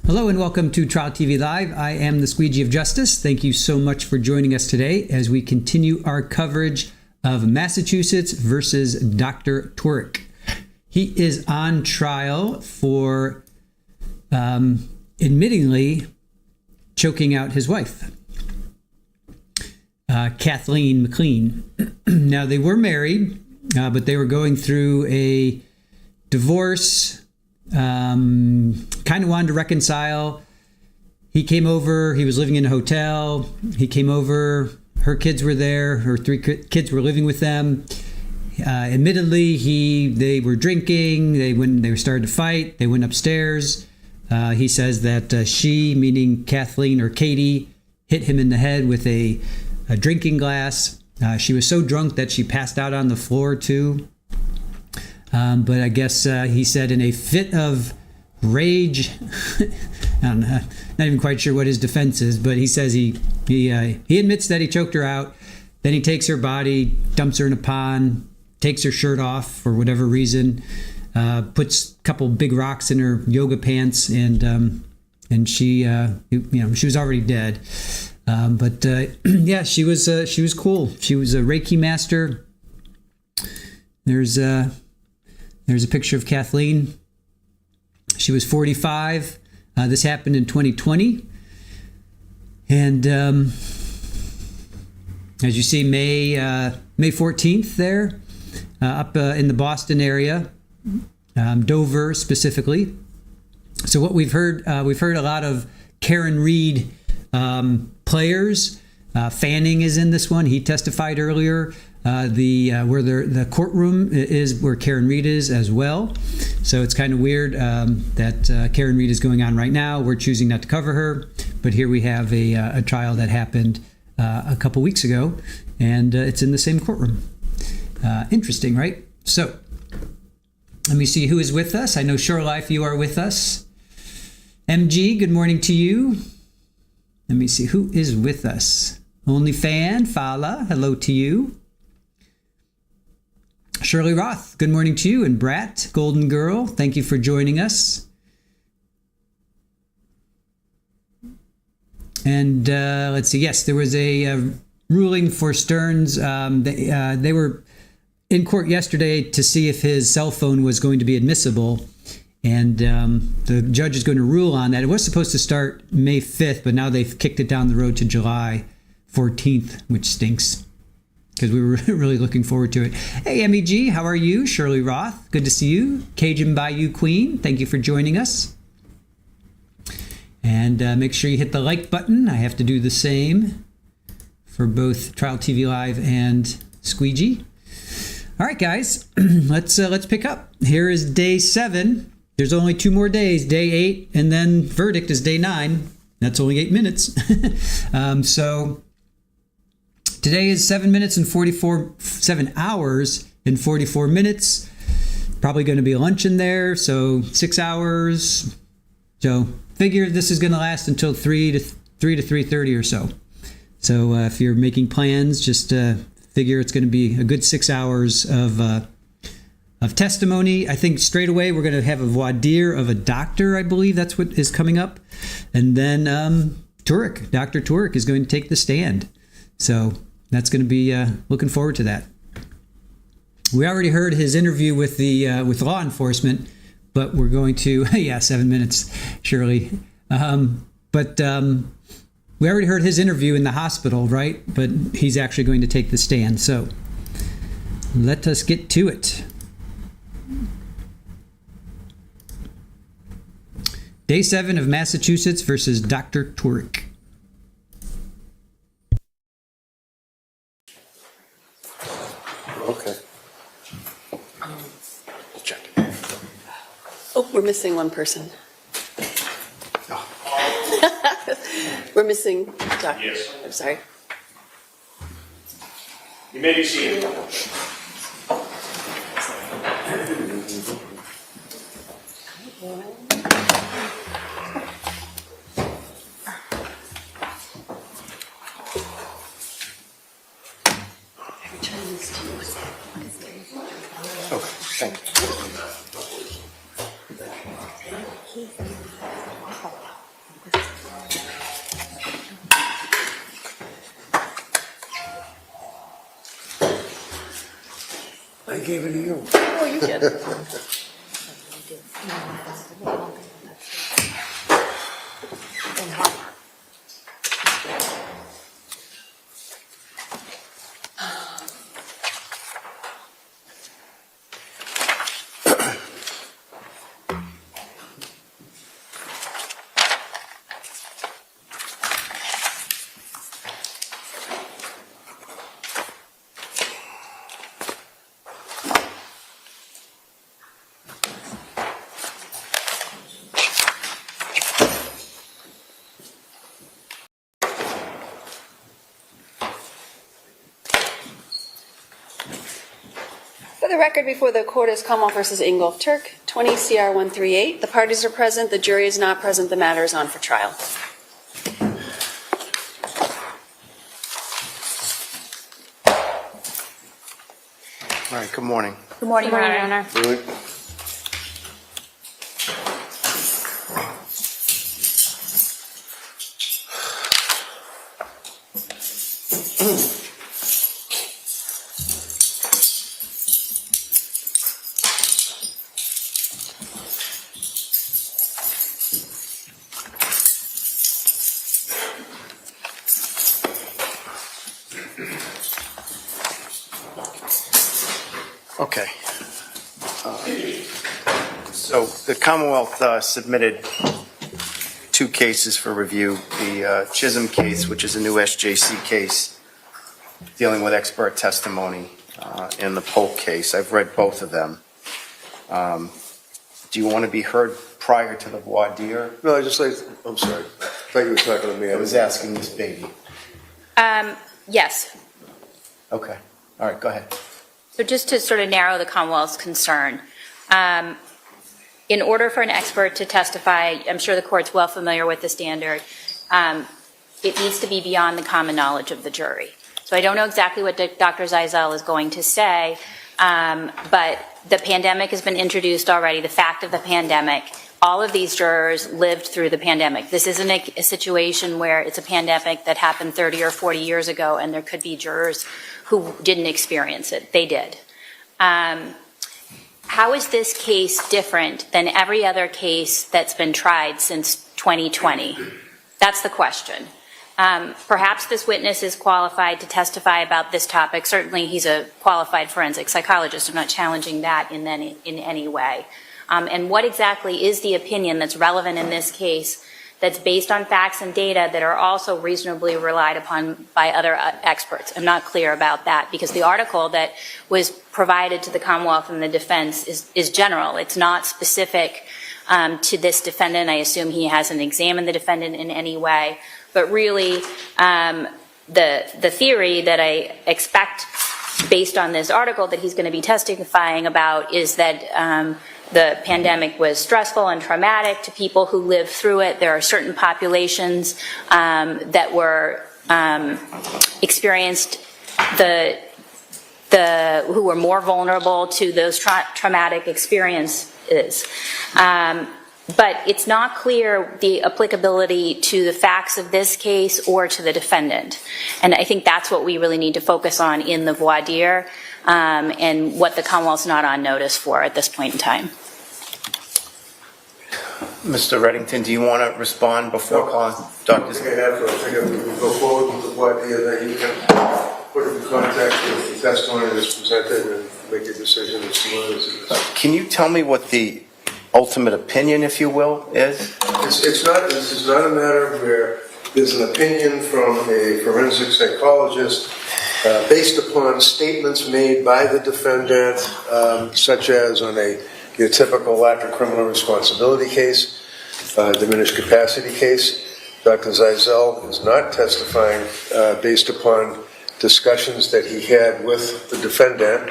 Hello and welcome to Trial TV Live. I am the Squeegee of Justice. Thank you so much for joining us today as we continue our coverage of Massachusetts versus Dr. Tuerk. He is on trial for admittingly choking out his wife, Kathleen McLean. Now, they were married, but they were going through a divorce. Kind of wanted to reconcile. He came over. He was living in a hotel. He came over. Her kids were there. Her three kids were living with them. Admittedly, they were drinking. They started to fight. They went upstairs. He says that she, meaning Kathleen or Katie, hit him in the head with a drinking glass. She was so drunk that she passed out on the floor too. But I guess he said in a fit of rage, I don't know, not even quite sure what his defense is, but he says he admits that he choked her out. Then he takes her body, dumps her in a pond, takes her shirt off for whatever reason, puts a couple big rocks in her yoga pants, and she she was already dead. Yeah, she was cool. She was a Reiki master. There's a picture of Kathleen. She was 45. This happened in 2020. And as you see, May 14th there, up in the Boston area, Dover specifically. So what we've heard a lot of Karen Reed players. Fanning is in this one. He testified earlier. The courtroom is where Karen Reed is as well. So it's kind of weird that Karen Reed is going on right now. We're choosing not to cover her, but here we have a trial that happened a couple weeks ago, and it's in the same courtroom. Interesting, right? So let me see who is with us. I know Shorelife, you are with us. MG, good morning to you. Let me see who is with us. OnlyFan, Fala, hello to you. Shirley Roth, good morning to you. And Brat, Golden Girl, thank you for joining us. And let's see, yes, there was a ruling for Stearns. They were in court yesterday to see if his cell phone was going to be admissible. And the judge is going to rule on that. It was supposed to start May 5th, but now they've kicked it down the road to July 14th, which stinks because we were really looking forward to it. Hey, MEG, how are you? Shirley Roth, good to see you. Cajun Bayou Queen, thank you for joining us. And make sure you hit the like button. I have to do the same for both Trial TV Live and Squeegee. All right, guys, let's pick up. Here is day 7. There's only 2 more days, day 8, and then verdict is day 9. That's only 8 minutes. So today is 7 hours and 44 minutes. Probably going to be lunch in there, so 6 hours. So figure this is going to last until 3 to 3:30 or so. So if you're making plans, just figure it's going to be a good 6 hours of testimony. I think straight away we're going to have a voir dire of a doctor. I believe that's what is coming up. And then Dr. Tuerk is going to take the stand. So that's going to be looking forward to that. We already heard his interview with law enforcement, but we're going to, 7 minutes, Shirley. But we already heard his interview in the hospital, right? But he's actually going to take the stand. So let us get to it. Day 7 of Massachusetts versus Dr. Tuerk. Okay. Check. Oh, we're missing one person. We're missing Dr. Yes. I'm sorry. You may be seated. Okay, thank you. I gave it to you. Oh, you did. For the record, before the court is Commonwealth versus Ingolf Tuerk, 20 CR 138. The parties are present. The jury is not present. The matter is on for trial. All right, good morning. Good morning, Your Honor. Really? Okay. So the Commonwealth submitted two cases for review. The Chisholm case, which is a new SJC case dealing with expert testimony, and the Polk case. I've read both of them. Do you want to be heard prior to the voir dire? No, I'm sorry. I thought you were talking to me. I was asking this baby. Yes. Okay. All right, go ahead. So just to sort of narrow the Commonwealth's concern, in order for an expert to testify, I'm sure the court's well familiar with the standard, it needs to be beyond the common knowledge of the jury. So I don't know exactly what Dr. Zeisel is going to say, but the pandemic has been introduced already, the fact of the pandemic. All of these jurors lived through the pandemic. This isn't a situation where it's a pandemic that happened 30 or 40 years ago and there could be jurors who didn't experience it. They did. How is this case different than every other case that's been tried since 2020? That's the question. Perhaps this witness is qualified to testify about this topic. Certainly he's a qualified forensic psychologist. I'm not challenging that in any way. And what exactly is the opinion that's relevant in this case that's based on facts and data that are also reasonably relied upon by other experts? I'm not clear about that because the article that was provided to the Commonwealth and the defense is general. It's not specific to this defendant. I assume he hasn't examined the defendant in any way. But really, the theory that I expect based on this article that he's going to be testifying about is that the pandemic was stressful and traumatic to people who lived through it. There are certain populations that were experienced who were more vulnerable to those traumatic experiences. But it's not clear the applicability to the facts of this case or to the defendant. And I think that's what we really need to focus on in the voir dire and what the Commonwealth's not on notice for at this point in time. Mr. Reddington, do you want to respond before calling Dr. I think we can go forward with the idea that you can put it in contact with the testimony that's presented and make a decision as to whether it's Can you tell me what the ultimate opinion, if you will, is? This is not a matter where there's an opinion from a forensic psychologist based upon statements made by the defendant, such as on your typical lack of criminal responsibility case, diminished capacity case. Dr. Zeisel is not testifying based upon discussions that he had with the defendant.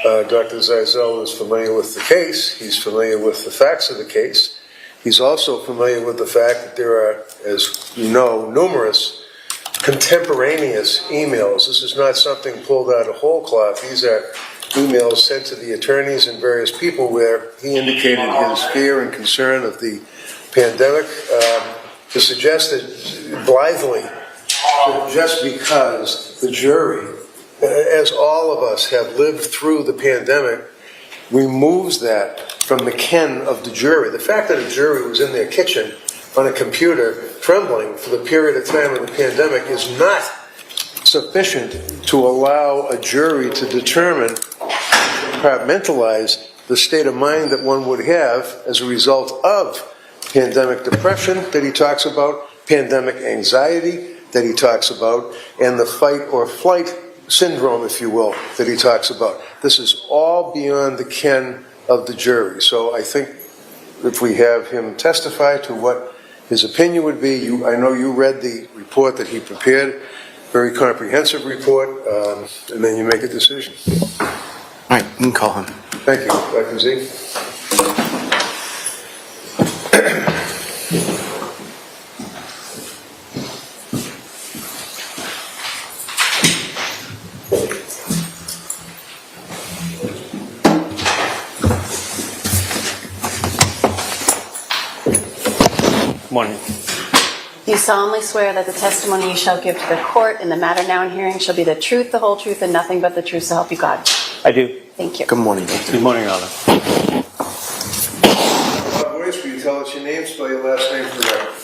Dr. Zeisel is familiar with the case. He's familiar with the facts of the case. He's also familiar with the fact that there are, as you know, numerous contemporaneous emails. This is not something pulled out of whole cloth. These are emails sent to the attorneys and various people where he indicated his fear and concern of the pandemic. To suggest that blithely, that just because the jury as all of us have lived through the pandemic, removes that from the ken of the jury. The fact that a jury was in their kitchen on a computer trembling for the period of time of the pandemic is not sufficient to allow a jury to determine, compartmentalize the state of mind that one would have as a result of pandemic depression that he talks about, pandemic anxiety that he talks about, and the fight or flight syndrome, if you will, that he talks about. This is all beyond the ken of the jury. So I think if we have him testify to what his opinion would be, I know you read the report that he prepared, very comprehensive report, and then you make a decision. All right, you can call him. Thank you, Dr. Z. Morning. You solemnly swear that the testimony you shall give to the court in the matter now in hearing shall be the truth, the whole truth, and nothing but the truth, so help you God. I do. Thank you. Good morning, Doctor. Good morning, Your Honor. Boyce, will you tell us your name, spell your last name for the record?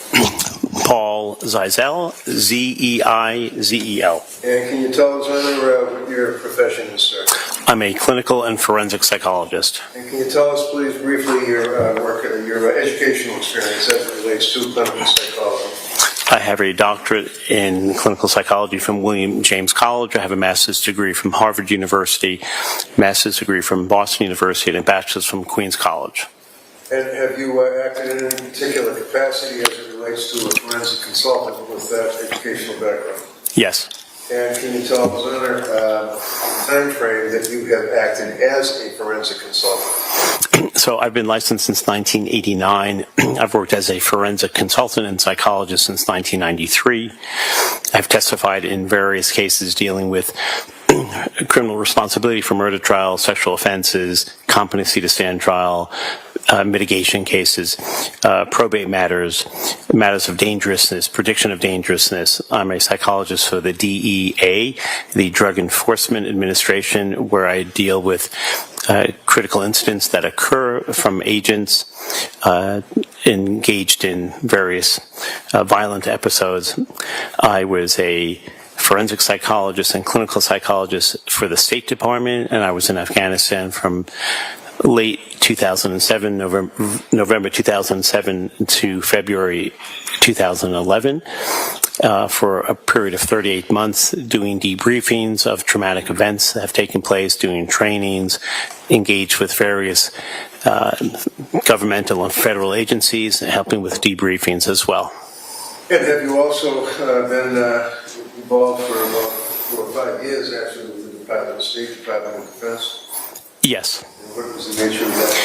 Paul Zeizel, Z-E-I-Z-E-L. And can you tell us, Honor, what your profession is, sir? I'm a clinical and forensic psychologist. And can you tell us, please, briefly, your work, your educational experience as it relates to clinical psychology? I have a doctorate in clinical psychology from William James College. I have a master's degree from Harvard University, master's degree from Boston University, and a bachelor's from Queens College. And have you acted in any particular capacity as it relates to a forensic consultant with that educational background? Yes. And can you tell us, Honor, the time frame that you have acted as a forensic consultant? So I've been licensed since 1989. I've worked as a forensic consultant and psychologist since 1993. I've testified in various cases dealing with criminal responsibility for murder trials, sexual offenses, competency to stand trial, mitigation cases, probate matters, matters of dangerousness, prediction of dangerousness. I'm a psychologist for the DEA, the Drug Enforcement Administration, where I deal with critical incidents that occur from agents engaged in various violent episodes. I was a forensic psychologist and clinical psychologist for the State Department, and I was in Afghanistan from late 2007, November 2007 to February 2011 for a period of 38 months doing debriefings of traumatic events that have taken place, doing trainings, engaged with various governmental and federal agencies, and helping with debriefings as well. And have you also been involved for about 4 or 5 years, actually, with the Department of State, Department of Defense? Yes. And what was the nature of that?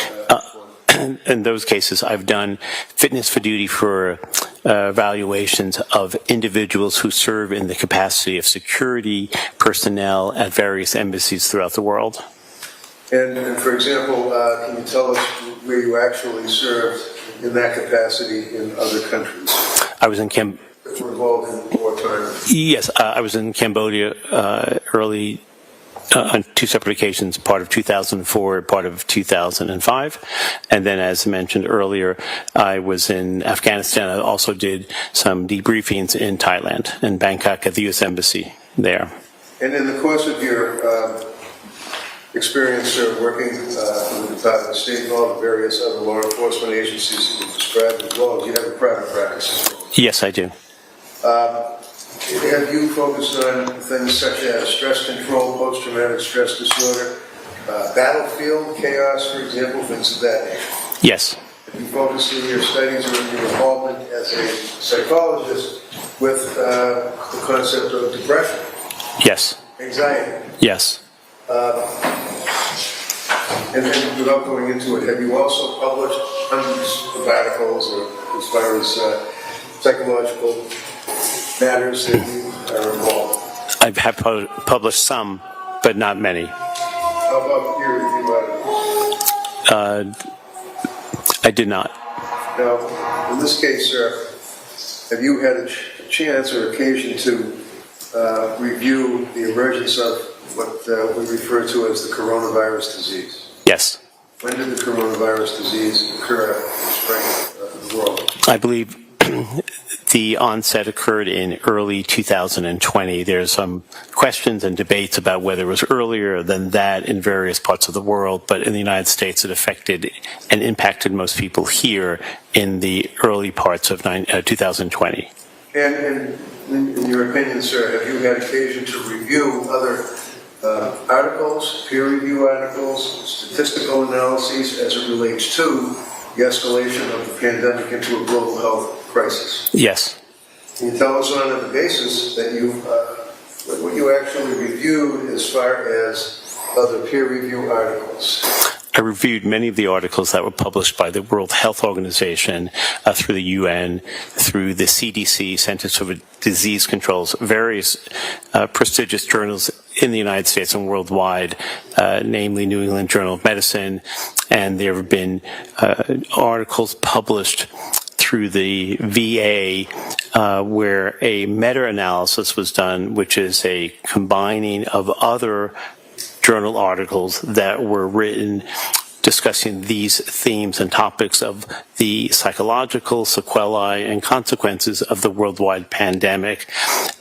In those cases, I've done fitness for duty for evaluations of individuals who serve in the capacity of security personnel at various embassies throughout the world. And for example, can you tell us where you actually served in that capacity in other countries? I was in That were involved in wartime? Yes, I was in Cambodia early on 2 separate occasions, part of 2004, part of 2005. And then, as mentioned earlier, I was in Afghanistan. I also did some debriefings in Thailand, in Bangkok at the U.S. Embassy there. And in the course of your experience working with the Department of State and all the various other law enforcement agencies that you described as well, do you have a private practice as well? Yes, I do. Have you focused on things such as stress control, post-traumatic stress disorder, battlefield chaos, for example, things of that nature? Yes. Have you focused in your studies or in your involvement as a psychologist with the concept of depression, Yes. anxiety? Yes. And then, without going into it, have you also published hundreds of articles as far as psychological matters that you are involved? I have published some, but not many. How about peer review articles? I did not. Now, in this case, sir, have you had a chance or occasion to review the emergence of what we refer to as the coronavirus disease. Yes. When did the coronavirus disease occur in the world? I believe the onset occurred in early 2020. There's some questions and debates about whether it was earlier than that in various parts of the world, but in the United States it affected and impacted most people here in the early parts of 2020. And in your opinion, sir, have you had occasion to review other articles, peer review articles, statistical analyses as it relates to the escalation of the pandemic into a global health crisis? Yes. Can you tell us on the basis that what you actually reviewed as far as other peer review articles? I reviewed many of the articles that were published by the World Health Organization, through the UN, through the CDC, Centers for Disease Control's various prestigious journals in the United States and worldwide, namely New England Journal of Medicine, and there have been articles published through the VA where a meta-analysis was done, which is a combining of other journal articles that were written discussing these themes and topics of the psychological sequelae and consequences of the worldwide pandemic.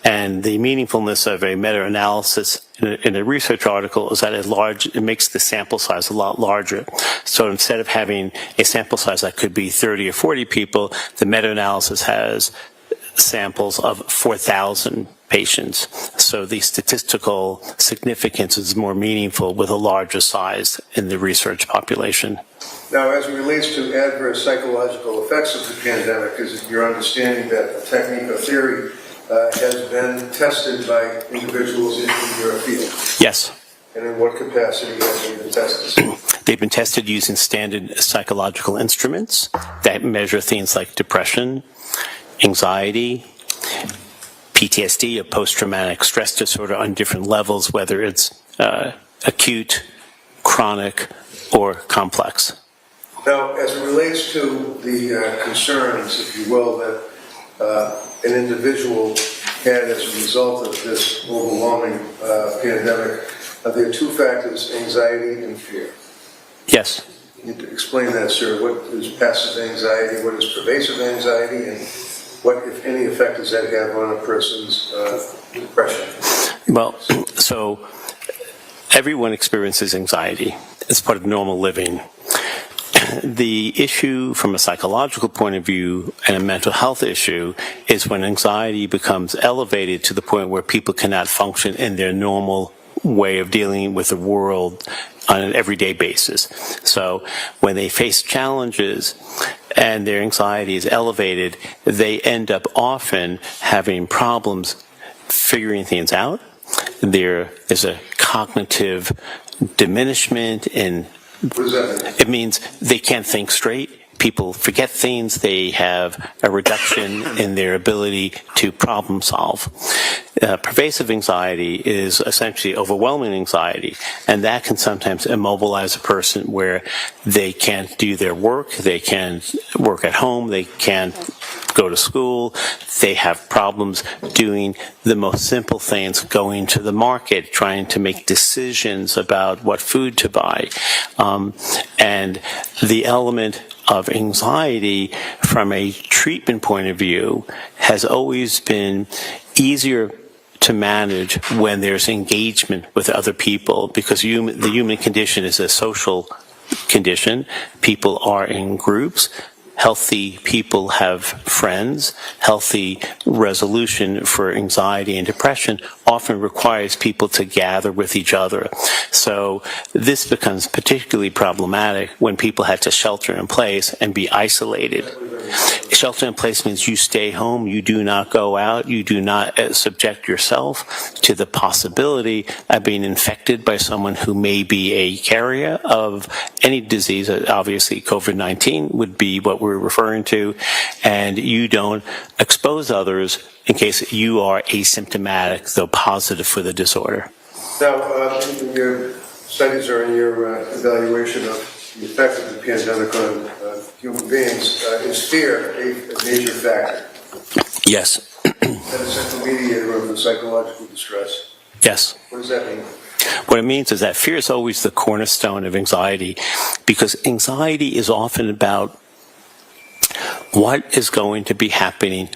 And the meaningfulness of a meta-analysis in a research article is that it makes the sample size a lot larger. So instead of having a sample size that could be 30 or 40 people, the meta-analysis has samples of 4,000 patients. So the statistical significance is more meaningful with a larger size in the research population. Now, as it relates to adverse psychological effects of the pandemic, is it your understanding that the technique or theory has been tested by individuals in your field? Yes. And in what capacity has it been tested? They've been tested using standard psychological instruments that measure things like depression, anxiety, PTSD, a post-traumatic stress disorder on different levels, whether it's acute, chronic, or complex. Now, as it relates to the concerns, if you will, that an individual had as a result of this overwhelming pandemic, there are two factors, anxiety and fear. Yes. Can you explain that, sir? What is passive anxiety? What is pervasive anxiety? And what, if any, effect does that have on a person's depression? Well, so everyone experiences anxiety. It's part of normal living. The issue from a psychological point of view and a mental health issue is when anxiety becomes elevated to the point where people cannot function in their normal way of dealing with the world on an everyday basis. So when they face challenges and their anxiety is elevated, they end up often having problems figuring things out. There is a cognitive diminishment in. What does that mean? It means they can't think straight. People forget things. They have a reduction in their ability to problem solve. Pervasive anxiety is essentially overwhelming anxiety, and that can sometimes immobilize a person where they can't do their work, they can't work at home, they can't go to school, they have problems doing the most simple things, going to the market, trying to make decisions about what food to buy. And the element of anxiety from a treatment point of view has always been easier to manage when there's engagement with other people, because the human condition is a social condition. People are in groups. Healthy people have friends. Healthy resolution for anxiety and depression often requires people to gather with each other. So this becomes particularly problematic when people had to shelter in place and be isolated. Shelter in place means you stay home, you do not go out, you do not subject yourself to the possibility of being infected by someone who may be a carrier of any disease. Obviously, COVID-19 would be what we're referring to, and you don't expose others in case you are asymptomatic, though positive for the disorder. Now, in your studies or in your evaluation of the effect of the pandemic on human beings, is fear a major factor? Yes. That is a mediator of the psychological distress. Yes. What does that mean? What it means is that fear is always the cornerstone of anxiety, because anxiety is often about what is going to be happening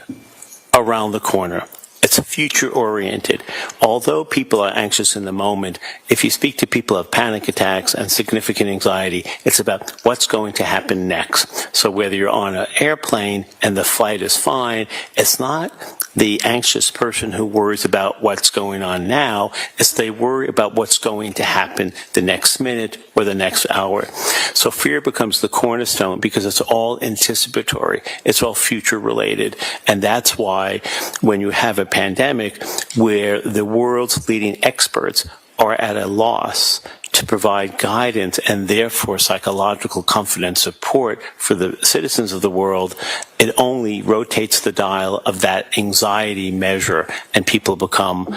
around the corner. It's future-oriented. Although people are anxious in the moment, if you speak to people who have panic attacks and significant anxiety, it's about what's going to happen next. So whether you're on an airplane and the flight is fine, it's not the anxious person who worries about what's going on now, it's they worry about what's going to happen the next minute or the next hour. So fear becomes the cornerstone because it's all anticipatory. It's all future-related. And that's why when you have a pandemic where the world's leading experts are at a loss to provide guidance and therefore psychological comfort and support for the citizens of the world, it only rotates the dial of that anxiety measure and people become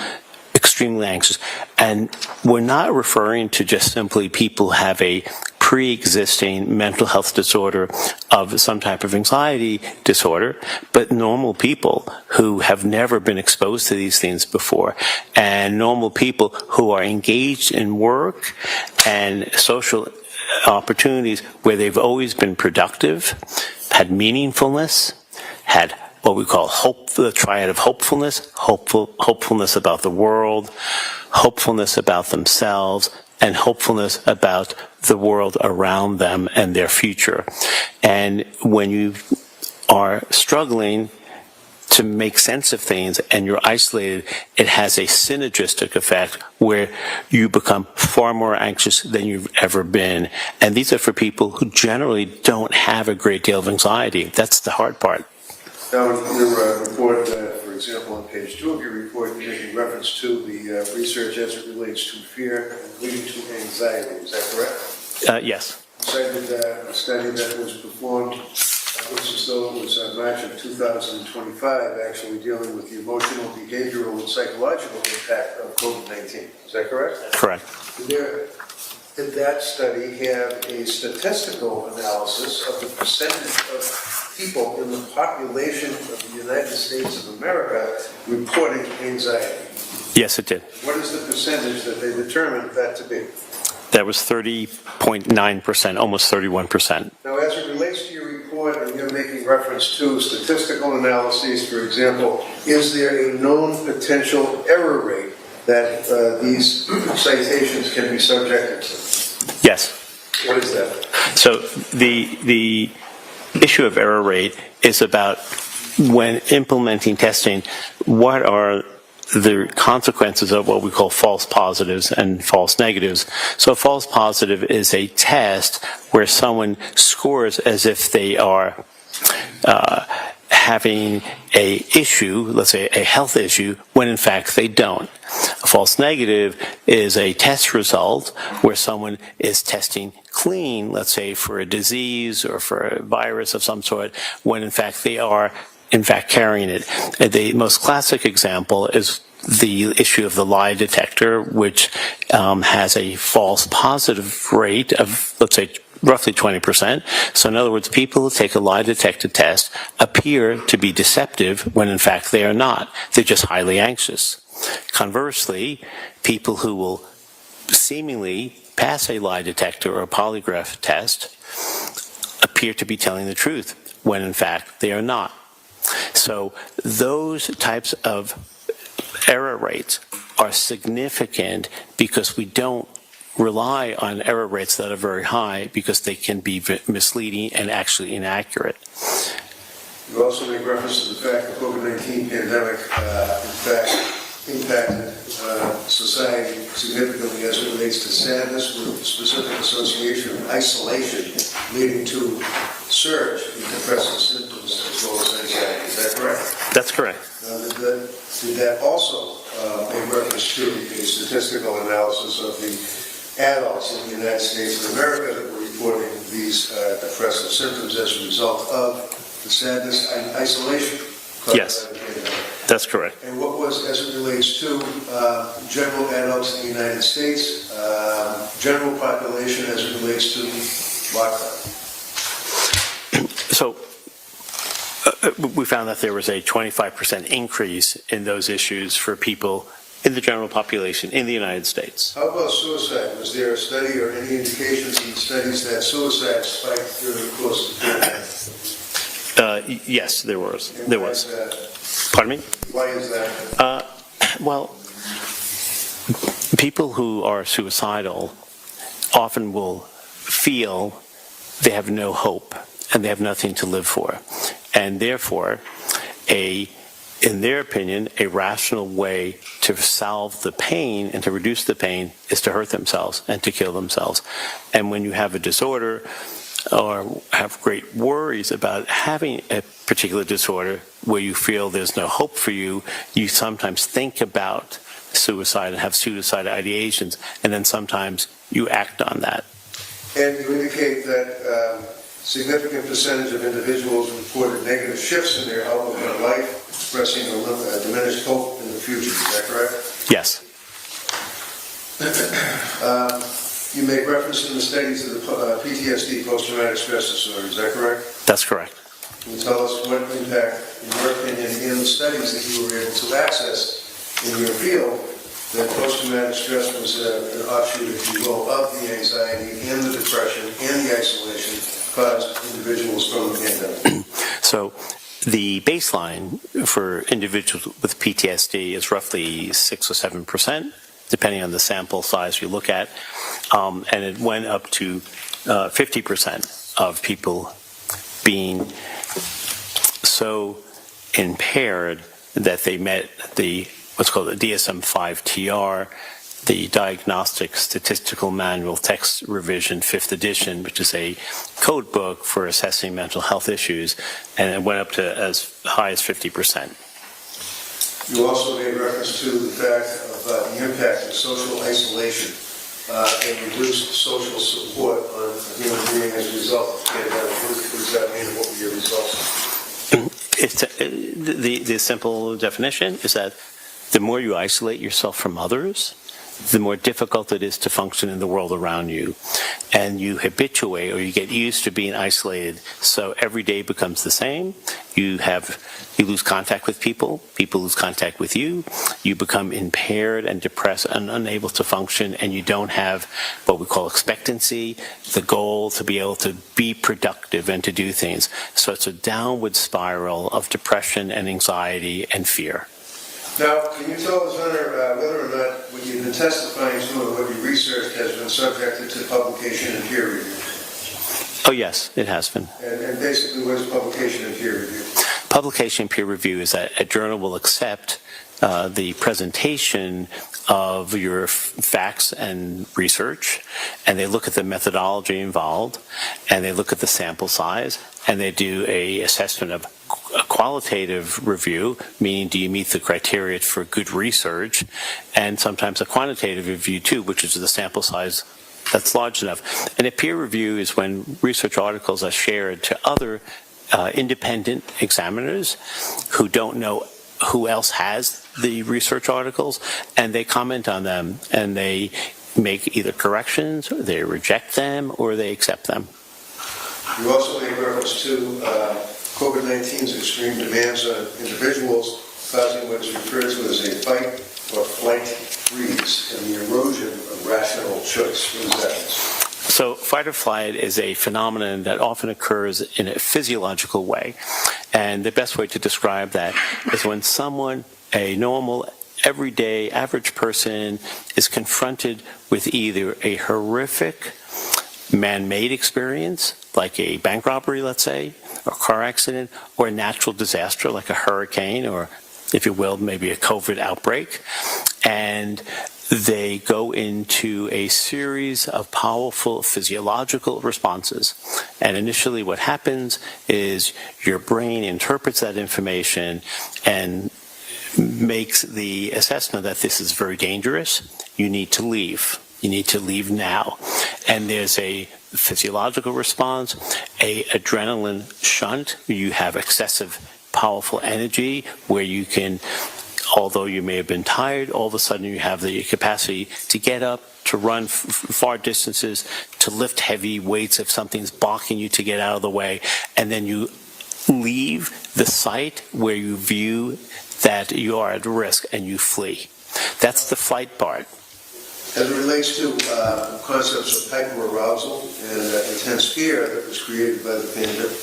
extremely anxious. And we're not referring to just simply people who have a pre-existing mental health disorder of some type of anxiety disorder, but normal people who have never been exposed to these things before, and normal people who are engaged in work and social opportunities where they've always been productive, had meaningfulness, had what we call hope, the triad of hopefulness, hopefulness about the world, hopefulness about themselves, and hopefulness about the world around them and their future. And when you are struggling to make sense of things and you're isolated, it has a synergistic effect where you become far more anxious than you've ever been. And these are for people who generally don't have a great deal of anxiety. That's the hard part. Now, in your report, for example, on page 2 of your report, you're making reference to the research as it relates to fear and leading to anxiety. Is that correct? Yes. You cited a study that was performed, looks as though it was March of 2025, actually dealing with the emotional, behavioral, and psychological impact of COVID-19. Is that correct? Correct. Did that study have a statistical analysis of the percentage of people in the population of the United States of America reporting anxiety? Yes, it did. What is the percentage that they determined that to be? That was 30.9%, almost 31%. Now, as it relates to your report, and you're making reference to statistical analyses, for example, is there a known potential error rate that these citations can be subjected to? Yes. What is that? So the issue of error rate is about when implementing testing, what are the consequences of what we call false positives and false negatives. So a false positive is a test where someone scores as if they are having a issue, let's say a health issue, when in fact they don't. A false negative is a test result where someone is testing clean, let's say for a disease or for a virus of some sort, when in fact they are in fact carrying it. The most classic example is the issue of the lie detector, which has a false positive rate of, let's say, roughly 20%. So in other words, people who take a lie detector test appear to be deceptive when in fact they are not. They're just highly anxious. Conversely, people who will seemingly pass a lie detector or a polygraph test appear to be telling the truth when in fact they are not. So those types of error rates are significant because we don't rely on error rates that are very high because they can be misleading and actually inaccurate. You also make reference to the fact that the COVID-19 pandemic, in fact, impacted society significantly as it relates to sadness, with a specific association of isolation leading to surge in depressive symptoms as well as anxiety. Is that correct? That's correct. Did that also make reference to a statistical analysis of the adults in the United States of America that were reporting these depressive symptoms as a result of the sadness and isolation? Yes, that's correct. And what was, as it relates to general adults in the United States, general population as it relates to lockdown? So we found that there was a 25% increase in those issues for people in the general population in the United States. How about suicide? Was there a study or any indications in the studies that suicide spiked during the course of the pandemic? Yes, there was. And There why was. is that? Pardon me? Why is that? Well, people who are suicidal often will feel they have no hope and they have nothing to live for. And therefore, in their opinion, a rational way to solve the pain and to reduce the pain is to hurt themselves and to kill themselves. And when you have a disorder or have great worries about having a particular disorder where you feel there's no hope for you, you sometimes think about suicide and have suicidal ideations, and then sometimes you act on that. And you indicate that significant percentage of individuals reported negative shifts in their outlook on life, expressing a diminished hope in the future. Is that correct? Yes. You make reference in the studies to the PTSD, post-traumatic stress disorder. Is that correct? That's correct. Can you tell us what impact, in your opinion, in the studies that you were able to access in your field, that post-traumatic stress was an offshoot, if you will, of the anxiety and the depression and the isolation caused individuals from the pandemic? So the baseline for individuals with PTSD is roughly 6 or 7%, depending on the sample size you look at, and it went up to 50% of people being so impaired that they met the what's called the DSM-5-TR, the Diagnostic Statistical Manual Text Revision 5th edition, which is a code book for assessing mental health issues, and it went up to as high as 50%. You also made reference to the fact of the impact of social isolation and reduced social support on a human being as a result of the pandemic. What does that mean, and what were your results? The simple definition is that the more you isolate yourself from others, the more difficult it is to function in the world around you. And you habituate or you get used to being isolated, so every day becomes the same. You lose contact with people lose contact with you, you become impaired and depressed and unable to function, and you don't have what we call expectancy, the goal to be able to be productive and to do things. So it's a downward spiral of depression and anxiety and fear. Now, can you tell us, Hunter, whether or not what you've been testifying to and what you researched has been subjected to publication and peer review? Oh, yes, it has been. And basically, what is publication and peer review? Publication and peer review is that a journal will accept the presentation of your facts and research, and they look at the methodology involved, and they look at the sample size, and they do a assessment of a qualitative review, meaning do you meet the criteria for good research, and sometimes a quantitative review too, which is the sample size that's large enough. And a peer review is when research articles are shared to other independent examiners who don't know who else has the research articles, and they comment on them, and they make either corrections, or they reject them, or they accept them. You also made reference to COVID-19's extreme demands on individuals, causing what is referred to as a fight or flight freeze and the erosion of rational choice. What does that mean? So fight or flight is a phenomenon that often occurs in a physiological way. And the best way to describe that is when someone, a normal, everyday, average person, is confronted with either a horrific man-made experience, like a bank robbery, let's say, or a car accident, or a natural disaster like a hurricane, or, if you will, maybe a COVID outbreak, and they go into a series of powerful physiological responses. And initially what happens is your brain interprets that information and makes the assessment that this is very dangerous, you need to leave. You need to leave now. And there's a physiological response, a adrenaline shunt, you have excessive powerful energy where you can, although you may have been tired, all of a sudden you have the capacity to get up, to run far distances, to lift heavy weights if something's blocking you, to get out of the way, and then you leave the site where you view that you are at risk and you flee. That's the flight part. As it relates to concepts of hyperarousal and intense fear that was created by the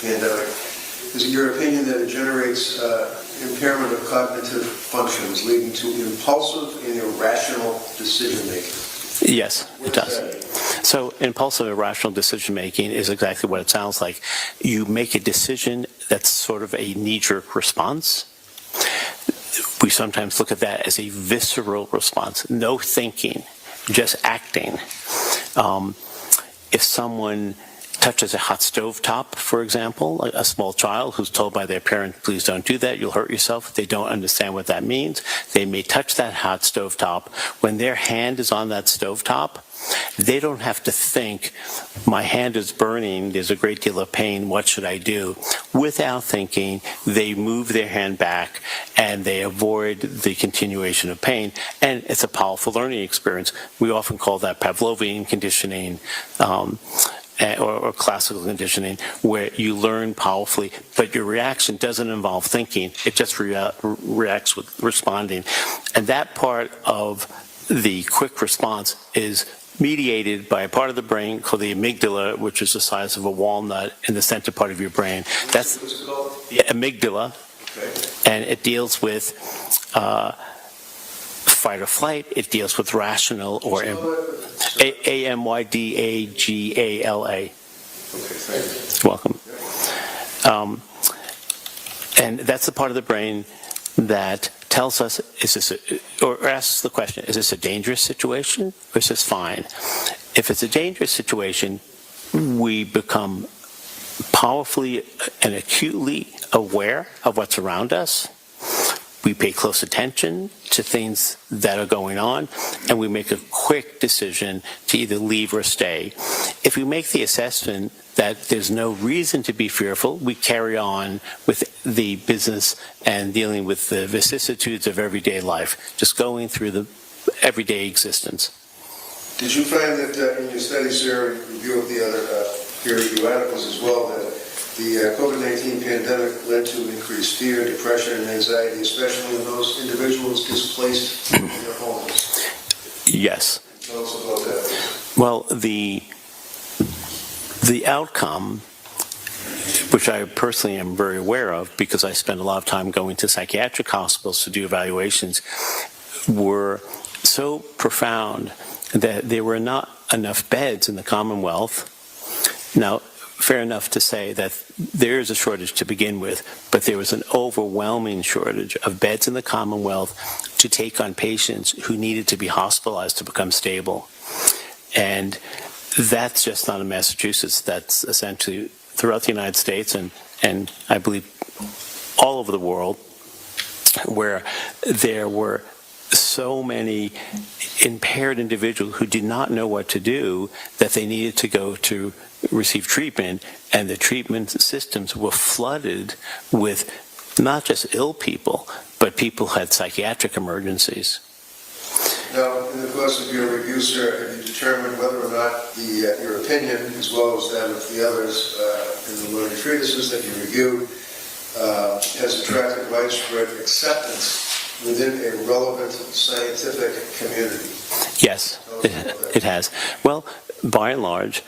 pandemic, is it your opinion that it generates impairment of cognitive functions leading to impulsive and irrational decision-making? Yes, it does. So impulsive irrational decision-making is exactly what it sounds like. You make a decision that's sort of a knee-jerk response. We sometimes look at that as a visceral response, no thinking, just acting. If someone touches a hot stove top, for example, a small child who's told by their parent, please don't do that, you'll hurt yourself. They don't understand what that means. They may touch that hot stove top. When their hand is on that stove top, they don't have to think, my hand is burning, there's a great deal of pain, what should I do? Without thinking, they move their hand back and they avoid the continuation of pain. And it's a powerful learning experience. We often call that Pavlovian conditioning, or classical conditioning, where you learn powerfully, but your reaction doesn't involve thinking. It just reacts with responding. And that part of the quick response is mediated by a part of the brain called the amygdala, which is the size of a walnut in the center part of your brain. That's the amygdala, and it deals with fight or flight. It deals with rational or amygdala. Okay, thank you. Welcome. And that's the part of the brain that tells us, or asks the question, is this a dangerous situation or is this fine? If it's a dangerous situation, we become powerfully and acutely aware of what's around us. We pay close attention to things that are going on, and we make a quick decision to either leave or stay. If we make the assessment that there's no reason to be fearful, we carry on with the business and dealing with the vicissitudes of everyday life, just going through the everyday existence. Did you find that in your studies there, in review of the other peer-reviewed articles as well, that the COVID-19 pandemic led to increased fear, depression, and anxiety, especially in those individuals displaced from their homes? Yes. Tell us about that. Well, the outcome, which I personally am very aware of because I spend a lot of time going to psychiatric hospitals to do evaluations, were so profound that there were not enough beds in the Commonwealth. Now, fair enough to say that there is a shortage to begin with, but there was an overwhelming shortage of beds in the Commonwealth to take on patients who needed to be hospitalized to become stable. And that's just not in Massachusetts. That's essentially throughout the United States and I believe all over the world, where there were so many impaired individuals who did not know what to do that they needed to go to receive treatment, and the treatment systems were flooded with not just ill people, but people who had psychiatric emergencies. Now, in the course of your review, sir, have you determined whether or not your opinion, as well as that of the others in the learned treatises that you reviewed, has attracted widespread acceptance within a relevant scientific community? Yes, it has. Well, by and large,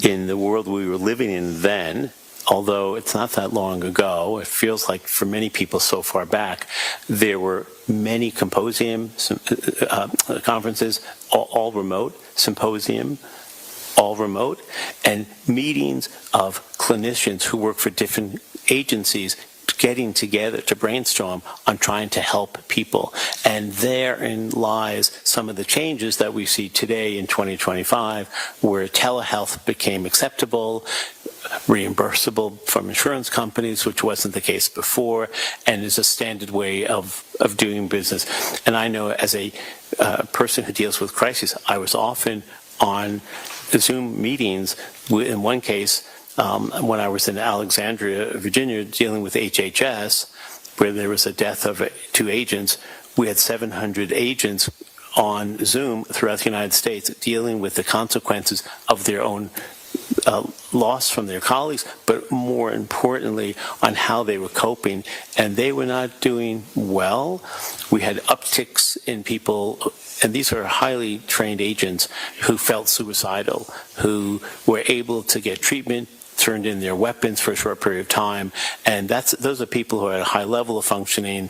in the world we were living in then, although it's not that long ago, it feels like for many people so far back, there were many conferences, all remote, symposium, all remote, and meetings of clinicians who work for different agencies getting together to brainstorm on trying to help people. And therein lies some of the changes that we see today in 2025, where telehealth became acceptable, reimbursable from insurance companies, which wasn't the case before, and is a standard way of doing business. And I know as a person who deals with crises, I was often on Zoom meetings. In one case, when I was in Alexandria, Virginia, dealing with HHS, where there was a death of 2 agents, we had 700 agents on Zoom throughout the United States dealing with the consequences of their own loss from their colleagues, but more importantly, on how they were coping. And they were not doing well. We had upticks in people, and these are highly trained agents, who felt suicidal, who were able to get treatment, turned in their weapons for a short period of time, and those are people who are at a high level of functioning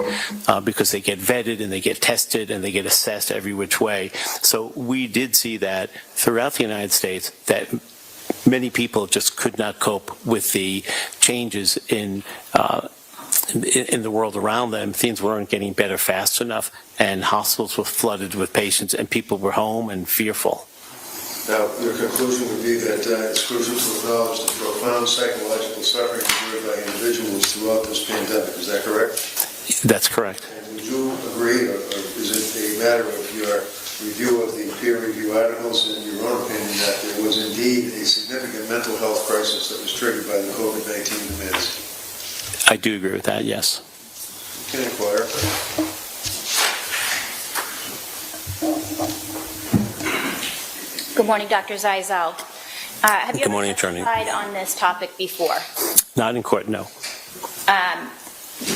because they get vetted and they get tested and they get assessed every which way. So we did see that throughout the United States, that many people just could not cope with the changes in the world around them. Things weren't getting better fast enough, and hospitals were flooded with patients, and people were home and fearful. Now, your conclusion would be that it's crucial to acknowledge the profound psychological suffering endured by individuals throughout this pandemic. Is that correct? That's correct. And would you agree, or is it a matter of your review of the peer review articles and your own opinion that there was indeed a significant mental health crisis that was triggered by the COVID-19 demands? I do agree with that, yes. Can I inquire? Good morning, Dr. Zeisel. Have you Good morning, ever Attorney. testified on this topic before? Not in court, no.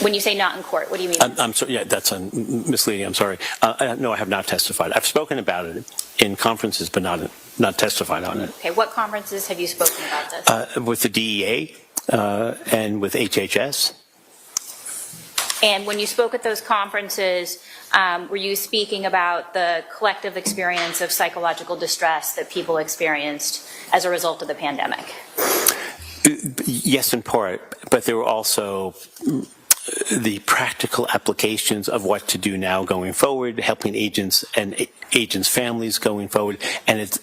When you say not in court, what do you mean? I'm sorry, yeah, that's misleading, I'm sorry. No, I have not testified. I've spoken about it in conferences, but not testified on it. Okay, what conferences have you spoken about this? With the DEA and with HHS. And when you spoke at those conferences, were you speaking about the collective experience of psychological distress that people experienced as a result of the pandemic? Yes, in part, but there were also the practical applications of what to do now going forward, helping agents and agents' families going forward, and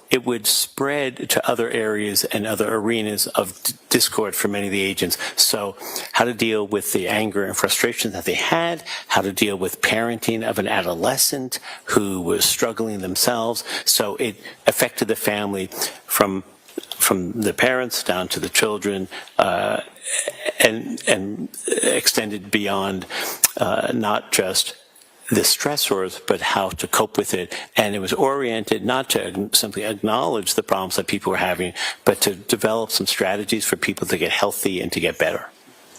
it would spread to other areas and other arenas of discord for many of the agents. So how to deal with the anger and frustration that they had, how to deal with parenting of an adolescent who was struggling themselves. So it affected the family from the parents down to the children, and extended beyond not just the stressors, but how to cope with it. And it was oriented not to simply acknowledge the problems that people were having, but to develop some strategies for people to get healthy and to get better.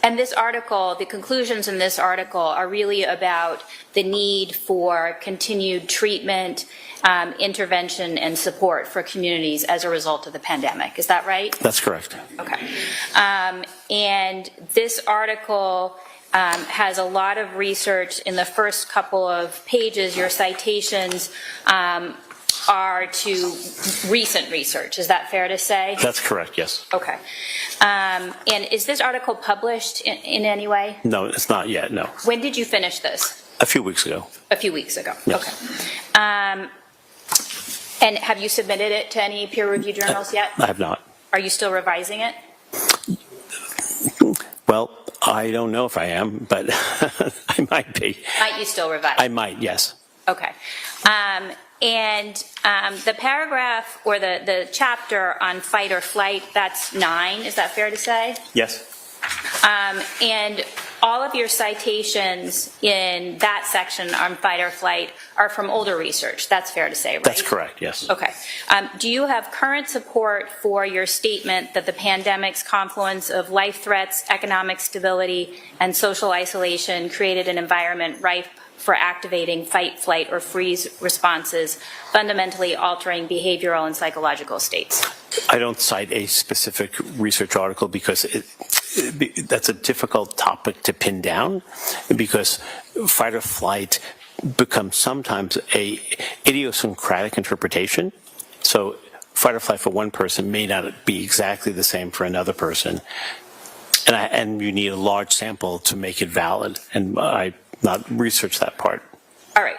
And this article, the conclusions in this article are really about the need for continued treatment, intervention, and support for communities as a result of the pandemic. Is that right? That's correct. Okay. And this article has a lot of research. In the first couple of pages, your citations are to recent research. Is that fair to say? That's correct, yes. Okay. And is this article published in any way? No, it's not yet, no. When did you finish this? A few weeks ago. A few weeks ago. Yes. Okay. And have you submitted it to any peer-reviewed journals yet? I have not. Are you still revising it? Well, I don't know if I am, but I might be. Might you still revise? I might, yes. Okay. And the paragraph or the chapter on fight or flight, that's 9. Is that fair to say? Yes. And all of your citations in that section on fight or flight are from older research. That's fair to say, right? That's correct, yes. Okay. Do you have current support for your statement that the pandemic's confluence of life threats, economic stability, and social isolation created an environment ripe for activating fight, flight, or freeze responses, fundamentally altering behavioral and psychological states? I don't cite a specific research article because that's a difficult topic to pin down, because fight or flight becomes sometimes a idiosyncratic interpretation. So fight or flight for one person may not be exactly the same for another person. And you need a large sample to make it valid. And I not researched that part. All right.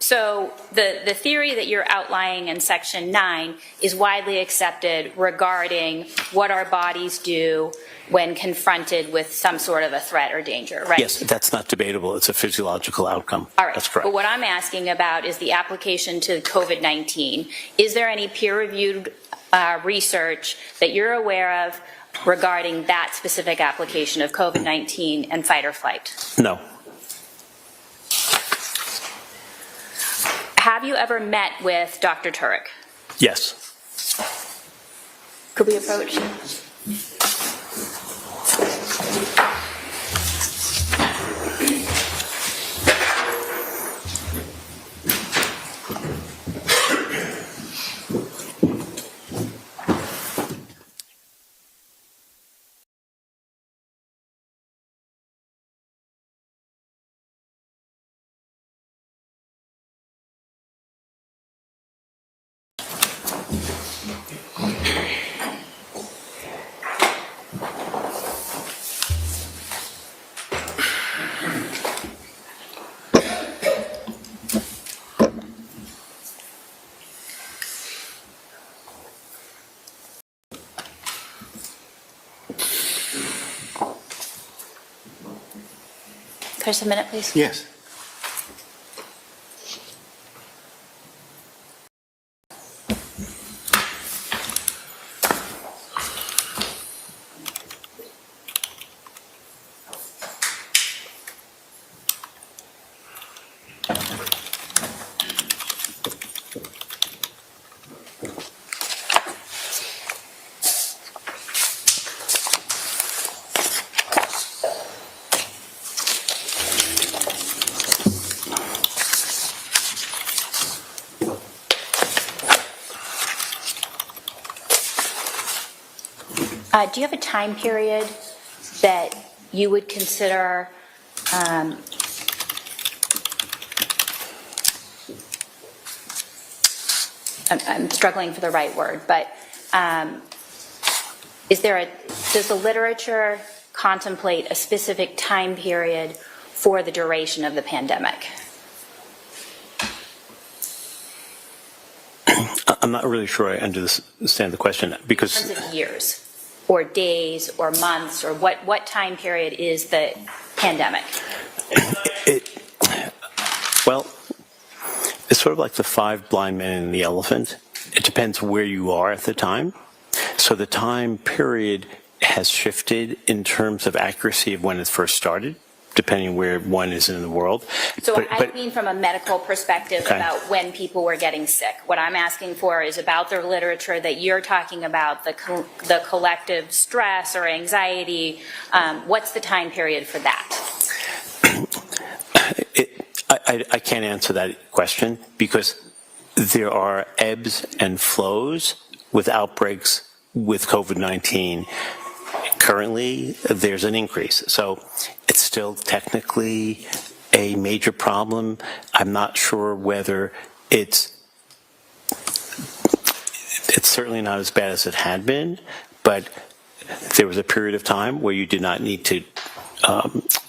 So the theory that you're outlining in Section 9 is widely accepted regarding what our bodies do when confronted with some sort of a threat or danger, right? Yes, that's not debatable. It's a physiological outcome. All right. That's correct. But what I'm asking about is the application to COVID-19. Is there any peer-reviewed research that you're aware of regarding that specific application of COVID-19 and fight or flight? No. Have you ever met with Dr. Tuerk? Yes. Could we approach? Just a minute, please. Yes. Do you have a time period that you would consider I'm struggling for the right word, but does the literature contemplate a specific time period for the duration of the pandemic? I'm not really sure I understand the question because In terms of years or days or months, or what time period is the pandemic? Well, it's sort of like the 5 blind men and the elephant. It depends where you are at the time. So the time period has shifted in terms of accuracy of when it first started, depending where one is in the world. So I mean from a medical perspective Okay. about when people were getting sick. What I'm asking for is about the literature that you're talking about, the collective stress or anxiety. What's the time period for that? I can't answer that question because there are ebbs and flows with outbreaks with COVID-19. Currently, there's an increase. So it's still technically a major problem. I'm not sure whether it's certainly not as bad as it had been, but there was a period of time where you did not need to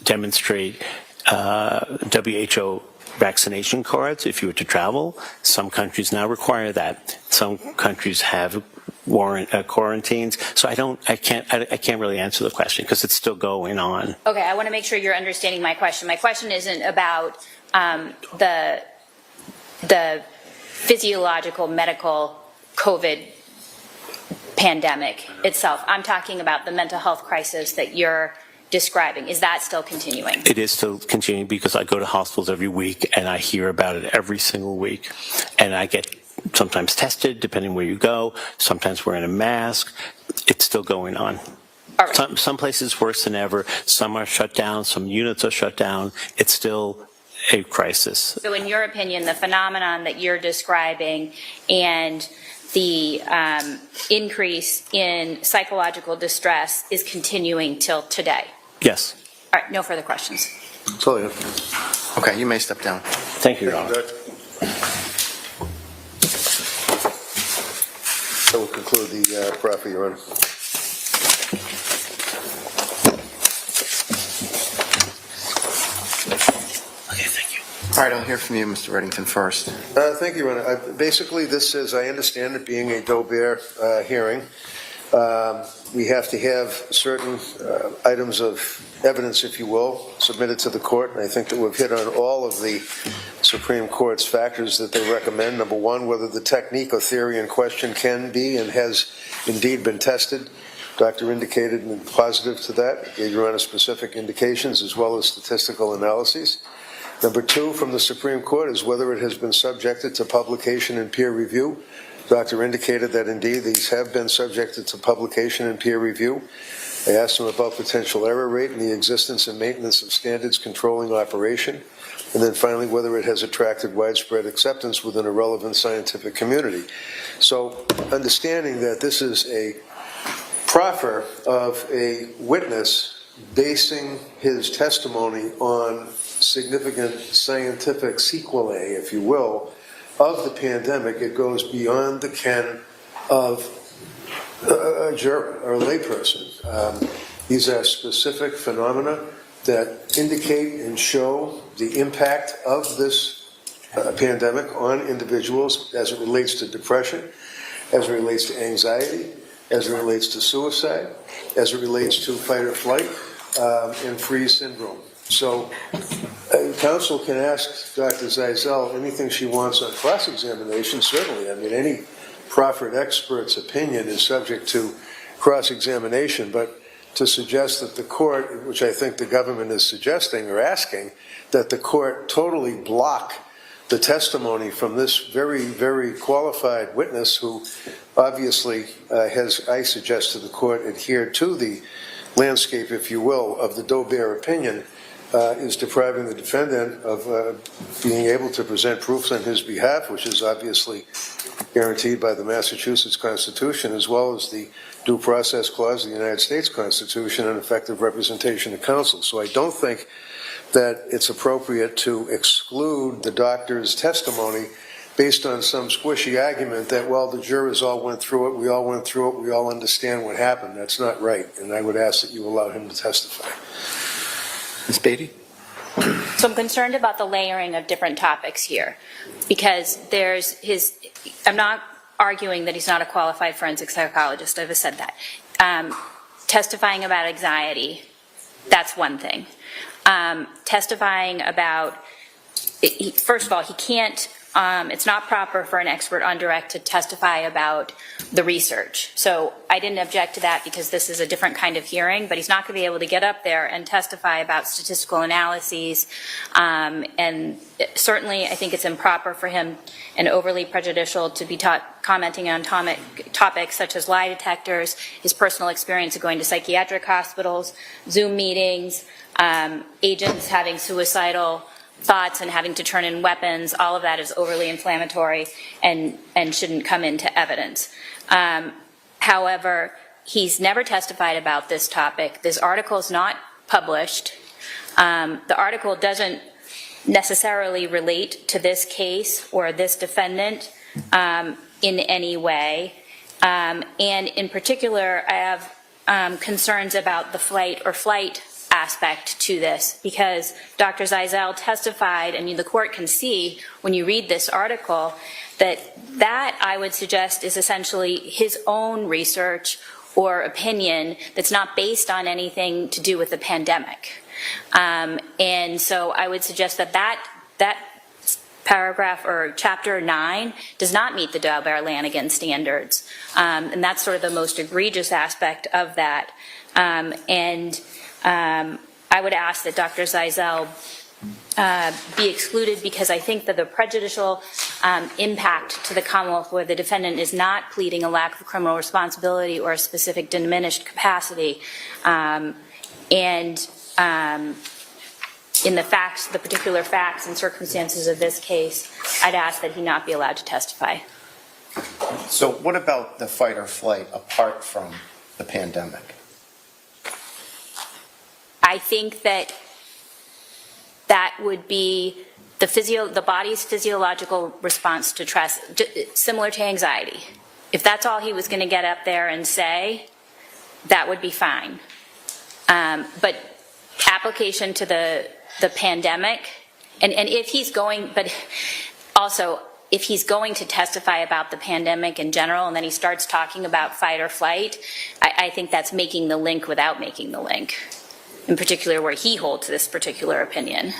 demonstrate WHO vaccination cards if you were to travel. Some countries now require that. Some countries have quarantines. So I can't really answer the question because it's still going on. Okay, I want to make sure you're understanding my question. My question isn't about the physiological medical COVID pandemic itself. I'm talking about the mental health crisis that you're describing. Is that still continuing? It is still continuing because I go to hospitals every week and I hear about it every single week. And I get sometimes tested, depending where you go, sometimes wearing a mask. It's still going on. All right. Some places worse than ever. Some are shut down. Some units are shut down. It's still a crisis. So in your opinion, the phenomenon that you're describing and the increase in psychological distress is continuing till today? Yes. All right, no further questions. That's all I have. Okay, you may step down. Thank you, Your Honor. That will conclude the proffer, Your Honor. Okay, thank you. All right, I'll hear from you, Mr. Reddington, first. Thank you, Your Honor. Basically, this is, I understand it being a Doe-Bear hearing. We have to have certain items of evidence, if you will, submitted to the court. And I think that we've hit on all of the Supreme Court's factors that they recommend. Number one, whether the technique or theory in question can be and has indeed been tested. Doctor indicated and positive to that, gave Your Honor specific indications as well as statistical analyses. Number two, from the Supreme Court, is whether it has been subjected to publication and peer review. doctor indicated that indeed these have been subjected to publication and peer review. I asked him about potential error rate and the existence and maintenance of standards controlling operation, and then finally whether it has attracted widespread acceptance within a relevant scientific community. So understanding that this is a proffer of a witness basing his testimony on significant scientific sequelae, if you will, of the pandemic, it goes beyond the ken of a juror or a layperson. These are specific phenomena that indicate and show the impact of this pandemic on individuals as it relates to depression, as it relates to anxiety, as it relates to suicide, as it relates to fight or flight, and freeze syndrome. So counsel can ask Dr. Zeisel anything she wants on cross-examination, certainly. I mean, any proffered expert's opinion is subject to cross-examination, but to suggest that the court, which I think the government is suggesting or asking, that the court totally block the testimony from this very, very qualified witness who obviously has, I suggest to the court, adhered to the landscape, if you will, of the Doe-Bear opinion, is depriving the defendant of being able to present proofs on his behalf, which is obviously guaranteed by the Massachusetts Constitution, as well as the Due Process Clause of the United States Constitution and effective representation of counsel. So I don't think that it's appropriate to exclude the doctor's testimony based on some squishy argument that, well, the jurors all went through it, we all went through it, we all understand what happened. That's not right, and I would ask that you allow him to testify. Ms. Beatty? So I'm concerned about the layering of different topics here, because I'm not arguing that he's not a qualified forensic psychologist, I've said that. Testifying about anxiety, that's one thing. Testifying about, first of all, he can't, it's not proper for an expert on direct to testify about the research. So I didn't object to that because this is a different kind of hearing, but he's not going to be able to get up there and testify about statistical analyses. And certainly I think it's improper for him and overly prejudicial to be commenting on topics such as lie detectors, his personal experience of going to psychiatric hospitals, Zoom meetings, agents having suicidal thoughts and having to turn in weapons. All of that is overly inflammatory and shouldn't come into evidence. However, he's never testified about this topic. This article is not published. The article doesn't necessarily relate to this case or this defendant in any way. And in particular, I have concerns about the flight aspect to this, because Dr. Zeisel testified, and the court can see when you read this article, that I would suggest is essentially his own research or opinion that's not based on anything to do with the pandemic. And so I would suggest that paragraph or chapter 9 does not meet the Daubert-Lanigan standards. And that's sort of the most egregious aspect of that. I would ask that Dr. Zeisel be excluded, because I think that the prejudicial impact to the Commonwealth where the defendant is not pleading a lack of criminal responsibility or a specific diminished capacity, in the particular facts and circumstances of this case, I'd ask that he not be allowed to testify. So what about the fight or flight apart from the pandemic? I think that would be the body's physiological response to stress, similar to anxiety. If that's all he was going to get up there and say, that would be fine. But application to the pandemic, and if he's going, but also if he's going to testify about the pandemic in general, and then he starts talking about fight or flight, I think that's making the link without making the link, in particular where he holds this particular opinion.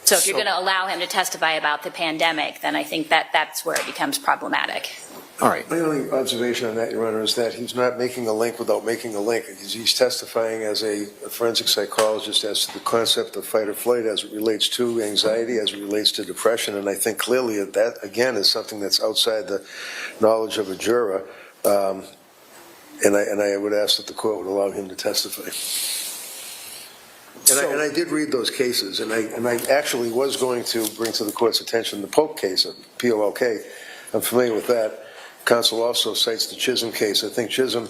So if you're going to allow him to testify about the pandemic, then I think that's where it becomes problematic. All right. My only observation on that, Your Honor, is that he's not making a link without making a link. He's testifying as a forensic psychologist as to the concept of fight or flight as it relates to anxiety, as it relates to depression, and I think clearly that, again, is something that's outside the knowledge of a juror, and I would ask that the court would allow him to testify. And I did read those cases, and I actually was going to bring to the court's attention the Polk case, POLK. I'm familiar with that. Counsel also cites the Chisholm case. I think Chisholm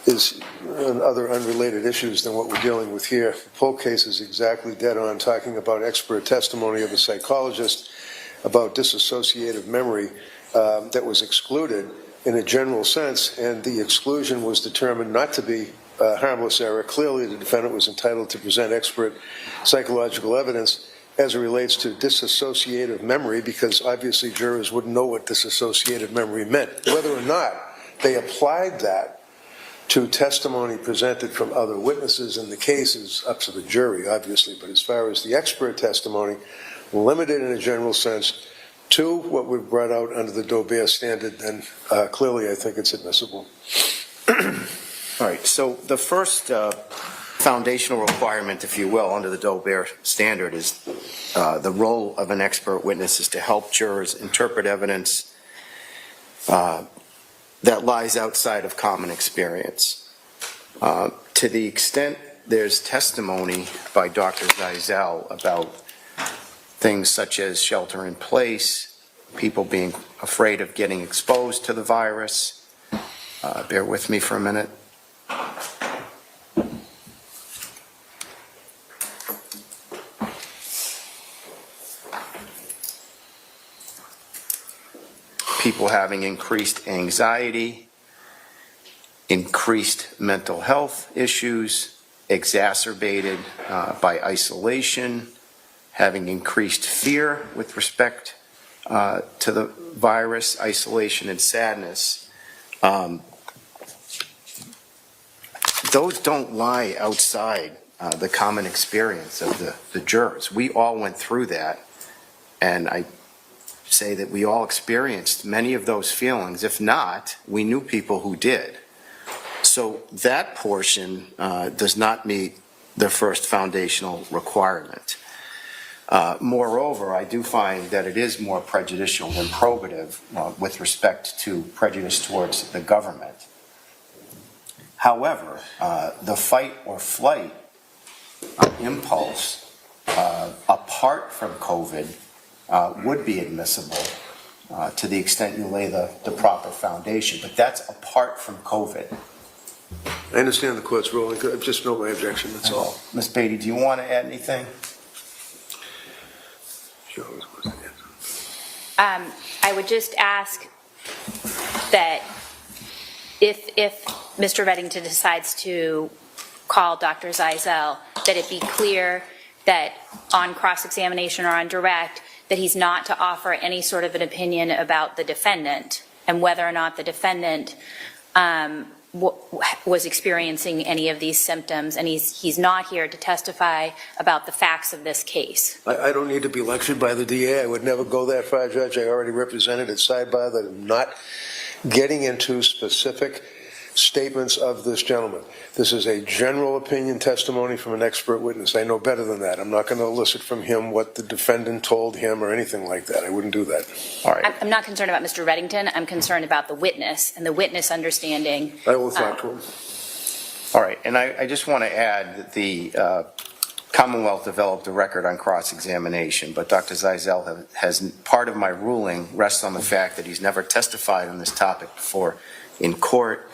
is on other unrelated issues than what we're dealing with here. The Polk case is exactly dead on, talking about expert testimony of a psychologist about dissociative memory that was excluded in a general sense, and the exclusion was determined not to be harmless error. Clearly, the defendant was entitled to present expert psychological evidence as it relates to dissociative memory, because obviously jurors wouldn't know what dissociative memory meant. Whether or not they applied that to testimony presented from other witnesses in the case is up to the jury, obviously. But as far as the expert testimony, limited in a general sense to what we've brought out under the Daubert standard, then clearly I think it's admissible. All right, so the first foundational requirement, if you will, under the Daubert standard is the role of an expert witness is to help jurors interpret evidence that lies outside of common experience. To the extent there's testimony by Dr. Zeisel about things such as shelter in place, people being afraid of getting exposed to the virus. Bear with me for a minute. People having increased anxiety, increased mental health issues, exacerbated by isolation, having increased fear with respect to the virus, isolation and sadness. Those don't lie outside the common experience of the jurors. We all went through that, and I say that we all experienced many of those feelings. If not, we knew people who did. So that portion does not meet the first foundational requirement. Moreover, I do find that it is more prejudicial than probative with respect to prejudice towards the government. However, the fight or flight impulse apart from COVID would be admissible to the extent you lay the proper foundation, but that's apart from COVID. I understand the court's ruling. Just note my objection, that's all. Ms. Beatty, do you want to add anything? Sure. I would just ask that if Mr. Reddington decides to call Dr. Zeisel, that it be clear that on cross-examination or on direct, that he's not to offer any sort of an opinion about the defendant and whether or not the defendant was experiencing any of these symptoms, and he's not here to testify about the facts of this case. I don't need to be lectured by the DA. I would never go that far, Judge. I already represented at sidebar that I'm not getting into specific statements of this gentleman. This is a general opinion testimony from an expert witness. I know better than that. I'm not going to elicit from him what the defendant told him or anything like that. I wouldn't do that. All right. I'm not concerned about Mr. Reddington. I'm concerned about the witness and the witness understanding. I will talk to him. All right, and I just want to add that the Commonwealth developed a record on cross-examination, but Dr. Zeisel has part of my ruling rests on the fact that he's never testified on this topic before in court,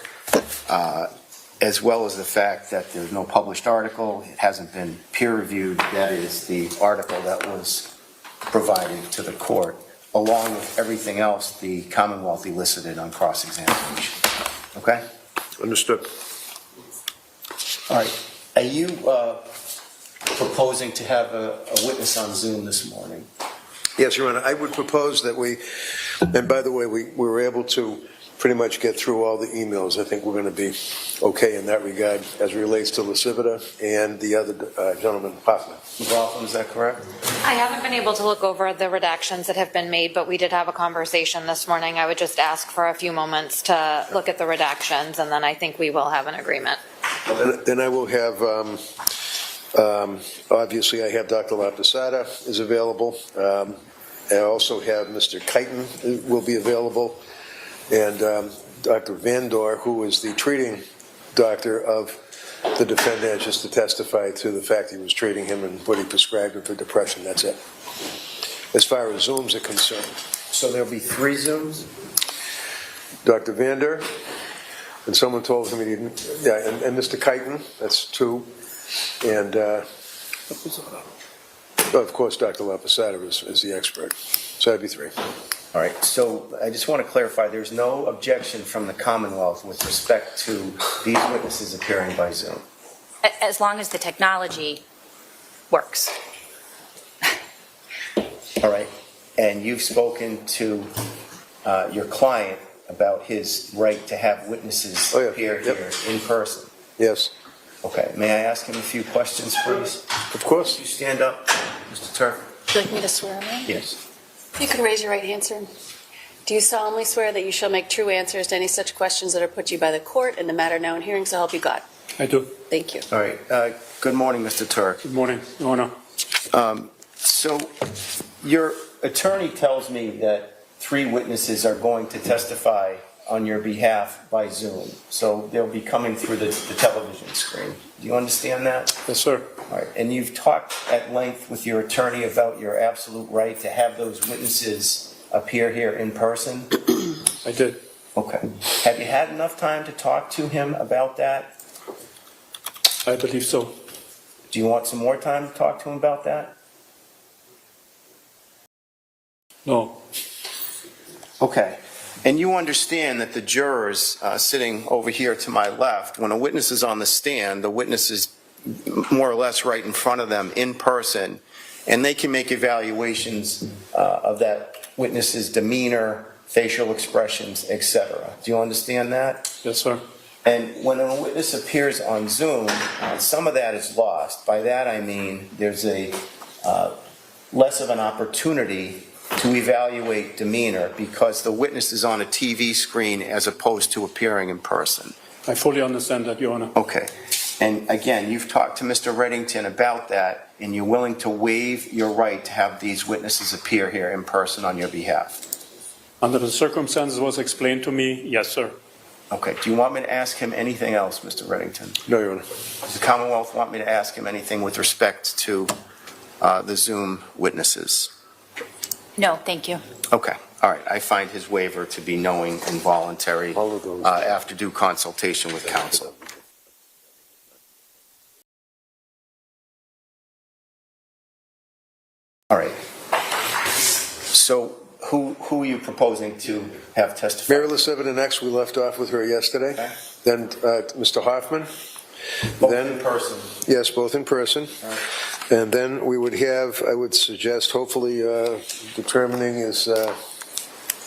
as well as the fact that there's no published article, it hasn't been peer-reviewed. That is the article that was provided to the court, along with everything else the Commonwealth elicited on cross-examination. Okay? Understood. All right. Are you proposing to have a witness on Zoom this morning? Yes, Your Honor. I would propose that we, and by the way, we were able to pretty much get through all the emails. I think we're going to be okay in that regard as it relates to Lasivita and the other gentleman, Hoffman. McLaughlin, is that correct? I haven't been able to look over the redactions that have been made, but we did have a conversation this morning. I would just ask for a few moments to look at the redactions, and then I think we will have an agreement. Then I will have, obviously, I have Dr. Laposada is available. I also have Mr. Keighton will be available, and Dr. Vandor, who is the treating doctor of the defendant, just to testify to the fact he was treating him and what he prescribed him for depression. That's it. As far as Zooms are concerned, So there'll be 3 Zooms? Dr. Vander, and someone told him he didn't, yeah, and Mr. Keighton, that's 2, and of course, Dr. Laposada is the expert. So that'd be 3. All right, so I just want to clarify, there's no objection from the Commonwealth with respect to these witnesses appearing by Zoom? As long as the technology works. All right, and you've spoken to your client about his right to have witnesses Oh, yeah. appear Yep. here in person? Yes, Okay, may I ask him a few questions, please? of course. You stand up, Mr. Tuerk? Would you like me to swear him in? Yes. You can raise your right hand, sir. Do you solemnly swear that you shall make true answers to any such questions that are put to you by the court in the matter now in hearing, so help you God? I do. Thank you. All right, good morning, Mr. Tuerk. Good morning, Your Honor. So your attorney tells me that 3 witnesses are going to testify on your behalf by Zoom. So they'll be coming through the television screen. Do you understand that? Yes, sir. All right. And you've talked at length with your attorney about your absolute right to have those witnesses appear here in person? I did. Okay. Have you had enough time to talk to him about that? I believe so. Do you want some more time to talk to him about that? No. Okay. And you understand that the jurors sitting over here to my left, when a witness is on the stand, the witness is more or less right in front of them in person, and they can make evaluations of that witness's demeanor, facial expressions, etc. Do you understand that? Yes, sir. And when a witness appears on Zoom, some of that is lost. By that I mean there's a less of an opportunity to evaluate demeanor because the witness is on a TV screen as opposed to appearing in person. I fully understand that, Your Honor. Okay. And again, you've talked to Mr. Reddington about that, and you're willing to waive your right to have these witnesses appear here in person on your behalf. Under the circumstances was explained to me, yes, sir. Okay. Do you want me to ask him anything else, Mr. Reddington? No, Your Honor. Does the Commonwealth want me to ask him anything with respect to the Zoom witnesses? No, thank you. Okay, all right. I find his waiver to be knowing and voluntary All of those. after due consultation with counsel. All right. So who are you proposing to have testify? Mary Lasivita next, we left off with her yesterday. Okay. Then Mr. Hoffman. Both Then- in person. Yes, both in person. And then we would have, I would suggest, hopefully determining is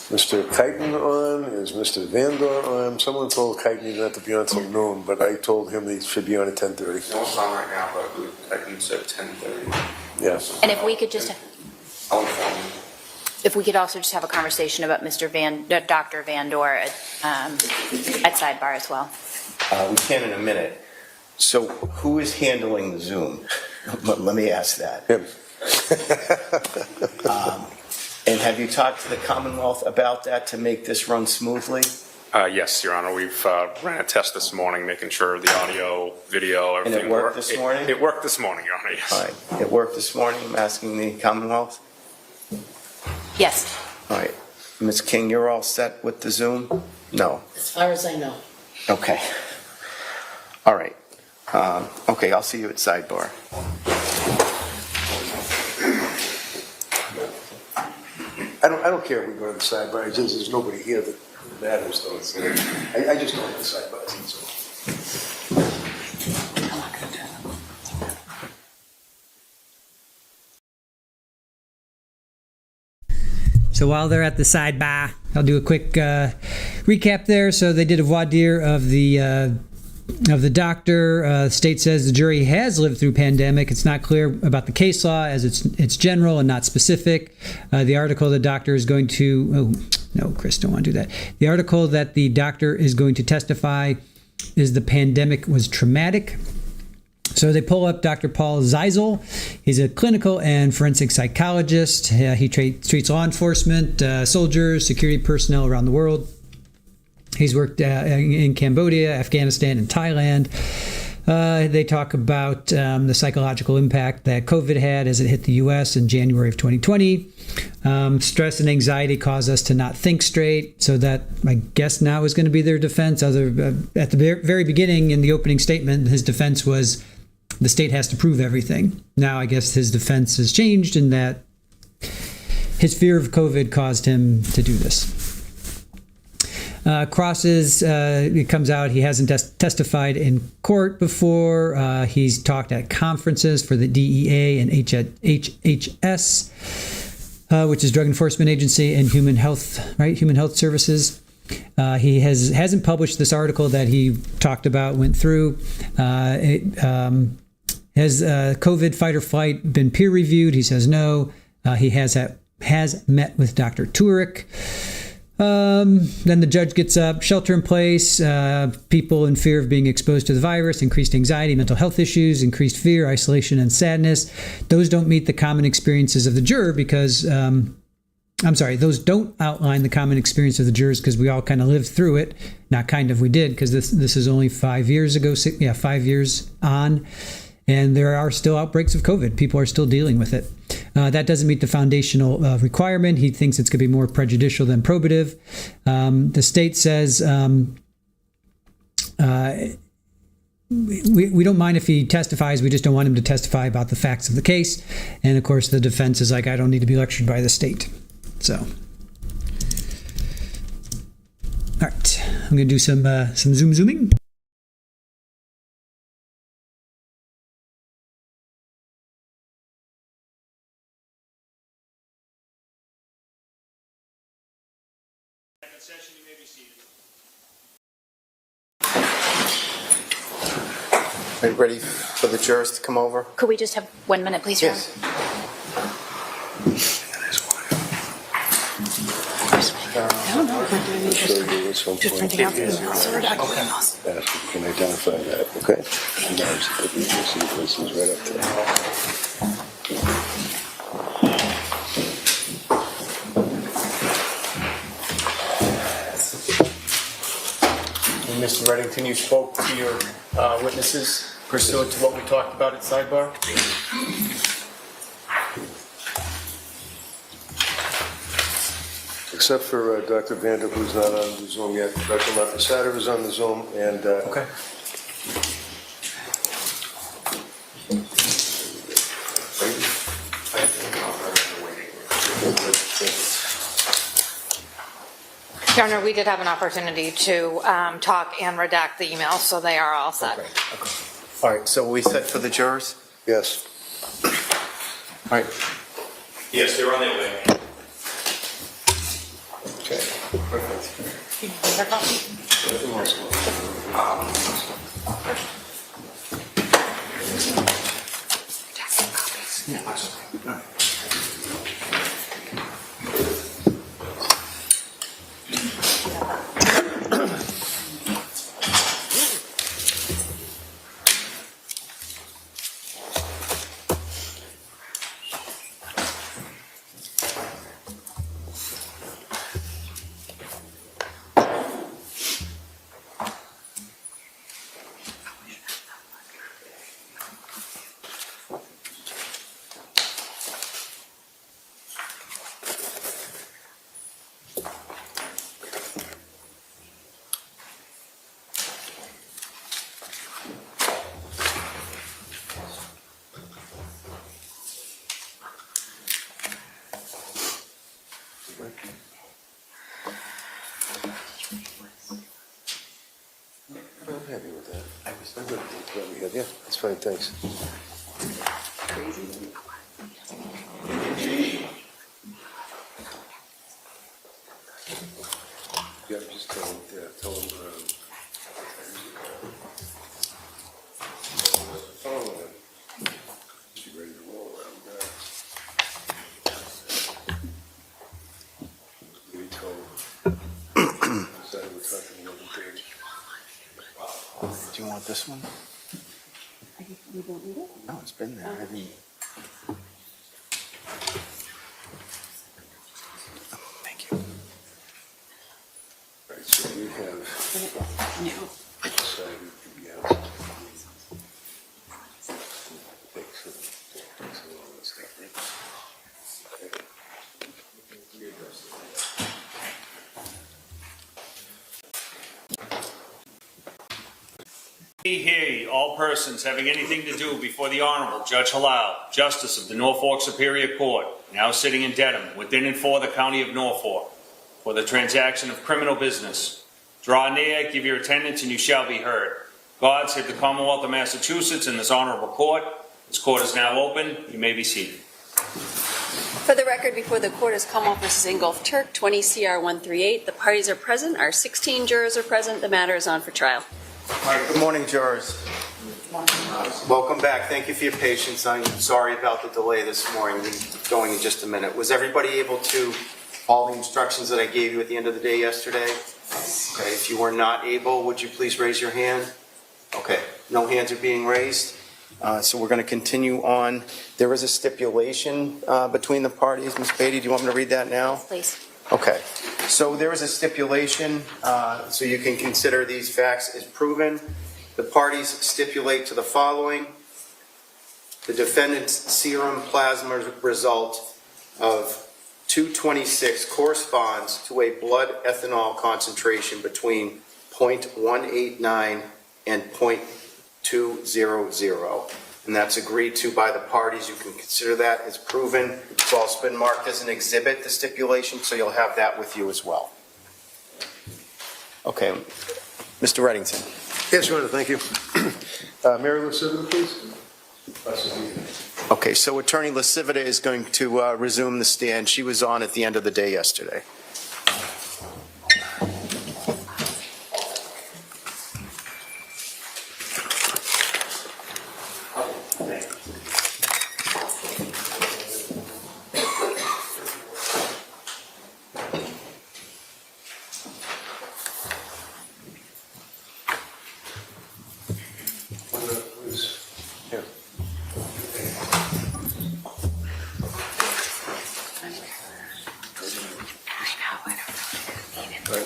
Mr. Keighton on, is Mr. Vandor on? Someone told Keighton he didn't have to be on till noon, but I told him he should be on at 10:30. No one's on right now, but I can say 10:30. Yes. And if we could just, I'll inform you. if we could also just have a conversation about Dr. Vandor at sidebar as well. We can in a minute. So who is handling the Zoom? Let me ask that. Him. And have you talked to the Commonwealth about that to make this run smoothly? Yes, Your Honor. We've ran a test this morning, making sure the audio, video, And everything it worked this morning? It worked this morning, Your Honor, yes. All right. It worked this morning. I'm asking the Commonwealth. Yes. All right. Ms. King, you're all set with the Zoom? No. As far as I know. Okay. All right. Okay, I'll see you at sidebar. I don't care if we go to the sidebar, it's just there's nobody here that matters, though. I just don't like the sidebar, that's all. So while they're at the sidebar, I'll do a quick recap there. So they did a voir dire of the doctor. The state says the jury has lived through pandemic. It's not clear about the case law as it's general and not specific. The article the doctor is going to, no, Chris, don't want to do that. The article that the doctor is going to testify is the pandemic was traumatic. So they pull up Dr. Paul Zeisel. He's a clinical and forensic psychologist. He treats law enforcement, soldiers, security personnel around the world. He's worked in Cambodia, Afghanistan, and Thailand. They talk about the psychological impact that COVID had as it hit the U.S. in January of 2020. Stress and anxiety cause us to not think straight. So that, I guess, now is going to be their defense. At the very beginning, in the opening statement, his defense was the state has to prove everything. Now, I guess his defense has changed in that his fear of COVID caused him to do this. Crosses, it comes out he hasn't testified in court before. He's talked at conferences for the DEA and HHS, which is Drug Enforcement Agency, and Human Health Services. He hasn't published this article that he talked about, went through. Has COVID fight or flight been peer reviewed? He says no. He has met with Dr. Tuerk. Then the judge gets up, shelter in place, people in fear of being exposed to the virus, increased anxiety, mental health issues, increased fear, isolation, and sadness. Those don't meet the common experiences of the juror because, those don't outline the common experience of the jurors because we all kind of lived through it. Not kind of, we did, because this is only 5 years ago, 5 years on. And there are still outbreaks of COVID. People are still dealing with it. That doesn't meet the foundational requirement. He thinks it's going to be more prejudicial than probative. The state says we don't mind if he testifies. We just don't want him to testify about the facts of the case. And, of course, the defense is like, I don't need to be lectured by the state. So, all right. I'm going to do some zooming. Are you ready for the jurors to come over? Could we just have 1 minute, please, Ron? Yes. No, we're doing it just printing out the emails, so we're documenting emails. Can identify that, okay? And now you see this is right up there. Mr. Reddington, you spoke to your witnesses pursuant to what we talked about at sidebar? Except for Dr. Vander, who's not on the Zoom yet. Dr. Mafasader is on the Zoom, and Okay. Your Honor, we did have an opportunity to talk and redact the emails, so they are all set. Okay. All right, so we set for the jurors? yes. All right. Yes, they're on their way. Okay. Perfect. I'm happy with that. I'm good with what we have. Yeah, that's fine, thanks. Do you want this one? You don't need it? No, it's been there. I didn't. Thank you. Right, so you have. No. So, yeah. Takes all this stuff, right? Okay. Hey, all persons having anything to do before the Honorable Judge Halal, Justice of the Norfolk Superior Court, now sitting in Dedham, within and for the County of Norfolk, for the transaction of criminal business. Draw near, give your attendance, and you shall be heard. God save the Commonwealth of Massachusetts and this Honorable Court. This court is now open. You may be seated. For the record, before the court is Commonwealth versus Ingolf Tuerk, 20 CR 138. The parties are present. Our 16 jurors are present. The matter is on for trial. All right, good morning, jurors. Welcome back. Thank you for your patience. I'm sorry about the delay this morning. We'll be going in just a minute. Was everybody able to follow the instructions that I gave you at the end of the day yesterday? Okay, if you were not able, would you please raise your hand? Okay, no hands are being raised. So we're going to continue on. There is a stipulation between the parties. Ms. Beatty, do you want me to read that now? Please. Okay, so there is a stipulation, so you can consider these facts as proven. The parties stipulate to the following. The defendant's serum plasma result of 226 corresponds to a blood ethanol concentration between 0.189 and 0.200. And that's agreed to by the parties. You can consider that as proven. It's also been marked as an exhibit, the stipulation, so you'll have that with you as well. Okay, Mr. Reddington. Yes, Your Honor, thank you. Mary Lucivita, please. Okay, so Attorney Lasivita is going to resume the stand. She was on at the end of the day yesterday.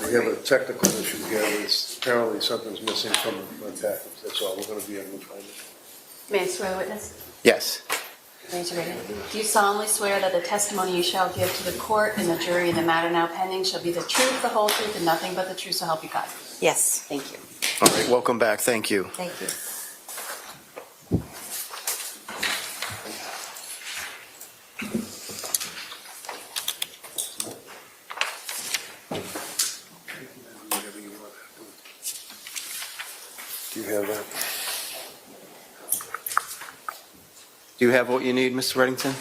We have a technical issue here. It's apparently something's missing from the package. That's all. We're going to be able to find it. May I swear the witness? Yes. Raise your right hand. Do you solemnly swear that the testimony you shall give to the court and the jury in the matter now pending shall be the truth, the whole truth, and nothing but the truth, so help you God? Yes. Thank you. All right, welcome back. Thank you. Thank you. Do you have that? Do you have what you need, Mr. Reddington?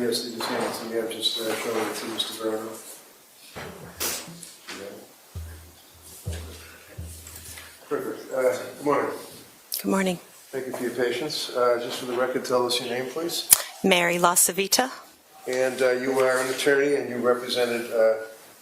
Yes, they just handed it to me. I've just shown it to Mr. Verno. Perfect. Good morning. Good morning. Thank you for your patience. Just for the record, tell us your name, please. Mary Lasivita. And you are an attorney and you represented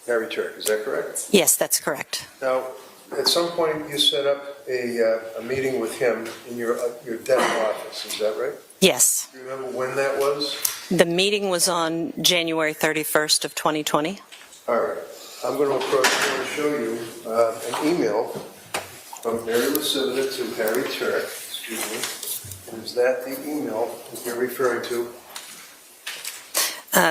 Harry Tuerk, is that correct? Yes, that's correct. Now, at some point you set up a meeting with him in your Dedham office, is that right? Yes. Do you remember when that was? The meeting was on January 31st of 2020. All right. I'm going to approach you and show you an email from Mary Lucivita to Harry Tuerk, excuse me. And is that the email that you're referring to?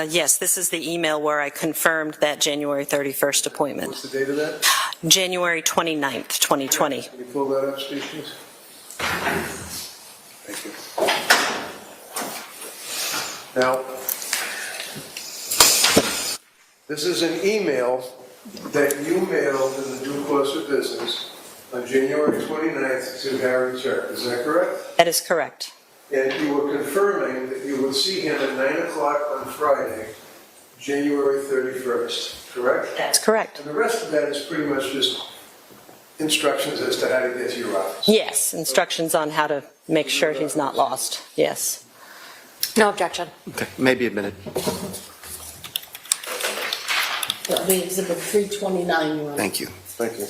Yes, this is the email where I confirmed that January 31st appointment. What's the date of that? January 29th, 2020. Can you pull that up, Steve, please? Thank you. Now, this is an email that you mailed in the due course of business on January 29th to Harry Tuerk. Is that correct? That is correct. And you were confirming that you would see him at 9 o'clock on Friday, January 31st, correct? That's correct. And the rest of that is pretty much just instructions as to how to get to your office. Yes, instructions on how to make sure he's not lost. Yes. No objection. Okay, may be admitted. That'll be exhibit 329, Your Honor. Thank you. Thank you.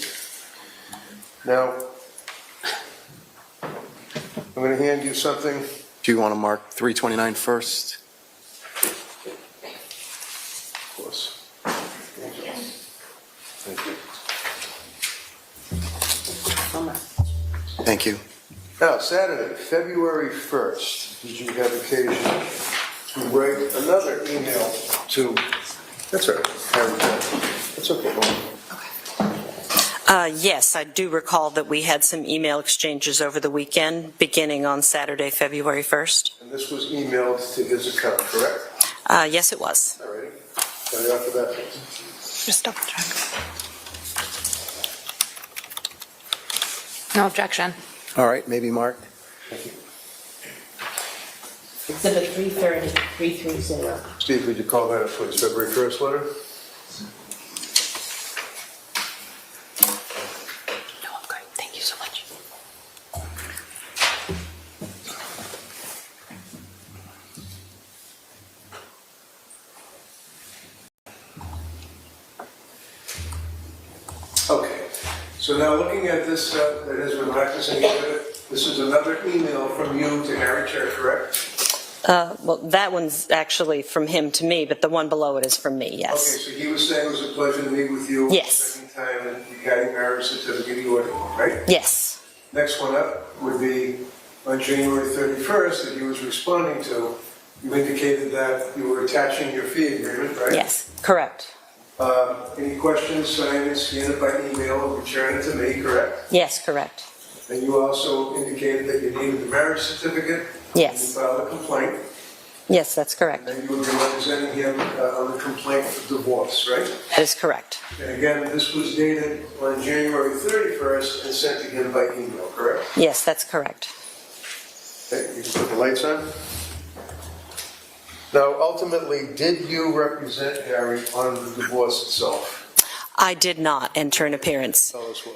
Now, I'm going to hand you something. Do you want to mark 329 first? Of course. Thank you. Thank you. Now, Saturday, February 1st, did you have occasion to write another email to, that's all right, that's okay. Yes, I do recall that we had some email exchanges over the weekend, beginning on Saturday, February 1st. And this was emailed to his account, correct? Yes, it was. All righty. Right after that, please. Just double check. No objection. All right, maybe Mark? Exhibit 330, 330. Steve, would you call that up, please? February 1st letter? No, I'm great. Thank you so much. Okay. So now looking at this, that has been marked as an exhibit, this is another email from you to Harry Tuerk, correct? Well, that one's actually from him to me, but the one below it is from me, yes. Okay, so he was saying it was a pleasure to meet with you. Yes. Spending time and regarding marriage certificate, you ordered, right? Yes. Next one up would be on January 31st that he was responding to. You indicated that you were attaching your fee agreement, right? Yes, correct. Any questions, sign it, scan it by email, and return it to me, correct? Yes, correct. And you also indicated that you needed the marriage certificate. Yes. And you filed a complaint. Yes, that's correct. And you would be representing him on the complaint for divorce, right? That is correct. And again, this was dated on January 31st and sent to him by email, correct? Yes, that's correct. Okay, you can put the lights on. Now, ultimately, did you represent Harry on the divorce itself? I did not enter an appearance. Tell us why.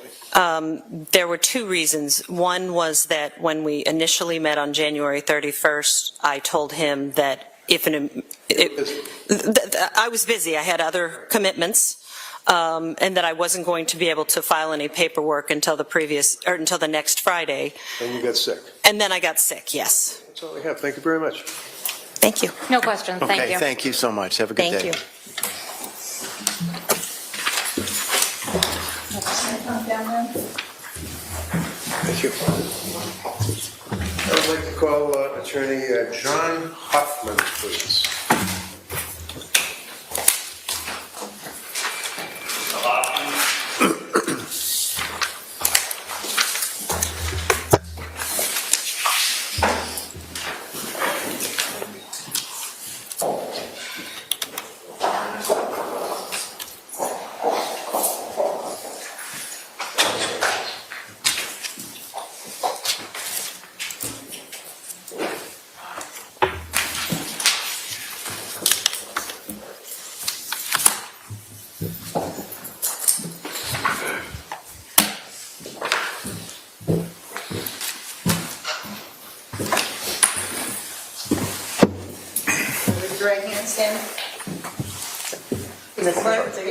There were two reasons. One was that when we initially met on January 31st, I told him that I was busy. I had other commitments, and that I wasn't going to be able to file any paperwork until until the next Friday. And you got sick. And then I got sick. Yes. That's all I have. Thank you very much. Thank you. No questions. Thank Okay, you. thank you so much. Have a good day. Thank you. Thank you. I would like to call Attorney John Hoffman, please. Raise your right hand, stand.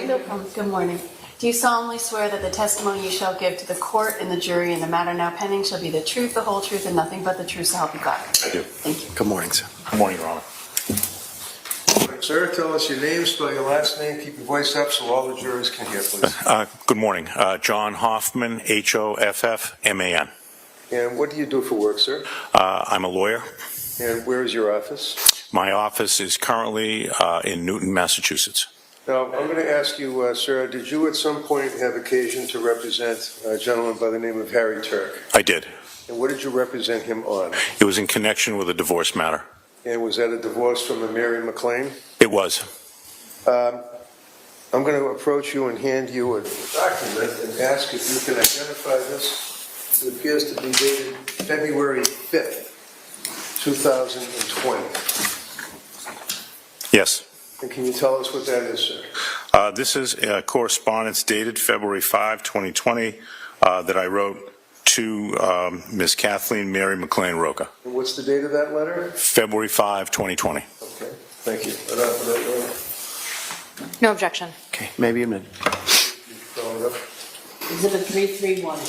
No problem. Good morning. Do you solemnly swear that the testimony you shall give to the court and the jury in the matter now pending shall be the truth, the whole truth, and nothing but the truth, so help you God? I do. Thank you. Good morning, sir. Good morning, Your Honor. Sir, tell us your name, spell your last name, keep your voice up so all the jurors can hear, please. Good morning. John Hoffman, Hoffman. And what do you do for work, sir? I'm a lawyer. And where is your office? My office is currently in Newton, Massachusetts. Now, I'm going to ask you, sir, did you at some point have occasion to represent a gentleman by the name of Harry Tuerk? I did. And what did you represent him on? It was in connection with a divorce matter. And was that a divorce from a Mary McLean? It was. I'm going to approach you and hand you a document and ask if you can identify this. It appears to be dated February 5th, 2020. Yes. And can you tell us what that is, sir? This is correspondence dated February 5, 2020, that I wrote to Ms. Kathleen Mary McLean Roca. And what's the date of that letter? February 5, 2020. Okay, thank you. Right after that letter. No objection. Okay, maybe a minute. Follow it up. Exhibit 331.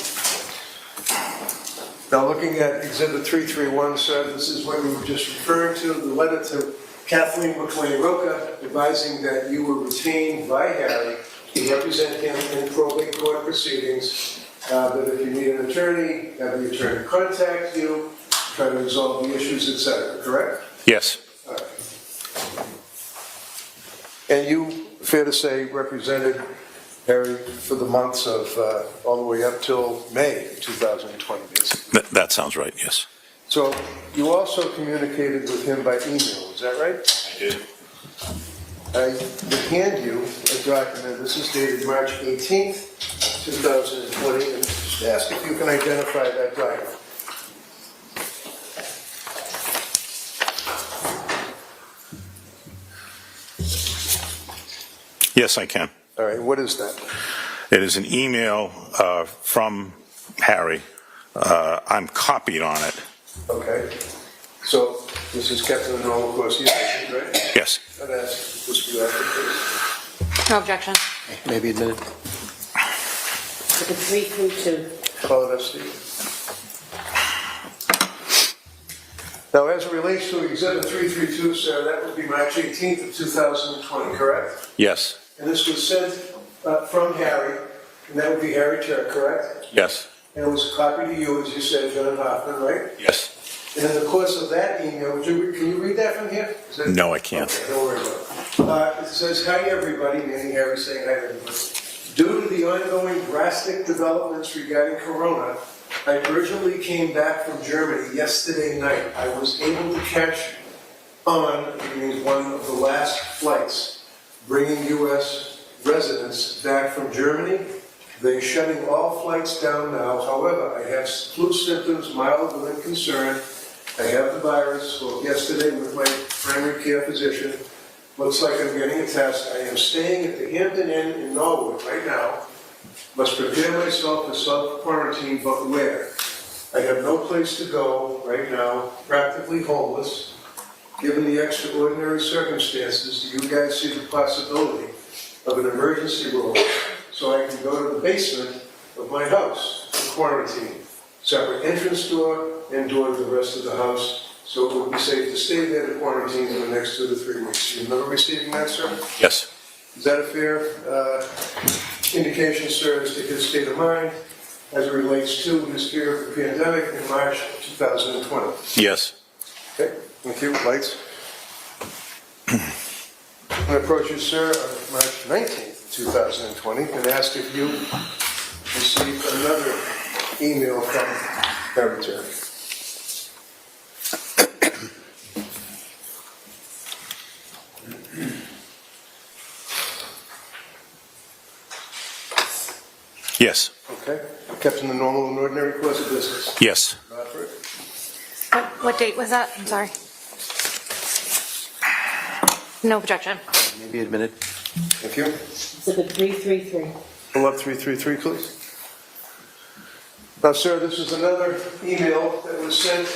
Now, looking at Exhibit 331, sir, this is what we were just referring to, the letter to Kathleen McLean Roca advising that you were retained by Harry to represent him in probate court proceedings, that if you need an attorney, have the attorney contact you, try to resolve the issues, etc., correct? Yes. All right. And you, fair to say, represented Harry for the months of all the way up till May 2020, basically. That sounds right, yes. So you also communicated with him by email, is that right? I did. I would hand you a document. This is dated March 18th, 2020, and just ask if you can identify that document. Yes, I can. All right, what is that? It is an email from Harry. I'm copied on it. Okay. So this is kept in the normal course of business, right? Yes. I'd ask this to be acted, please. No objection. Maybe admitted. Exhibit 332. Call it up, Steve. Now, as it relates to Exhibit 332, sir, that would be March 18th of 2020, correct? Yes. And this was sent from Harry, and that would be Harry Tuerk, correct? Yes. And it was a copy to you, as you said, John Hoffman, right? Yes. And in the course of that email, can you read that from here? No, I can't. Okay, don't worry about it. It says, "Hi everybody," meaning Harry saying hi to everybody. "Due to the ongoing drastic developments regarding Corona, I urgently came back from Germany yesterday night. I was able to catch on," it means one of the last flights, bringing U.S. residents back from Germany. They're shutting all flights down now. However, I have flu symptoms, mild within concern. I have the virus. Spoke yesterday with my primary care physician. Looks like I'm getting a test. I am staying at the Hampton Inn in Norwood right now. Must prepare myself for self-quarantine, but where? I have no place to go right now, practically homeless. Given the extraordinary circumstances, do you guys see the possibility of an emergency room so I can go to the basement of my house to quarantine? Separate entrance door and door to the rest of the house, so it would be safe to stay there to quarantine for the next 2 to 3 weeks. You remember receiving that, sir? Yes. Is that a fair indication, sir, as to his state of mind as it relates to his fear of the pandemic in March 2020? Yes. Okay, thank you. Lights. I'm going to approach you, sir, on March 19th, 2020, and ask if you received another email from Harry Tuerk. Yes. Okay. Kept in the normal and ordinary course of business. Yes. Bradford? What date was that? I'm sorry. No objection. Maybe admitted. Thank you. Exhibit 333. Pull up 333, please. Now, sir, this is another email that was sent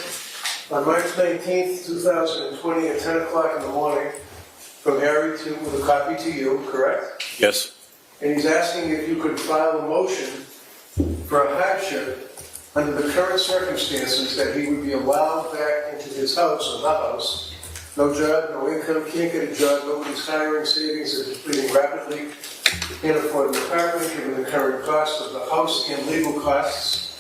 on March 19th, 2020 at 10 o'clock in the morning from Harry with a copy to you, correct? Yes. And he's asking if you could file a motion for a hardship under the current circumstances that he would be allowed back into his house or the house. No job, no income, can't get a job, nobody's hiring, savings are depleting rapidly. Can't afford an apartment given the current cost of the house and legal costs.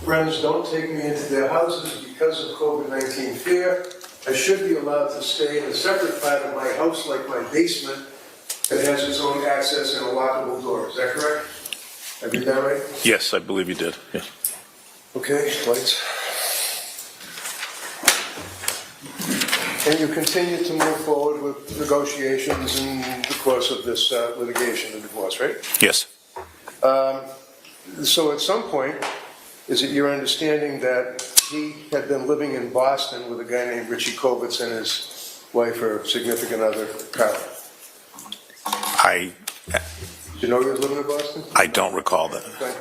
Friends don't take me into their houses because of COVID-19 fear. I should be allowed to stay in a separate part of my house like my basement that has its own access and a lockable door. Is that correct? Have you got that right? Yes, I believe you did. Yes. Okay, lights. And you continue to move forward with negotiations in the course of this litigation and divorce, right? Yes. So at some point, is it your understanding that he had been living in Boston with a guy named Richie Kovitz and his wife or significant other, Carol? Did you know he was living in Boston? I don't recall that. Okay.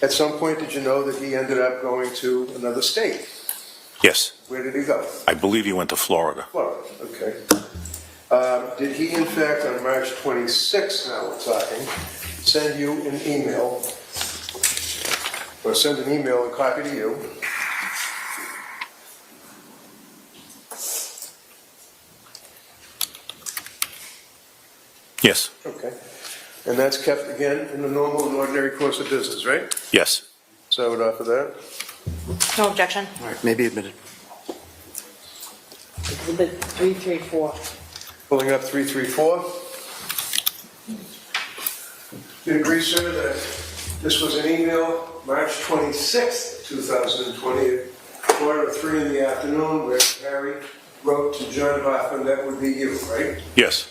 At some point, did you know that he ended up going to another state? Yes. Where did he go? I believe he went to Florida. Florida, okay. Did he, in fact, on March 26th, now we're talking, send you an email, or send an email and copy to you, Yes. Okay. And that's kept, again, in the normal and ordinary course of business, right? Yes. So I would offer that. No objection. All right, may be admitted. Exhibit 334. Pulling up 334. You agree, sir, that this was an email, March 26th, 2020, at 4:03 in the afternoon, where Harry wrote to John Hoffman, that would be you, right? Yes.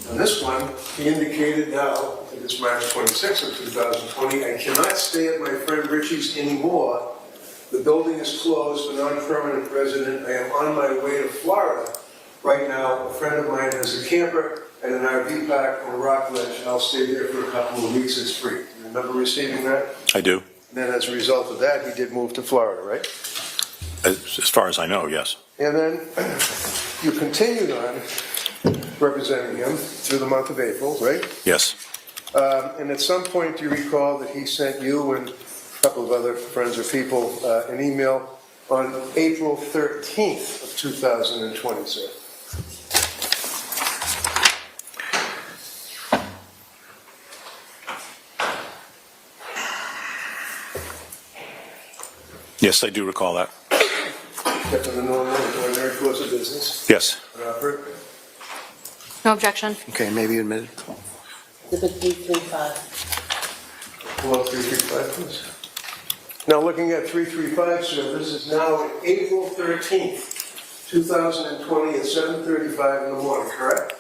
On this one, he indicated now, that it's March 26th of 2020, I cannot stay at my friend Richie's anymore. The building is closed, a non-permanent resident. I am on my way to Florida. Right now, a friend of mine has a camper and an RV park on a rock ledge, and I'll stay there for a couple of weeks. It's free. You remember receiving that? I do. And then as a result of that, he did move to Florida, right? As far as I know, yes. And then you continued on representing him through the month of April, right? Yes. And at some point, do you recall that he sent you and a couple of other friends or people an email on April 13th of 2020, sir? Yes, I do recall that. Kept in the normal and ordinary course of business. Yes. Robert? No objection. Okay, may be admitted. Exhibit 335. Pull up 335, please. Now, looking at 335, sir, this is now April 13th, 2020 at 7:35 in the morning, correct?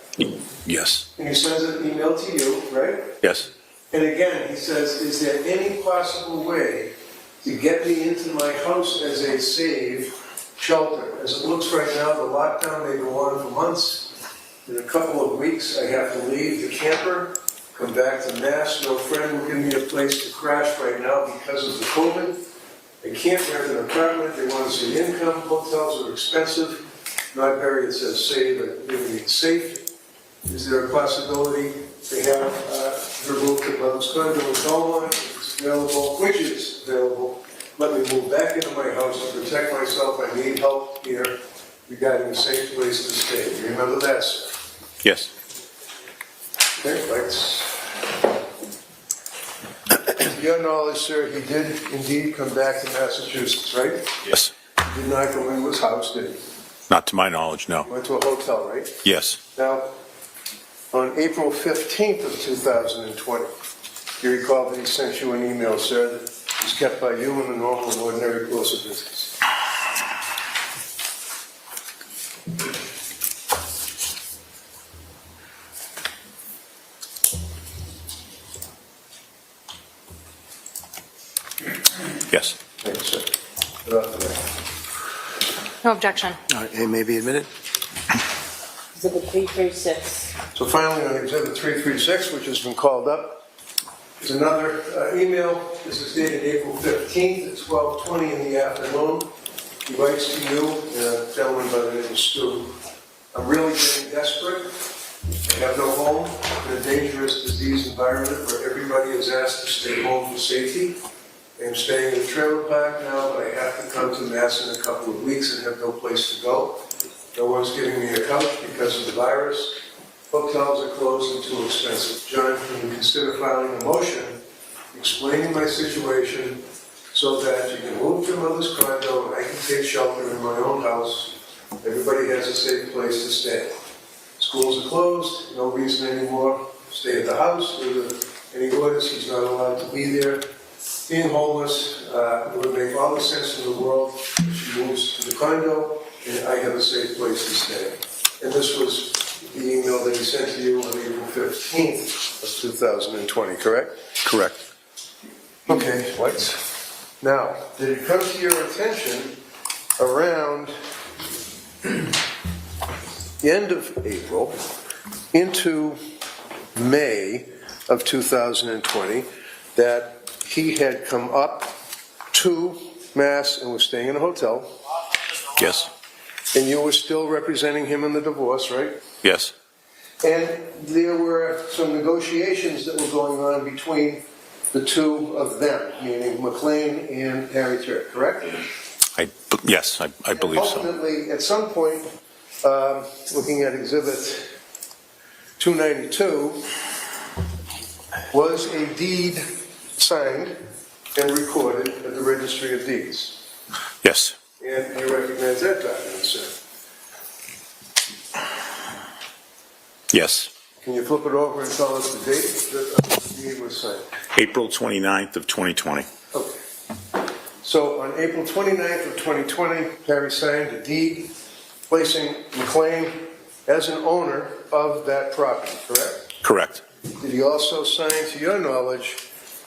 Yes. And he sends an email to you, right? Yes. And again, he says, is there any possible way to get me into my house as a safe shelter? As it looks right now, the lockdown may go on for months. In a couple of weeks, I have to leave the camper, come back to Mass. No friend will give me a place to crash right now because of the COVID. I can't rent an apartment. They want to see income. Hotels are expensive. Not very, it says save, but living it safe. Is there a possibility to have her moved to Love's condo in Belmont? If it's available, which is available. Let me move back into my house to protect myself. I need help here regarding a safe place to stay. Do you remember that, sir? Yes. Okay, thanks. To your knowledge, sir, he did indeed come back to Massachusetts, right? Yes. He did not go into his house, did he? Not to my knowledge, no. Went to a hotel, right? Yes. Now, on April 15th of 2020, you recall that he sent you an email, sir, that was kept by you in the normal and ordinary course of business. Yes. Thank you, sir. Good afternoon. No objection. All right, it may be admitted. Exhibit 336. So finally, on Exhibit 336, which has been called up, is another email. This is dated April 15th at 12:20 in the afternoon. He writes to you, a gentleman by the name of Stu. I'm really getting desperate. I have no home in a dangerous disease environment where everybody is asked to stay home for safety. I'm staying in a trailer park now, but I have to come to Mass in a couple of weeks and have no place to go. No one's giving me a couch because of the virus. Hotels are closed and too expensive. John, can you consider filing a motion explaining my situation so that you can move to mother's condo and I can take shelter in my own house? Everybody has a safe place to stay. Schools are closed, no reason anymore. Stay at the house. Due to any orders, he's not allowed to be there. Being homeless would make all the sense in the world. She moves to the condo, and I have a safe place to stay. And this was the email that he sent to you on April 15th of 2020, correct? Correct. Okay, Whites. Now, did it come to your attention around the end of April into May of 2020 that he had come up to Mass and was staying in a hotel? Yes. And you were still representing him in the divorce, right? Yes. And there were some negotiations that were going on between the two of them, meaning McLean and Harry Tuerk, correct? Yes, I believe so. Ultimately, at some point, looking at Exhibit 292, was a deed signed and recorded at the Registry of Deeds. Yes. And you recognize that document, sir? Yes. Can you flip it over and tell us the date that the deed was signed? April 29th of 2020. Okay. So on April 29th of 2020, Harry signed a deed placing McLean as an owner of that property, correct? Correct. Did he also sign, to your knowledge,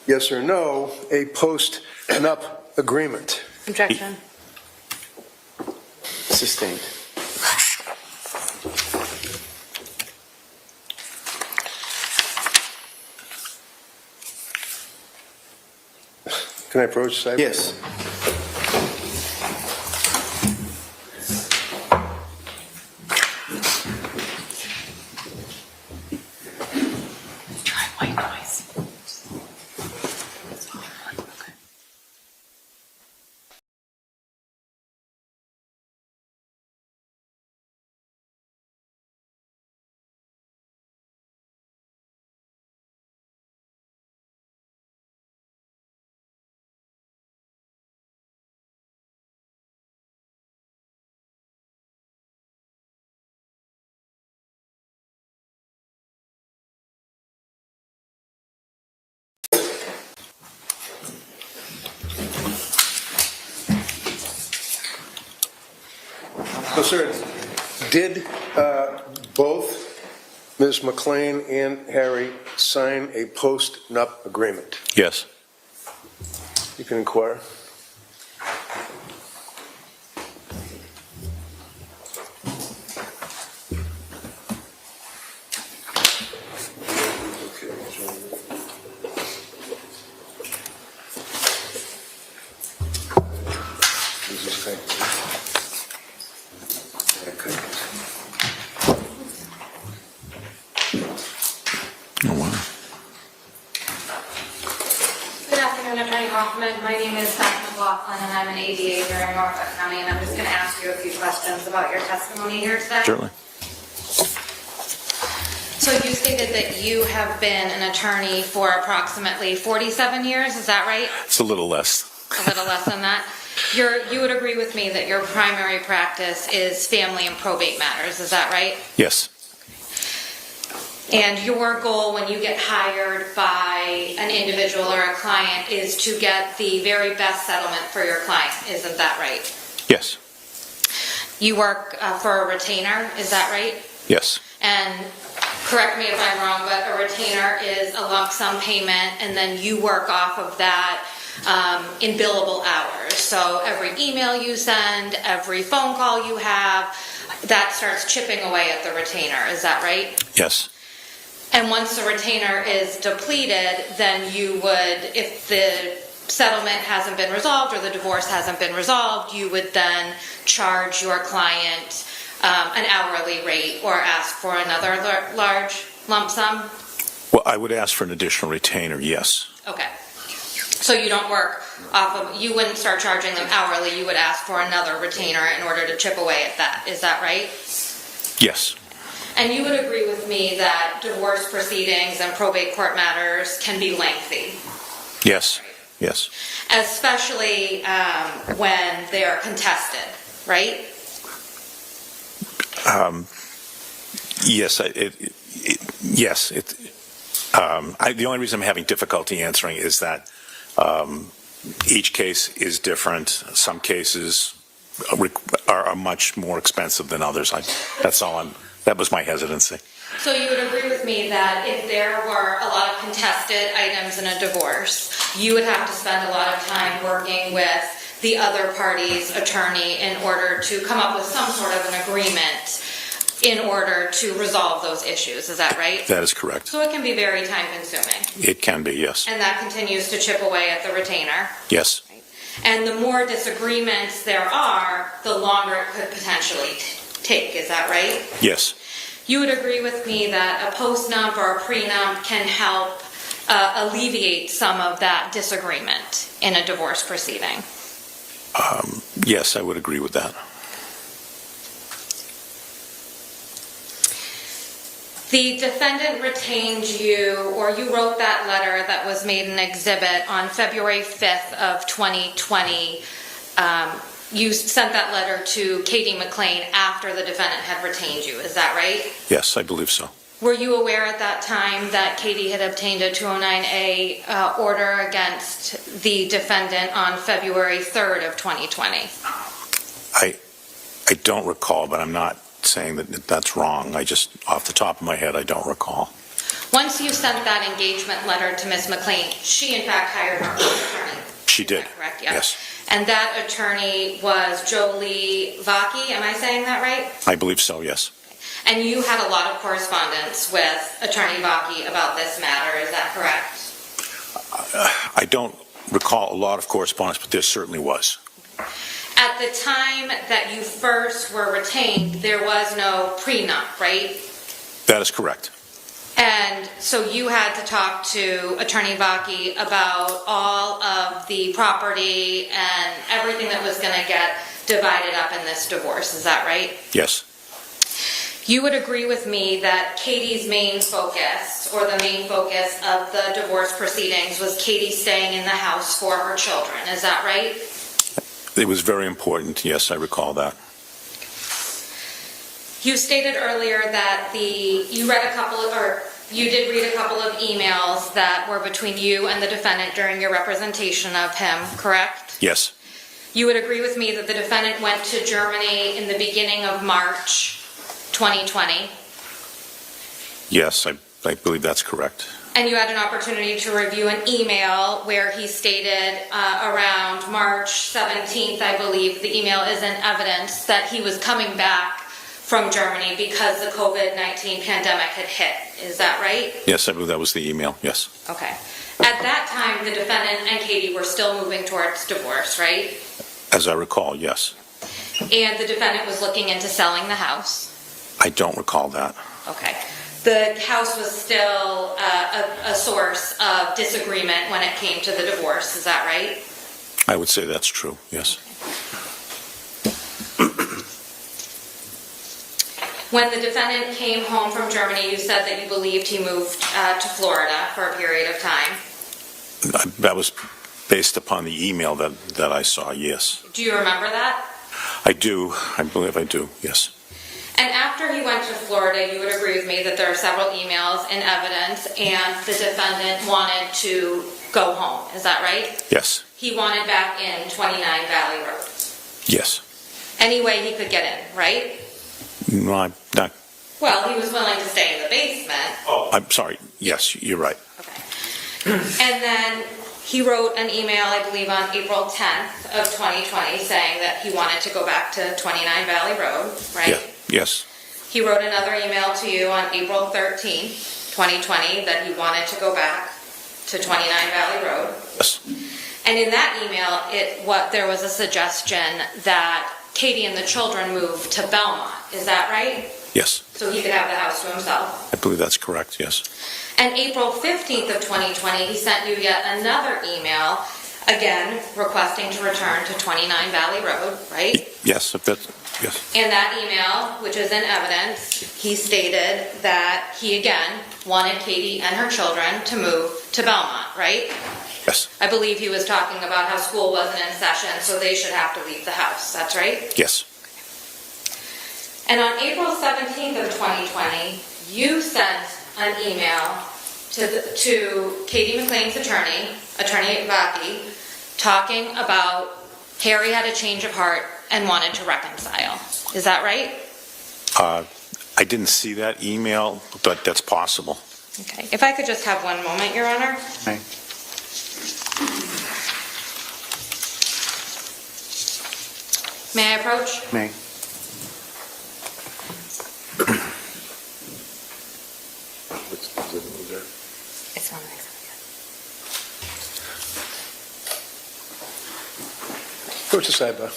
yes or no, a post-nup agreement? Objection. Sustained. Can I approach the side? Yes. So, sir, did both Ms. McLean and Harry sign a post-nup agreement? Yes. You can inquire. Good afternoon, Attorney Hoffman. My name is Kathleen McLean, and I'm an ADA here in Norfolk County, and I'm just going to ask you a few questions about your testimony here today. Certainly. So you stated that you have been an attorney for approximately 47 years, is that right? It's a little less. A little less than that? You would agree with me that your primary practice is family and probate matters, is that right? Yes. And your goal when you get hired by an individual or a client is to get the very best settlement for your client, isn't that right? Yes. You work for a retainer, is that right? Yes. And correct me if I'm wrong, but a retainer is a lump sum payment, and then you work off of that in billable hours. So every email you send, every phone call you have, that starts chipping away at the retainer, is that right? Yes. And once the retainer is depleted, then you would, if the settlement hasn't been resolved or the divorce hasn't been resolved, you would then charge your client an hourly rate or ask for another large lump sum? Well, I would ask for an additional retainer, yes. Okay. So you don't work off of, you wouldn't start charging them hourly, you would ask for another retainer in order to chip away at that, is that right? Yes. And you would agree with me that divorce proceedings and probate court matters can be lengthy? Yes. Yes. Especially when they're contested, right? Yes. Yes. The only reason I'm having difficulty answering is that each case is different. Some cases are much more expensive than others. That was my hesitancy. So you would agree with me that if there were a lot of contested items in a divorce, you would have to spend a lot of time working with the other party's attorney in order to come up with some sort of an agreement in order to resolve those issues, is that right? That is correct. So it can be very time consuming. It can be, yes. And that continues to chip away at the retainer. Yes. And the more disagreements there are, the longer it could potentially take, is that right? Yes. You would agree with me that a post-nump or a pre-nump can help alleviate some of that disagreement in a divorce proceeding? Yes, I would agree with that. The defendant retained you, or you wrote that letter that was made an exhibit on February 5th of 2020. You sent that letter to Katie McLean after the defendant had retained you, is that right? Yes, I believe so. Were you aware at that time that Katie had obtained a 209A order against the defendant on February 3rd of 2020? I don't recall, but I'm not saying that that's wrong. I just, off the top of my head, I don't recall. Once you sent that engagement letter to Ms. McLean, she in fact hired her own attorney. She did. Correct, Yes. And that attorney was Jolie Vaki, am I saying that right? I believe so, yes. And you had a lot of correspondence with Attorney Vaki about this matter, is that correct? I don't recall a lot of correspondence, but there certainly was. At the time that you first were retained, there was no prenup, right? That is correct. And so you had to talk to Attorney Vaki about all of the property and everything that was going to get divided up in this divorce, is that right? Yes. You would agree with me that Katie's main focus, or the main focus of the divorce proceedings, was Katie staying in the house for her children, is that right? It was very important. Yes, I recall that. You stated earlier that you did read a couple of emails that were between you and the defendant during your representation of him, correct? Yes. You would agree with me that the defendant went to Germany in the beginning of March 2020? Yes, I believe that's correct. And you had an opportunity to review an email where he stated around March 17th, I believe, the email is in evidence, that he was coming back from Germany because the COVID-19 pandemic had hit. Is that right? Yes, I believe that was the email, yes. Okay. At that time, the defendant and Katie were still moving towards divorce, right? As I recall, yes. And the defendant was looking into selling the house? I don't recall that. Okay. The house was still a source of disagreement when it came to the divorce, is that right? I would say that's true, yes. When the defendant came home from Germany, you said that you believed he moved to Florida for a period of time. That was based upon the email that I saw, yes. Do you remember that? I do. I believe I do, yes. And after he went to Florida, you would agree with me that there are several emails in evidence and the defendant wanted to go home, is that right? Yes. He wanted back in 29 Valley Road. Yes. Any way he could get in, right? No, I'm not. Well, he was willing to stay in the basement. Oh, I'm sorry. Yes, you're right. Okay. And then he wrote an email, I believe, on April 10th of 2020 saying that he wanted to go back to 29 Valley Road, right? Yeah. Yes. He wrote another email to you on April 13th, 2020, that he wanted to go back to 29 Valley Road. Yes. And in that email, there was a suggestion that Katie and the children moved to Belmont. Is that right? Yes. So he could have the house to himself. I believe that's correct, yes. And April 15th of 2020, he sent you yet another email, again, requesting to return to 29 Valley Road, right? Yes, yes. In that email, which is in evidence, he stated that he, again, wanted Katie and her children to move to Belmont, right? Yes. I believe he was talking about how school wasn't in session, so they should have to leave the house. That's right? Yes. And on April 17th of 2020, you sent an email to Katie McLean's attorney, Attorney Vaki, talking about Harry had a change of heart and wanted to reconcile. Is that right? I didn't see that email, but that's possible. Okay. If I could just have one moment, Your Honor. Okay. May I approach? May. It's on there. Go to sidebar.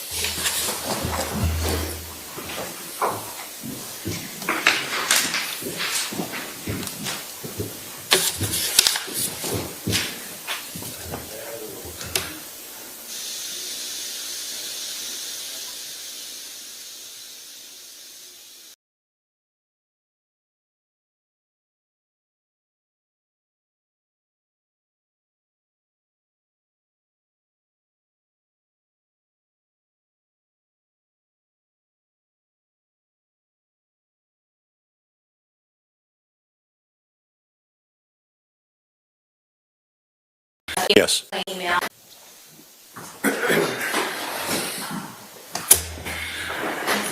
Yes. email.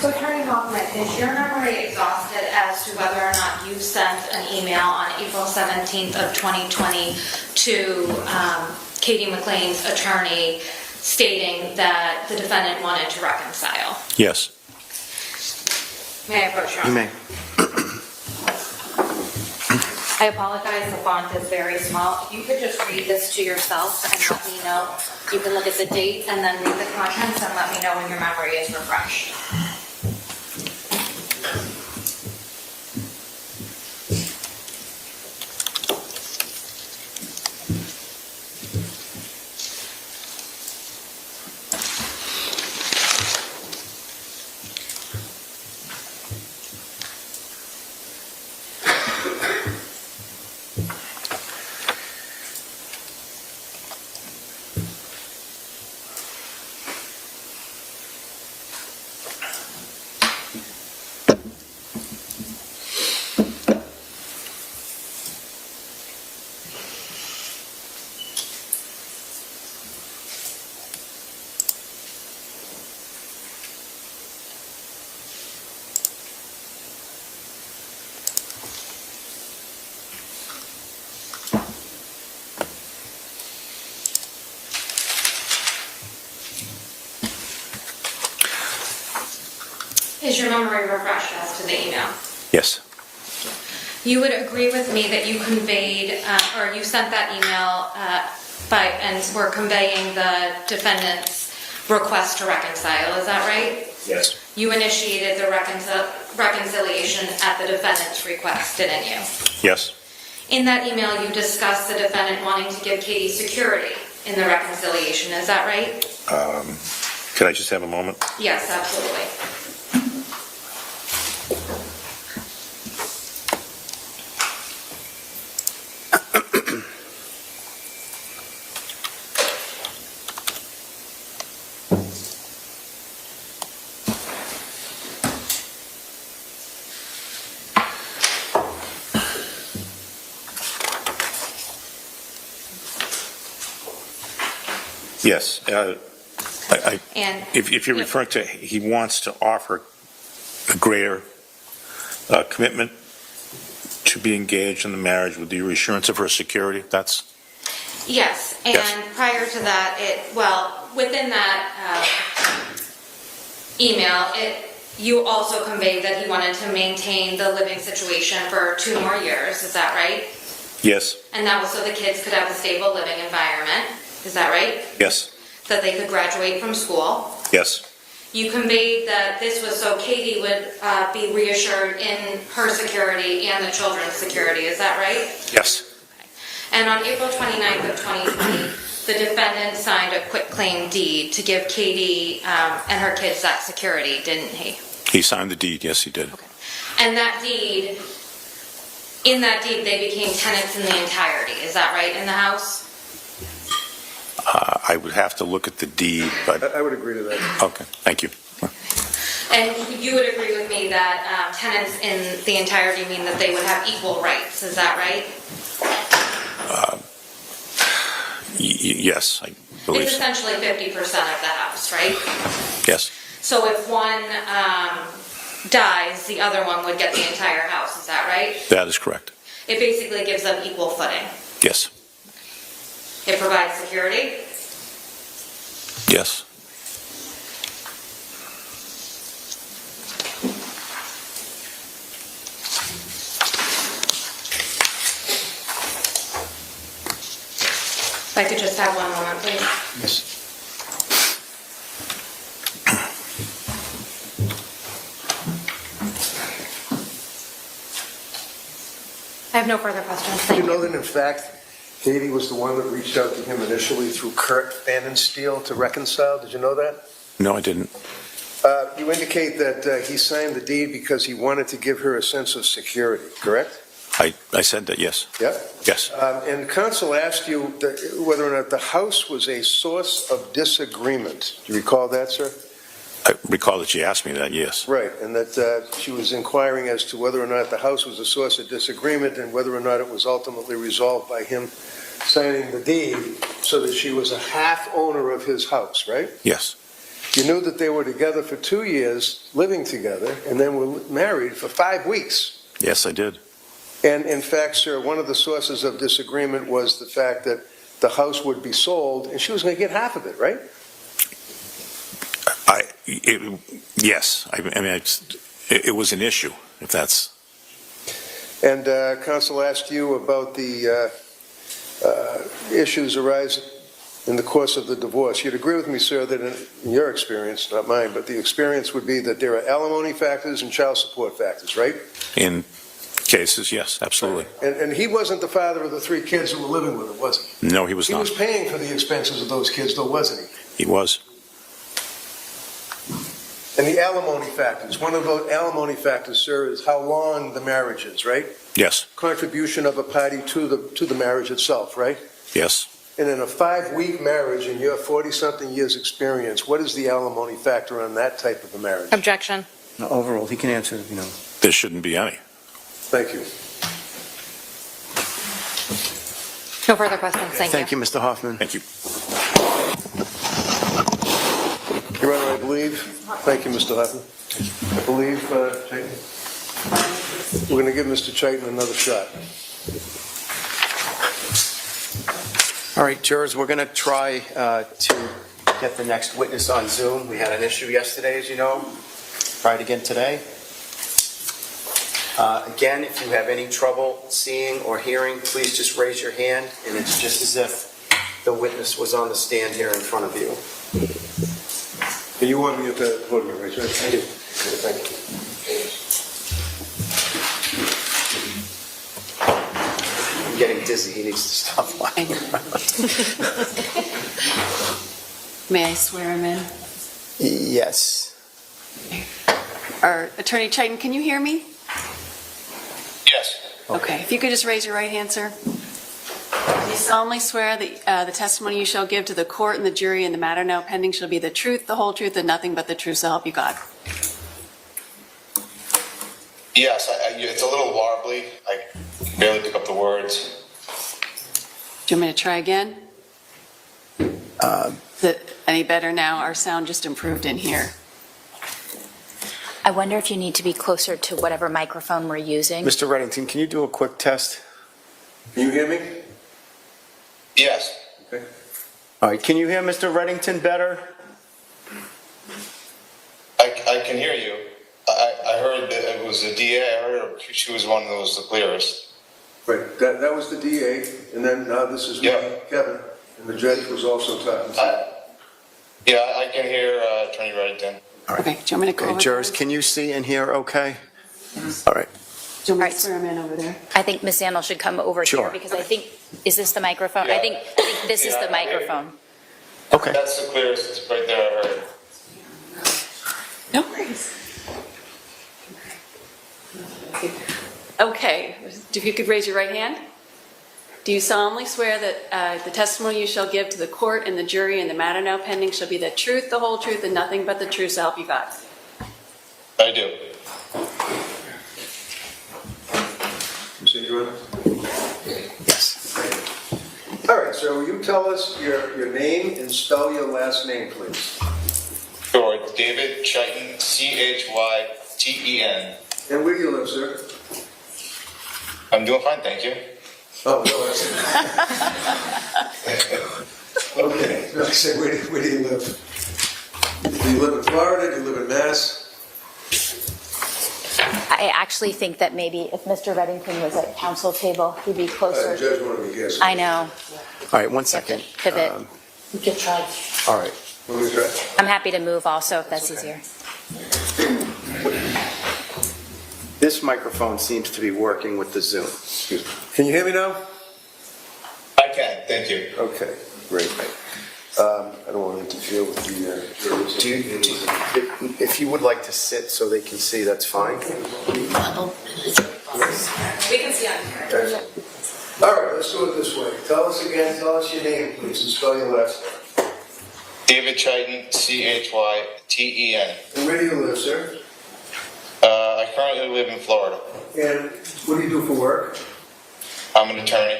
So Attorney Hoffman, is your memory exhausted as to whether or not you sent an email on April 17th of 2020 to Katie McLean's attorney stating that the defendant wanted to reconcile? Yes. May I approach, Your Honor? You may. I apologize, the font is very small. If you could just read this to yourself and let me know. You can look at the date and then read the contents and let me know when your memory is refreshed. Is your memory refreshed as to the email? Yes. You would agree with me that you conveyed, or you sent that email and were conveying the defendant's request to reconcile, is that right? Yes. You initiated the reconciliation at the defendant's request, didn't you? Yes. In that email, you discussed the defendant wanting to give Katie security in the reconciliation, is that right? Could I just have a moment? Yes, absolutely. Yes. And If you're referring to, he wants to offer a greater commitment to be engaged in the marriage with the reassurance of her security, that's? yes, and Yes. prior to that, within that email, you also conveyed that he wanted to maintain the living situation for 2 more years, is that right? Yes. And that was so the kids could have a stable living environment, is that right? Yes. That they could graduate from school. Yes. You conveyed that this was so Katie would be reassured in her security and the children's security, is that right? Yes. And on April 29th of 2020, the defendant signed a quitclaim deed to give Katie and her kids that security, didn't he? He signed the deed, yes, he did. And that deed, in that deed, they became tenants in the entirety, is that right, in the house? I would have to look at the deed, but, I would agree to that. okay, thank you. And you would agree with me that tenants in the entirety mean that they would have equal rights, is that right? Yes, I believe It's so. essentially 50% of the house, right? Yes. So if one dies, the other one would get the entire house, is that right? That is correct. It basically gives them equal footing. Yes. It provides security. Yes. If I could just have one moment, please. Yes. I have no further questions. Did Thank you you. know that, in fact, Katie was the one that reached out to him initially through Kurt Pfannenstiel to reconcile? Did you know that? No, I didn't. You indicate that he signed the deed because he wanted to give her a sense of security, correct? I said that, yes. Yeah? Yes. And counsel asked you whether or not the house was a source of disagreement. Do you recall that, sir? I recall that she asked me that, yes. Right, and that she was inquiring as to whether or not the house was a source of disagreement and whether or not it was ultimately resolved by him signing the deed so that she was a half owner of his house, right? Yes. You knew that they were together for 2 years, living together, and then were married for 5 weeks. Yes, I did. And in fact, sir, one of the sources of disagreement was the fact that the house would be sold and she was going to get half of it, right? Yes. I mean, it was an issue, if that's... And counsel asked you about the issues arising in the course of the divorce. You'd agree with me, sir, that in your experience, not mine, but the experience would be that there are alimony factors and child support factors, right? In cases, yes, absolutely. And he wasn't the father of the 3 kids who were living with him, was he? No, he was He not. was paying for the expenses of those kids, though, wasn't he? He was. And the alimony factors, one of those alimony factors, sir, is how long the marriage is, right? Yes. Contribution of a party to the marriage itself, right? Yes. And in a 5-week marriage, in your 40-something years' experience, what is the alimony factor on that type of a marriage? Objection. No, overall, he can answer, There shouldn't be any. Thank you. No further questions. Thank you, Mr. Hoffman. Thank you. Your Honor, I believe, thank you, Mr. Hoffman. I believe, Chayton, we're going to give Mr. Chayton another shot. All right, jurors, we're going to try to get the next witness on Zoom. We had an issue yesterday, as you know. Try it again today. Again, if you have any trouble seeing or hearing, please just raise your hand, and it's just as if the witness was on the stand here in front of you. And you want me at the podium, right? I do. Thank you. I'm getting dizzy. He needs to stop lying. May I swear him in? Yes. Attorney Chayton, can you hear me? Yes. Okay, if you could just raise your right hand, sir. You solemnly swear that the testimony you shall give to the court and the jury in the matter now pending shall be the truth, the whole truth, and nothing but the truth, so help you God. Yes, it's a little warbly. I barely pick up the words. Do you want me to try again? Is it any better now? Our sound just improved in here. I wonder if you need to be closer to whatever microphone we're using. Mr. Reddington, can you do a quick test? Can you hear me? Yes. Okay. All right, can you hear Mr. Reddington better? I can hear you. I heard that it was the DA. I heard she was one of those, the clearest. Right, that was the DA, and then now this is Kevin, and the judge was also talking to Yeah, I can hear Attorney Reddington. Okay, do you want me to go over Jurors, there? can you see and hear okay? All right. Do you want me All right. to swear him in over there? I think Ms. Sandel should come over Sure. here because I think, is this the microphone? Yeah. I think this is the microphone. Okay. That's the clearest. It's right there. I heard. No worries. Okay, if you could raise your right hand. Do you solemnly swear that the testimony you shall give to the court and the jury in the matter now pending shall be the truth, the whole truth, and nothing but the truth, so help you God? I do. Your Honor? Yes. All right, so will you tell us your name and spell your last name, please? Sure. It's David Chayton, Chyten. And where do you live, sir? I'm doing fine, thank you. Oh, no, okay. No, I say, where do you live? Do you live in Florida? Do you live in Mass? I actually think that maybe if Mr. Reddington was at council table, he'd be closer. Judge wanted to guess. I know. All right, one second. Pivot. You can try. All right. Let me try. I'm happy to move also if that's easier. This microphone seems to be working with the Zoom. Excuse me. Can you hear me now? I can, thank you. Okay, great. I don't want to interfere with the jurors. If you would like to sit so they can see, that's fine. We can see on here. All right, let's do it this way. Tell us again, tell us your name, please, and spell your last name. David Chyten, Chyten. And where do you live, sir? I currently live in Florida. And what do you do for work? I'm an attorney.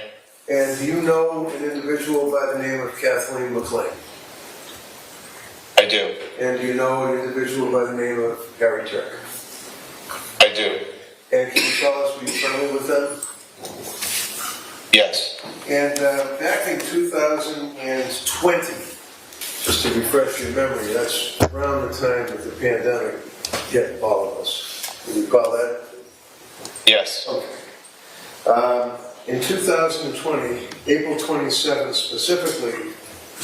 And do you know an individual by the name of Kathleen McLean? I do. And do you know an individual by the name of Harry Tuerk? I do. And can you tell us, were you friendly with them? Yes. And back in 2020, just to refresh your memory, that's around the time that the pandemic hit all of us. Do you recall that? Yes. Okay. In 2020, April 27th specifically,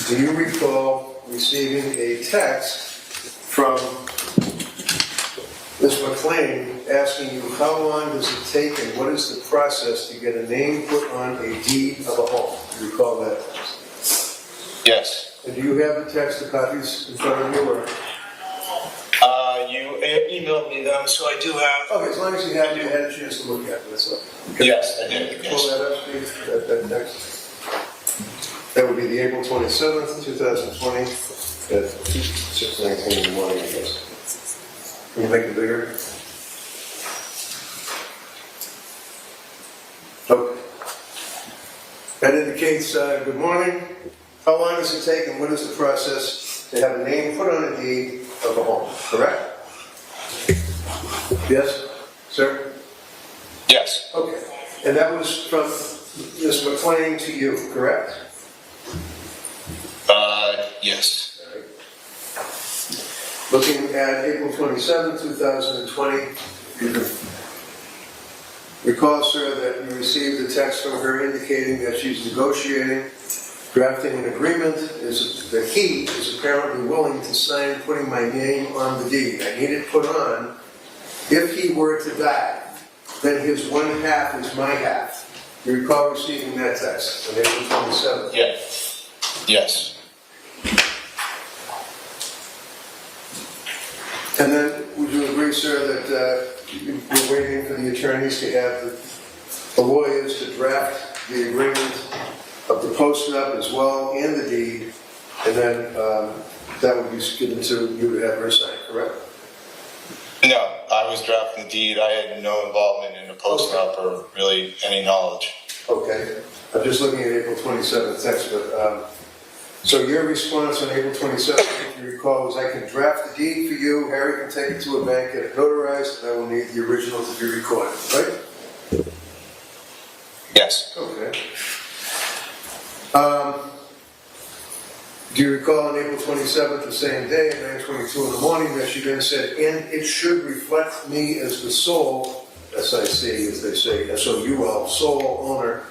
do you recall receiving a text from Ms. McLean asking you how long does it take and what is the process to get a name put on a deed of a home? Do you recall that text? Yes. And do you have the text, the copies in front of you? Or? You emailed me them, so I do have. Okay, as long as you had a chance to look at it, that's all. Okay. Yes, I did. Pull Yes. that up, please, that text. That would be the April 27th, 2020, at 6:19 in the morning, I guess. Can you make it bigger? Okay. That indicates, good morning. How long does it take and what is the process to have a name put on a deed of a home, correct? Yes, sir? Yes. Okay. And that was from Ms. McLean to you, correct? Yes. Looking at April 27, 2020, you recall, sir, that you received a text from her indicating that she's negotiating, drafting an agreement, that he is apparently willing to sign putting my name on the deed. I need it put on. If he were to die, then his one half is my half. You recall receiving that text on April 27th? Yes. Yes. And then, would you agree, sir, that you're waiting for the attorneys to have the lawyers to draft the agreement of the post-nup as well and the deed, and then that would be given to you to have her sign, correct? No, I was drafting the deed. I had no involvement in the post-nup or really any knowledge. Okay. I'm just looking at April 27th text, but so your response on April 27th, if you recall, was I can draft the deed for you, Harry can take it to a bank, get it notarized, and I will need the original to be recorded, right? Yes. Okay. Do you recall on April 27th, the same day, at 9:22 in the morning, that she then said, and it should reflect me as the sole, SIC, as they say, SOUL, sole owner,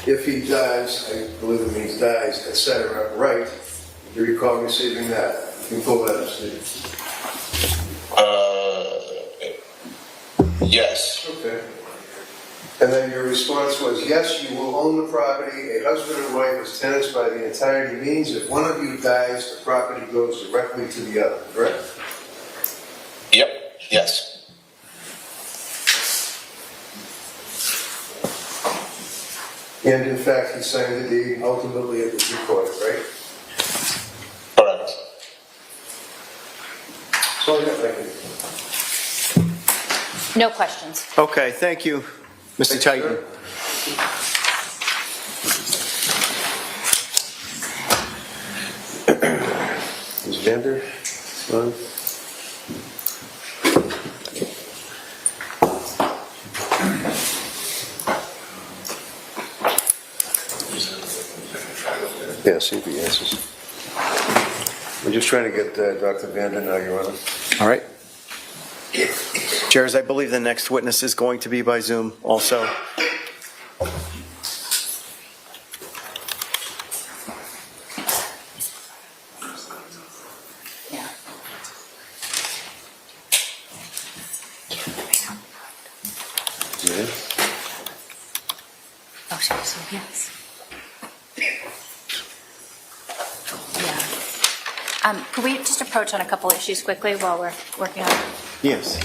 if he dies, I believe it means dies, etc., right? Do you recall receiving that? You can pull that up, Steve. Yes. Okay. And then your response was, yes, you will own the property. A husband and wife as tenants by the entirety means if one of you dies, the property goes directly to the other, correct? Yep. Yes. And in fact, he signed the deed. Ultimately, it was recorded, right? Correct. So, yeah, thank you. No questions. Okay, thank you, Mr. Chyten. Ms. Vander, on. Yeah, see if he answers. We're just trying to get Dr. Vander now, Your Honor. All right. Chairs, I believe the next witness is going to be by Zoom also. Yeah. Yeah. Oh, she said yes. Yeah. Could we just approach on a couple issues quickly while we're working on it? Yes.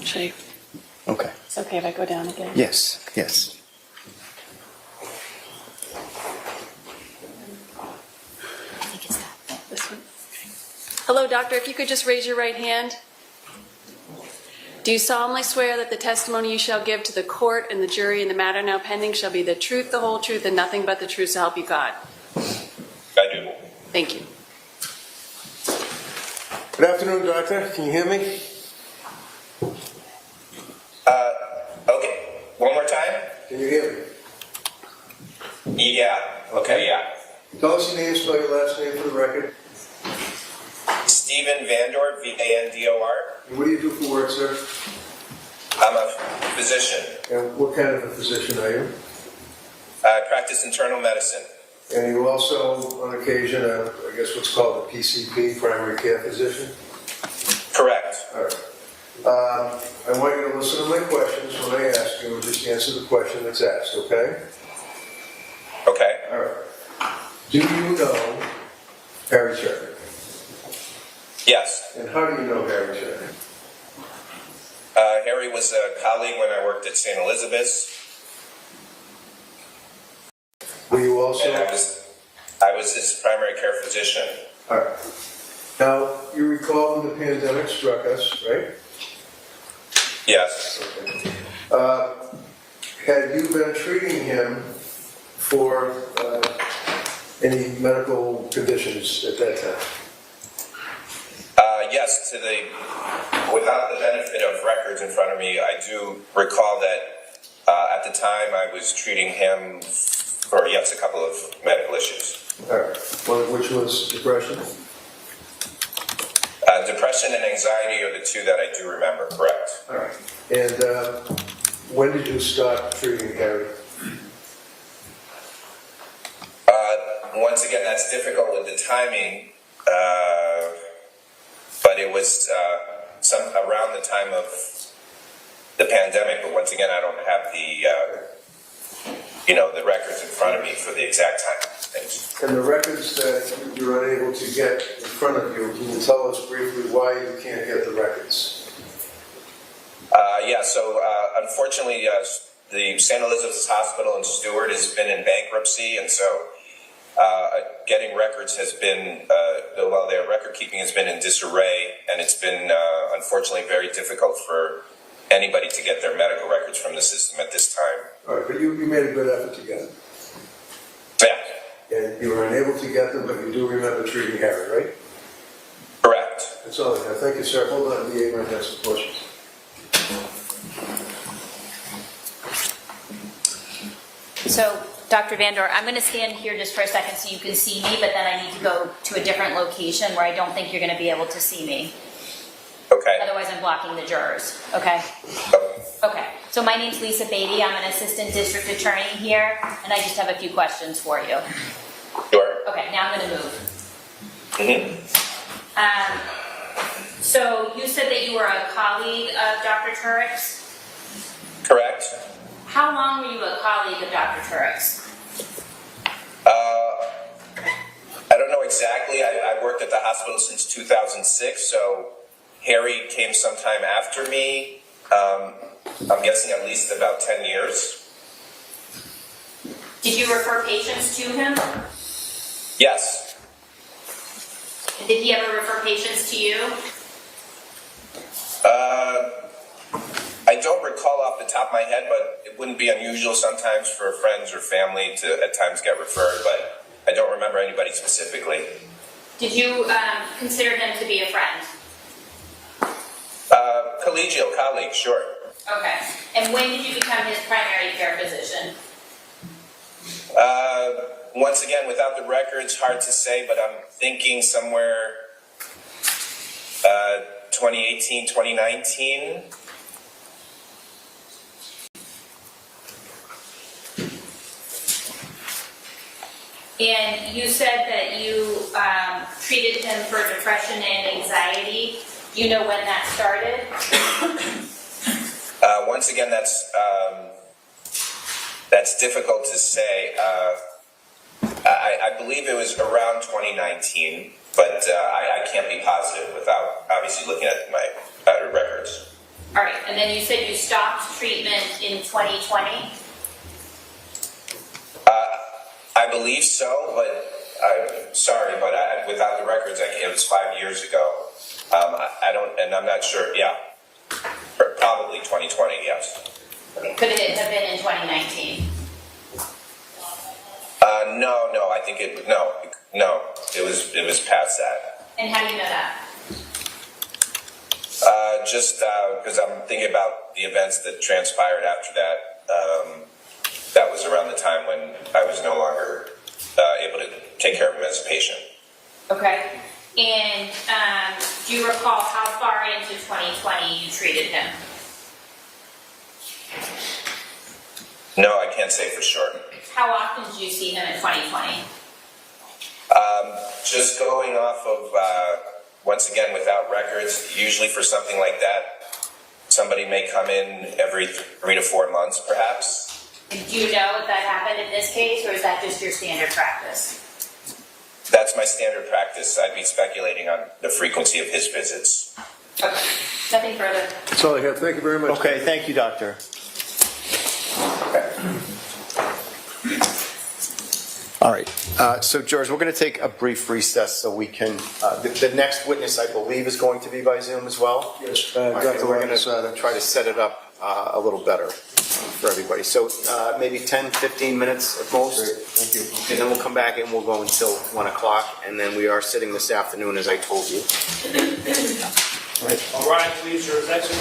Should I, Okay. it's okay if I go down again? Yes, yes. This one. Hello, doctor. If you could just raise your right hand. Do you solemnly swear that the testimony you shall give to the court and the jury in the matter now pending shall be the truth, the whole truth, and nothing but the truth, so help you God? I do. Thank you. Good afternoon, doctor. Can you hear me? Okay, one more time? Can you hear me? Yeah, okay, yeah. Tell us your name, spell your last name for the record. Stephen Vandor, Vandor. And what do you do for work, sir? I'm a physician. And what kind of a physician are you? I practice internal medicine. And you also, on occasion, I guess what's called a PCP, primary care physician? Correct. All right. I want you to listen to my questions when I ask you, and just answer the question that's asked, okay? Okay. All right. Do you know Harry Tuerk? Yes. And how do you know Harry Tuerk? Harry was a colleague when I worked at St. Elizabeth's. Were you also? And I was his primary care physician. All right. Now, you recall when the pandemic struck us, right? Yes. Okay. Had you been treating him for any medical conditions at that time? Yes, without the benefit of records in front of me, I do recall that at the time I was treating him for, yes, a couple of medical issues. All right. One of which was depression? Depression and anxiety are the two that I do remember, correct. All right. And when did you stop treating Harry? Once again, that's difficult with the timing, but it was around the time of the pandemic. But once again, I don't have the records in front of me for the exact time. Thanks. And the records that you're unable to get in front of you, can you tell us briefly why you can't get the records? So unfortunately, the St. Elizabeth's Hospital in Stewart has been in bankruptcy, and so getting records has been, their record keeping has been in disarray, and it's been unfortunately very difficult for anybody to get their medical records from the system at this time. All right, but you made a good effort to get them. Yeah. And you were unable to get them, but you do remember treating Harry, right? Correct. That's all I have. Thank you, sir. Hold on, the might have some questions. So, Dr. Vandor, I'm going to stand here just for a second so you can see me, but then I need to go to a different location where I don't think you're going to be able to see me. Okay. Otherwise, I'm blocking the jurors. Okay? Okay. So my name's Lisa Beatty. I'm an assistant district attorney here, and I just have a few questions for you. Sure. Okay, now I'm going to move. So you said that you were a colleague of Dr. Tuerk's? Correct. How long were you a colleague of Dr. Tuerk's? I don't know exactly. I worked at the hospital since 2006, so Harry came sometime after me. I'm guessing at least about 10 years. Did you refer patients to him? Yes. And did he ever refer patients to you? I don't recall off the top of my head, but it wouldn't be unusual sometimes for friends or family to at times get referred, but I don't remember anybody specifically. Did you consider him to be a friend? Collegial colleague, sure. Okay. And when did you become his primary care physician? Once again, without the records, hard to say, but I'm thinking somewhere 2018, 2019. And you said that you treated him for depression and anxiety. Do you know when that started? Once again, that's difficult to say. I believe it was around 2019, but I can't be positive without obviously looking at my records. All right, and and then you said you stopped treatment in 2020? I believe so, but I'm sorry, but without the records, it was 5 years ago. I don't, and I'm not sure. Yeah, probably 2020. Yes. Okay. Could it have been in 2019? No. I think no. It was past that. And how do you know that? Just because I'm thinking about the events that transpired after that. That was around the time when I was no longer able to take care of him as a patient. Okay. And do you recall how far into 2020 you treated him? No, I can't say for sure. How often did you see him in 2020? Just going off of, once again, without records, usually for something like that, somebody may come in every 3 to 4 months, perhaps. And do you know if that happened in this case, or is that just your standard practice? That's my standard practice. I'd be speculating on the frequency of his visits. Okay. Nothing further. That's all I have. Thank you very much. Okay, thank you, doctor. All right, so George, we're going to take a brief recess so we can, the next witness, I believe, is going to be by Zoom as well? Yes, Dr. We're going to try to set it up a little better for everybody. So maybe 10, 15 minutes at most. Great. Thank you. And then we'll come back and we'll go until 1 o'clock. And then we are sitting this afternoon, as I told you. All right, please, your attention.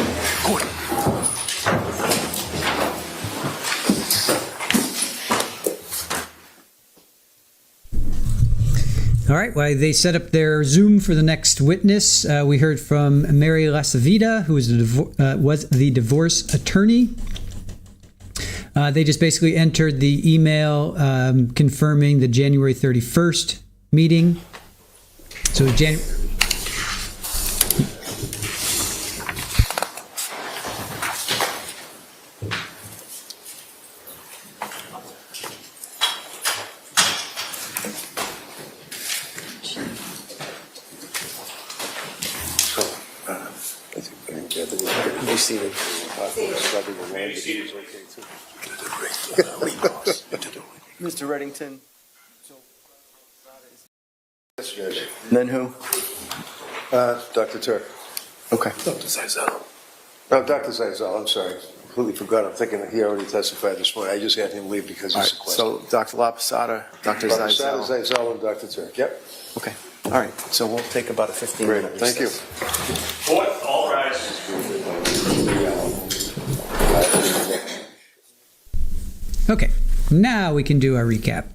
All right, well, they set up their Zoom for the next witness. We heard from Mary Lasavita, who was the divorce attorney. They just basically entered the email confirming the January 31st meeting. So Be seated. Mr. Reddington. Yes, Judge. And then who? Dr. Tuerk. Okay. Dr. Zeisel. No, Dr. Zeisel, I'm sorry. Completely forgot. I'm thinking that he already testified this morning. I just had him leave because he's sequestered. So Dr. Laposada, Dr. Zeisel. Dr. Zeisel and Dr. Tuerk. Yep. Okay. All right. So we'll take about a 15-minute Great. Thank you. Court, all rise. Okay, now we can do our recap.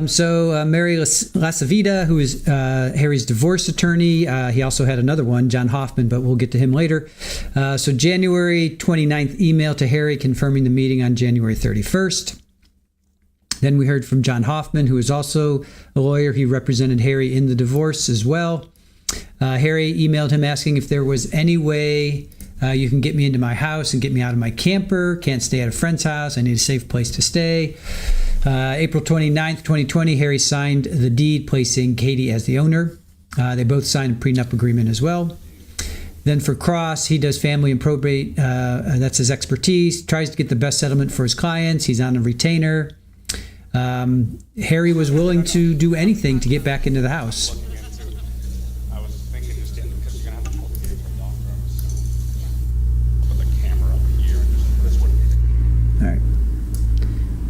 So Mary Lasavita, who is Harry's divorce attorney, he also had another one, John Hoffman, but we'll get to him later. So January 29th email to Harry confirming the meeting on January 31st. Then we heard from John Hoffman, who is also a lawyer. He represented Harry in the divorce as well. Harry emailed him asking if there was any way you can get me into my house and get me out of my camper. Can't stay at a friend's house. I need a safe place to stay. April 29th, 2020, Harry signed the deed placing Katie as the owner. They both signed a prenup agreement as well. Then for Cross, he does family and probate. That's his expertise. Tries to get the best settlement for his clients. He's on a retainer. Harry was willing to do anything to get back into the house. All right.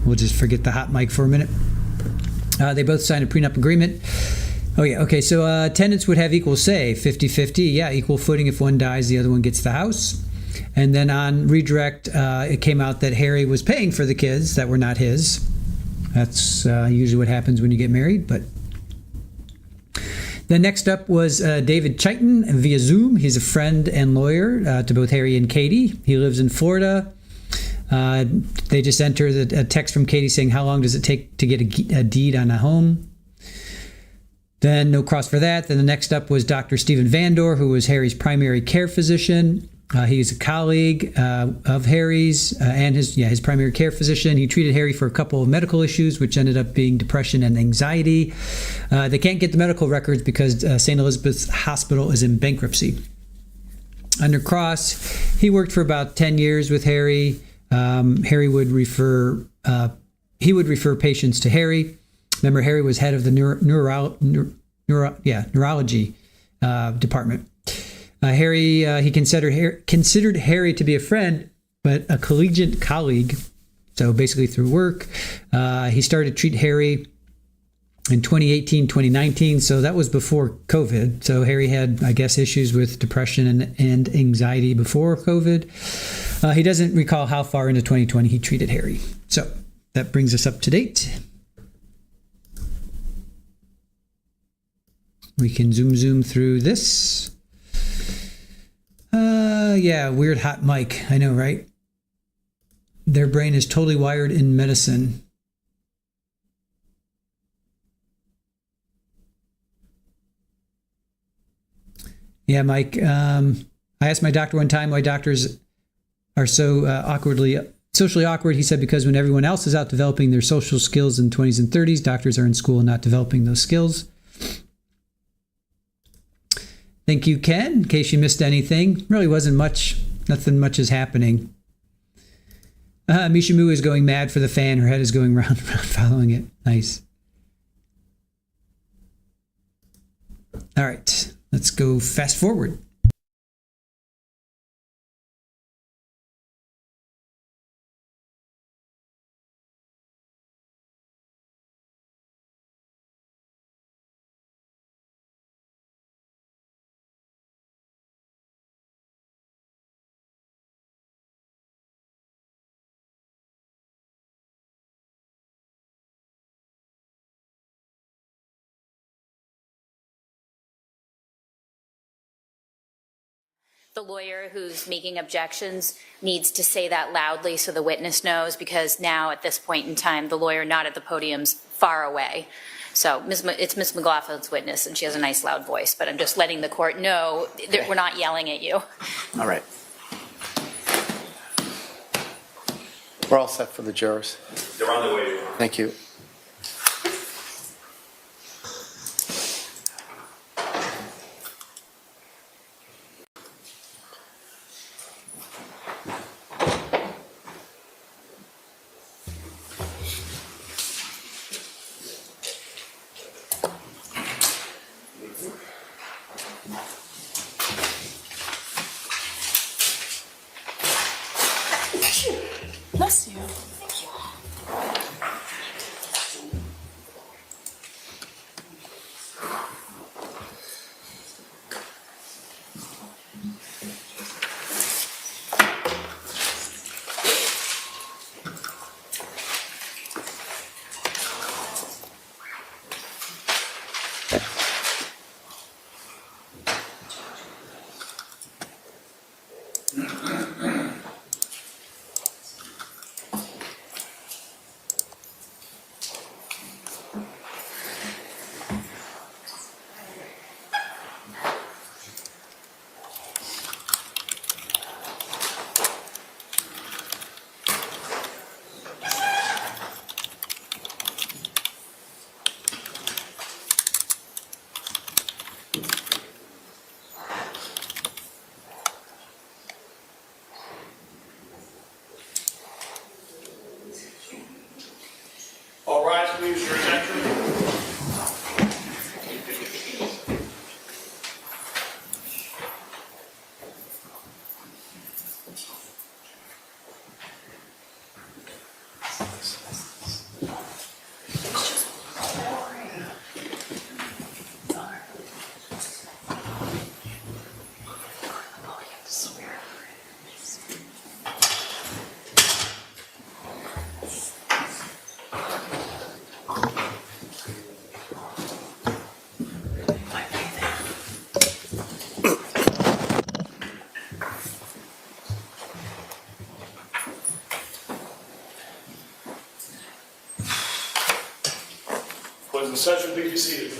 We'll just forget the hot mic for a minute. They both signed a prenup agreement. Oh, yeah. Okay. So tenants would have equal say, 50-50. Yeah, equal footing. If one dies, the other one gets the house. And then on redirect, it came out that Harry was paying for the kids that were not his. That's usually what happens when you get married. But then next up was David Chaitin via Zoom. He's a friend and lawyer to both Harry and Katie. He lives in Florida. They just entered a text from Katie saying, how long does it take to get a deed on a home? Then no cross for that. Then the next up was Dr. Stephen Vandor, who was Harry's primary care physician. He's a colleague of Harry's and his primary care physician. He treated Harry for a couple of medical issues, which ended up being depression and anxiety. They can't get the medical records because St. Elizabeth's Hospital is in bankruptcy. Under cross, he worked for about 10 years with Harry. Harry would refer patients to Harry. Remember, Harry was head of the neurology department. He considered Harry to be a friend, but a collegiate colleague. So basically through work, he started to treat Harry in 2018, 2019. So that was before COVID. So Harry had, I guess, issues with depression and anxiety before COVID. He doesn't recall how far into 2020 he treated Harry. So that brings us up to date. We can zoom through this. Yeah, weird hot mic. I know, right? Their brain is totally wired in medicine. Yeah, Mike. I asked my doctor one time why doctors are so socially awkward. He said because when everyone else is out developing their social skills in 20s and 30s, doctors are in school and not developing those skills. Thank you, Ken. In case you missed anything, really wasn't much. Nothing much is happening. Misha Moo is going mad for the fan. Her head is going round and round following it. Nice. All right, let's go fast forward. The lawyer who's making objections needs to say that loudly so the witness knows, because now at this point in time, the lawyer not at the podium's far away. So it's Ms. McLaughlin's witness, and she has a nice loud voice, but I'm just letting the court know that we're not yelling at you. All right. We're all set for the jurors. They're on their way. Thank you. Bless you. All rise, please, your attention. Close the session, please be seated.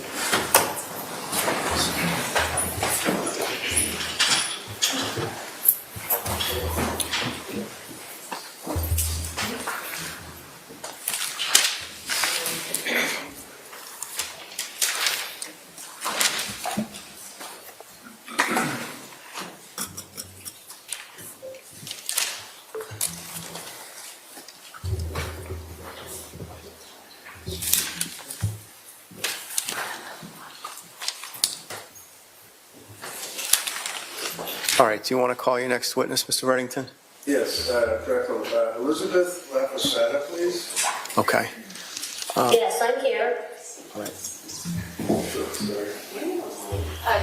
All right, do you want to call your next witness, Mr. Reddington? Yes, Director, Elizabeth Laposada, please. Okay. Yes, I'm here. All right.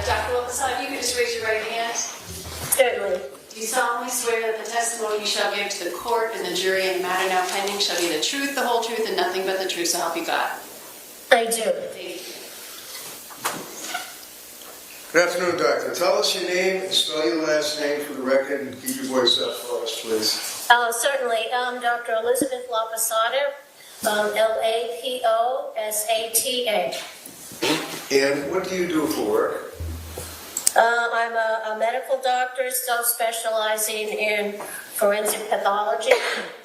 Dr. Wilkinson, if you could just raise your right hand. Certainly. Do you solemnly swear that the testimony you shall give to the court and the jury in the matter now pending shall be the truth, the whole truth, and nothing but the truth, so help you God? I do. Thank you. Good afternoon, Doctor. Tell us your name and spell your last name for the record and keep your voice up for us, please. Certainly. Dr. Elizabeth Laposada, Laposata. And what do you do for work? I'm a medical doctor, still specializing in forensic pathology,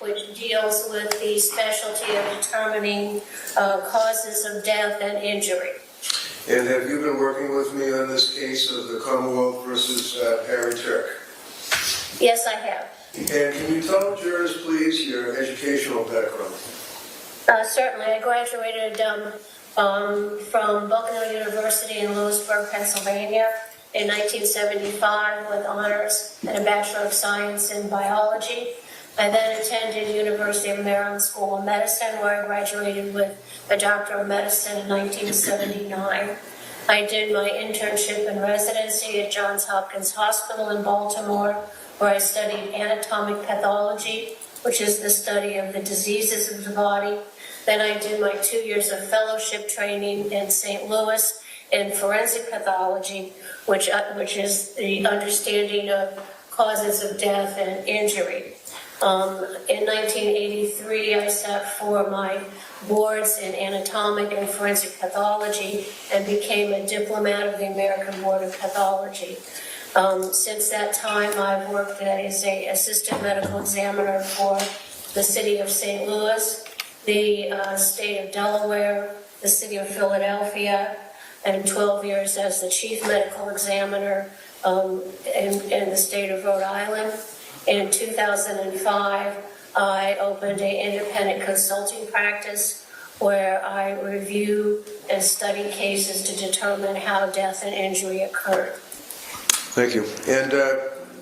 which deals with the specialty of determining causes of death and injury. And have you been working with me on this case of the Commonwealth versus Harry Tuerk? Yes, I have. And can you tell jurors, please, your educational background? Certainly. I graduated from Bucknell University in Lewisburg, Pennsylvania in 1975 with honors and a Bachelor of Science in Biology. I then attended University of Maryland School of Medicine, where I graduated with a Doctor of Medicine in 1979. I did my internship and residency at Johns Hopkins Hospital in Baltimore, where I studied anatomic pathology, which is the study of the diseases of the body. Then I did my 2 years of fellowship training in St. Louis in forensic pathology, which is the understanding of causes of death and injury. In 1983, I sat for my boards in anatomic and forensic pathology and became a diplomat of the American Board of Pathology. Since that time, I've worked as an assistant medical examiner for the city of St. Louis, the state of Delaware, the city of Philadelphia, and 12 years as the chief medical examiner in the state of Rhode Island. In 2005, I opened an independent consulting practice where I review and study cases to determine how death and injury occurred. Thank you. And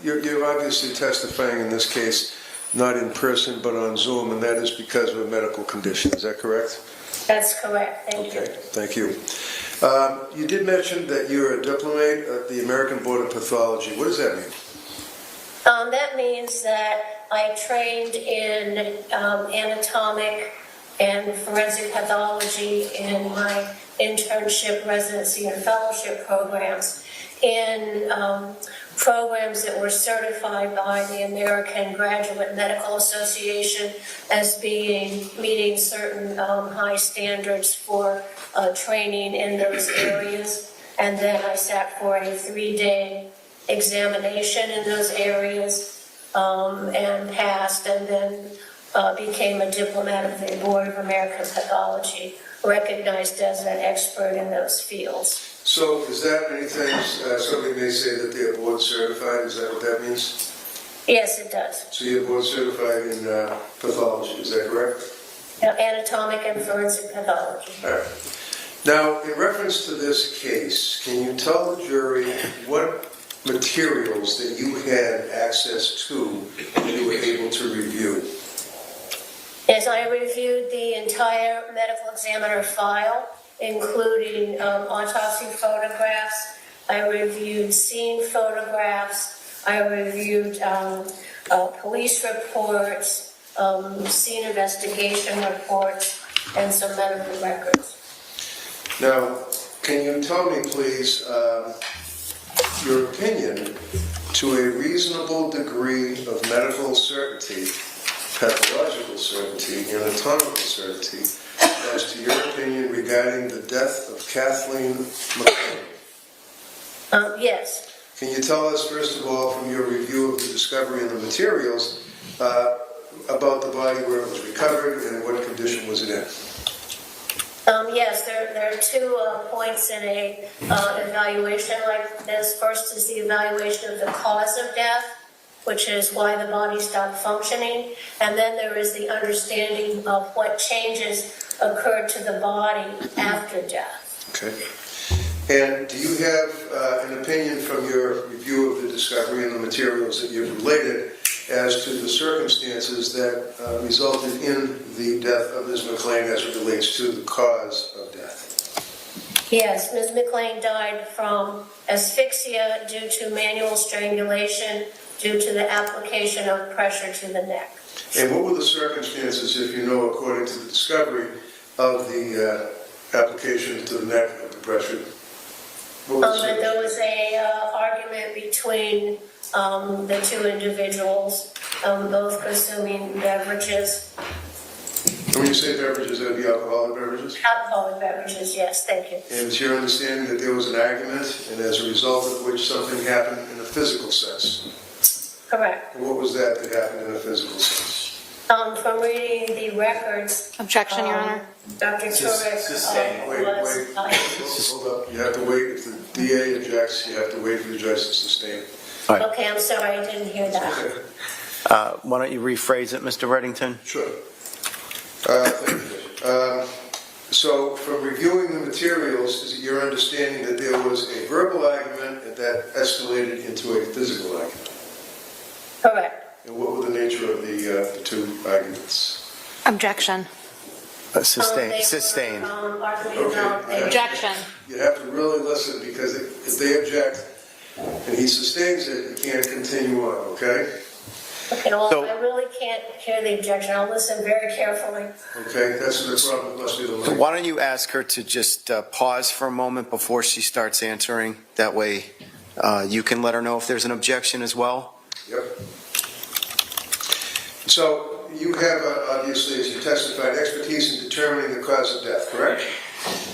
you're obviously testifying in this case, not in person, but on Zoom, and that is because of a medical condition. Is that correct? That's correct. Thank you. Okay, thank you. You did mention that you're a diplomat at the American Board of Pathology. What does that mean? That means that I trained in anatomic and forensic pathology in my internship, residency, and fellowship programs in programs that were certified by the American Graduate Medical Association as meeting certain high standards for training in those areas. And then I sat for a 3-day examination in those areas and passed, and then became a diplomat of the Board of American Pathology, recognized as an expert in those fields. So is that many times somebody may say that they're board certified? Is that what that means? Yes, it does. So you're board certified in pathology, is that correct? Anatomic and forensic pathology. All right. Now, in reference to this case, can you tell the jury what materials that you had access to and you were able to review? Yes, I reviewed the entire medical examiner file, including autopsy photographs. I reviewed scene photographs. I reviewed police reports, scene investigation reports, and some medical records. Now, can you tell me, please, your opinion to a reasonable degree of medical certainty, pathological certainty, anatomical certainty, as to your opinion regarding the death of Kathleen McLean? Yes. Can you tell us, first of all, from your review of the discovery and the materials, about the body, where it was recovered, and what condition was it in? Yes, there are 2 points in a evaluation like this. First is the evaluation of the cause of death, which is why the body stopped functioning. And then there is the understanding of what changes occurred to the body after death. Okay. And do you have an opinion from your review of the discovery and the materials that you've related as to the circumstances that resulted in the death of Ms. McLean as it relates to the cause of death? Yes, Ms. McLean died from asphyxia due to manual strangulation due to the application of pressure to the neck. And what were the circumstances, if you know, according to the discovery, of the application to the neck of the pressure? There was a argument between the two individuals, both consuming beverages. And when you say beverages, that would be alcoholic beverages? Alcoholic beverages, yes, thank you. And it's your understanding that there was an argument, and as a result of which something happened in a physical sense? Correct. And what was that happened in a physical sense? From reading the records. Objection, Your Honor. Dr. Tuerk Wait, was. hold up. You have to wait. If the DA objects, you have to wait for the judge to sustain. Okay, I'm sorry, I didn't hear that. Why don't you rephrase it, Mr. Reddington? Sure. Thank you. So, from reviewing the materials, is it your understanding that there was a verbal argument and that escalated into a physical argument? Correct. And what were the nature of the two arguments? Objection. Sustain. Objection. You have to really listen, because if they object and he sustains it, you can't continue on, okay? Okay, well, I really can't hear the objection. I'll listen very carefully. Okay, that's the problem. Must be the So link. why don't you ask her to just pause for a moment before she starts answering? That way you can let her know if there's an objection as well. Yep. So, you have, obviously, as you testified, expertise in determining the cause of death, correct?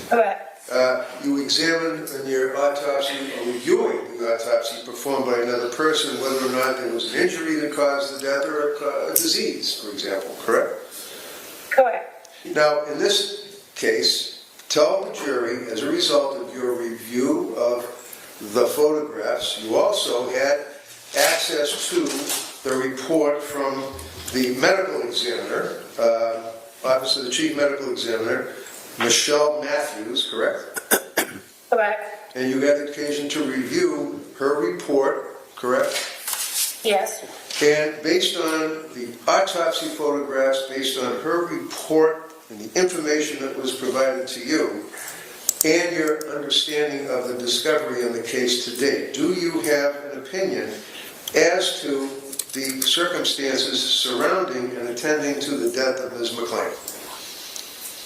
Correct. You examined in your autopsy, or reviewing the autopsy performed by another person, whether or not there was an injury that caused the death or a disease, for example, correct? Correct. Now, in this case, tell the jury, as a result of your review of the photographs, you also had access to the report from the medical examiner, Office of the Chief Medical Examiner, Michelle Matthews, correct? Correct. And you had the occasion to review her report, correct? Yes. And based on the autopsy photographs, based on her report and the information that was provided to you, and your understanding of the discovery in the case to date, do you have an opinion as to the circumstances surrounding and attending to the death of Ms. McLean?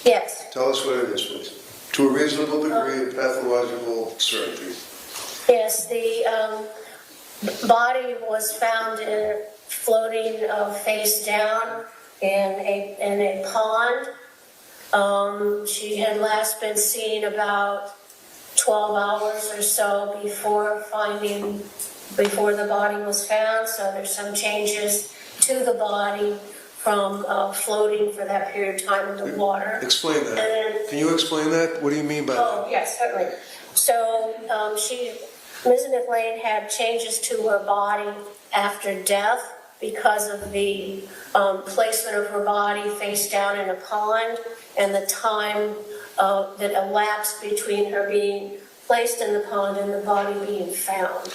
Yes. Tell us what it is, please. To a reasonable degree of pathological certainty. Yes, the body was found floating face down in a pond. She had last been seen about 12 hours or so before the body was found, so there's some changes to the body from floating for that period of time in the water. Explain that. Can you explain that? What do you mean by that? Oh, yes, certainly. So Ms. McLean had changes to her body after death because of the placement of her body face down in a pond and the time that elapsed between her being placed in the pond and the body being found.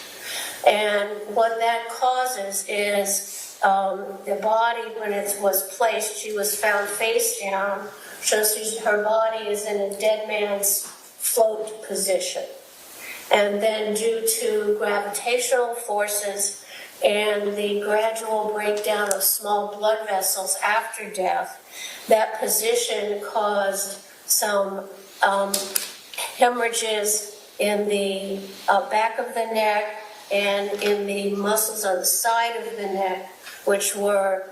And what that causes is the body, when it was placed, she was found face down, so her body is in a dead man's float position. And then due to gravitational forces and the gradual breakdown of small blood vessels after death, that position caused some hemorrhages in the back of the neck and in the muscles on the side of the neck, which were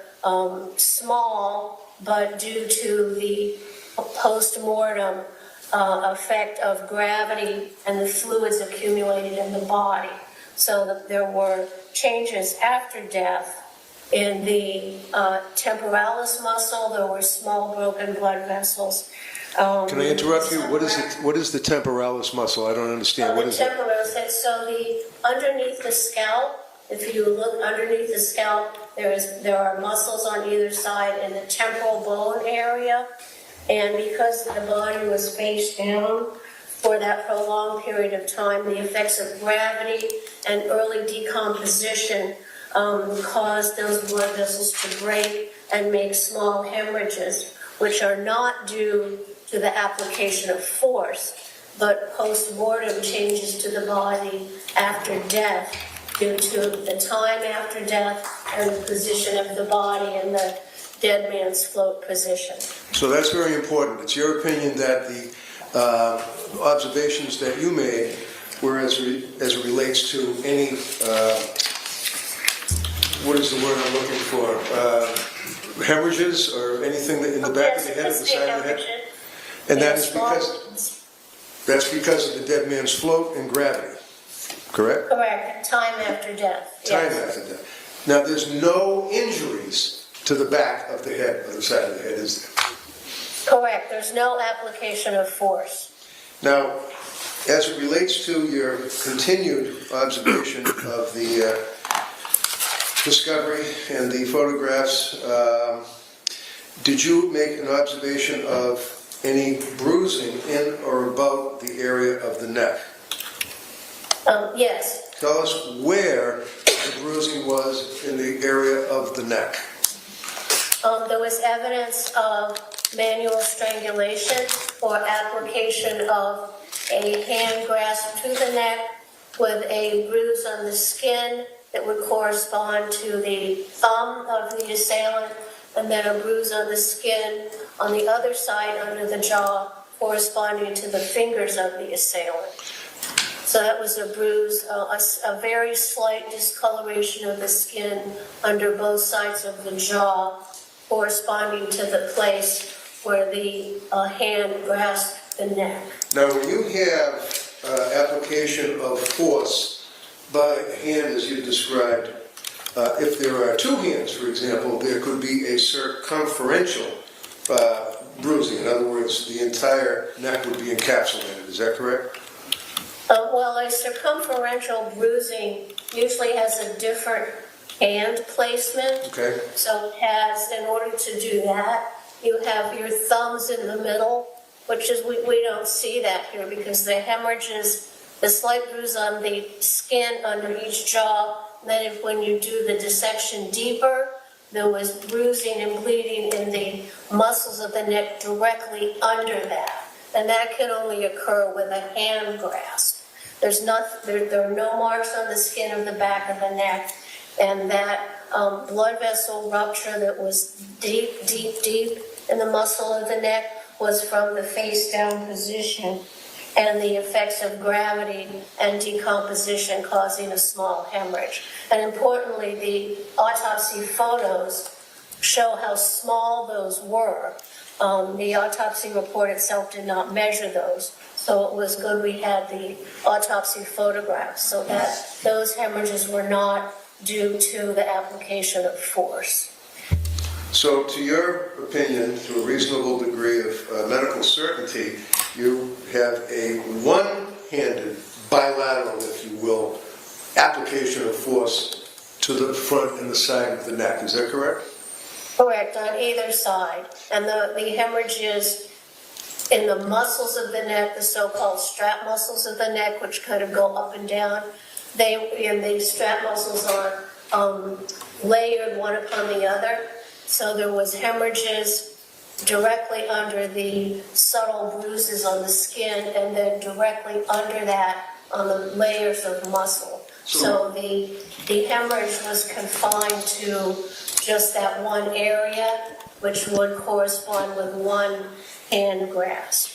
small, but due to the post-mortem effect of gravity and the fluids accumulated in the body. So that there were changes after death in the temporalis muscle. There were small broken blood vessels. Can I interrupt you? What is the temporalis muscle? I don't understand. What is it? Temporalis, so underneath the scalp, if you look underneath the scalp, there are muscles on either side in the temporal bone area. And because the body was face down, for that prolonged period of time. The effects of gravity and early decomposition cause those blood vessels to break and make small hemorrhages, which are not due to the application of force, but post-mortem changes to the body after death due to the time after death and the position of the body in the dead man's float position. So that's very important. It's your opinion that the observations that you made were as it relates to any, what is the word I'm looking for? Hemorrhages or anything that in the back of the head or the side of the head? And that is because of the dead man's float and gravity, correct? Correct. Time after death. Time after death. Now, there's no injuries to the back of the head or the side of the head, is there? Correct. There's no application of force. Now, as it relates to your continued observation of the discovery and the photographs, did you make an observation of any bruising in or about the area of the neck? Yes. Tell us where the bruising was in the area of the neck. There was evidence of manual strangulation or application of a hand grasp to the neck with a bruise on the skin that would correspond to the thumb of the assailant, and then a bruise on the skin on the other side under the jaw corresponding to the fingers of the assailant. So that was a bruise, a very slight discoloration of the skin under both sides of the jaw corresponding to the place where the hand grasped the neck. Now, when you have application of force by hand, as you described, if there are two hands, for example, there could be a circumferential bruising. In other words, the entire neck would be encapsulated. Is that correct? Well, a circumferential bruising usually has a different hand placement. Okay. So it has, in order to do that, you have your thumbs in the middle, which is, we don't see that here because the hemorrhages, the slight bruise on the skin under each jaw, then when you do the dissection deeper, there was bruising and bleeding in the muscles of the neck directly under that. And that can only occur with a hand grasp. There are no marks on the skin of the back of the neck, and that blood vessel rupture that was deep in the muscle of the neck was from the face down position and the effects of gravity and decomposition causing a small hemorrhage. And importantly, the autopsy photos show how small those were. The autopsy report itself did not measure those, so it was good we had the autopsy photographs so that those hemorrhages were not due to the application of force. So, to your opinion, to a reasonable degree of medical certainty, you have a one-handed, bilateral, if you will, application of force to the front and the side of the neck. Is that correct? Correct, on either side. And the hemorrhages in the muscles of the neck, the so-called strap muscles of the neck, which kind of go up and down, the strap muscles are layered one upon the other. So there was hemorrhages directly under the subtle bruises on the skin, and then directly under that on the layers of muscle. So the hemorrhage was confined to just that one area, which would correspond with one hand grasp.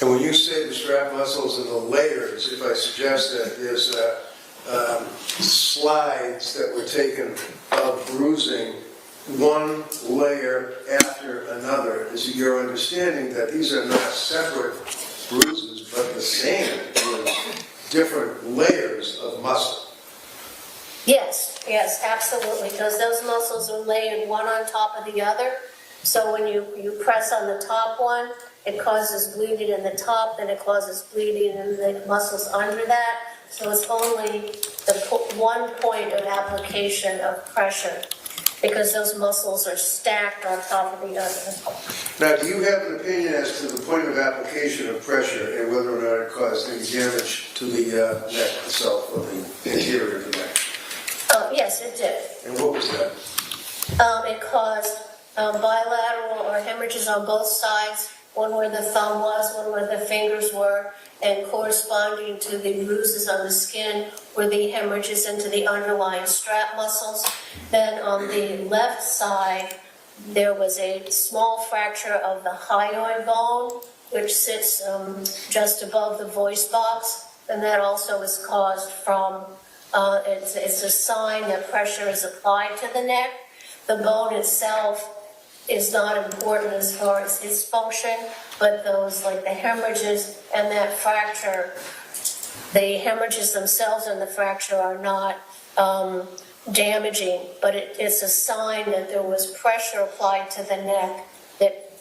And when you say the strap muscles and the layers, if I suggest that there's slides that were taken of bruising one layer after another, is it your understanding that these are not separate bruises, but the same with different layers of muscle? Yes, absolutely, because those muscles are layered one on top of the other. So when you press on the top one, it causes bleeding in the top, then it causes bleeding in the muscles under that. So it's only the one point of application of pressure. because those muscles are stacked on top of the other. Now, do you have an opinion as to the point of application of pressure and whether or not it caused any damage to the neck itself or the interior of the neck? Yes, it did. And what was that? It caused bilateral or hemorrhages on both sides, one where the thumb was, one where the fingers were, and corresponding to the bruises on the skin were the hemorrhages into the underlying strap muscles. Then on the left side, there was a small fracture of the hyoid bone, which sits just above the voice box, and that also is caused from, it's a sign that pressure is applied to the neck. The bone itself is not important as far as its function, but those, like the hemorrhages and that fracture, the hemorrhages themselves and the fracture are not damaging, but it's a sign that there was pressure applied to the neck that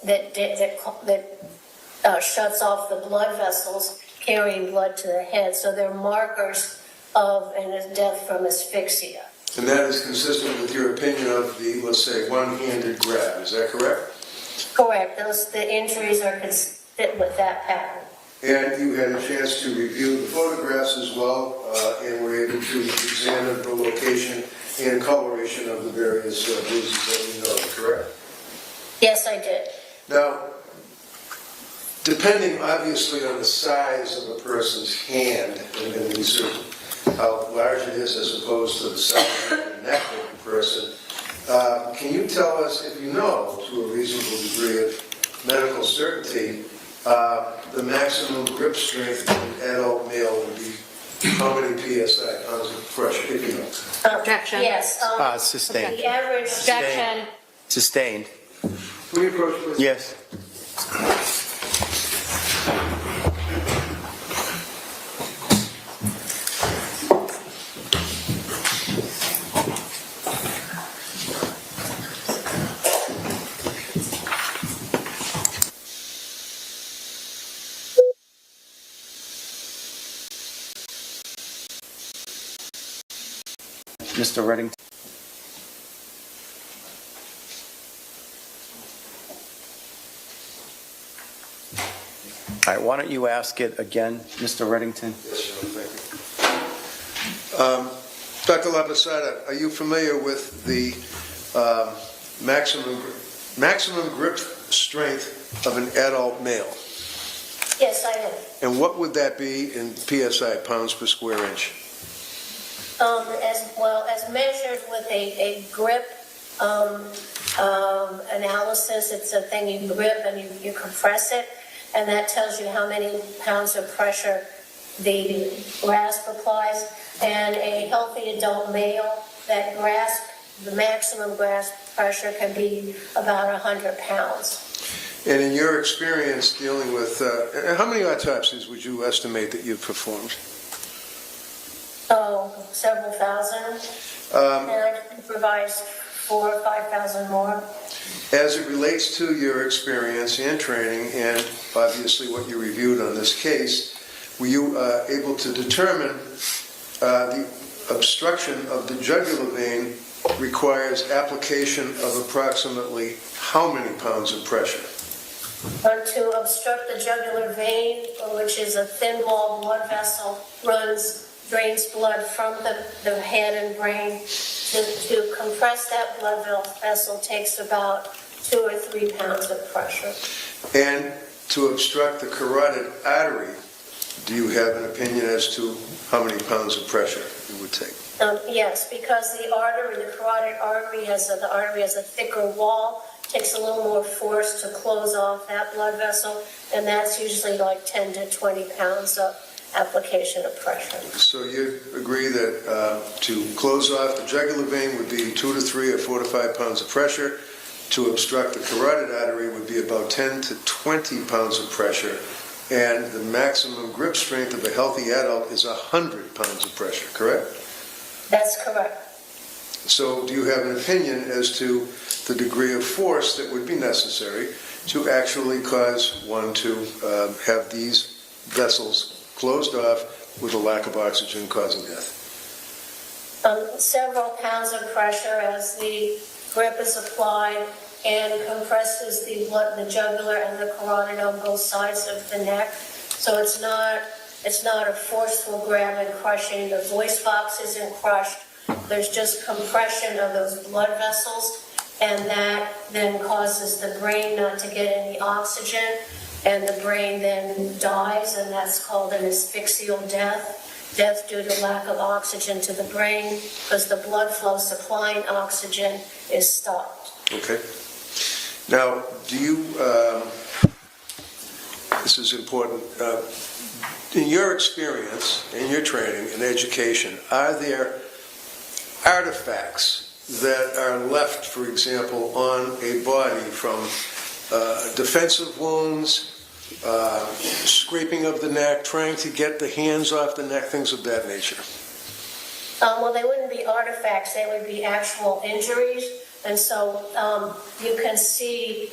shuts off the blood vessels carrying blood to the head. So they're markers of a death from asphyxia. And that is consistent with your opinion of the, let's say, one-handed grab. Is that correct? Correct. The injuries are consistent with that pattern. And you had a chance to review the photographs as well, and were able to examine the location and coloration of the various bruises that we know, correct? Yes, I did. Now, depending obviously on the size of a person's hand, and these are how large it is as opposed to the size of the neck of the person, can you tell us, if you know to a reasonable degree of medical certainty, the maximum grip strength of an adult male would be how many PSI, pounds of pressure, if you know? Objection. Yes. Sustained. The average. Objection. Sustained. Will you approach, please? Yes. Mr. Reddington. All right, why don't you ask it again, Mr. Reddington? Yes, thank you. Dr. Labasada, are you familiar with the maximum grip strength of an adult male? Yes, I am. And what would that be in PSI, pounds per square inch? As well as measured with a grip analysis. It's a thing you grip and you compress it, and that tells you how many pounds of pressure the grasp applies. And a healthy adult male, that grasp, the maximum grasp pressure can be about 100 pounds. And in your experience dealing with, how many autopsies would you estimate that you've performed? Oh, several thousand. And I can provide 4,000 or 5,000 more. As it relates to your experience and training, and obviously what you reviewed on this case, were you able to determine the obstruction of the jugular vein requires application of approximately how many pounds of pressure? To obstruct the jugular vein, which is a thin walled blood vessel, drains blood from the head and brain. To compress that blood vessel takes about 2 or 3 pounds of pressure. And to obstruct the carotid artery, do you have an opinion as to how many pounds of pressure it would take? Yes, because the carotid artery has a thicker wall, takes a little more force to close off that blood vessel, and that's usually like 10 to 20 pounds of application of pressure. So you agree that to close off the jugular vein would be 2 to 3 or 4 to 5 pounds of pressure. To obstruct the carotid artery would be about 10 to 20 pounds of pressure. And the maximum grip strength of a healthy adult is 100 pounds of pressure, correct? That's correct. So do you have an opinion as to the degree of force that would be necessary to actually cause one to have these vessels closed off with a lack of oxygen causing death? Several pounds of pressure as the grip is applied and compresses the blood, the jugular and the carotid on both sides of the neck. So it's not a forceful grab and crushing. The voice box isn't crushed. There's just compression of those blood vessels, and that then causes the brain not to get any oxygen, and the brain then dies, and that's called an asphyxial death. Death due to lack of oxygen to the brain, because the blood flow supplying oxygen is stopped. Okay. Now, do you, this is important, in your experience, in your training and education, are there artifacts that are left, for example, on a body from defensive wounds, scraping of the neck, trying to get the hands off the neck, things of that nature? Well, they wouldn't be artifacts, they would be actual injuries. And so you can see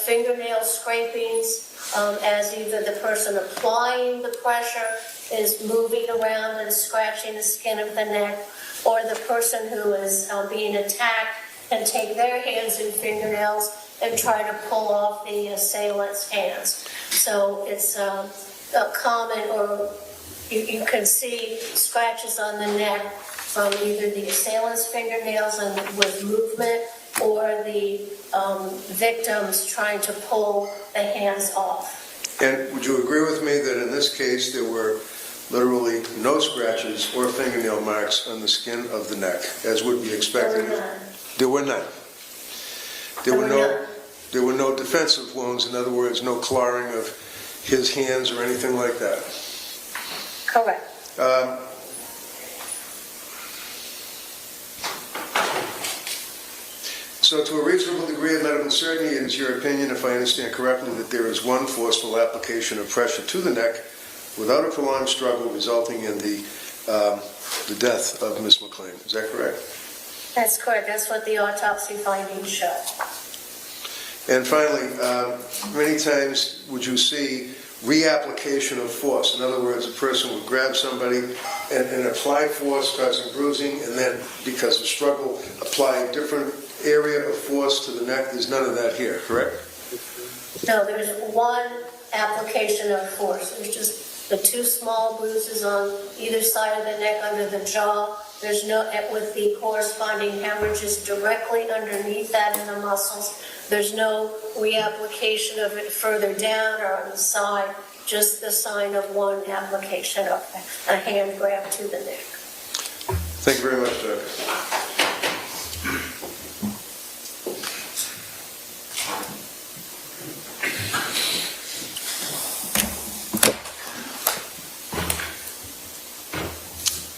fingernail scrapings as either the person applying the pressure is moving around and scratching the skin of the neck, or the person who is being attacked can take their hands and fingernails and try to pull off the assailant's hands. So it's a common, or you can see scratches on the neck from either the assailant's fingernails and with movement, or the victims trying to pull the hands off. And would you agree with me that in this case there were literally no scratches or fingernail marks on the skin of the neck, as would be expected? There were none. There were none. There were no defensive wounds, in other words, no clawing of his hands or anything like that? Correct. So to a reasonable degree of medical certainty, it is your opinion, if I understand correctly, that there is one forceful application of pressure to the neck without a prolonged struggle resulting in the death of Ms. McLean. Is that correct? That's correct. That's what the autopsy findings show. And finally, many times would you see reapplication of force? In other words, a person would grab somebody and apply force, causing bruising, and then, because of struggle, apply a different area of force to the neck. There's none of that here, correct? No, there's one application of force. There's just the two small bruises on either side of the neck under the jaw. There's no, with the corresponding hemorrhages directly underneath that in the muscles. There's no reapplication of it further down or on the side, just the sign of one application of a hand grab to the neck. Thank you very much, Doug.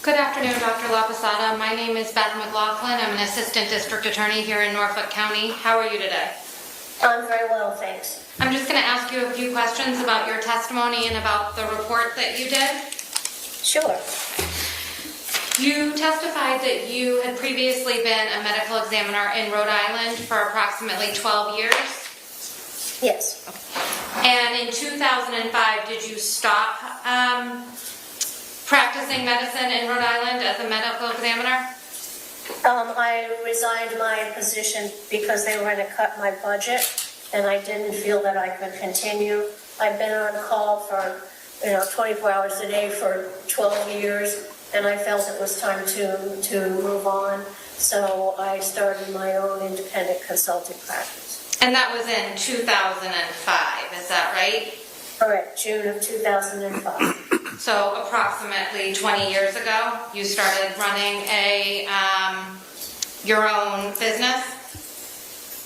Good afternoon, Dr. LaPosada. My name is Beth McLaughlin. I'm an assistant district attorney here in Norfolk County. How are you today? I'm very well, thanks. I'm just going to ask you a few questions about your testimony and about the report that you did. Sure. You testified that you had previously been a medical examiner in Rhode Island for approximately 12 years? Yes. And in 2005, did you stop practicing medicine in Rhode Island as a medical examiner? I resigned my position because they were going to cut my budget, and I didn't feel that I could continue. I've been on call for 24 hours a day for 12 years, and I felt it was time to move on. So I started my own independent consulting practice. And that was in 2005, is that right? Correct, June of 2005. So approximately 20 years ago, you started running your own business?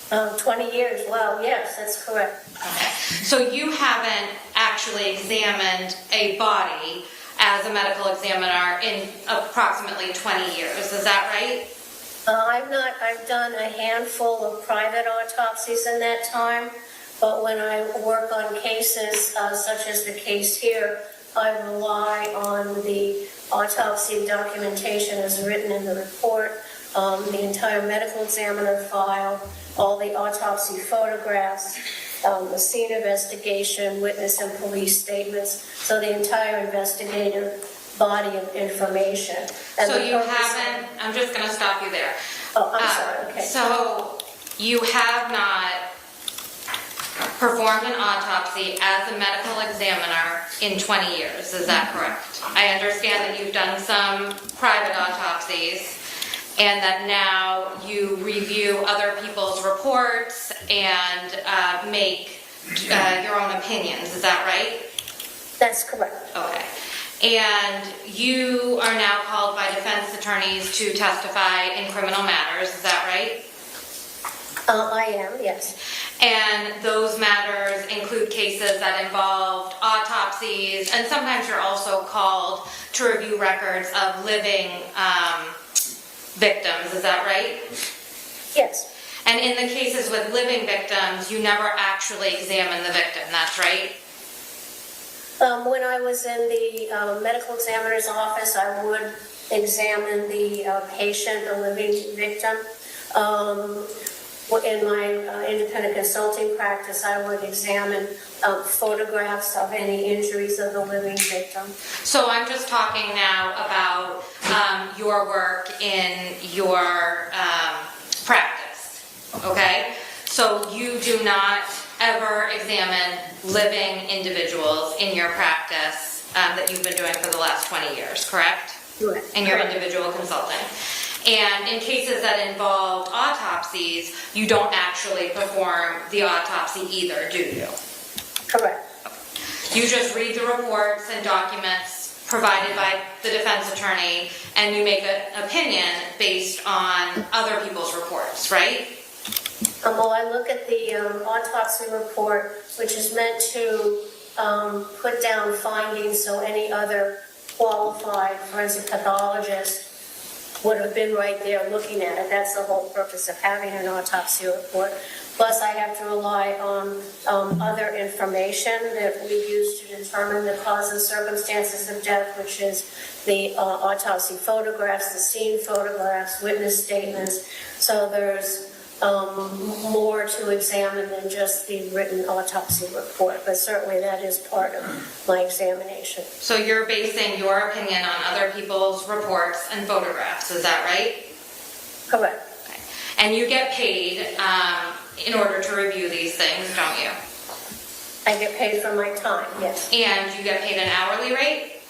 20 years, wow, yes, that's correct. Okay. So you haven't actually examined a body as a medical examiner in approximately 20 years, is that right? I've done a handful of private autopsies in that time, but when I work on cases such as the case here, I rely on the autopsy documentation as written in the report, the entire medical examiner file, all the autopsy photographs, the scene investigation, witness and police statements, so the entire investigative body of information. And so you haven't, I'm just going to stop you there. Oh, I'm sorry, okay. So you have not performed an autopsy as a medical examiner in 20 years, is that correct? I understand that you've done some private autopsies and that now you review other people's reports and make your own opinions, is that right? That's correct. Okay. And you are now called by defense attorneys to testify in criminal matters, is that right? I am, yes. And those matters include cases that involved autopsies, and sometimes you're also called to review records of living victims, is that right? Yes. And in the cases with living victims, you never actually examine the victim, that's right? When I was in the medical examiner's office, I would examine the patient, the living victim. In my independent consulting practice, I would examine photographs of any injuries of the living victim. So I'm just talking now about your work in your practice, okay? So you do not ever examine living individuals in your practice that you've been doing for the last 20 years, correct? Correct. In your individual consulting. And in cases that involve autopsies, you don't actually perform the autopsy either, do you? Correct. You just read the reports and documents provided by the defense attorney, and you make an opinion based on other people's reports, right? Well, I look at the autopsy report, which is meant to put down findings so any other qualified forensic pathologist would have been right there looking at it. That's the whole purpose of having an autopsy report. Plus, I have to rely on other information that we use to determine the cause and circumstances of death, which is the autopsy photographs, the scene photographs, witness statements. So there's more to examine than just the written autopsy report, but certainly that is part of my examination. So you're basing your opinion on other people's reports and photographs, is that right? Correct. Okay. And you get paid in order to review these things, don't you? I get paid for my time, yes. And you get paid an hourly rate?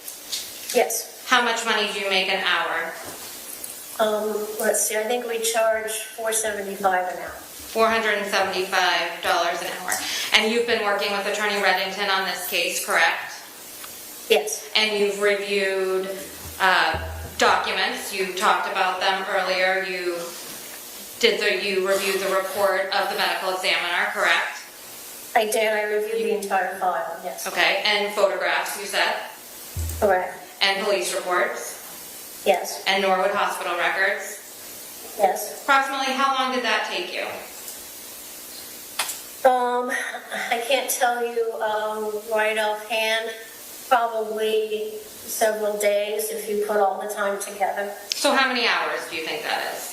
Yes. How much money do you make an hour? Let's see, I think we charge $4.75 an hour. $475 an hour. And you've been working with Attorney Reddington on this case, correct? Yes. And you've reviewed documents. You talked about them earlier. You reviewed the report of the medical examiner, correct? I did. I reviewed the entire file, yes. Okay. And photographs, you said? Correct. And police reports? Yes. And Norwood Hospital records? Yes. Approximately how long did that take you? I can't tell you right offhand. Probably several days if you put all the time together. So how many hours do you think that is?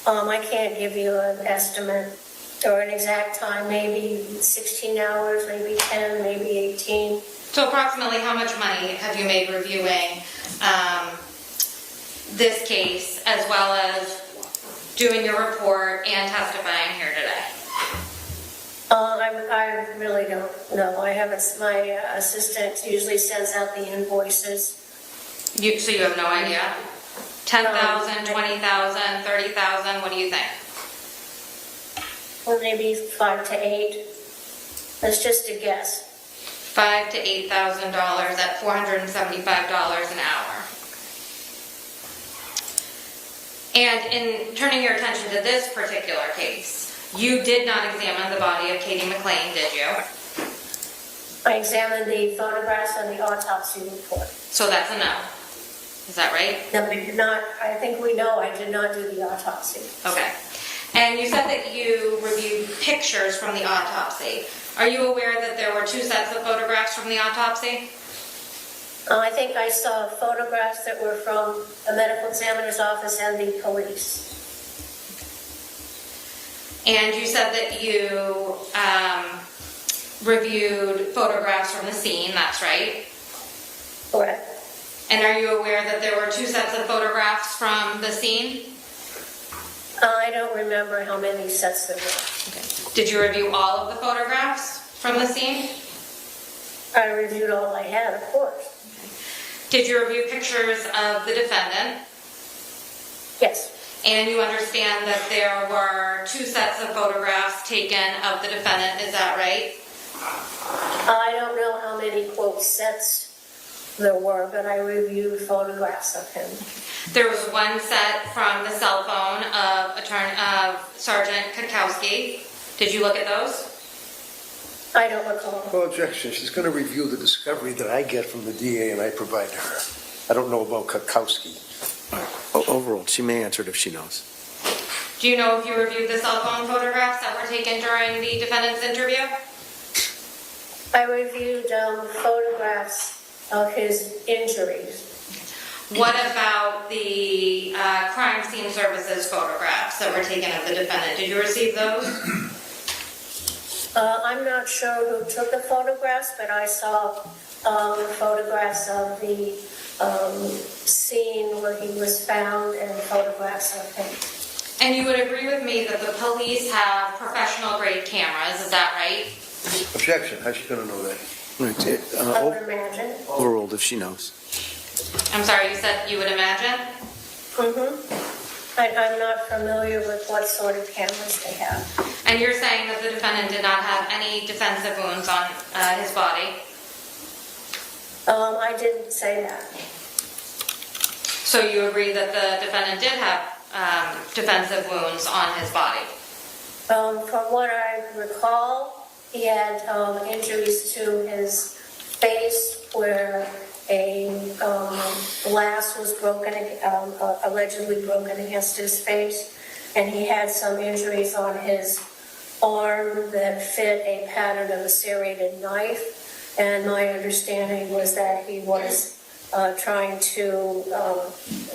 I can't give you an estimate or an exact time. Maybe 16 hours, maybe 10, maybe 18. So approximately how much money have you made reviewing this case, as well as doing your report and testifying here today? I really don't know. I haven't. My assistant usually sends out the invoices. So you have no idea? 10,000, 20,000, 30,000. What do you think? Well, maybe 5 to 8. That's just a guess. $5,000 to $8,000 at $475 an hour. And in turning your attention to this particular case, you did not examine the body of Katie McLean, did you? I examined the photographs and the autopsy report. So that's a no. Is that right? No, I did not. I think we know I did not do the autopsy. Okay. And you said that you reviewed pictures from the autopsy. Are you aware that there were 2 sets of photographs from the autopsy? I think I saw photographs that were from the medical examiner's office and the police. And you said that you reviewed photographs from the scene, that's right? Correct. And are you aware that there were 2 sets of photographs from the scene? I don't remember how many sets there were. Did you review all of the photographs from the scene? I reviewed all I had, of course. Did you review pictures of the defendant? Yes. And you understand that there were 2 sets of photographs taken of the defendant, is that right? I don't know how many, quote, sets there were, but I reviewed photographs of him. There was 1 set from the cell phone of Sergeant Katkowski. Did you look at those? I don't recall. Well, objection. She's going to review the discovery that I get from the DA and I provide to her. I don't know about Katkowski. Overruled. She may answer it if she knows. Do you know if you reviewed the cell phone photographs that were taken during the defendant's interview? I reviewed photographs of his injuries. What about the crime scene services photographs that were taken of the defendant? Did you receive those? I'm not sure who took the photographs, but I saw photographs of the scene where he was found and photographs of him. And you would agree with me that the police have professional grade cameras, is that right? Objection. How's she going to know that? I would imagine. Overruled if she knows. I'm sorry, you said you would imagine? I'm not familiar with what sort of cameras they have. And you're saying that the defendant did not have any defensive wounds on his body? I didn't say that. So you agree that the defendant did have defensive wounds on his body? From what I recall, he had injuries to his face where a glass was broken, allegedly broken against his face, and he had some injuries on his arm that fit a pattern of a serrated knife, and my understanding was that he was trying to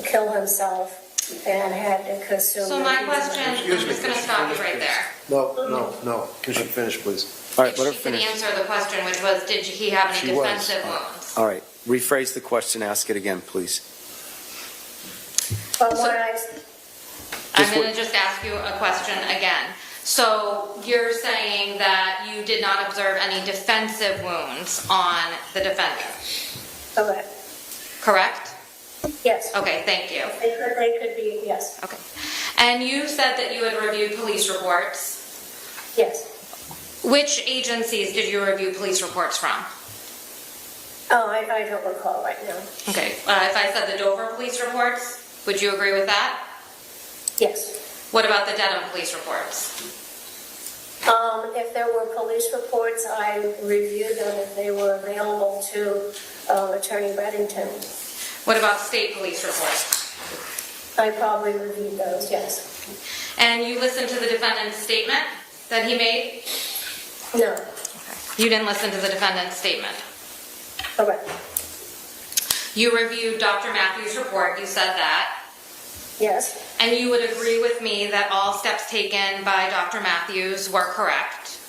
kill himself and had to consume. So my question, I'm just going to stop you right there. No. Can she finish, please? All right, If let her she can finish. answer the question, which was, did he have any She was. defensive wounds? All right, rephrase the question, ask it again, please. From what I'm going to just ask you a question again. So you're saying that you did not observe any defensive wounds on the defendant, correct. correct? Yes. Okay, thank you. They could be, yes. Okay. And you said that you had reviewed police reports. Yes. Which agencies did you review police reports from? Oh, I don't recall right now. Okay. If I said the Dover police reports, would you agree with that? Yes. What about the Dedham police reports? If there were police reports, I reviewed them if they were available to Attorney Reddington. What about state police reports? I probably reviewed those, yes. And you listened to the defendant's statement that he made? No. You didn't listen to the defendant's statement? Correct. You reviewed Dr. Matthews' report, you said that. Yes. And you would agree with me that all steps taken by Dr. Matthews were correct?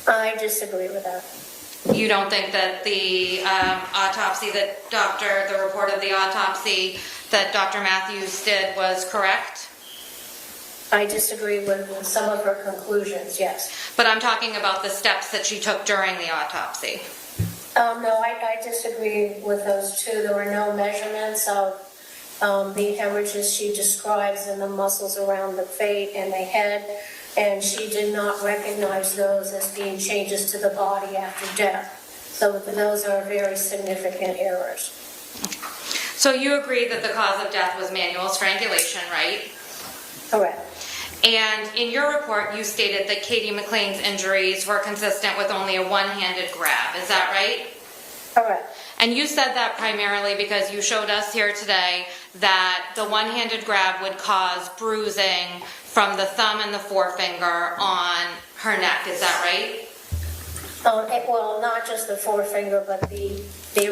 I disagree with that. You don't think that the autopsy the report of the autopsy that Dr. Matthews did was correct? I disagree with some of her conclusions, yes. But I'm talking about the steps that she took during the autopsy. No, I disagree with those two. There were no measurements of the hemorrhages she describes in the muscles around the face and the head, and she did not recognize those as being changes to the body after death. So those are very significant errors. So you agree that the cause of death was manual strangulation, right? Correct. And in your report, you stated that Katie McLean's injuries were consistent with only a one-handed grab. Is that right? Correct. And you said that primarily because you showed us here today that the one-handed grab would cause bruising from the thumb and the forefinger on her neck. Is that right? Well, not just the forefinger, but the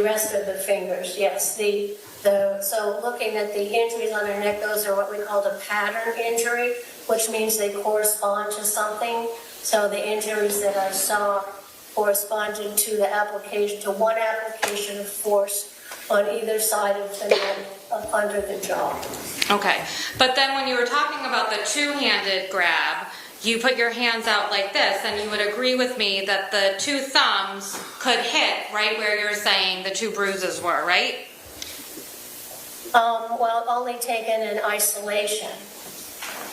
rest of the fingers, yes. So looking at the injuries on her neck, those are what we call the pattern injury, which means they correspond to something. So the injuries that I saw corresponded to one application of force on either side of the neck of under the jaw. Okay, but then when you were talking about the two-handed grab, you put your hands out like this, and you would agree with me that the two thumbs could hit right where you're saying the two bruises were, right? Well, only taken in isolation.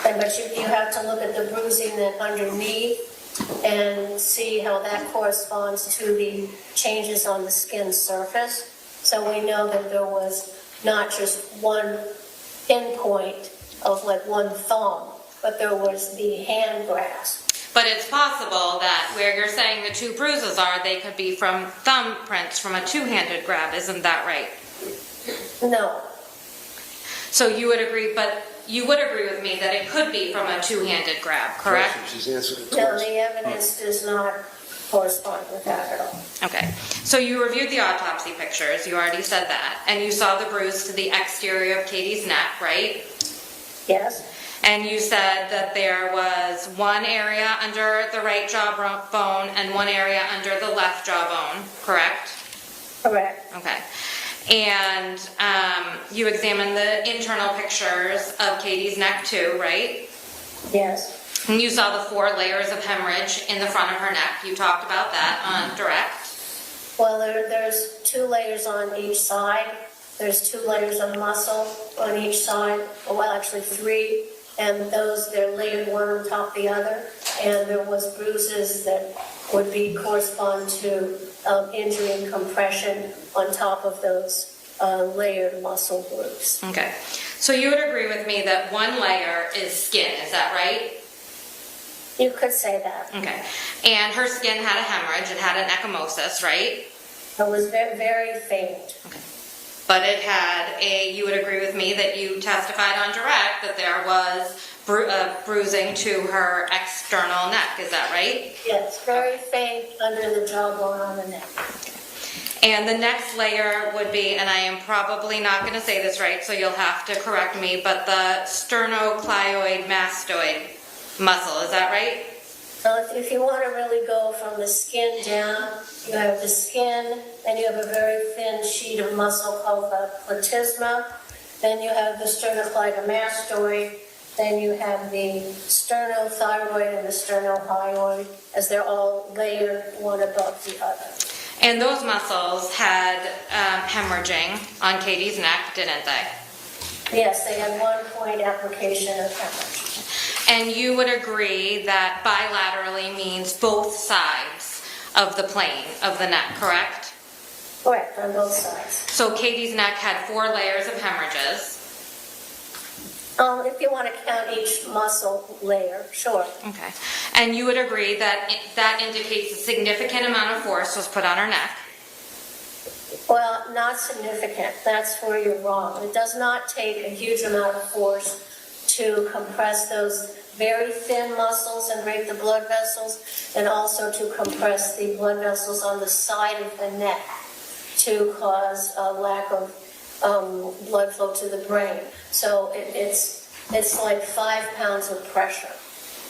But you have to look at the bruising then underneath and see how that corresponds to the changes on the skin surface. So we know that there was not just one pinpoint of like one thumb, but there was the hand grasp. But it's possible that where you're saying the two bruises are, they could be from thumbprints from a two-handed grab, isn't that right? No. So you would agree, but you would agree with me that it could be from a two-handed grab, correct? She's answered the No, question. the evidence does not correspond with that at all. Okay, so you reviewed the autopsy pictures, you already said that, and you saw the bruise to the exterior of Katie's neck, right? Yes. And you said that there was one area under the right jawbone and one area under the left jawbone, correct? Correct. Okay. And you examined the internal pictures of Katie's neck too, right? Yes. And you saw the 4 layers of hemorrhage in the front of her neck. You talked about that on direct. Well, there's 2 layers on each side. There's 2 layers of muscle on each side. Well, actually 3. And those, they're layered one on top of the other. And there was bruises that would correspond to injury and compression on top of those layered muscle groups. Okay. So you would agree with me that one layer is skin, is that right? You could say that. Okay. And her skin had a hemorrhage. It had an ecchymosis, right? It was very, very faint. Okay. But it had you would agree with me that you testified on direct that there was bruising to her external neck, is that right? Yes, very faint under the jawbone on the neck. And the next layer would be, and I am probably not going to say this right, so you'll have to correct me, but the sternocleidoid mastoid muscle, is that right? If you want to really go from the skin down, you have the skin, then you have a very thin sheet of muscle called the platysma, then you have the sternocleidomastoid, then you have the sternothyroid and the sternohyoid, as they're all layered one above the other. And those muscles had hemorrhaging on Katie's neck, didn't they? Yes, they had 1 point application of hemorrhage. And you would agree that bilaterally means both sides of the plane of the neck, correct? Correct, on both sides. So Katie's neck had 4 layers of hemorrhages. If you want to count each muscle layer, sure. Okay. And you would agree that that indicates a significant amount of force was put on her neck? Well, not significant. That's where you're wrong. It does not take a huge amount of force to compress those very thin muscles and break the blood vessels, and also to compress the blood vessels on the side of the neck to cause a lack of blood flow to the brain. So it's like 5 pounds of pressure,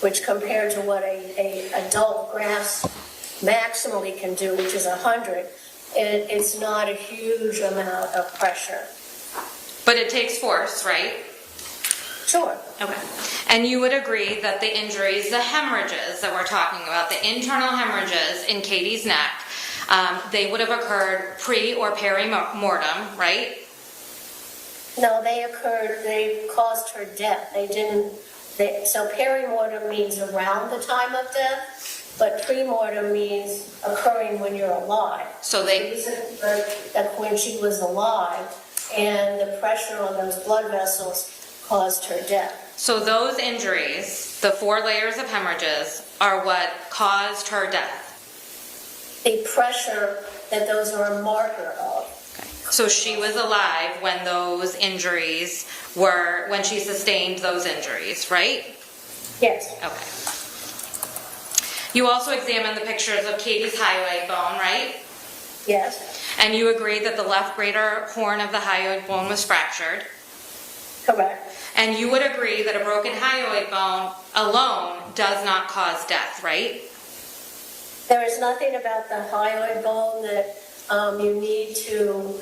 which compared to what a adult grasp maximally can do, which is 100, it's not a huge amount of pressure. But it takes force, right? Sure. Okay. And you would agree that the injuries, the hemorrhages that we're talking about, the internal hemorrhages in Katie's neck, they would have occurred pre or peri-mortem, right? No, they caused her death. So peri-mortem means around the time of death, but pre-mortem means occurring when you're alive. So that when she was alive, and the pressure on those blood vessels caused her death. So those injuries, the 4 layers of hemorrhages, are what caused her death? The pressure that those are a marker of. Okay. So she was alive when those injuries when she sustained those injuries, right? Yes. Okay. You also examined the pictures of Katie's hyoid bone, right? Yes. And you agreed that the left greater horn of the hyoid bone was fractured. Correct. And you would agree that a broken hyoid bone alone does not cause death, right? There is nothing about the hyoid bone that you need to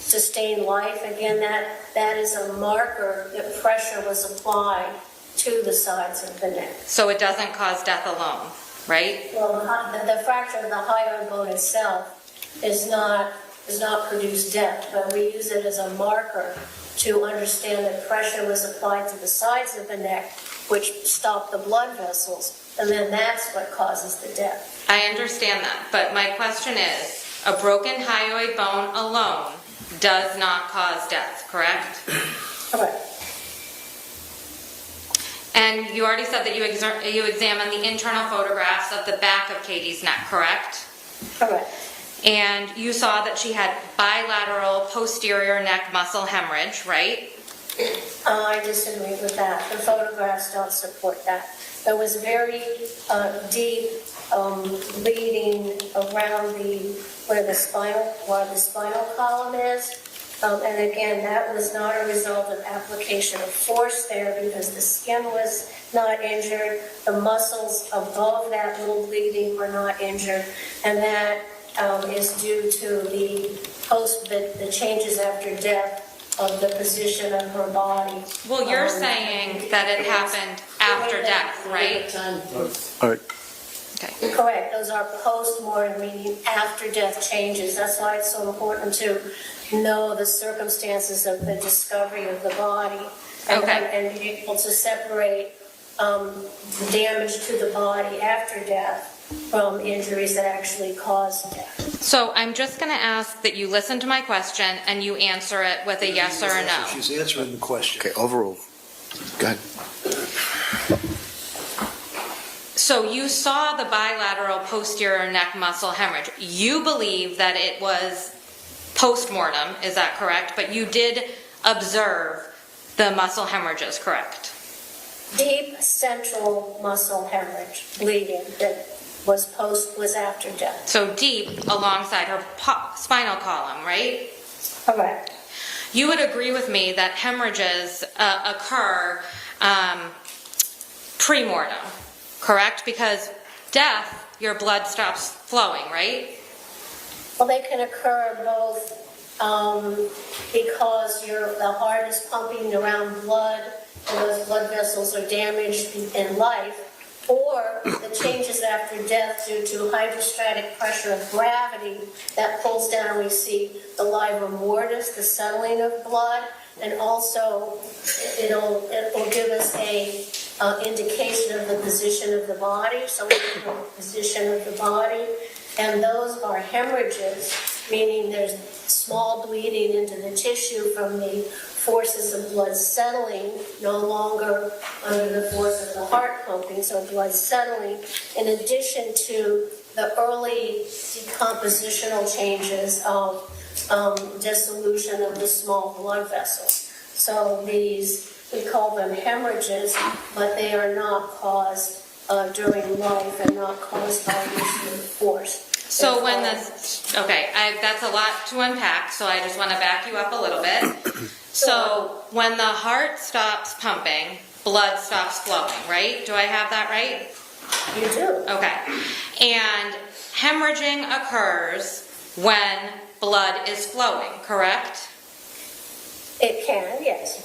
sustained life. Again, that is a marker that pressure was applied to the sides of the neck. So it doesn't cause death alone, right? Well, the fracture of the hyoid bone itself does not produce death, but we use it as a marker to understand that pressure was applied to the sides of the neck, which stopped the blood vessels, and then that's what causes the death. I understand that, but my question is, a broken hyoid bone alone does not cause death, correct? Correct. And you already said that you examined the internal photographs of the back of Katie's neck, correct? Correct. And you saw that she had bilateral posterior neck muscle hemorrhage, right? I disagree with that. The photographs don't support that. There was very deep bleeding around where the spinal column is. And again, that was not a result of application of force there because the skin was not injured. The muscles above that little bleeding were not injured. And that is due to the changes after death of the position of her body. Well, you're saying that it happened after death, right? All right. Okay. Correct. Those are post-mortem, meaning after death changes. That's why it's so important to know the circumstances of the discovery of the body and be able to separate the damage to the body after death from injuries that actually cause death. So I'm just going to ask that you listen to my question and you answer it with a yes or a no. She's answering the question. Okay, overruled. Go ahead. So you saw the bilateral posterior neck muscle hemorrhage. You believe that it was post-mortem, is that correct? But you did observe the muscle hemorrhages, correct? Deep central muscle hemorrhage, bleeding that was after death. So deep alongside her spinal column, right? Correct. You would agree with me that hemorrhages occur pre-mortem, correct? Because death, your blood stops flowing, right? Well, they can occur both because the heart is pumping around blood and those blood vessels are damaged in life, or the changes after death due to hydrostatic pressure of gravity that pulls down. We see the livor mortis, the settling of blood, and also it'll give us a indication of the position of the body. So we know the position of the body, and those are hemorrhages, meaning there's small bleeding into the tissue from the forces of blood settling, no longer under the force of the heart pumping, so blood settling, in addition to the early decompositional changes of dissolution of the small blood vessels. So these, we call them hemorrhages, but they are not caused during life and not caused by use of force. So when that's a lot to unpack, so I just want to back you up a little bit. So when the heart stops pumping, blood stops flowing, right? Do I have that right? You do. Okay. And hemorrhaging occurs when blood is flowing, correct? It can, yes.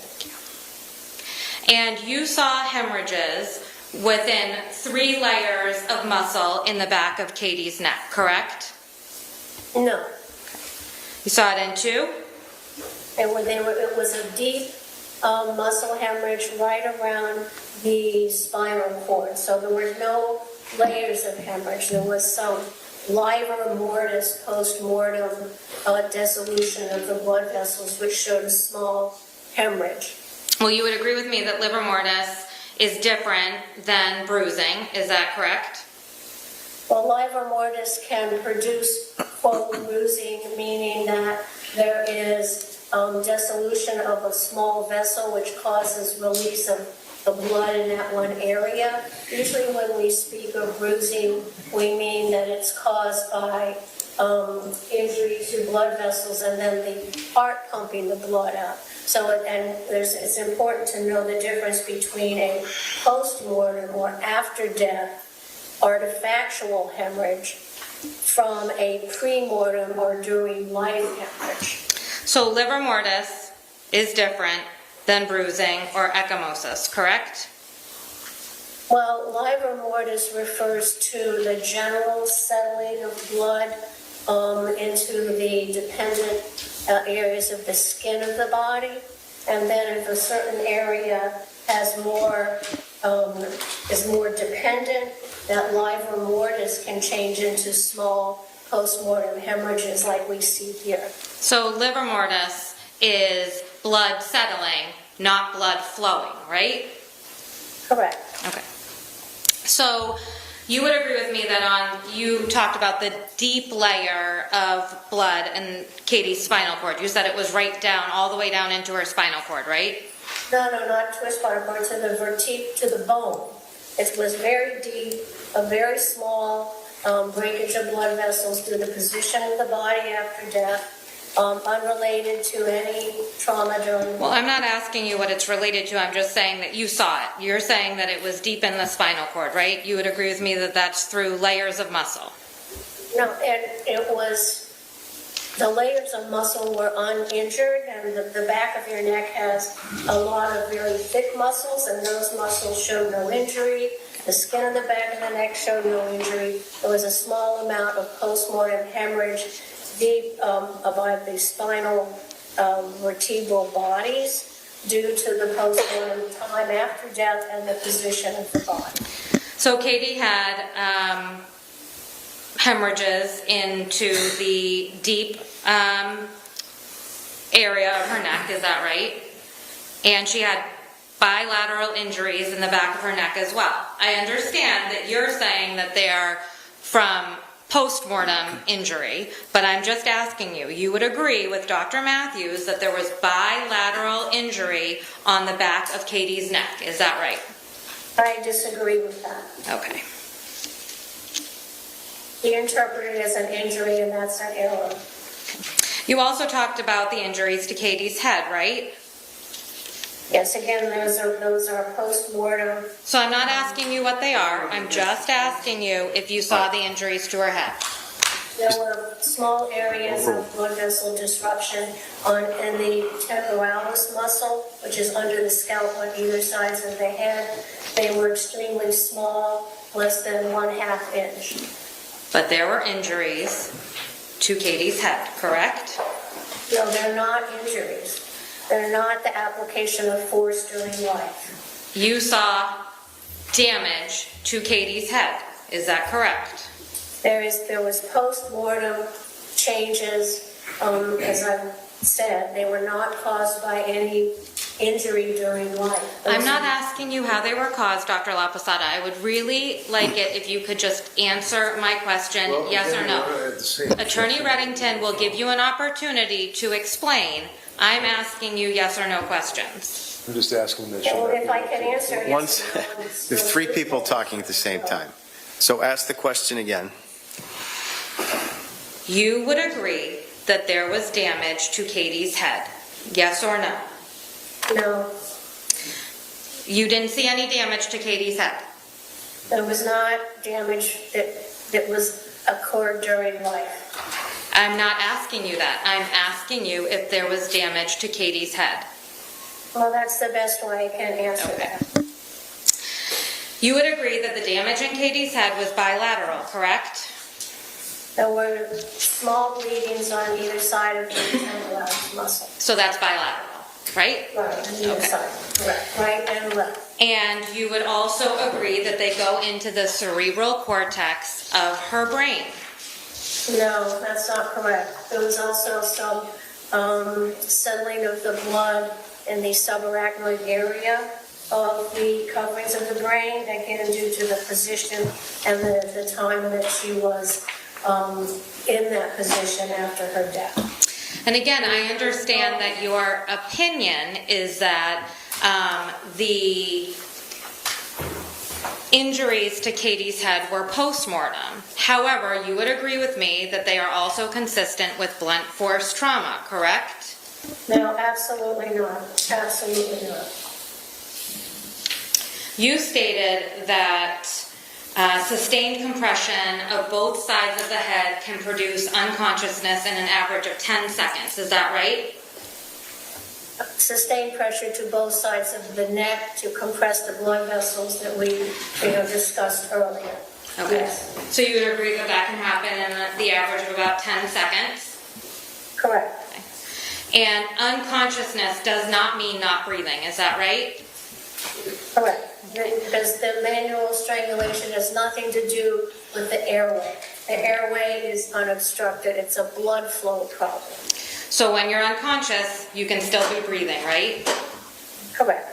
And you saw hemorrhages within 3 layers of muscle in the back of Katie's neck, correct? No. You saw it in 2? It was a deep muscle hemorrhage right around the spinal cord. So there were no layers of hemorrhage. There was some livor mortis post-mortem dissolution of the blood vessels, which showed a small hemorrhage. Well, you would agree with me that livor mortis is different than bruising. Is that correct? Well, livor mortis can produce, quote, bruising, meaning that there is dissolution of a small vessel which causes release of the blood in that one area. Usually when we speak of bruising, we mean that it's caused by injury to blood vessels and then the heart pumping the blood out. So, it's important to know the difference between a post-mortem or after death artifactual hemorrhage from a pre-mortem or during life hemorrhage. So livor mortis is different than bruising or ecchymosis, correct? Well, livor mortis refers to the general settling of blood into the dependent areas of the skin of the body, and then if a certain area has more is more dependent, that livor mortis can change into small post-mortem hemorrhages like we see here. So livor mortis is blood settling, not blood flowing, right? Correct. Okay. So you would agree with me that you talked about the deep layer of blood in Katie's spinal cord. You said it was right down, all the way down into her spinal cord, right? No, not to her spinal cord, to the bone. It was very deep, a very small breakage of blood vessels due to the position of the body after death, unrelated to any trauma during. Well, I'm not asking you what it's related to. I'm just saying that you saw it. You're saying that it was deep in the spinal cord, right? You would agree with me that that's through layers of muscle. No, it was, the layers of muscle were uninjured, and the back of your neck has a lot of very thick muscles, and those muscles showed no injury. The skin of the back of the neck showed no injury. There was a small amount of post-mortem hemorrhage deep by the spinal vertebral bodies due to the post-mortem time after death and the position of the body. So Katie had hemorrhages into the deep area of her neck, is that right? And she had bilateral injuries in the back of her neck as well. I understand that you're saying that they are from post-mortem injury, but I'm just asking you, you would agree with Dr. Matthews that there was bilateral injury on the back of Katie's neck, is that right? I disagree with that. Okay. He interpreted it as an injury, and that's an error. You also talked about the injuries to Katie's head, right? Yes, again, those are post-mortem. So I'm not asking you what they are. I'm just asking you if you saw the injuries to her head. There were small areas of blood vessel disruption in the temporalis muscle, which is under the scalp on either sides of the head. They were extremely small, less than 1/2 inch. But there were injuries to Katie's head, correct? No, they're not injuries. They're not the application of force during life. You saw damage to Katie's head, is that correct? There was post-mortem changes, as I said. They were not caused by any injury during life. I'm not asking you how they were caused, Dr. La Posada. I would really like it if you could just answer my question, yes or no. Attorney Reddington will give you an opportunity to explain. I'm asking you yes or no questions. I'm just asking that. Well, if I can answer yes Once, or no, there's 3 people talking at the same time. So ask the question again. You would agree that there was damage to Katie's head, yes or no? No, You didn't see any damage to Katie's head? there was not damage that was occurred during life. I'm not asking you that. I'm asking you if there was damage to Katie's head. Well, that's the best way I can answer Okay. that. You would agree that the damage in Katie's head was bilateral, correct? There were small bleedings on either side of the temporalis muscle. So that's bilateral, right? Right, on either Okay. side, correct, right and left. And you would also agree that they go into the cerebral cortex of her brain. No, that's not correct. There was also some settling of the blood in the subarachnoid area of the coverings of the brain, again due to the position and the time that she was in that position after her death. And again, I understand that your opinion is that the injuries to Katie's head were post-mortem. However, you would agree with me that they are also consistent with blunt force trauma, correct? No, absolutely not. Absolutely not. You stated that Sustained compression of both sides of the head can produce unconsciousness in an average of 10 seconds. Is that right? Sustained pressure to both sides of the neck to compress the blood vessels that we discussed earlier. Okay. Yes. So you would agree that that can happen in the average of about 10 seconds? Correct. Okay. And unconsciousness does not mean not breathing. Is that right? Correct. Because the manual strangulation has nothing to do with the airway. The airway is unobstructed. It's a blood flow problem. So when you're unconscious, you can still be breathing, right? Correct.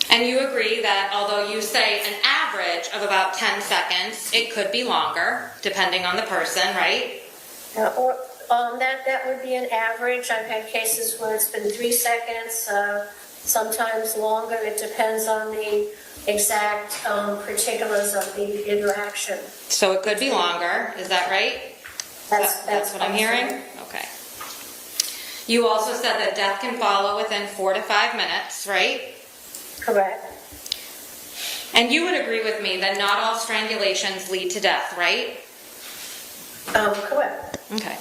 And you agree that although you say an average of about 10 seconds, it could be longer, depending on the person, right? That would be an average. I've had cases where it's been 3 seconds, sometimes longer. It depends on the exact particulars of the interaction. So it could be longer, is that right? That's what I'm hearing? Okay. You also said that death can follow within 4 to 5 minutes, right? Correct. And you would agree with me that not all strangulations lead to death, right? Correct. Okay.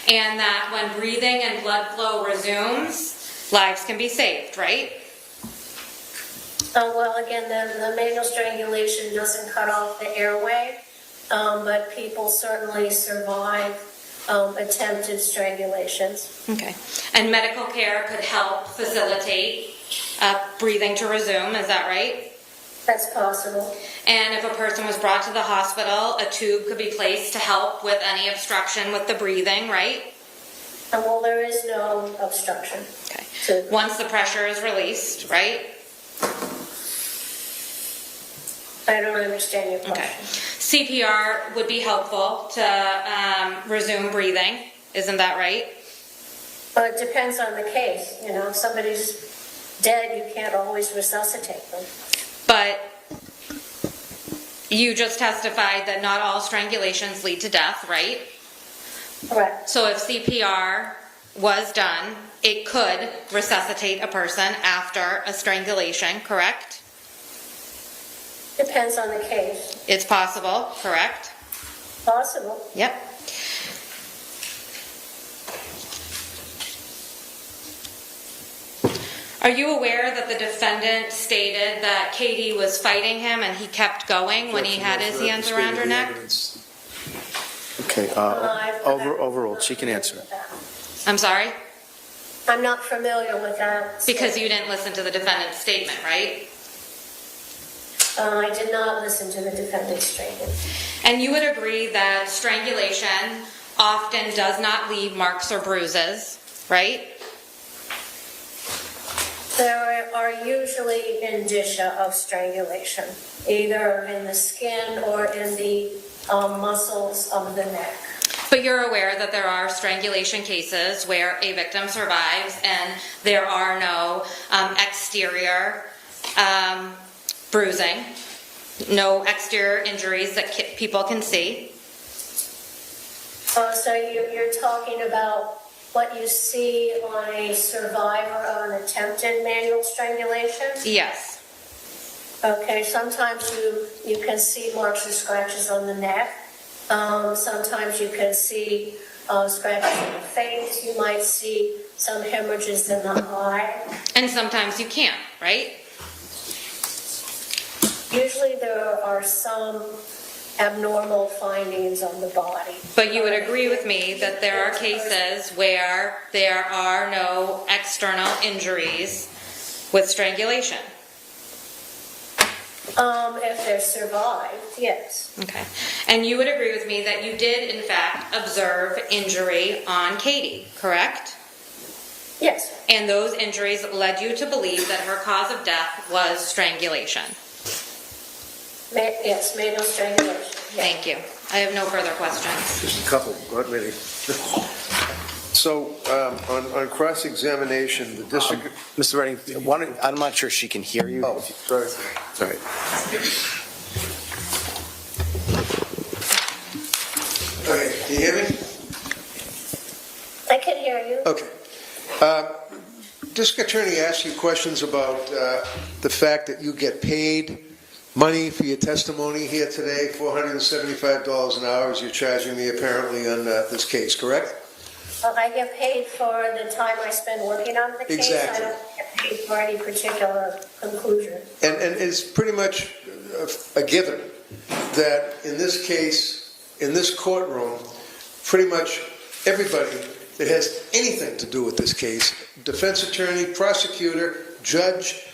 And that when breathing and blood flow resumes, lives can be saved, right? Well, again, the manual strangulation doesn't cut off the airway, but people certainly survive attempted strangulations. Okay. And medical care could help facilitate breathing to resume, is that right? That's possible. And if a person was brought to the hospital, a tube could be placed to help with any obstruction with the breathing, right? Well, there is no obstruction. Okay. Once the pressure is released, right? I don't understand your question. Okay. CPR would be helpful to resume breathing. Isn't that right? Well, it depends on the case. If somebody's dead, you can't always resuscitate them. But you just testified that not all strangulations lead to death, right? Correct. So if CPR was done, it could resuscitate a person after a strangulation, correct? Depends on the case. It's possible, correct? Possible. Yep. Are you aware that the defendant stated that Katie was fighting him and he kept going when he had his hands around her neck? Okay, overruled. She can answer it. I'm sorry? I'm not familiar with that. Because you didn't listen to the defendant's statement, right? I did not listen to the defendant's statement. And you would agree that strangulation often does not leave marks or bruises, right? There are usually indicia of strangulation, either in the skin or in the muscles of the neck. But you're aware that there are strangulation cases where a victim survives and there are no exterior bruising, no exterior injuries that people can see. So you're talking about what you see on a survivor of an attempted manual strangulation? Yes. Okay, sometimes you can see marks or scratches on the neck. Sometimes you can see scratches in the face. You might see some hemorrhages in the eye. And sometimes you can't, right? Usually there are some abnormal findings on the body. But you would agree with me that there are cases where there are no external injuries with strangulation. If they're survived, yes. Okay. And you would agree with me that you did, in fact, observe injury on Katie, correct? Yes. And those injuries led you to believe that her cause of death was strangulation. Yes, manual strangulation. Yes. Thank you. I have no further questions. Just a couple, not many. So, on cross-examination, the district... Mr. Redding, I'm not sure she can hear you. Oh, sorry. Sorry. Okay, can you hear me? I can hear you. Okay. District Attorney asked you questions about the fact that you get paid money for your testimony here today, $475 an hour, as you're charging me apparently on this case, correct? I get paid for the time I spend working on the case. Exactly. I don't get paid for any particular conclusion. And it's pretty much a given that in this case, in this courtroom, pretty much everybody that has anything to do with this case, defense attorney, prosecutor, judge,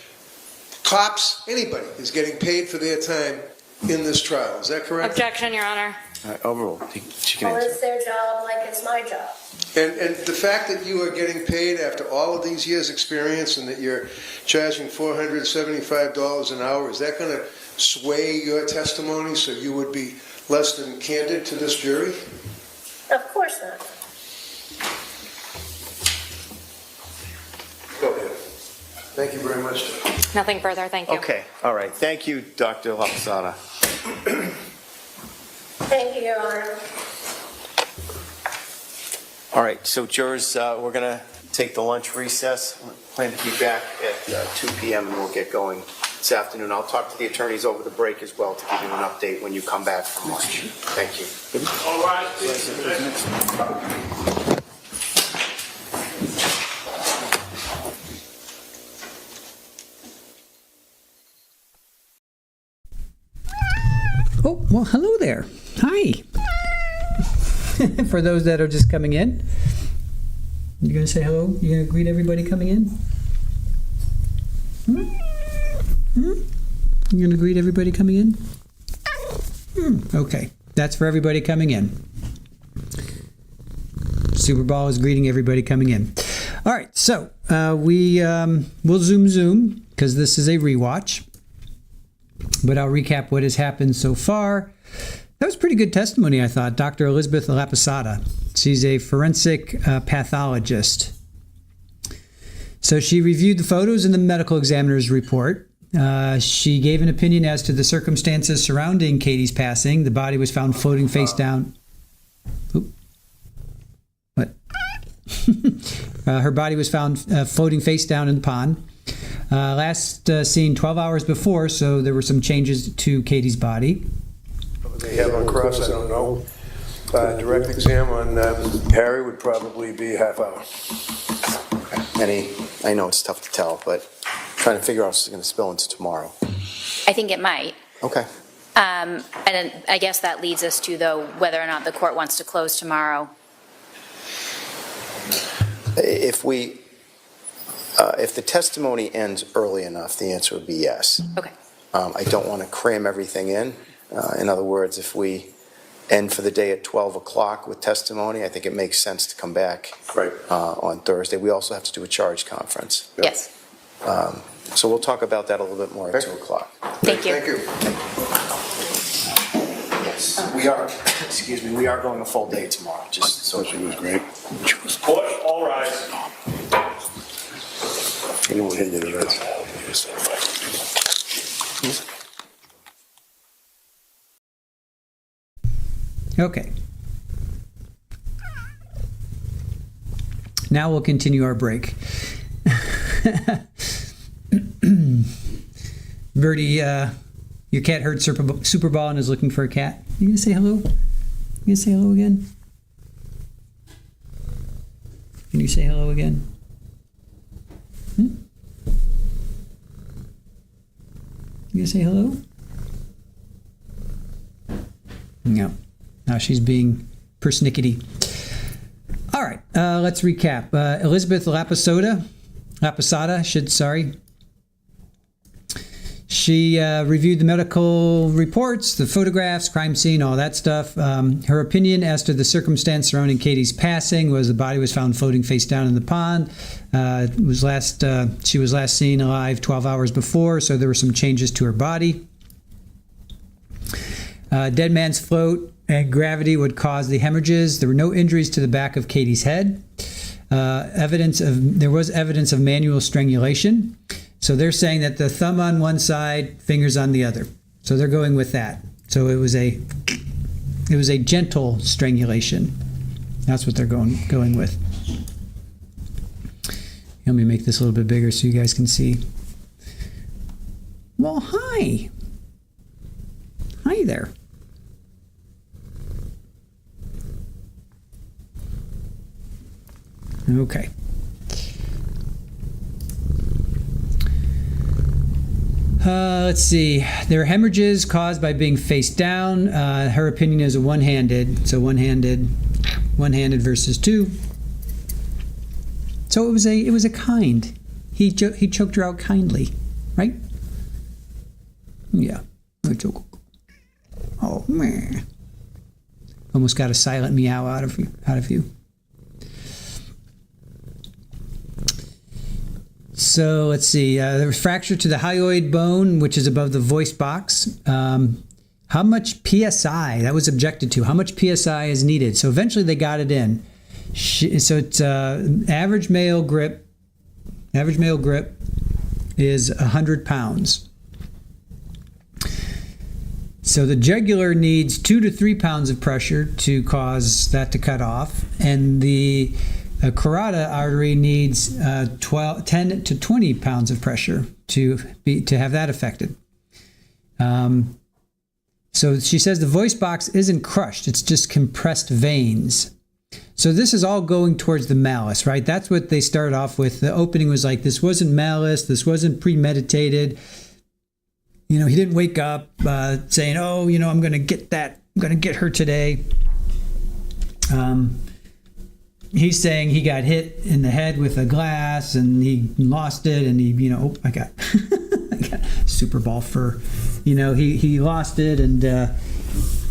cops, anybody is getting paid for their time in this trial. Is that correct? Objection, Your Honor. Overruled. She can Well, answer. it's their job like it's my job. And the fact that you are getting paid after all of these years' experience and that you're charging $475 an hour, is that going to sway your testimony so you would be less than candid to this jury? Of course not. Go ahead. Thank you very much. Nothing further, thank you. Okay, all right. Thank you, Dr. LaPosada. Thank you, Your Honor. All right, so jurors, we're going to take the lunch recess. Plan to be back at 2 p.m. and we'll get going this afternoon. I'll talk to the attorneys over the break as well to give you an update when you come back from lunch. Thank you. All right. Oh, well, hello there. Hi. For those that are just coming in, you going to say hello? You going to greet everybody coming in? You going to greet everybody coming in? Okay, that's for everybody coming in. Super Ball is greeting everybody coming in. All right, so we'll zoom because this is a rewatch. But I'll recap what has happened so far. That was pretty good testimony, I thought. Dr. Elizabeth Laposada. She's a forensic pathologist. So she reviewed the photos in the medical examiner's report. She gave an opinion as to the circumstances surrounding Katie's passing. The body was found floating face down. Oop. What? Her body was found floating face down in the pond. Last seen 12 hours before, so there were some changes to Katie's body. They have on cross, I don't know. Direct exam on Harry would probably be a half hour. I know it's tough to tell, but trying to figure out if it's going to spill into tomorrow. I think it might. Okay. And I guess that leads us to, though, whether or not the court wants to close tomorrow. If the testimony ends early enough, the answer would be yes. Okay. I don't want to cram everything in. In other words, if we end for the day at 12 o'clock with testimony, I think it makes sense to come back on Thursday. We also have to do a charge conference. Yes. So we'll talk about that a little bit more at 2 o'clock. Thank you. Thank you. Yes, we are, excuse me, we are going a full day tomorrow, just so she was great. Court, all rise. Okay. Now we'll continue our break. Birdie, your cat heard Super Ball and is looking for a cat. You gonna say hello? You gonna say hello again? Can you say hello again? You gonna say hello? No. Now she's being persnickety. All right, let's recap. Elizabeth Laposada, she reviewed the medical reports, the photographs, crime scene, all that stuff. Her opinion as to the circumstance surrounding Katie's passing was the body was found floating face down in the pond. She was last seen alive 12 hours before, so there were some changes to her body. Dead man's float and gravity would cause the hemorrhages. There were no injuries to the back of Katie's head. There was evidence of manual strangulation. So they're saying that the thumb on one side, fingers on the other. So they're going with that. So it was a gentle strangulation. That's what they're going with. Let me make this a little bit bigger so you guys can see. Well, hi. Hey there. Okay. Let's see. There are hemorrhages caused by being face down. Her opinion is a one-handed. So one-handed versus two. So it was a kind. He choked her out kindly, right? Yeah. Oh man. Almost got a silent meow out of you. So let's see. There was fracture to the hyoid bone, which is above the voice box. How much PSI? That was objected to. How much PSI is needed? So eventually they got it in. So it's average male grip. Average male grip is 100 pounds. So the jugular needs 2 to 3 pounds of pressure to cause that to cut off, and the carotid artery needs 10 to 20 pounds of pressure to have that affected. So she says the voice box isn't crushed; it's just compressed veins. So this is all going towards the malice, right? That's what they started off with. The opening was like, this wasn't malice, this wasn't premeditated. You know, he didn't wake up saying, oh, you know, I'm going to get her today. He's saying he got hit in the head with a glass and he lost it, and he, you know, I got Super Bowl fur. You know, he lost it and,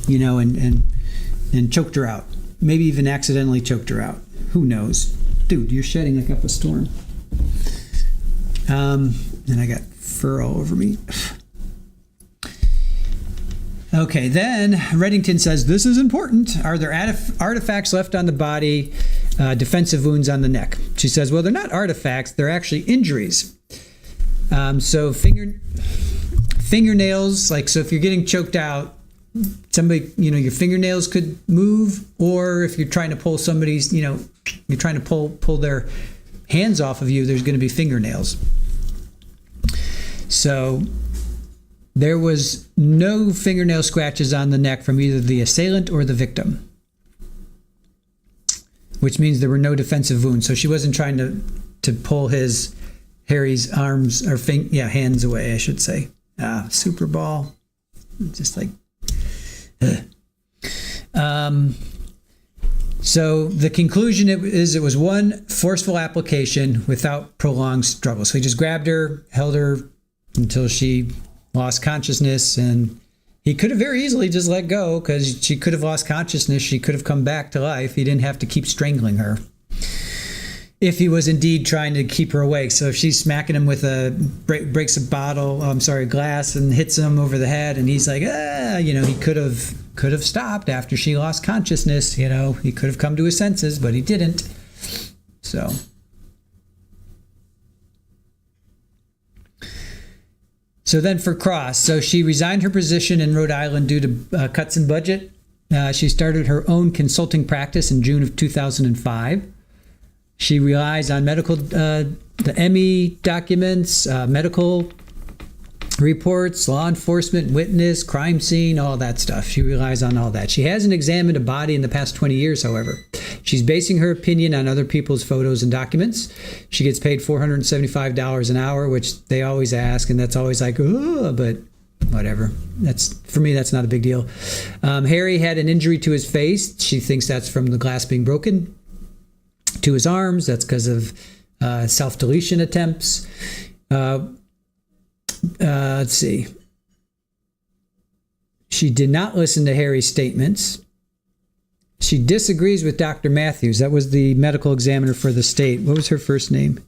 you know, and choked her out. Maybe even accidentally choked her out. Who knows? Dude, you're shedding like up a storm. And I got fur all over me. Okay, then Reddington says, this is important. Are there artifacts left on the body, defensive wounds on the neck? She says, well, they're not artifacts. They're actually injuries. So fingernails, like, so if you're getting choked out, somebody, you know, your fingernails could move, or if you're trying to pull somebody's, you know, you're trying to pull their hands off of you, there's going to be fingernails. So there was no fingernail scratches on the neck from either the assailant or the victim, which means there were no defensive wounds. So she wasn't trying to pull Harry's arms or hands away, I should say. Super Bowl, just like. So the conclusion is it was one forceful application without prolonged struggle. So he just grabbed her, held her until she lost consciousness, and he could have very easily just let go because she could have lost consciousness. She could have come back to life. He didn't have to keep strangling her if he was indeed trying to keep her awake. So if she's smacking him with breaks a glass and hits him over the head, and he's like, you know, he could have stopped after she lost consciousness. You know, he could have come to his senses, but he didn't. So then for Cross, so she resigned her position in Rhode Island due to cuts in budget. She started her own consulting practice in June of 2005. She relies on the ME documents, medical reports, law enforcement, witness, crime scene, all that stuff. She relies on all that. She hasn't examined a body in the past 20 years, however. She's basing her opinion on other people's photos and documents. She gets paid $475 an hour, which they always ask, and that's always like, but whatever. For me, that's not a big deal. Harry had an injury to his face. She thinks that's from the glass being broken. To his arms, that's because of self-deletion attempts. Let's see. She did not listen to Harry's statements. She disagrees with Dr. Matthews. That was the medical examiner for the state. What was her first name?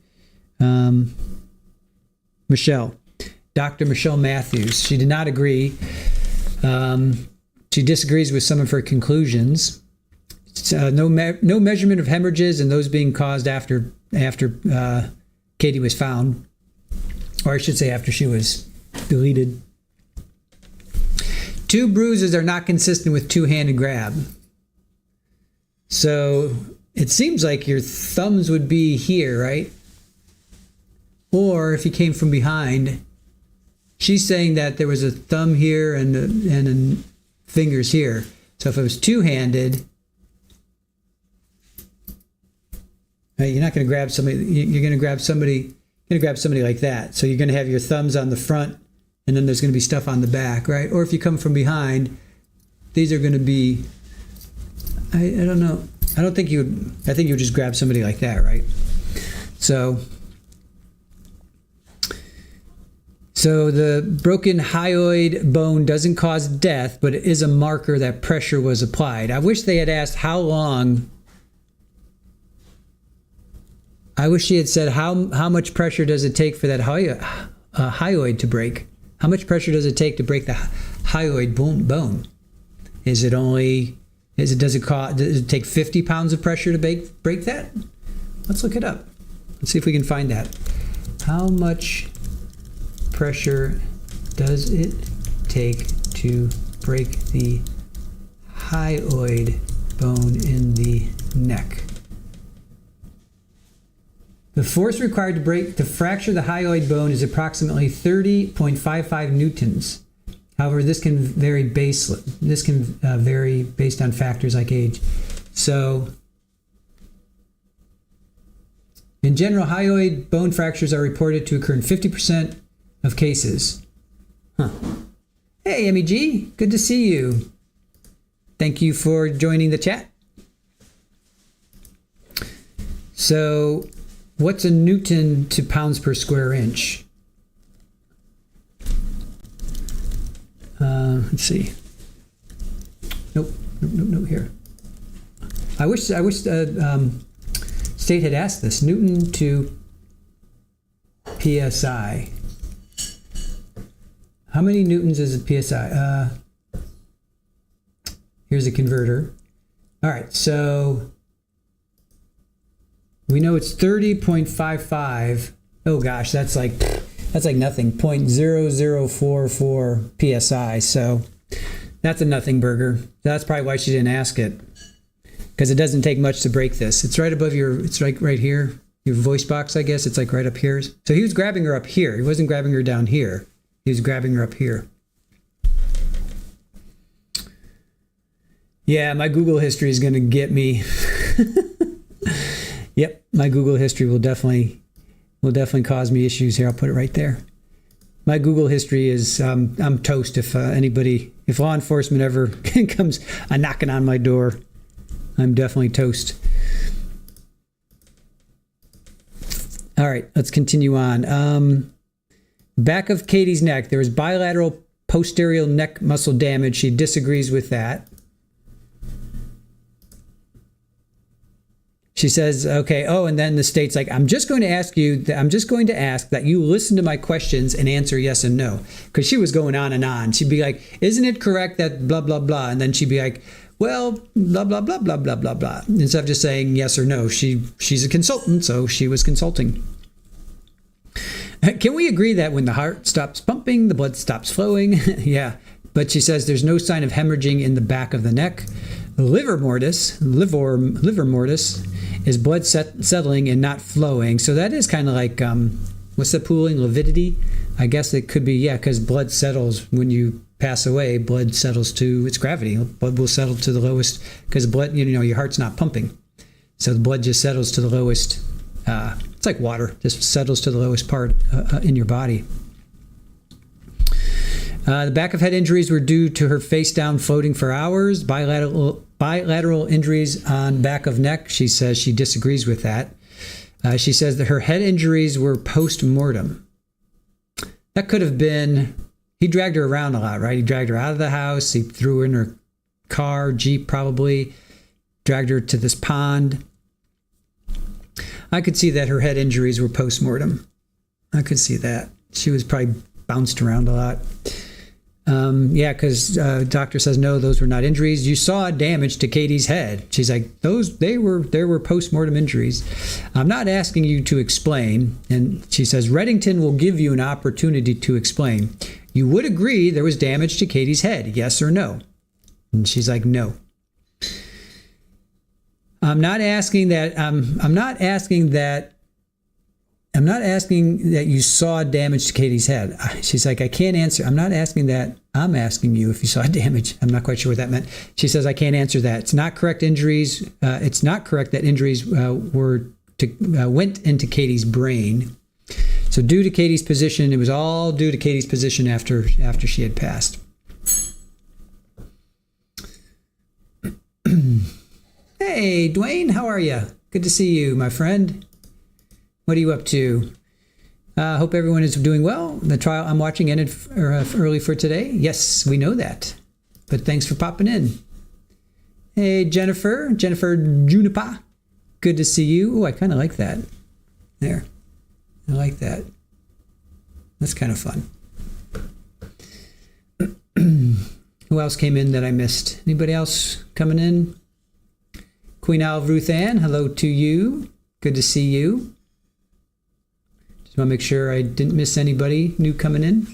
Michelle. Dr. Michelle Matthews. She did not agree. She disagrees with some of her conclusions. No measurement of hemorrhages and those being caused after Katie was found, or I should say after she was deleted. 2 bruises are not consistent with two-handed grab. So it seems like your thumbs would be here, right? Or if he came from behind, she's saying that there was a thumb here and fingers here. So if it was two-handed, right, you're not going to grab somebody. You're going to grab somebody. You're going to grab somebody like that. So you're going to have your thumbs on the front, and then there's going to be stuff on the back, right? Or if you come from behind, these are going to be. I don't know. I don't think you would. I think you would just grab somebody like that, right? So the broken hyoid bone doesn't cause death, but it is a marker that pressure was applied. I wish they had asked how long. I wish she had said how much pressure does it take for that hyoid to break? How much pressure does it take to break the hyoid bone? Does it take 50 pounds of pressure to break that? Let's look it up. Let's see if we can find that. How much pressure does it take to break the hyoid bone in the neck? The force required to fracture the hyoid bone is approximately 30.55 newtons. However, this can vary based on factors like age. So, in general, hyoid bone fractures are reported to occur in 50% of cases. Huh. Hey, MEG, good to see you. Thank you for joining the chat. So, what's a newton to pounds per square inch? Let's see. Nope. Here. I wish State had asked this. Newton to PSI. How many newtons is a PSI? Here's a converter. All right, so we know it's 30.55. Oh gosh, that's like nothing. 0.0044 PSI. So that's a nothing burger. That's probably why she didn't ask it, because it doesn't take much to break this. It's right above it's like right here, your voice box, I guess. It's like right up here. So he was grabbing her up here. He wasn't grabbing her down here. He was grabbing her up here. Yeah, my Google history is going to get me. Yep, my Google history will definitely cause me issues here. I'll put it right there. My Google history is, I'm toast if law enforcement ever comes knocking on my door. I'm definitely toast. All right, let's continue on. Back of Katie's neck, there was bilateral posterior neck muscle damage. She disagrees with that. She says, okay, and then the state's like, I'm just going to ask that you listen to my questions and answer yes and no. Because she was going on and on. She'd be like, isn't it correct that blah, blah, blah? And then she'd be like, well, blah, blah, blah, blah, blah, blah, blah. Instead of just saying yes or no. She's a consultant, so she was consulting. Can we agree that when the heart stops pumping, the blood stops flowing? Yeah. But she says there's no sign of hemorrhaging in the back of the neck. Liver mortis is blood settling and not flowing. So that is kind of like, what's the pooling? Lividity? I guess it could be, yeah, because blood settles when you pass away. Blood settles to its gravity. Blood will settle to the lowest, because blood, your heart's not pumping. So the blood just settles to the lowest. It's like water, just settles to the lowest part in your body. The back of head injuries were due to her face down floating for hours. Bilateral injuries on back of neck. She says she disagrees with that. She says that her head injuries were post-mortem. That could have been, he dragged her around a lot, right? He dragged her out of the house. He threw her in her car, Jeep probably, dragged her to this pond. I could see that her head injuries were post-mortem. I could see that. She was probably bounced around a lot. Yeah, because doctor says, no, those were not injuries. You saw damage to Katie's head. She's like, there were post-mortem injuries. I'm not asking you to explain. And she says, Reddington will give you an opportunity to explain. You would agree there was damage to Katie's head, yes or no? And she's like, no. I'm not asking that you saw damage to Katie's head. She's like, I can't answer. I'm not asking that. I'm asking you if you saw damage. I'm not quite sure what that meant. She says, I can't answer that. It's not correct injuries. It's not correct that injuries went into Katie's brain. So due to Katie's position, it was all due to Katie's position after she had passed. Hey, Dwayne, how are you? Good to see you, my friend. What are you up to? Hope everyone is doing well. The trial I'm watching ended early for today. Yes, we know that. But thanks for popping in. Hey, Jennifer Junipa. Good to see you. Oh, I kind of like that. There. I like that. That's kind of fun. Who else came in that I missed? Anybody else coming in? Queen Olive Ruth Ann, hello to you. Good to see you. Just want to make sure I didn't miss anybody new coming in.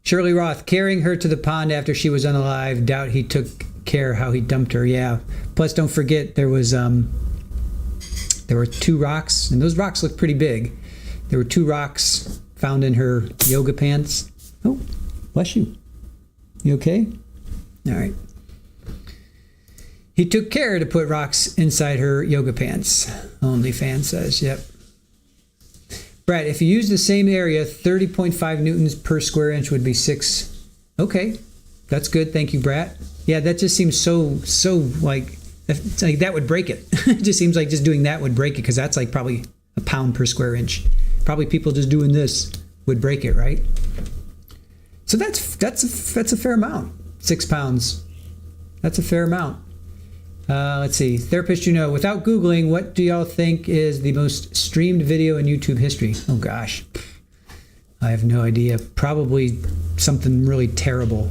Shirley Roth, carrying her to the pond after she was unalive. Doubt he took care how he dumped her. Yeah. Plus, don't forget there were 2 rocks, and those rocks look pretty big. There were 2 rocks found in her yoga pants. Oh, bless you. You okay? All right. He took care to put rocks inside her yoga pants. OnlyFans says, yep. Brad, if you use the same area, 30.5 newtons per square inch would be 6. Okay, that's good. Thank you, Brad. Yeah, that just seems so like, it's like that would break it. It just seems like just doing that would break it, because that's like probably a pound per square inch. Probably people just doing this would break it, right? So that's a fair amount. 6 pounds. That's a fair amount. Let's see. Therapist, without Googling, what do y'all think is the most streamed video in YouTube history? Oh, gosh. I have no idea. Probably something really terrible,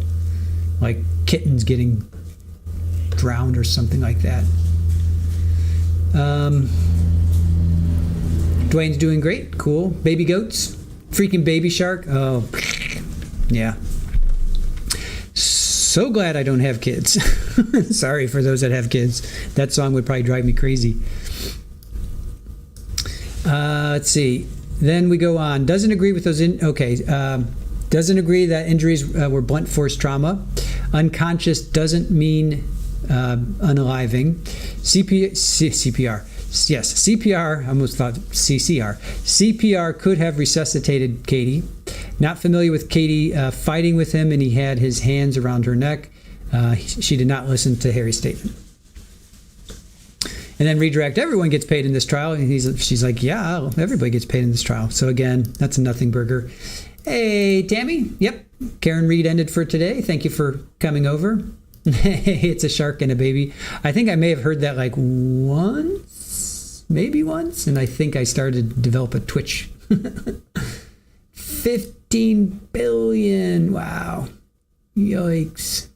like kittens getting drowned or something like that. Dwayne's doing great. Cool. Baby goats. Freaking baby shark. Oh, yeah. So glad I don't have kids. Sorry for those that have kids. That song would probably drive me crazy. Let's see. Then we go on. Doesn't agree with those. Doesn't agree that injuries were blunt force trauma. Unconscious doesn't mean unaliving. CPR. Yes, CPR. I almost thought CCR. CPR could have resuscitated Katie. Not familiar with Katie fighting with him, and he had his hands around her neck. She did not listen to Harry's statement. And then redirect, everyone gets paid in this trial. And she's like, yeah, everybody gets paid in this trial. So again, that's a nothing burger. Hey, Tammy. Yep. Karen Reed ended for today. Thank you for coming over. It's a shark and a baby. I think I may have heard that like maybe once. And I think I started to develop a twitch. 15 billion. Wow. Yikes.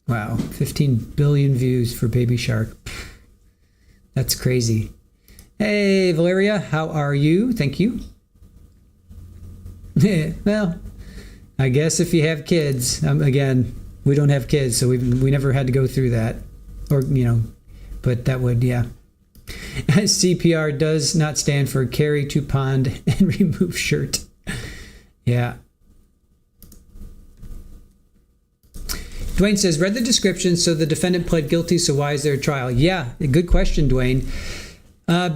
Wow. 15 billion views for Baby Shark. That's crazy. Hey, Valeria, how are you? Thank you. Well, I guess if you have kids, again, we don't have kids, so we never had to go through that. Or, but that would, yeah. CPR does not stand for carry to pond and remove shirt. Yeah. Dwayne says, read the description, so the defendant pled guilty, so why is there a trial? Yeah, good question, Dwayne.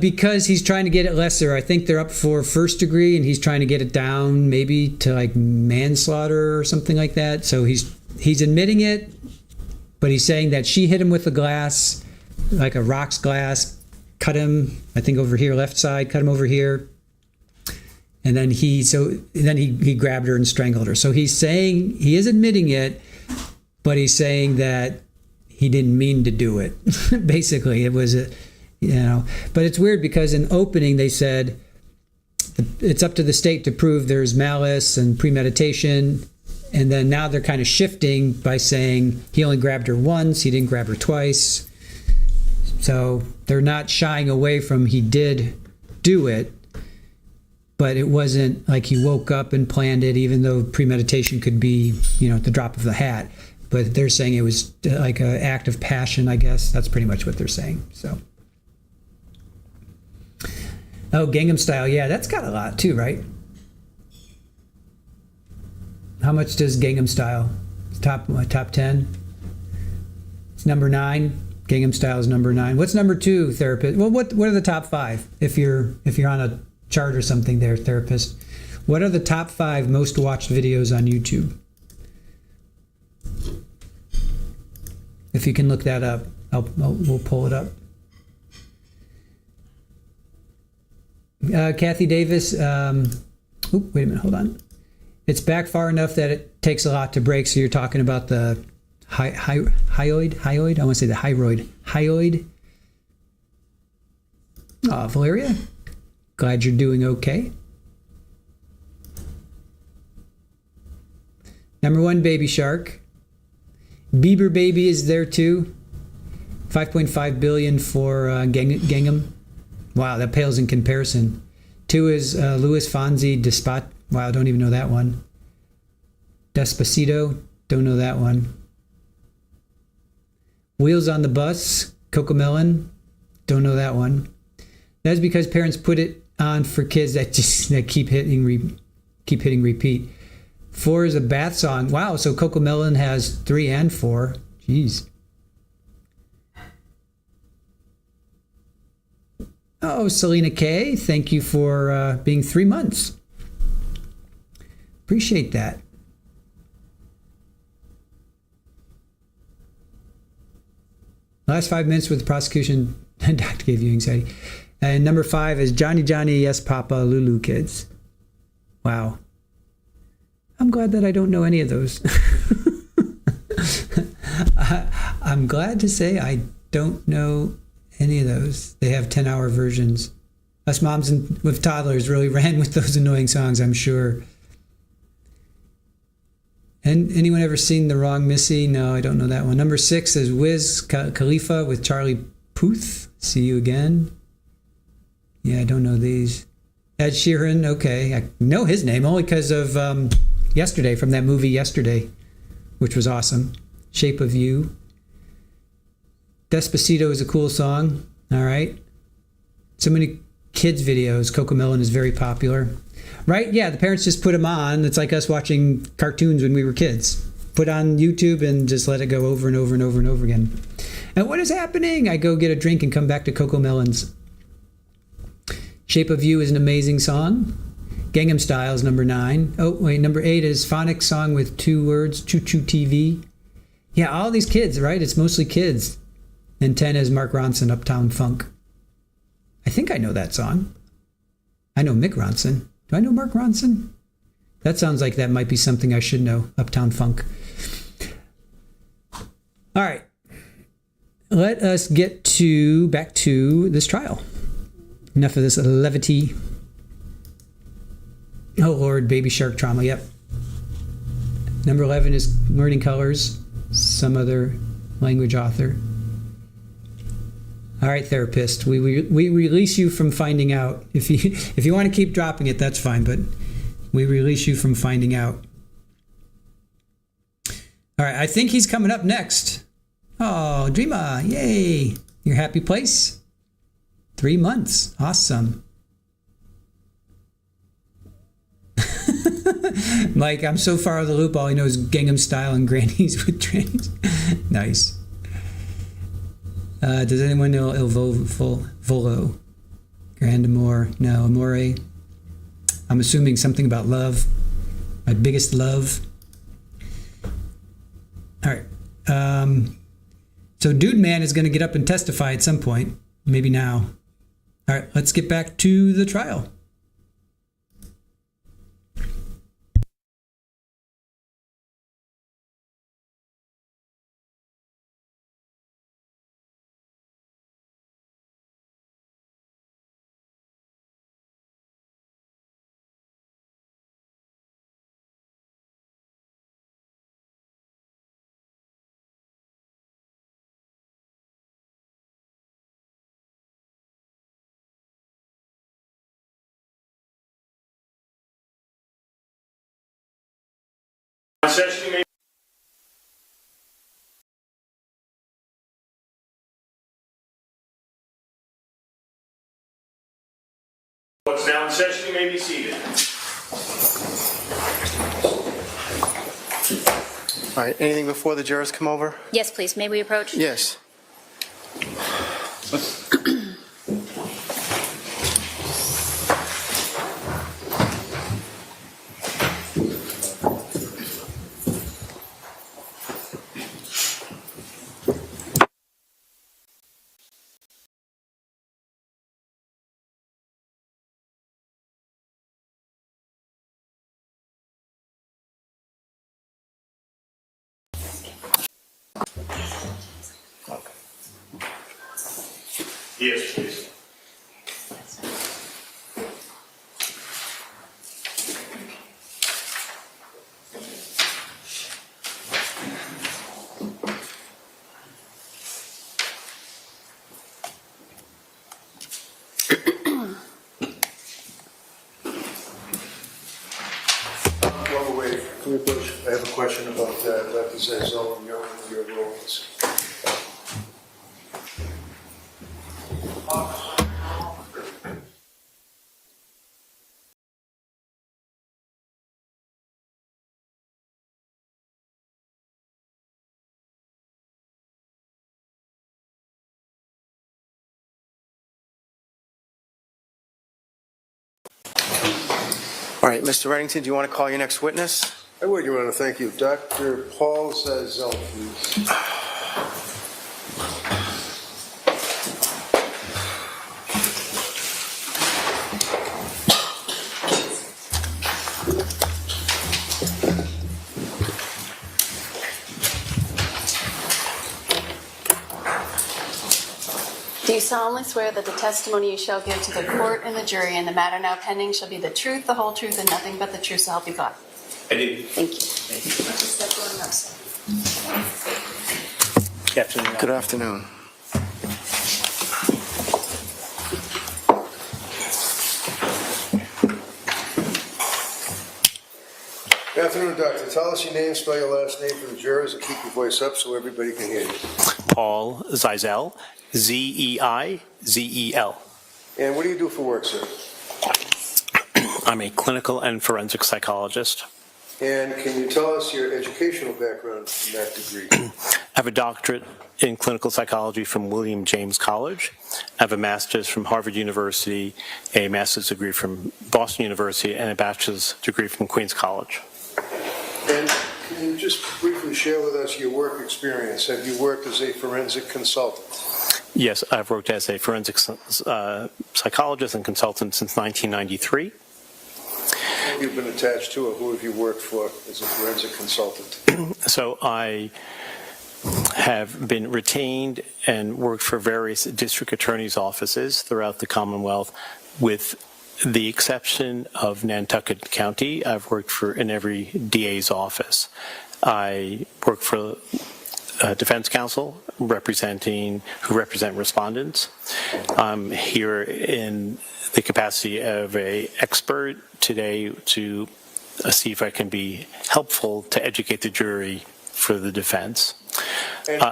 Because he's trying to get it lesser. I think they're up for first degree, and he's trying to get it down maybe to like manslaughter or something like that. So he's admitting it, but he's saying that she hit him with a glass, like a rocks glass, cut him, I think over here, left side, cut him over here. And then he grabbed her and strangled her. So he's saying, he is admitting it, but he's saying that he didn't mean to do it. Basically, it was but it's weird because in opening they said it's up to the state to prove there's malice and premeditation. And then now they're kind of shifting by saying he only grabbed her once, he didn't grab her twice. So they're not shying away from he did do it, but it wasn't like he woke up and planned it, even though premeditation could be, at the drop of the hat. But they're saying it was like an act of passion, I guess. That's pretty much what they're saying. So, oh, Gangnam Style. Yeah, that's got a lot too, right? How much does Gangnam Style? Top 10? It's number 9. Gangnam Style is number 9. What's number 2, therapist? Well, what are the top 5? If you're on a chart or something there, therapist. What are the top 5 most watched videos on YouTube? If you can look that up, we'll pull it up. Kathy Davis, wait a minute, hold on. It's back far enough that it takes a lot to break, so you're talking about the hyoid? I want to say the hyoid. Valeria, glad you're doing okay. Number 1, Baby Shark. Bieber Baby is there too. 5.5 billion for Gangnam. Wow, that pales in comparison. 2 is Luis Fonsi, Despot. Wow, don't even know that one. Despacito, don't know that one. Wheels on the Bus, Cocomelon, don't know that one. That's because parents put it on for kids that keep hitting repeat. 4 is a bath song. Wow, so Cocomelon has 3 and 4. Jeez. Oh, Selena K, thank you for being 3 months. Appreciate that. Last 5 minutes with the prosecution, doctor gave you anxiety. And number 5 is Johnny Johnny, Yes Papa, Lulu Kids. Wow. I'm glad that I don't know any of those. I'm glad to say I don't know any of those. They have 10-hour versions. Us moms with toddlers really ran with those annoying songs, I'm sure. And anyone ever seen The Wrong Missy? No, I don't know that one. Number 6 is Wiz Khalifa with Charlie Puth. See You Again. Yeah, I don't know these. Ed Sheeran, okay. I know his name only because of Yesterday, from that movie Yesterday, which was awesome. Shape of You. Despacito is a cool song. All right. So many kids videos. Cocomelon is very popular. Right? Yeah, the parents just put them on. It's like us watching cartoons when we were kids. Put on YouTube and just let it go over and over and over and over again. And what is happening? I go get a drink and come back to Cocomelons. Shape of You is an amazing song. Gangnam Style is number 9. Oh, wait, number 8 is Phonics song with 2 words, Choo Choo TV. Yeah, all these kids, right? It's mostly kids. And 10 is Mark Ronson, Uptown Funk. I think I know that song. I know Mick Ronson. Do I know Mark Ronson? That sounds like that might be something I should know, Uptown Funk. All right. Let us get back to this trial. Enough of this levity. Oh, Lord, Baby Shark trauma, yep. Number 11 is Learning Colors, some other language author. All right, therapist, we release you from finding out. If you want to keep dropping it, that's fine, but we release you from finding out. All right, I think he's coming up next. Oh, Dreama, yay. Your happy place? 3 months, awesome. Mike, I'm so far out of the loop, all I know is Gangnam Style and grannies with trannies. Nice. Does anyone know Il Volo? Grand Amour? No, Amore. I'm assuming something about love. My biggest love. All right. So Dude Man is going to get up and testify at some point. Maybe now. All right, let's get back to the trial. Session may What's now in session, you may be seated. All right, anything before the jurors come over? Yes, please. May we approach? Yes. Yes, please. While we're waiting, can we push? I have a question about Dr. Zanzell and your roles. All right, Mr. Reddington, do you want to call your next witness? I would, Your Honor, thank you. Dr. Paul Zanzell, please. Do you solemnly swear that the testimony you shall give to the court and the jury in the matter now pending shall be the truth, the whole truth, and nothing but the truth, so help you God? I do. Thank you. Just step on up, sir. Good afternoon. Good afternoon, Doctor. Tell us your name, spell your last name for the jurors, and keep your voice up so everybody can hear you. Paul Zeisel, Z-E-I-Z-E-L. And what do you do for work, sir? I'm a clinical and forensic psychologist. And can you tell us your educational background in that degree? I have a doctorate in clinical psychology from William James College. I have a master's from Harvard University, a master's degree from Boston University, and a bachelor's degree from Queens College. And can you just briefly share with us your work experience? Have you worked as a forensic consultant? Yes, I've worked as a forensic psychologist and consultant since 1993. Who have you been attached to, or who have you worked for as a forensic consultant? So I have been retained and worked for various district attorneys' offices throughout the Commonwealth, with the exception of Nantucket County. I've worked in every DA's office. I work for defense counsel who represent respondents. I'm here in the capacity of an expert today to see if I can be helpful to educate the jury for the defense. And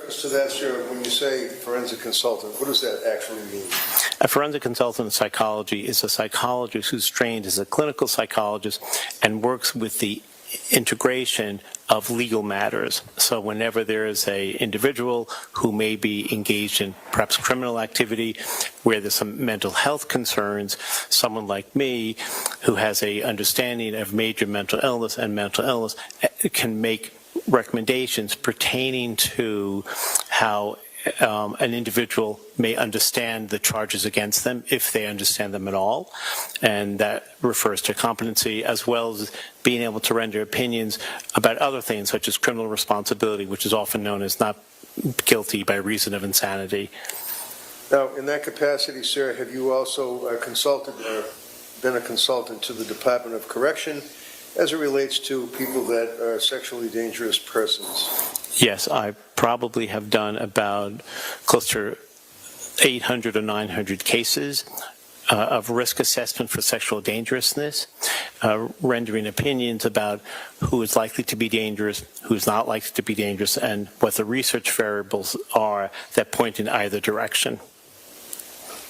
so that's when you say forensic consultant, what does that actually mean? A forensic consultant in psychology is a psychologist who's trained as a clinical psychologist and works with the integration of legal matters. So whenever there is an individual who may be engaged in perhaps criminal activity, where there's some mental health concerns, someone like me who has an understanding of major mental illness can make recommendations pertaining to how an individual may understand the charges against them, if they understand them at all. And that refers to competency, as well as being able to render opinions about other things, such as criminal responsibility, which is often known as not guilty by reason of insanity. Now, in that capacity, sir, have you also consulted or been a consultant to the Department of Correction as it relates to people that are sexually dangerous persons? Yes, I probably have done about close to 800 or 900 cases of risk assessment for sexual dangerousness, rendering opinions about who is likely to be dangerous, who's not likely to be dangerous, and what the research variables are that point in either direction.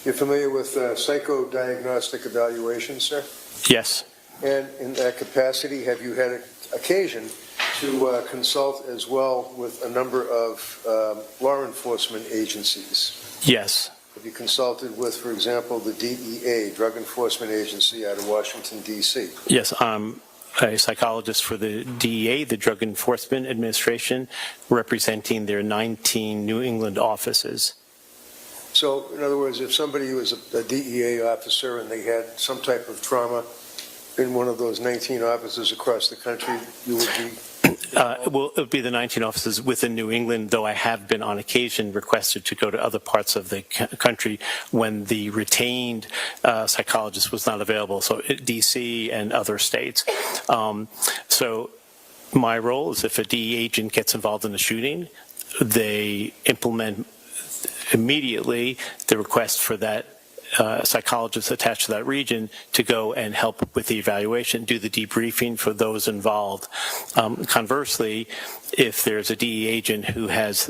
You're familiar with psychodiagnostic evaluation, sir? Yes. And in that capacity, have you had occasion to consult as well with a number of law enforcement agencies. Yes. Have you consulted with, for example, the DEA, Drug Enforcement Agency out of Washington, D.C.? Yes, I'm a psychologist for the DEA, the Drug Enforcement Administration, representing their 19 New England offices. So, in other words, if somebody was a DEA officer and they had some type of trauma in one of those 19 offices across the country, you would be... Well, it would be the 19 offices within New England, though I have been on occasion requested to go to other parts of the country when the retained psychologist was not available, so D.C. and other states. So my role is if a DEA agent gets involved in a shooting, they implement immediately the request for that psychologist attached to that region to go and help with the evaluation, do the debriefing for those involved. Conversely, if there's a DEA agent who has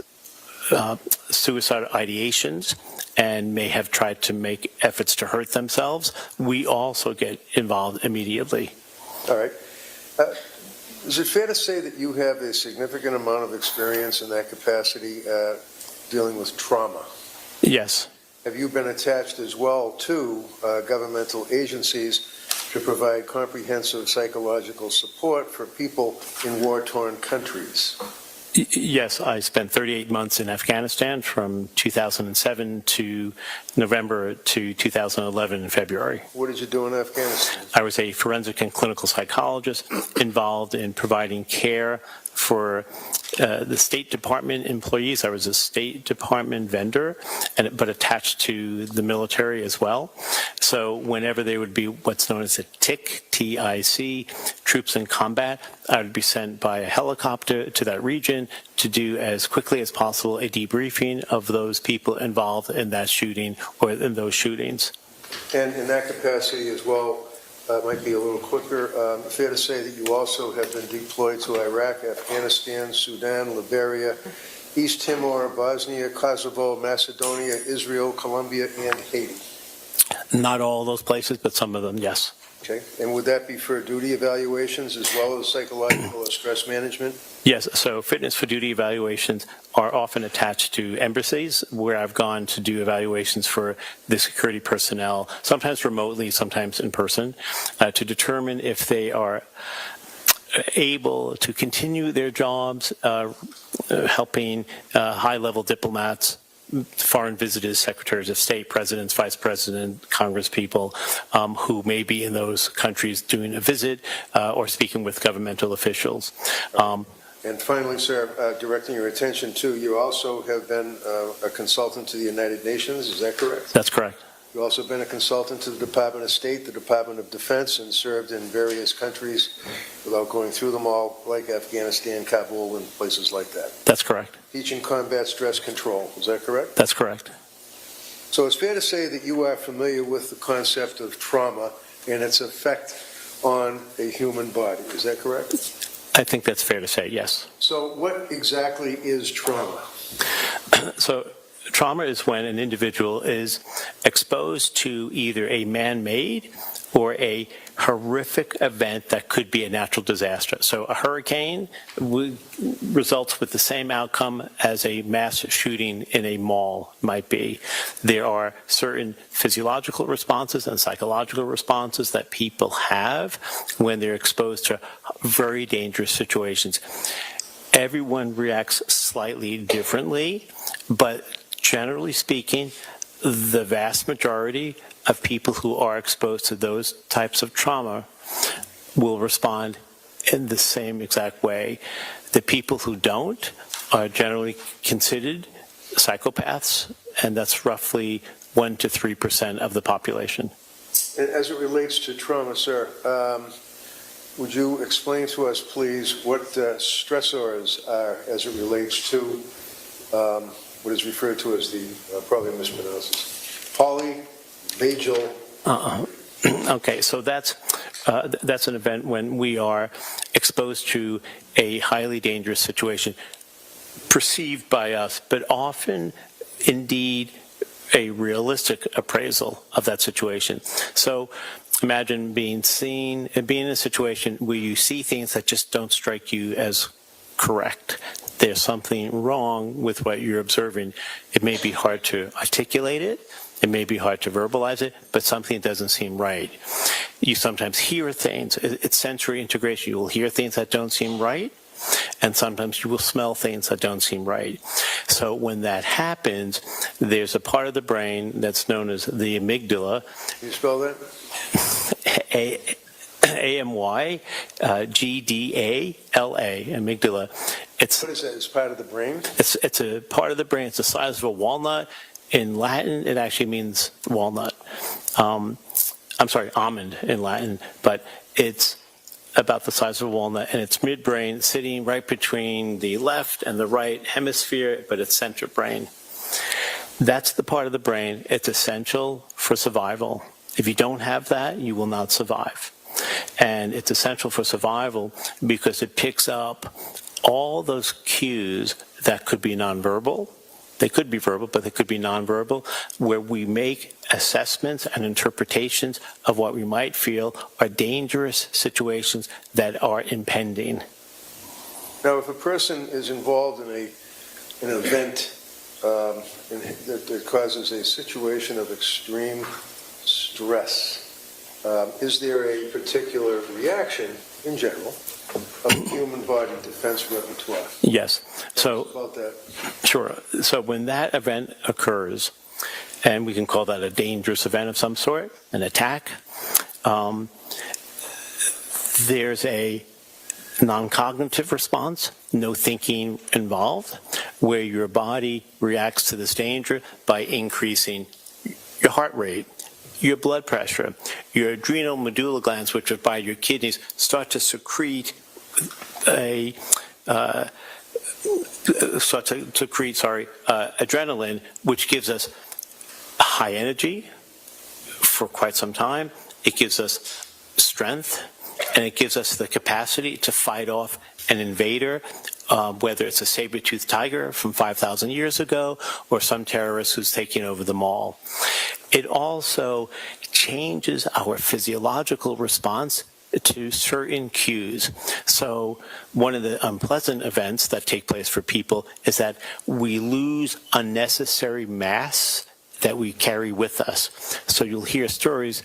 suicide ideations and may have tried to make efforts to hurt themselves, we also get involved immediately. All right. Is it fair to say that you have a significant amount of experience in that capacity dealing with trauma? Yes. Have you been attached as well to governmental agencies to provide comprehensive psychological support for people in war-torn countries? Yes, I spent 38 months in Afghanistan from 2007 to November to 2011 in February. What did you do in Afghanistan? I was a forensic and clinical psychologist involved in providing care for the State Department employees. I was a State Department vendor, but attached to the military as well. So whenever there would be what's known as a TIC, T-I-C, troops in combat, I would be sent by a helicopter to that region to do as quickly as possible a debriefing of those people involved in that shooting or in those shootings. And in that capacity as well, might be a little quicker, fair to say that you also have been deployed to Iraq, Afghanistan, Sudan, Liberia, East Timor, Bosnia, Kosovo, Macedonia, Israel, Colombia, and Haiti. Not all those places, but some of them, yes. Okay. And would that be for duty evaluations as well as psychological or stress management? Yes, so fitness for duty evaluations are often attached to embassies where I've gone to do evaluations for the security personnel, sometimes remotely, sometimes in person, to determine if they are able to continue their jobs helping high-level diplomats, foreign visitors, secretaries of state, presidents, vice president, congress people who may be in those countries doing a visit or speaking with governmental officials. And finally, sir, directing your attention to, you also have been a consultant to the United Nations, is that correct? That's correct. You've also been a consultant to the Department of State, the Department of Defense, and served in various countries without going through them all, like Afghanistan, Kabul, and places like that. That's correct. Teaching combat stress control, is that correct? That's correct. So it's fair to say that you are familiar with the concept of trauma and its effect on a human body, is that correct? I think that's fair to say, yes. So what exactly is trauma? So trauma is when an individual is exposed to either a man-made or a horrific event that could be a natural disaster. So a hurricane results with the same outcome as a mass shooting in a mall might be. There are certain physiological responses and psychological responses that people have when they're exposed to very dangerous situations. Everyone reacts slightly differently, but generally speaking, the vast majority of people who are exposed to those types of trauma will respond in the same exact way. The people who don't are generally considered psychopaths, and that's roughly 1% to 3% of the population. And as it relates to trauma, sir, would you explain to us, please, what stressors are as it relates to what is referred to as the, probably mispronounces, polyvagal. Okay, so that's an event when we are exposed to a highly dangerous situation, perceived by us, but often, indeed, a realistic appraisal of that situation. So imagine being in a situation where you see things that just don't strike you as correct. There's something wrong with what you're observing. It may be hard to articulate it. It may be hard to verbalize it, but something doesn't seem right. You sometimes hear things. It's sensory integration. You will hear things that don't seem right, and sometimes you will smell things that don't seem right. So when that happens, there's a part of the brain that's known as the amygdala. Can you spell that? A-M-Y-G-D-A-L-A, amygdala. What is that? It's part of the brain? It's a part of the brain. It's the size of a walnut. In Latin, it actually means walnut. I'm sorry, almond in Latin, but it's about the size of a walnut, and it's midbrain, sitting right between the left and the right hemisphere, but it's center brain. That's the part of the brain. It's essential for survival. If you don't have that, you will not survive. And it's essential for survival because it picks up all those cues that could be nonverbal. They could be verbal, but they could be nonverbal, where we make assessments and interpretations of what we might feel are dangerous situations that are impending. Now, if a person is involved in an event that causes a situation of extreme stress, is there a particular reaction, in general, of the human body defense repertoire? Yes. So, about that. Sure. So when that event occurs, and we can call that a dangerous event of some sort, an attack, there's a non-cognitive response, no thinking involved, where your body reacts to this danger by increasing your heart rate, your blood pressure, your adrenal medulla glands, which are by your kidneys, start to secrete adrenaline, which gives us high energy for quite some time. It gives us strength, and it gives us the capacity to fight off an invader, whether it's a saber-toothed tiger from 5,000 years ago or some terrorist who's taking over the mall. It also changes our physiological response to certain cues. So one of the unpleasant events that take place for people is that we lose unnecessary mass that we carry with us. So you'll hear stories,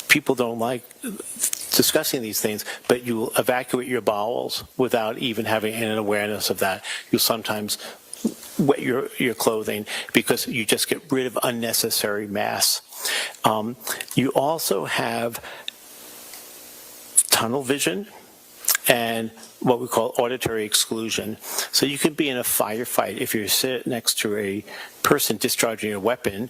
people don't like discussing these things, but you will evacuate your bowels without even having an awareness of that. You'll sometimes wet your clothing because you just get rid of unnecessary mass. You also have tunnel vision and what we call auditory exclusion. So you could be in a firefight. If you're sitting next to a person discharging a weapon,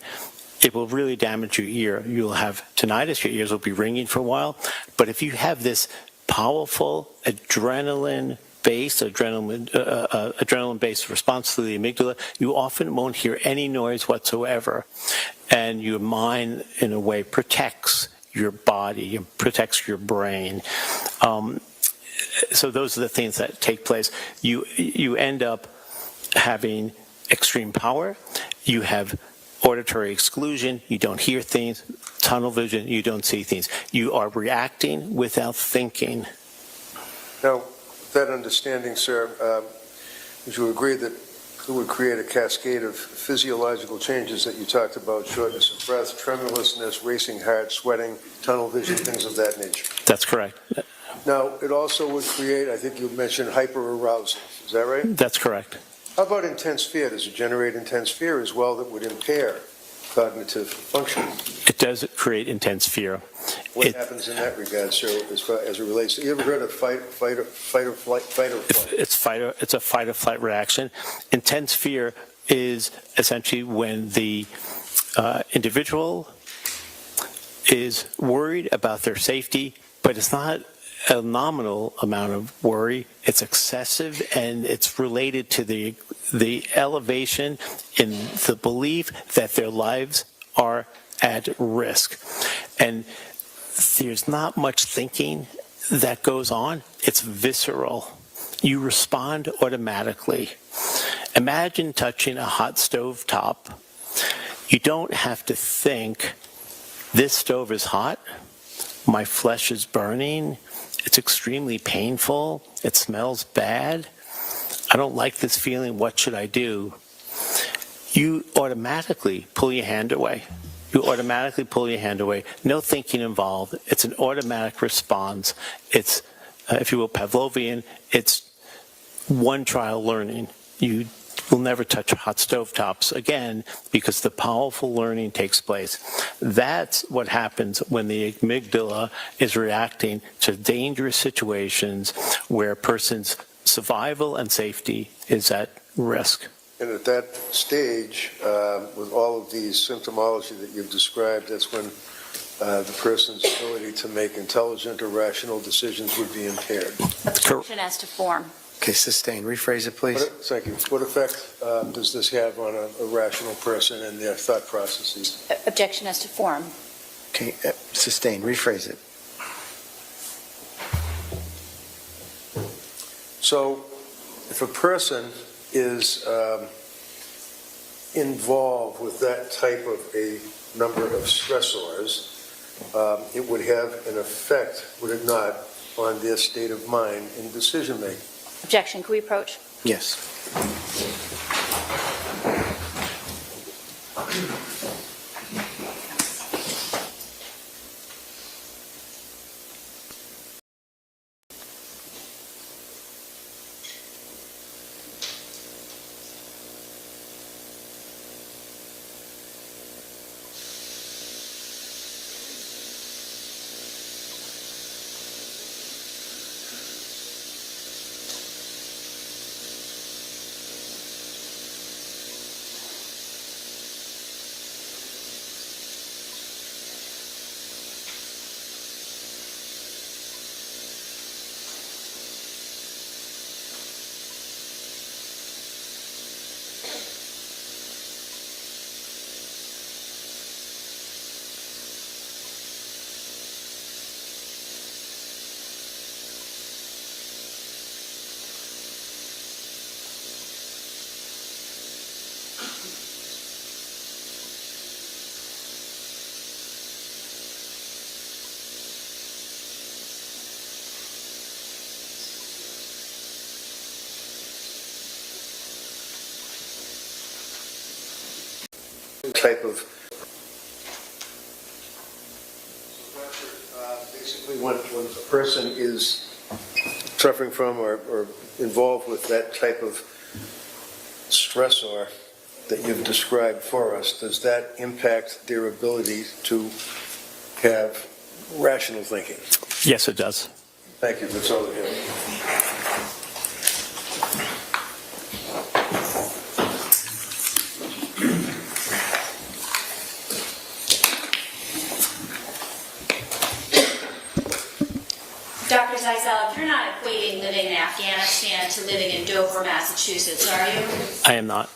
it will really damage your ear. You'll have tinnitus, your ears will be ringing for a while. But if you have this powerful adrenaline-based response to the amygdala, you often won't hear any noise whatsoever. And your mind, in a way, protects your body, it protects your brain. So those are the things that take place. You end up having extreme power. You have auditory exclusion. You don't hear things. Tunnel vision. You don't see things. You are reacting without thinking. Now, with that understanding, sir, would you agree that it would create a cascade of physiological changes that you talked about, shortness of breath, tremulousness, racing heart, sweating, tunnel vision, things of that nature? That's correct. Now, it also would create, I think you mentioned hyperarousal. Is that right? That's correct. How about intense fear? Does it generate intense fear as well that would impair cognitive function? It does create intense fear. What happens in that regard, sir, as it relates to, you ever heard of fight or flight? It's a fight or flight reaction. Intense fear is essentially when the individual is worried about their safety, but it's not a nominal amount of worry. It's excessive, and it's related to the elevation in the belief that their lives are at risk. And there's not much thinking that goes on. It's visceral. You respond automatically. Imagine touching a hot stove top. You don't have to think, this stove is hot, my flesh is burning, it's extremely painful, it smells bad. I don't like this feeling, what should I do? You automatically pull your hand away. You automatically pull your hand away. No thinking involved. It's an automatic response. It's, if you will, Pavlovian. It's one trial learning. You will never touch hot stove tops again because the powerful learning takes place. That's what happens when the amygdala is reacting to dangerous situations where a person's survival and safety is at risk. And at that stage, with all of these symptomology that you've described, that's when the person's ability to make intelligent or rational decisions would be impaired. Objection as to form. Okay, sustained. Rephrase it, please. Thank you. What effect does this have on a rational person and their thought processes? Objection as to form. Okay, sustained. Rephrase it. So if a person is involved with that type of a number of stressors, it would have an effect, would it not, on their state of mind in decision-making. Objection. Can we approach? Yes. Type of basically when a person is suffering from or involved with that type of stressor that you've described for us, does that impact their ability to have rational thinking? Yes, it does. Thank you. That's all I have. Dr. Zeisel, you're not equating living in Afghanistan to living in Dover, Massachusetts, are you? I am not.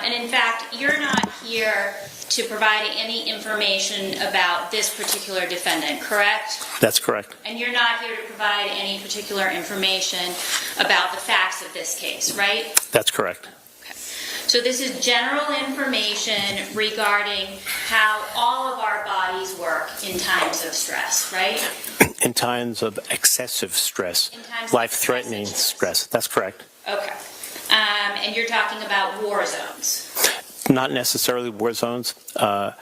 And in fact, you're not here to provide any information about this particular defendant, correct? That's correct. And you're not here to provide any particular information about the facts of this case, right? That's correct. So this is general information regarding how all of our bodies work in times of stress, right? In times of excessive stress, of life-threatening stress. That's correct. Okay. And you're talking about war zones. Not necessarily war zones. Are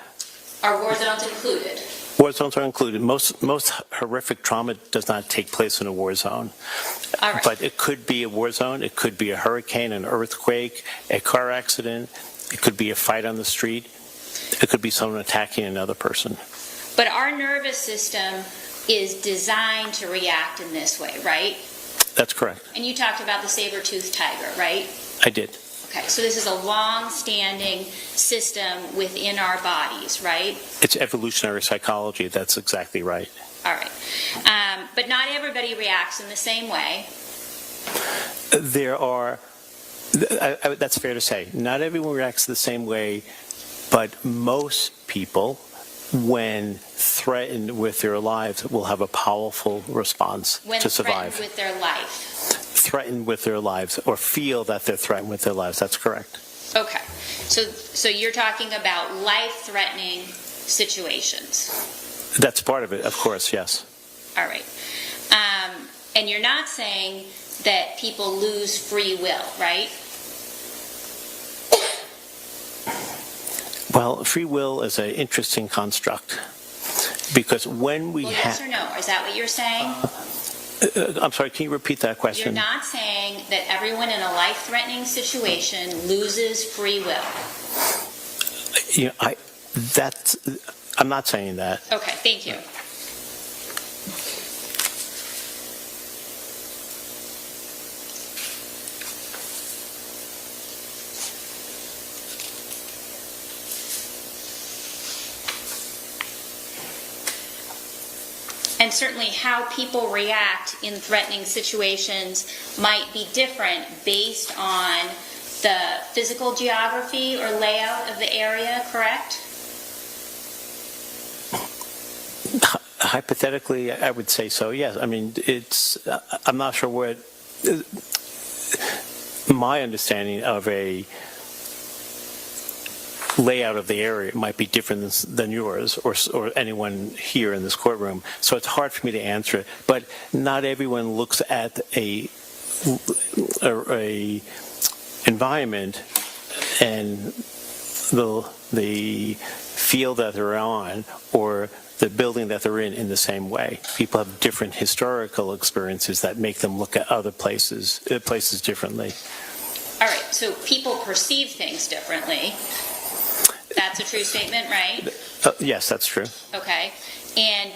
war zones included? War zones are included. Most horrific trauma does not take place in a war zone. All right. But it could be a war zone. It could be a hurricane, an earthquake, a car accident. It could be a fight on the street. It could be someone attacking another person. But our nervous system is designed to react in this way, right? That's correct. And you talked about the saber-toothed tiger, right? I did. Okay, so this is a long-standing system within our bodies, right? It's evolutionary psychology. That's exactly right. All right. But not everybody reacts in the same way. There are, that's fair to say, not everyone reacts the same way, but most people, when threatened with their lives, will have a powerful response to survive. When threatened with their life. Threatened with their lives, or feel that they're threatened with their lives. That's correct. Okay. So you're talking about life-threatening situations. That's part of it, of course, yes. All right. And you're not saying that people lose free will, right? Well, free will is an interesting construct because when we Well, have... yes or no? Is that what you're saying? I'm sorry, can you repeat that question? You're not saying that everyone in a life-threatening situation loses free will. I'm not saying that. Okay, thank you. And certainly how people react in threatening situations might be different based on the physical geography or layout of the area, correct? Hypothetically, I would say so, yes. I mean, I'm not sure what... My understanding of a layout of the area might be different than yours or anyone here in this courtroom. So it's hard for me to answer it. But not everyone looks at a environment and the field that they're on or the building that they're in the same way. People have different historical experiences that make them look at other places differently. All right, so people perceive things differently. That's a true statement, right? Yes, that's true. Okay. And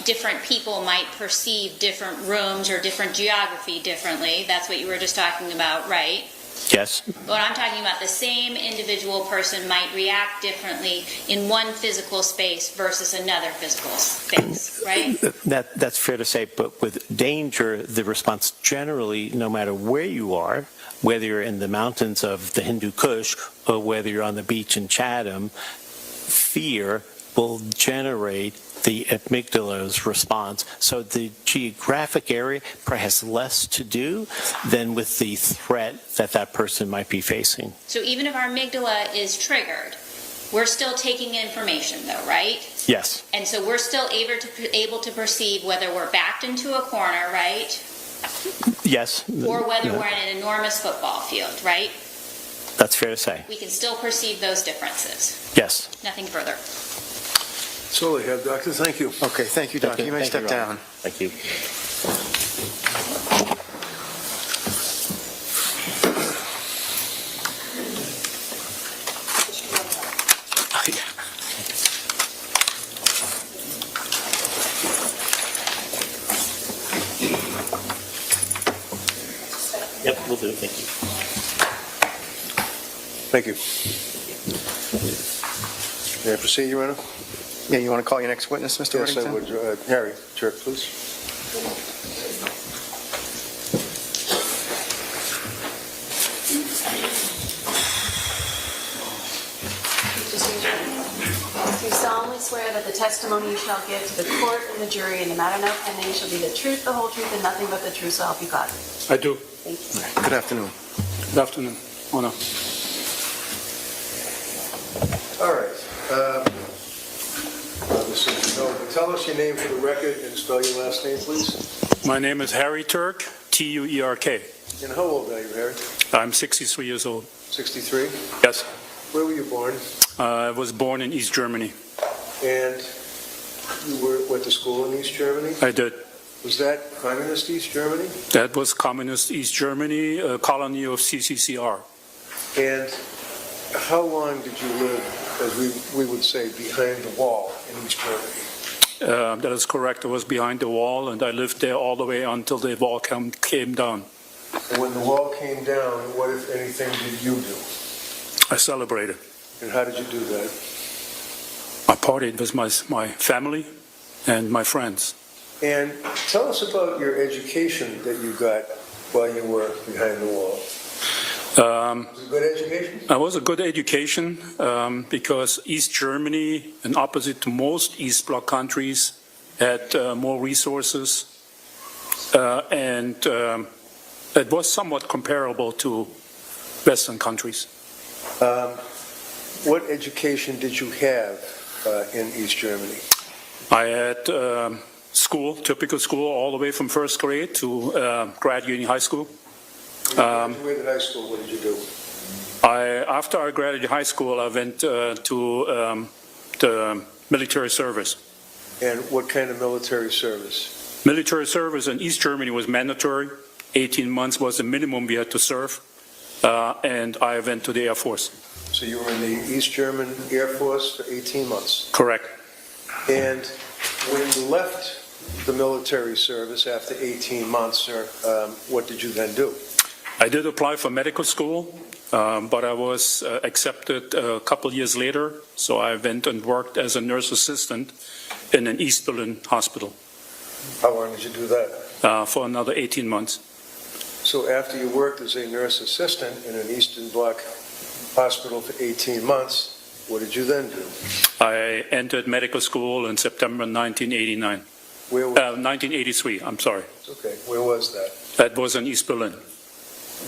different people might perceive different rooms or different geography differently. That's what you were just talking about, right? Yes. But I'm talking about the same individual person might react differently in one physical space versus another physical space, right? That's fair to say, but with danger, the response generally, no matter where you are, whether you're in the mountains of the Hindu Kush or whether you're on the beach in Chatham, fear will generate the amygdala's response. So the geographic area probably has less to do than with the threat that person might be facing. So even if our amygdala is triggered, we're still taking information though, right? Yes. And so we're still able to perceive whether we're backed into a corner, right? Yes. Or whether we're in an enormous football field, right? That's fair to say. We can still perceive those differences. Yes. Nothing further. That's all I have, Doctor. Thank you. Okay, thank you, Doctor. You may step down. Thank you. Yep, we'll do it. Thank you. Thank you. May I proceed, Your Honor? Yeah, you want to call your next witness, Mr. Yes, I Whittington? would. Harry Tuerk, please. Do you solemnly swear that the testimony you shall give to the court and the jury in the matter now pending shall be the truth, the whole truth, and nothing but the truth, so help you God? I do. Thank you. Good afternoon. Good afternoon. Honor. All right. Tell us your name for the record and spell your last name, please. My name is Harry Tuerk, Tuerk. And how old are you, Harry? I'm 63 years old. 63? Yes. Where were you born? I was born in East Germany. And you went to school in East Germany? I did. Was that communist East Germany? That was communist East Germany, a colony of CCCR. And how long did you live, as we would say, behind the wall in East Germany? That is correct. I was behind the wall, and I lived there all the way until the wall came down. And when the wall came down, what, if anything, did you do? I celebrated. And how did you do that? I partied with my family and my friends. And tell us about your education that you got while you were behind the wall. Was it a good education? It was a good education because East Germany, and opposite to most East Bloc countries, had more resources, and it was somewhat comparable to Western countries. What education did you have in East Germany? I had school, typical school, all the way from first grade to graduating high school. When you graduated high school, what did you do? After I graduated high school, I went to the military service. And what kind of military service? Military service in East Germany was mandatory. 18 months was the minimum we had to serve. And I went to the Air Force. So you were in the East German Air Force for 18 months. Correct. And when you left the military service after 18 months, what did you then do? I did apply for medical school, but I was accepted a couple years later. So I went and worked as a nurse assistant in an East Berlin hospital. How long did you do that? For another 18 months. So after you worked as a nurse assistant in an Eastern Bloc hospital for 18 months, what did you then do? I entered medical school in September 1989. Where was 1983, I'm sorry. Okay, where was that? That was in East Berlin.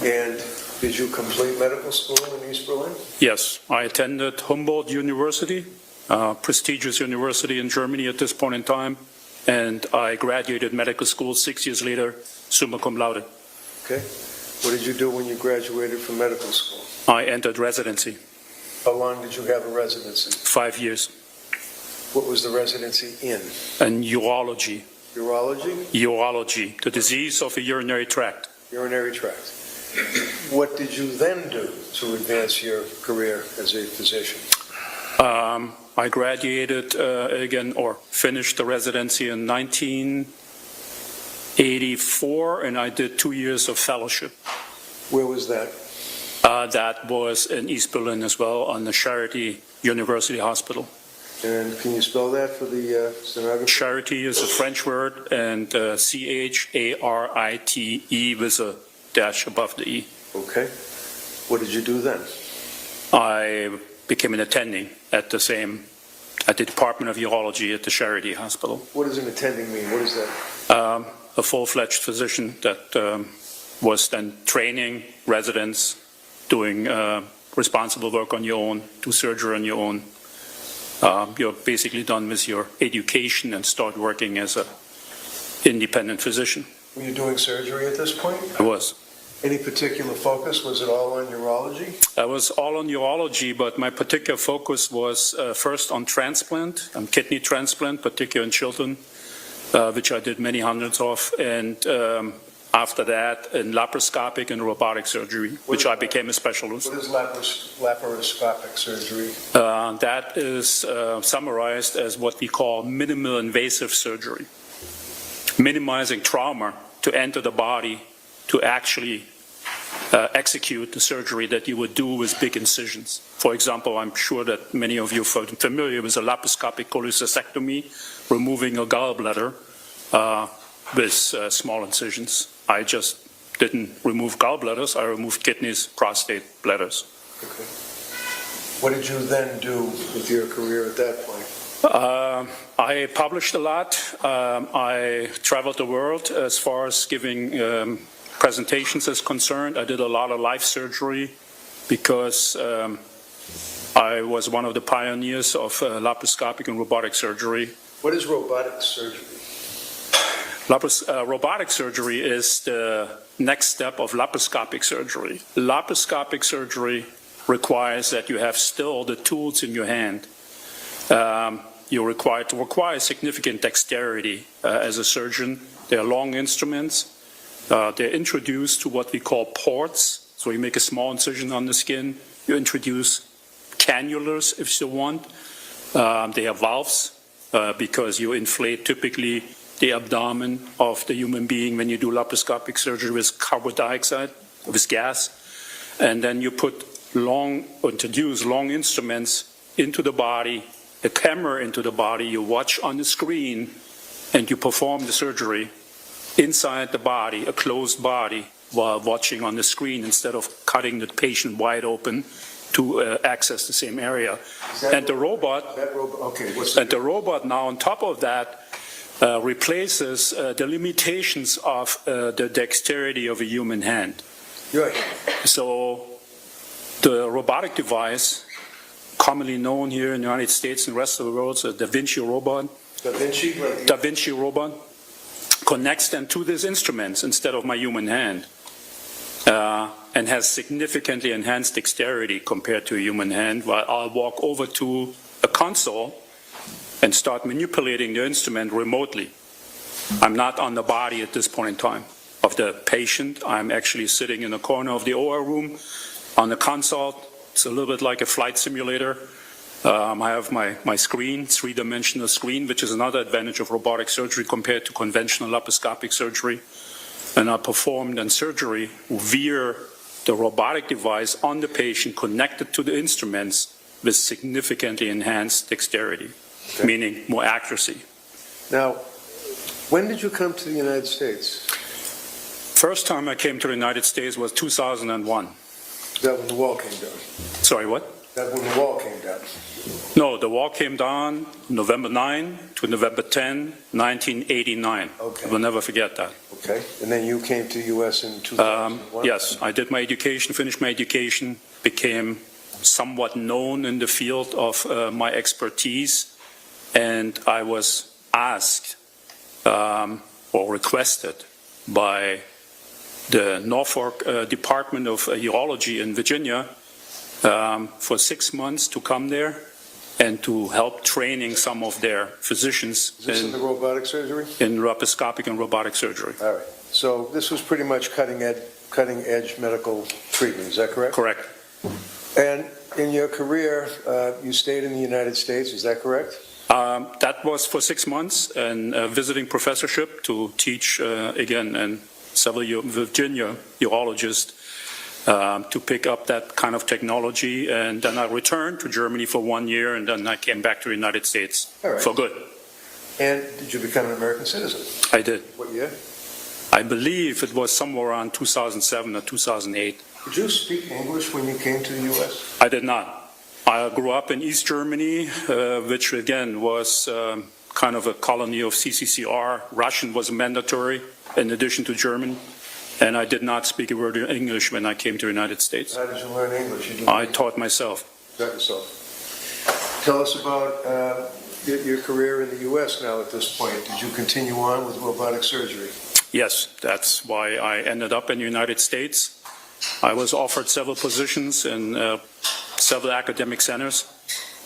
And did you complete medical school in East Berlin? Yes, I attended Humboldt University, prestigious university in Germany at this point in time, and I graduated medical school 6 years later, summa cum laude. Okay. What did you do when you graduated from medical school? I entered residency. How long did you have a residency? 5 years. What was the residency in? And urology. Urology? Urology, the disease of the urinary tract. Urinary tract. What did you then do to advance your career as a physician? I graduated finished the residency in 1984, and I did 2 years of fellowship. Where was that? That was in East Berlin as well, on the Charité University Hospital. And can you spell that for the stenographer? Charité is a French word, and C-H-A-R-I-T-E with a dash above the E. Okay. What did you do then? I became an attending at the Department of Urology at the Charité Hospital. What does an attending mean? What is that? A full-fledged physician that was then training residents, doing responsible work on your own, do surgery on your own. You're basically done with your education and start working as an independent physician. Were you doing surgery at this point? I was. Any particular focus? Was it all on urology? I was all on urology, but my particular focus was first on transplant, kidney transplant, particularly in children, which I did many hundreds of, and after that in laparoscopic and robotic surgery, which I became a specialist. What is laparoscopic surgery? That is summarized as what we call minimal invasive surgery, minimizing trauma to enter the body to actually execute the surgery that you would do with big incisions. For example, I'm sure that many of you are familiar with a laparoscopic cholecystectomy, removing a gallbladder with small incisions. I just didn't remove gallbladders, I removed kidneys, prostate, bladders. Okay. What did you then do with your career at that point? I published a lot. I traveled the world as far as giving presentations is concerned. I did a lot of life surgery because I was one of the pioneers of laparoscopic and robotic surgery. What is robotic surgery? Robotic surgery is the next step of laparoscopic surgery. Laparoscopic surgery requires that you have still the tools in your hand. You're required to require significant dexterity as a surgeon. They're long instruments. They're introduced to what we call ports. So you make a small incision on the skin. You introduce cannulas if you want. They have valves because you inflate typically the abdomen of the human being when you do laparoscopic surgery with carbon dioxide, with gas. And then you introduce long instruments into the body, the camera into the body, you watch on the screen, and you perform the surgery inside the body, a closed body, while watching on the screen instead of cutting the patient wide open to access the same area. And the robot now on top of that replaces the limitations of the dexterity of a human hand. So the robotic device, commonly known here in the United States and the rest of the world, the Da Vinci robot, Da Vinci, like Da Vinci robot, connects them to these instruments instead of my human hand, and has significantly enhanced dexterity compared to a human hand, while I'll walk over to a console and start manipulating the instrument remotely. I'm not on the body at this point in time of the patient. I'm actually sitting in the corner of the OR room on the console. It's a little bit like a flight simulator. I have my screen, three-dimensional screen, which is another advantage of robotic surgery compared to conventional laparoscopic surgery. And I performed then surgery via the robotic device on the patient connected to the instruments with significantly enhanced dexterity, meaning more accuracy. Now, when did you come to the United States? First time I came to the United States was 2001. Is that when the wall came down? Sorry, what? That when the wall came down? No, the wall came down November 9 to November 10, 1989. Okay. I will never forget that. Okay. And then you came to the U.S. in 2001? Yes, I did my education, finished my education, became somewhat known in the field of my expertise, and I was asked or requested by the Norfolk Department of Urology in Virginia for 6 months to come there and to help training some of their physicians Is this in the robotic surgery? in laparoscopic and robotic surgery. All right. So this was pretty much cutting edge medical treatment, is that correct? Correct. And in your career, you stayed in the United States, is that correct? That was for 6 months, and a visiting professorship to teach, again, and several Virginia urologists to pick up that kind of technology. And then I returned to Germany for 1 year, and then I came back to the United States for good. And did you become an American citizen? I did. What year? I believe it was somewhere around 2007 or 2008. Did you speak English when you came to the U.S.? I did not. I grew up in East Germany, which again was kind of a colony of CCCR. Russian was mandatory in addition to German, and I did not speak a word of English when I came to the United States. How did you learn English? I taught myself. Taught yourself. Tell us about your career in the U.S. now at this point. Did you continue on with robotic surgery? Yes, that's why I ended up in the United States. I was offered several positions in several academic centers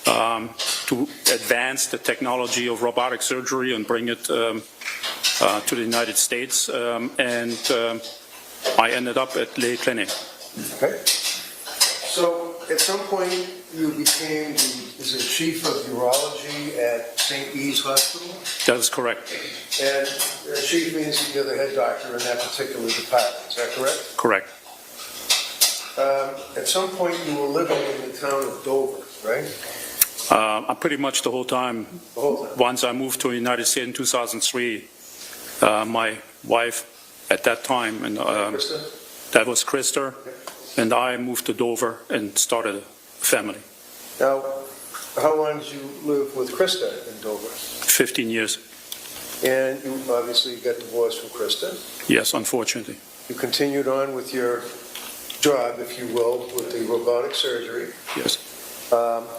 to advance the technology of robotic surgery and bring it to the United States, and I ended up at Lay Clinic. Okay. So at some point you became the chief of urology at St. E's Hospital? That is correct. And chief means you're the head doctor in that particular department, is that correct? Correct. At some point you were living in the town of Dover, right? Pretty much the whole time. The whole time? Once I moved to the United States in 2003, my wife at that time, and that was Krista, and I moved to Dover and started a family. Now, how long did you live with Krista in Dover? 15 years. And you obviously got divorced from Krista. Yes, unfortunately. You continued on with your job, if you will, with the robotic surgery. Yes.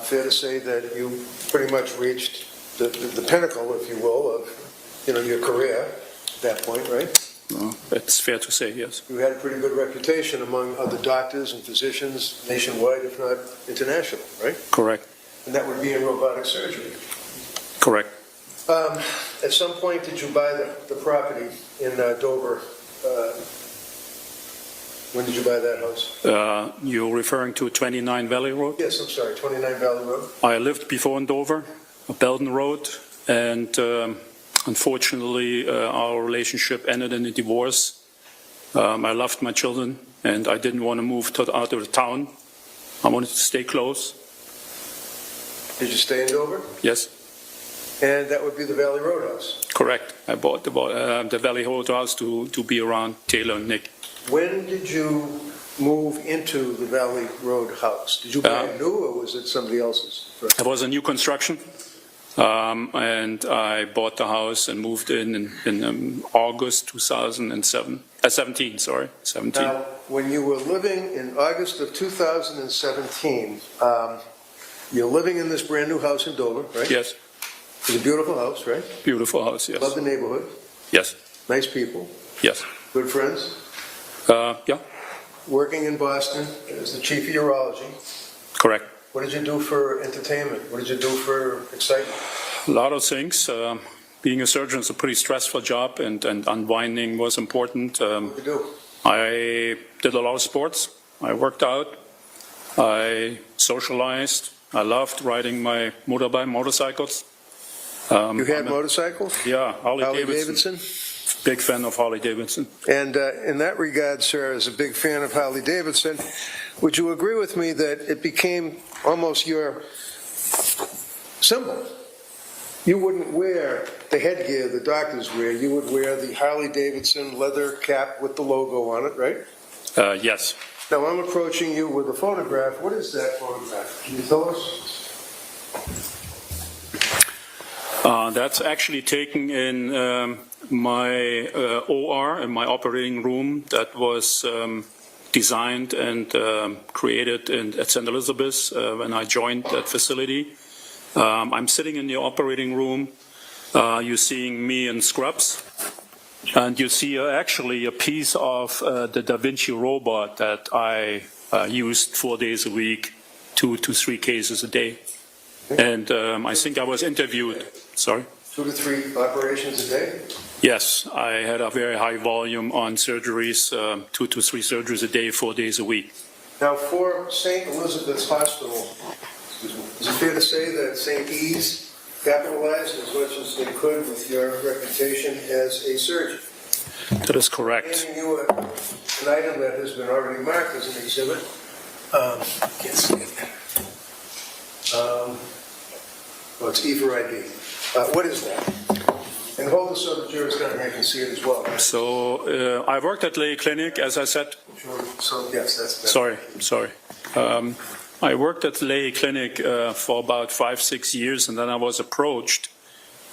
Fair to say that you pretty much reached the pinnacle, if you will, of your career at that point, right? It's fair to say, yes. You had a pretty good reputation among other doctors and physicians nationwide, if not international, right? Correct. And that would be in robotic surgery. Correct. At some point, did you buy the property in Dover? When did you buy that house? You're referring to 29 Valley Road? Yes, I'm sorry, 29 Valley Road. I lived before in Dover, Belden Road, and unfortunately our relationship ended in a divorce. I loved my children, and I didn't want to move out of the town. I wanted to stay close. Did you stay in Dover? Yes. And that would be the Valley Road house? Correct. I bought the Valley Road house to be around Taylor and Nick. When did you move into the Valley Road house? Did you buy it new, or was it somebody else's? It was a new construction, and I bought the house and moved in August 2017. Sorry, 17. Now, when you were living in August of 2017, you're living in this brand new house in Dover, right? Yes. It's a beautiful house, right? Beautiful house, yes. Love the neighborhood. Yes, Nice people. yes. Good friends. Yeah, Working in Boston as the chief of urology. correct. What did you do for entertainment? What did you do for excitement? A lot of things. Being a surgeon is a pretty stressful job, and unwinding was important. What did you do? I did a lot of sports. I worked out. I socialized. I loved riding my motorcycles. You had motorcycles? Yeah, Harley Davidson? Big fan of Harley Davidson. And in that regard, sir, as a big fan of Harley Davidson, would you agree with me that it became almost your symbol? You wouldn't wear the headgear the doctors wear. You would wear the Harley Davidson leather cap with the logo on it, right? Yes. Now I'm approaching you with a photograph. What is that photograph? Can you tell us? That's actually taken in my OR, in my operating room, that was designed and created at St. Elizabeth's when I joined that facility. I'm sitting in the operating room. You're seeing me in scrubs. And you see actually a piece of the Da Vinci robot that I used 4 days a week, 2 to 3 cases a day. And I think I was interviewed. Sorry? 2 to 3 operations a day? Yes, I had a very high volume on surgeries, 2 to 3 surgeries a day, 4 days a week. Now, for St. Elizabeth's Hospital, is it fair to say that St. E's capitalized as much as they could with your reputation as a surgeon? That is correct. Giving you an item that has been already marked as an exhibit. Can't see it. Oh, it's E for ID. What is that? And hold this so the jurors down here can see it as well. So I worked at Lay Clinic, as I said. So yes, that's better. Sorry. I worked at Lay Clinic for about 5-6 years, and then I was approached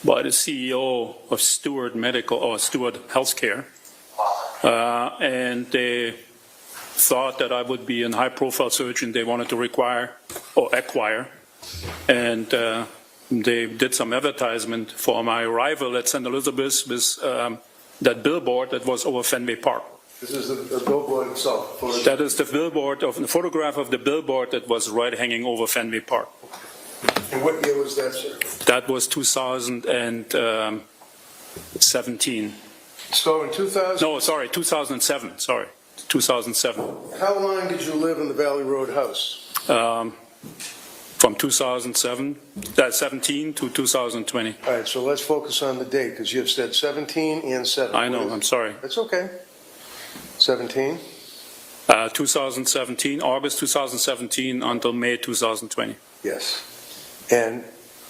by the CEO of Steward Healthcare, and they thought that I would be a high-profile surgeon they wanted to acquire, and they did some advertisement for my arrival at St. Elizabeth's with that billboard that was over Fenway Park. This is the billboard itself. That is the photograph of the billboard that was right hanging over Fenway Park. And what year was that, sir? That was 2017. So in 2000? No, sorry, 2007. Sorry, 2007. How long did you live in the Valley Road house? From 2017 to 2020. All right, so let's focus on the date, because you've said 17 and 7. I know, I'm sorry. That's okay. 17? 2017, August 2017 until May 2020. Yes. And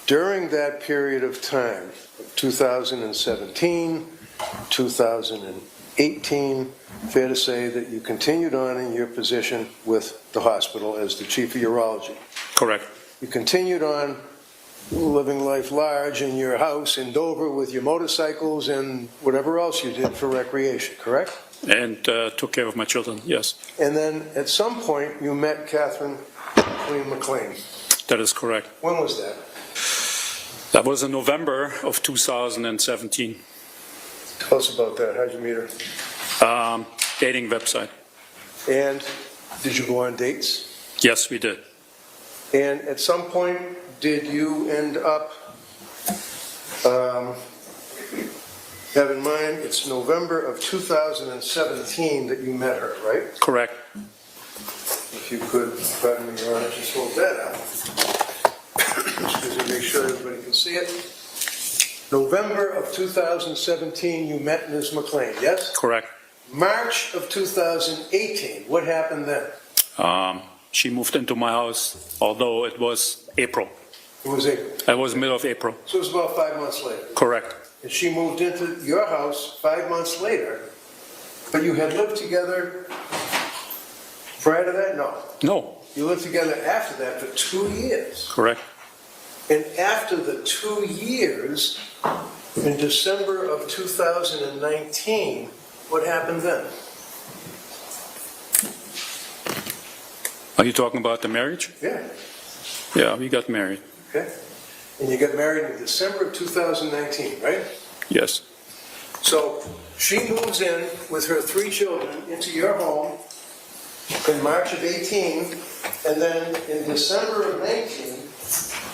during that period of time, 2017, 2018, fair to say that you continued on in your position with the hospital as the chief of urology. Correct. You continued on living life large in your house in Dover with your motorcycles and whatever else you did for recreation, correct? And took care of my children, yes. And then at some point you met Kathleen McLean. That is correct. When was that? That was in November of 2017. Tell us about that. How'd you meet her? Dating website. And did you go on dates? Yes, we did. And at some point, did you end up, have in mind, it's November of 2017 that you met her, right? Correct. If you could, pardon me, Your Honor, just hold that out. Just to make sure everybody can see it. November of 2017, you met Ms. McLean, yes? Correct. March of 2018, what happened then? She moved into my house, although it was April. It was April. It was middle of April. So it was about 5 months later. Correct. And she moved into your house 5 months later, but you had lived together prior to that? No. No. You lived together after that for 2 years. Correct. And after the 2 years, in December of 2019, what happened then? Are you talking about the marriage? Yeah. Yeah, we got married. Okay. and you got married in December of 2019, right? Yes. So she moves in with her 3 children into your home in March of 18, and then in December of 19,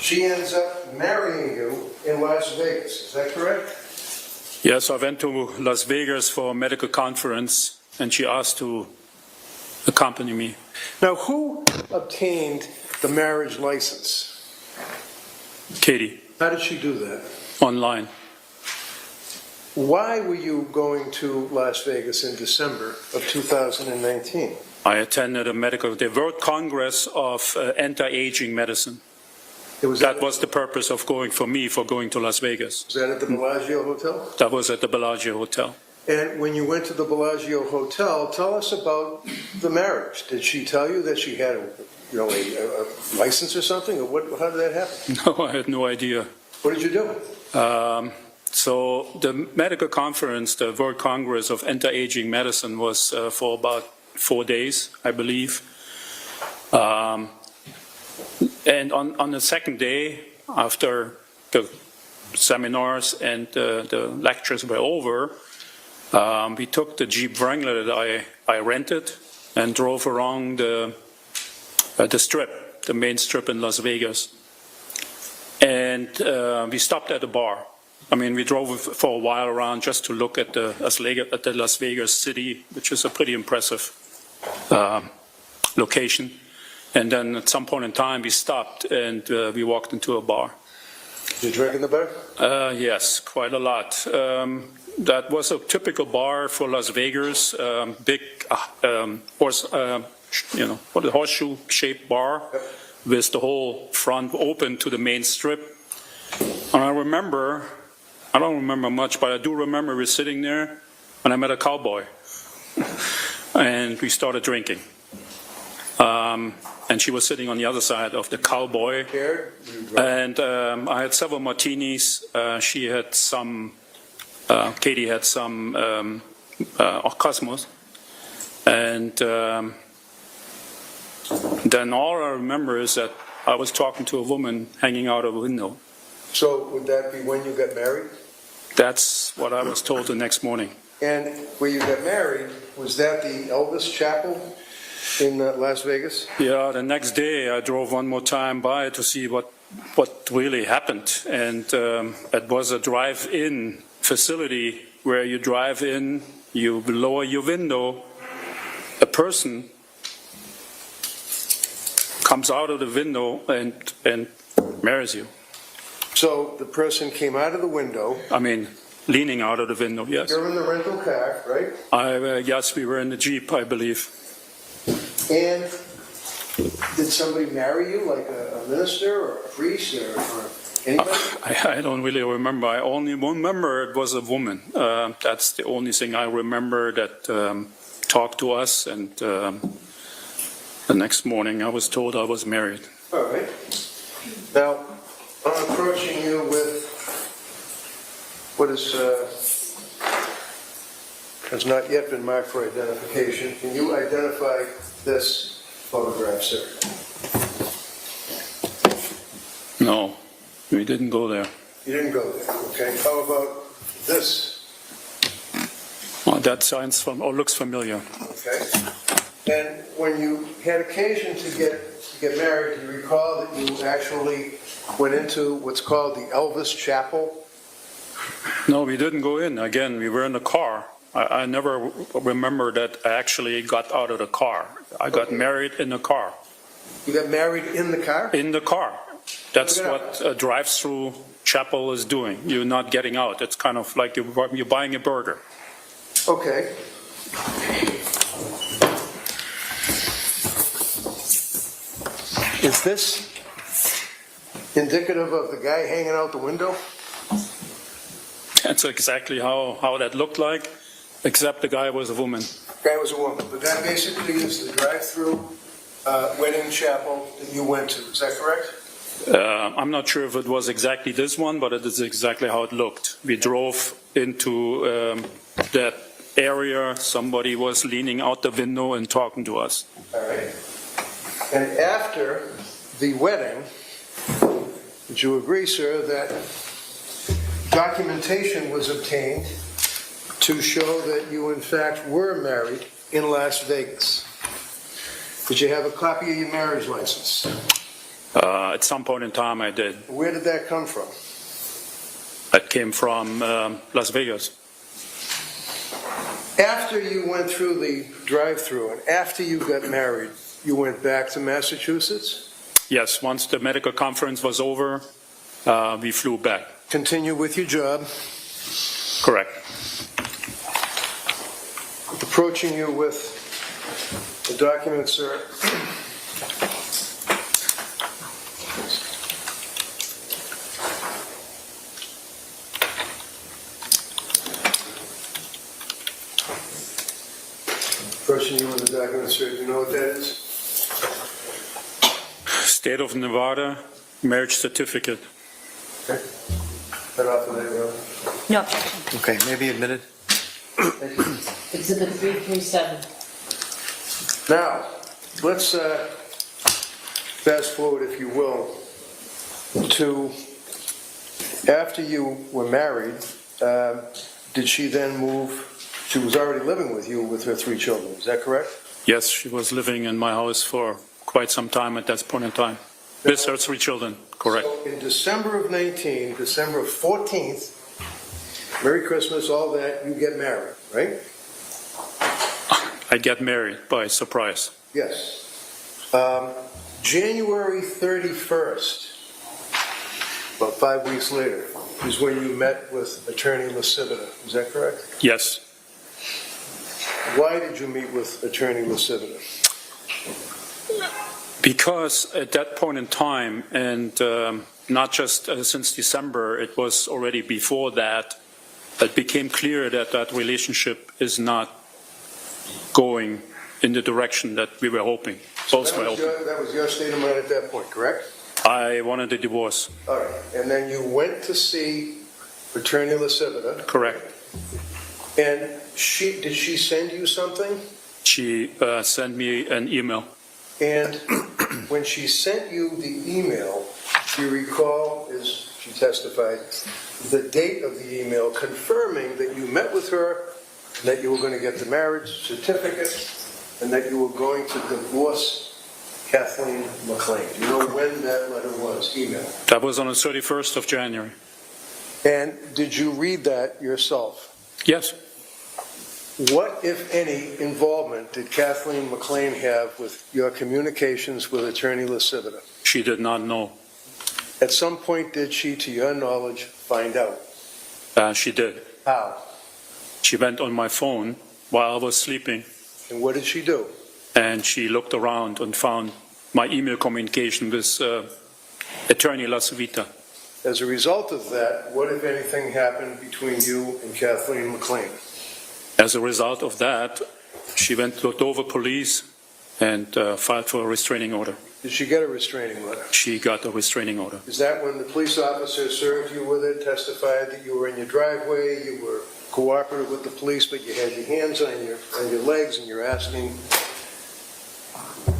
she ends up marrying you in Las Vegas. Is that correct? Yes, I went to Las Vegas for a medical conference, and she asked to accompany me. Now, who obtained the marriage license? Katie, How did she do that? online. Why were you going to Las Vegas in December of 2019? I attended the World Congress of Anti-Aging Medicine. That was the purpose of going to Las Vegas. Was that at the Bellagio Hotel? That was at the Bellagio Hotel. And when you went to the Bellagio Hotel, tell us about the marriage. Did she tell you that she had a license or something? Or how did that happen? No, I had no idea. What did you do? So the medical conference, the World Congress of Anti-Aging Medicine, was for about 4 days, I believe. And on the second day, after the seminars and the lectures were over, we took the Jeep Wrangler that I rented and drove around the strip, the main strip in Las Vegas. And we stopped at a bar. I mean, we drove for a while around just to look at the Las Vegas city, which is a pretty impressive location. And then at some point in time, we stopped and we walked into a bar. Did you drink in the bar? Yes, quite a lot. That was a typical bar for Las Vegas, big horseshoe-shaped bar with the whole front open to the main strip. And I don't remember much, but I do remember we were sitting there and I met a cowboy. And we started drinking. And she was sitting on the other side of the cowboy. And I had several martinis. She had some, Katie had some Cosmos. And then all I remember is that I was talking to a woman hanging out of a window. So would that be when you got married? That's what I was told the next morning. And where you got married, was that the Elvis Chapel in Las Vegas? Yeah, the next day I drove one more time by to see what really happened. And it was a drive-in facility where you drive in, you lower your window, a person comes out of the window and marries you. So the person came out of the window. I mean, leaning out of the window, yes. You're in the rental car, right? Yes, we were in the Jeep, I believe. And did somebody marry you, like a minister or a priest or anybody? I don't really remember. I only remember it was a woman. That's the only thing I remember that talked to us. And the next morning I was told I was married. All right. Now, I'm approaching you with what has not yet been marked for identification. Can you identify this photograph, sir? No, we didn't go there. You didn't go there, okay. How about this? Well, that sounds looks familiar. Okay. And when you had occasion to get married, do you recall that you actually went into what's called the Elvis Chapel? No, we didn't go in. Again, we were in the car. I never remember that I actually got out of the car. I got married in the car. You got married in the car? In the car. That's what a drive-thru chapel is doing. You're not getting out. It's kind of like you're buying a burger. Okay. Is this indicative of the guy hanging out the window? That's exactly how that looked like, except the guy was a woman. The guy was a woman, but that basically is the drive-thru wedding chapel that you went to. Is that correct? I'm not sure if it was exactly this one, but it is exactly how it looked. We drove into that area. Somebody was leaning out the window and talking to us. All right. And after the wedding, Would you agree, sir, that documentation was obtained to show that you in fact were married in Las Vegas? Did you have a copy of your marriage license? At some point in time, I did. Where did that come from? That came from Las Vegas. After you went through the drive-thru and after you got married, you went back to Massachusetts? Yes, once the medical conference was over, we flew back. Continue with your job. Correct. Approaching you with the document, sir. Approaching you with the document, sir. Do you know what that is? State of Nevada marriage certificate. Okay. Cut off of that, Rob. No objection. Okay, maybe admitted. Exhibit 337. Now, let's fast forward, if you will, to after you were married. Did she then move? She was already living with you with her 3 children. Is that correct? Yes, she was living in my house for quite some time at that point in time. With her 3 children, correct. So in December of 19, December 14th, Merry Christmas, all that, you get married, right? I get married by surprise. Yes. January 31st, about 5 weeks later, is when you met with Attorney Lascivita. Is that correct? Yes. Why did you meet with Attorney Lascivita? Because at that point in time, and not just since December, it was already before that, it became clear that that relationship is not going in the direction that we were hoping. Both were hoping. That was your state of mind at that point, correct? I wanted a divorce. All right. And then you went to see Attorney Lascivita. Correct. And did she send you something? She sent me an email. And when she sent you the email, do you recall, as she testified, the date of the email confirming that you met with her, that you were going to get the marriage certificate, and that you were going to divorce Kathleen McLean? Do you know when that letter was, email? That was on the 31st of January. And did you read that yourself? Yes. What, if any, involvement did Kathleen McLean have with your communications with Attorney Lascivita? She did not know. At some point, did she, to your knowledge, find out? She did. How? She went on my phone while I was sleeping. And what did she do? And she looked around and found my email communication with Attorney Lascivita. As a result of that, what, if anything, happened between you and Kathleen McLean? As a result of that, she went to Dover Police and filed for a restraining order. Did she get a restraining order? She got a restraining order. Is that when the police officer served you with it, testified that you were in your driveway, you were cooperative with the police, but you had your hands on your legs and you're asking?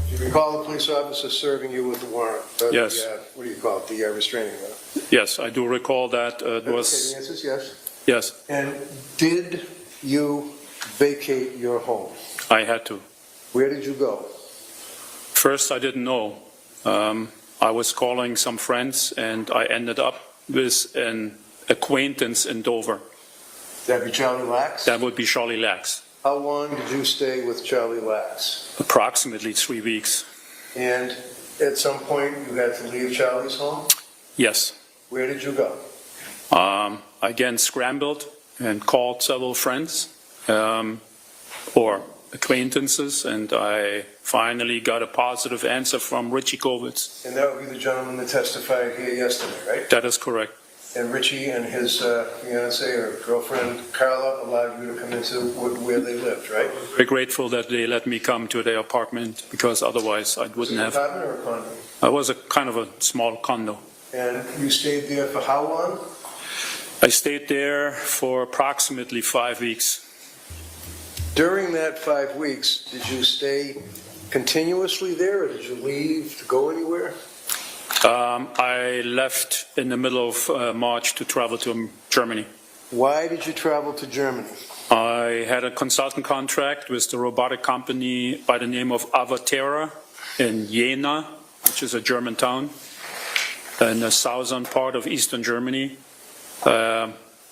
Do you recall the police officer serving you with the warrant? Yes. What do you call it? The restraining order? Yes, I do recall that. It was. Okay, the answer is yes. Yes. And did you vacate your home? I had to. Where did you go? First, I didn't know. I was calling some friends, and I ended up with an acquaintance in Dover. That be Charlie Lax? That would be Charlie Lax. How long did you stay with Charlie Lax? Approximately 3 weeks. And at some point, you had to leave Charlie's home? Yes. Where did you go? I again scrambled and called several friends or acquaintances, and I finally got a positive answer from Richie Kovitz. And that would be the gentleman that testified here yesterday, right? That is correct. And Richie and his fiancée or girlfriend, Carla, allowed you to come into where they lived, right? Very grateful that they let me come to their apartment, because otherwise I wouldn't have. Was it an apartment or a condo? I was a kind of a small condo. And you stayed there for how long? I stayed there for approximately 5 weeks. During that 5 weeks, did you stay continuously there, or did you leave to go anywhere? I left in the middle of March to travel to Germany. Why did you travel to Germany? I had a consultant contract with the robotic company by the name of Avatera in Jena, which is a German town in the southern part of eastern Germany.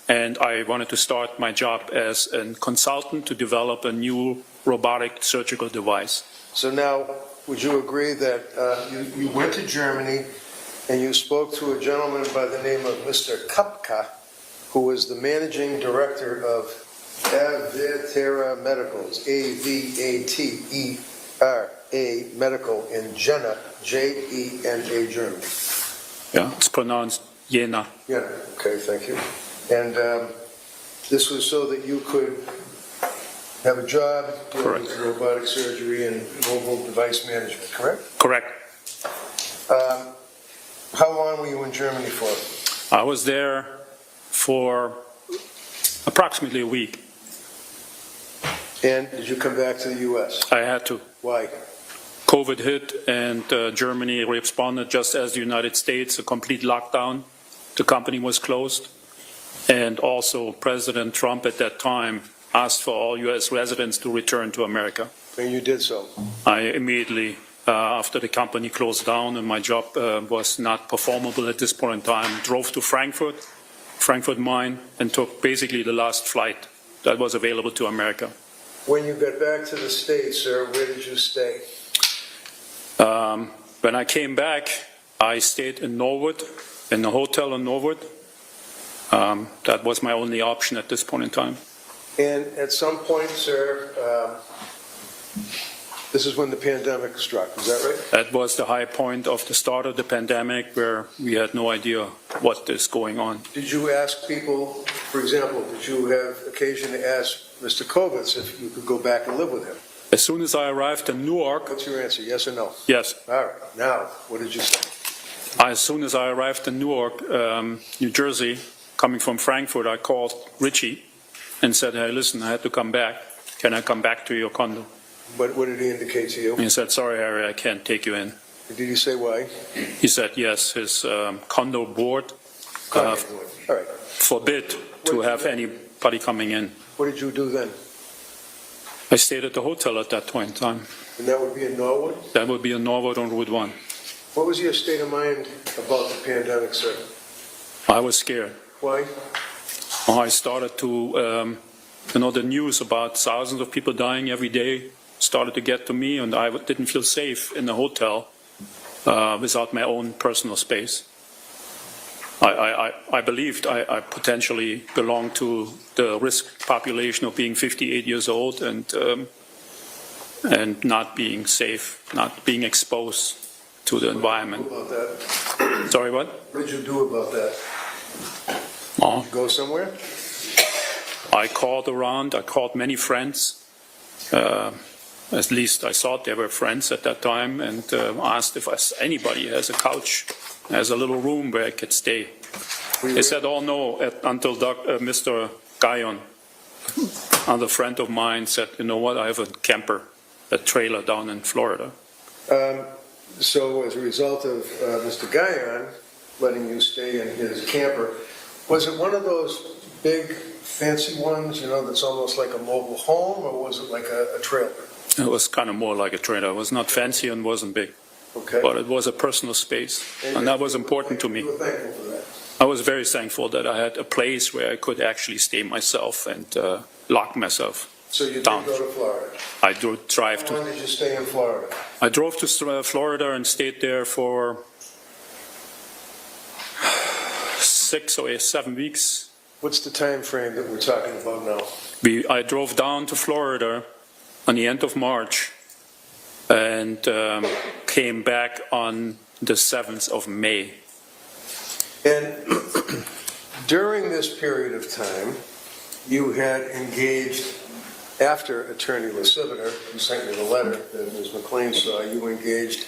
And I wanted to start my job as a consultant to develop a new robotic surgical device. So now, would you agree that you went to Germany and you spoke to a gentleman by the name of Mr. Kupka, who was the managing director of Avatera Medicals, A-V-A-T-E-R-A Medical in Jena, J-E-N-A, Germany? Yeah, it's pronounced Jena. Yeah, okay, thank you. And this was so that you could have a job dealing with robotic surgery and mobile device management, correct? Correct. How long were you in Germany for? I was there for approximately a week. And did you come back to the U.S.? I had to. Why? COVID hit and Germany responded just as the United States, a complete lockdown. The company was closed. And also President Trump at that time asked for all U.S. residents to return to America. And you did so? I immediately, after the company closed down and my job was not performable at this point in time, drove to Frankfurt, Main, and took basically the last flight that was available to America. When you got back to the States, sir, where did you stay? When I came back, I stayed in Norwood, in a hotel in Norwood. That was my only option at this point in time. And at some point, sir, this is when the pandemic struck, is that right? That was the high point of the start of the pandemic where we had no idea what is going on. Did you ask people, for example, did you have occasion to ask Mr. Kovitz if you could go back and live with him? As soon as I arrived in Newark... What's your answer, yes or no? Yes. All right, now, what did you say? As soon as I arrived in Newark, New Jersey, coming from Frankfurt, I called Richie and said, hey, listen, I had to come back. Can I come back to your condo? What did he indicate to you? And he said, sorry, Harry, I can't take you in. Did he say why? He said, yes, his condo board forbid to have anybody coming in. What did you do then? I stayed at the hotel at that point in time. And that would be in Norwood? That would be in Norwood on Route 1. What was your state of mind about the pandemic, sir? I was scared. Why? I started to, the news about thousands of people dying every day started to get to me, and I didn't feel safe in the hotel without my own personal space. I believed I potentially belonged to the risk population of being 58 years old and not being safe, not being exposed to the environment. What did you do about that? Sorry, what? What did you do about that? Oh. Go somewhere? I called around. I called many friends. At least I thought they were friends at that time, and asked if anybody has a couch, has a little room where I could stay. They said, oh no, until Mr. Guyon, another friend of mine, said, you know what, I have a camper, a trailer down in Florida. So as a result of Mr. Guyon letting you stay in his camper, was it one of those big fancy ones, that's almost like a mobile home, or was it like a trailer? It was kind of more like a trailer. It was not fancy and wasn't big. Okay. But it was a personal space, and that was important to me. You were thankful for that? I was very thankful that I had a place where I could actually stay myself and lock myself So you down. did go to Florida? I drive How long did you stay in Florida? I drove to Florida and stayed there for 6 or 7 weeks. What's the time frame that we're talking about now? I drove down to Florida on the end of March and came back on the 7th of May. And during this period of time, you had engaged, after Attorney Lasiviter, who sent me the letter that Ms. McLean saw, you engaged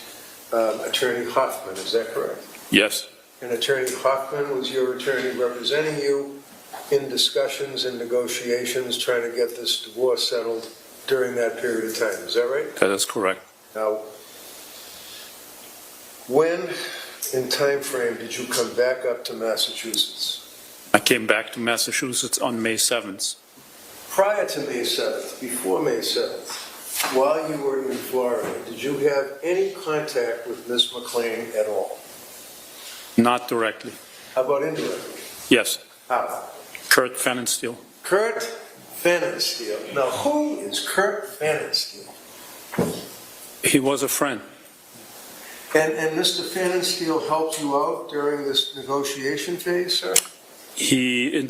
Attorney Hoffman, is that correct? Yes. And Attorney Hoffman was your attorney representing you in discussions and negotiations trying to get this divorce settled during that period of time, is that right? That is correct. Now, when in time frame did you come back up to Massachusetts? I came back to Massachusetts on May 7th. Prior to May 7th, before May 7th, while you were in Florida, did you have any contact with Ms. McLean at all? Not directly. How about indirectly? Yes. How? Kurt Pfannenstiel. Kurt Pfannenstiel. Now, who is Kurt Pfannenstiel? He was a friend. And Mr. Pfannenstiel helped you out during this negotiation phase, sir? He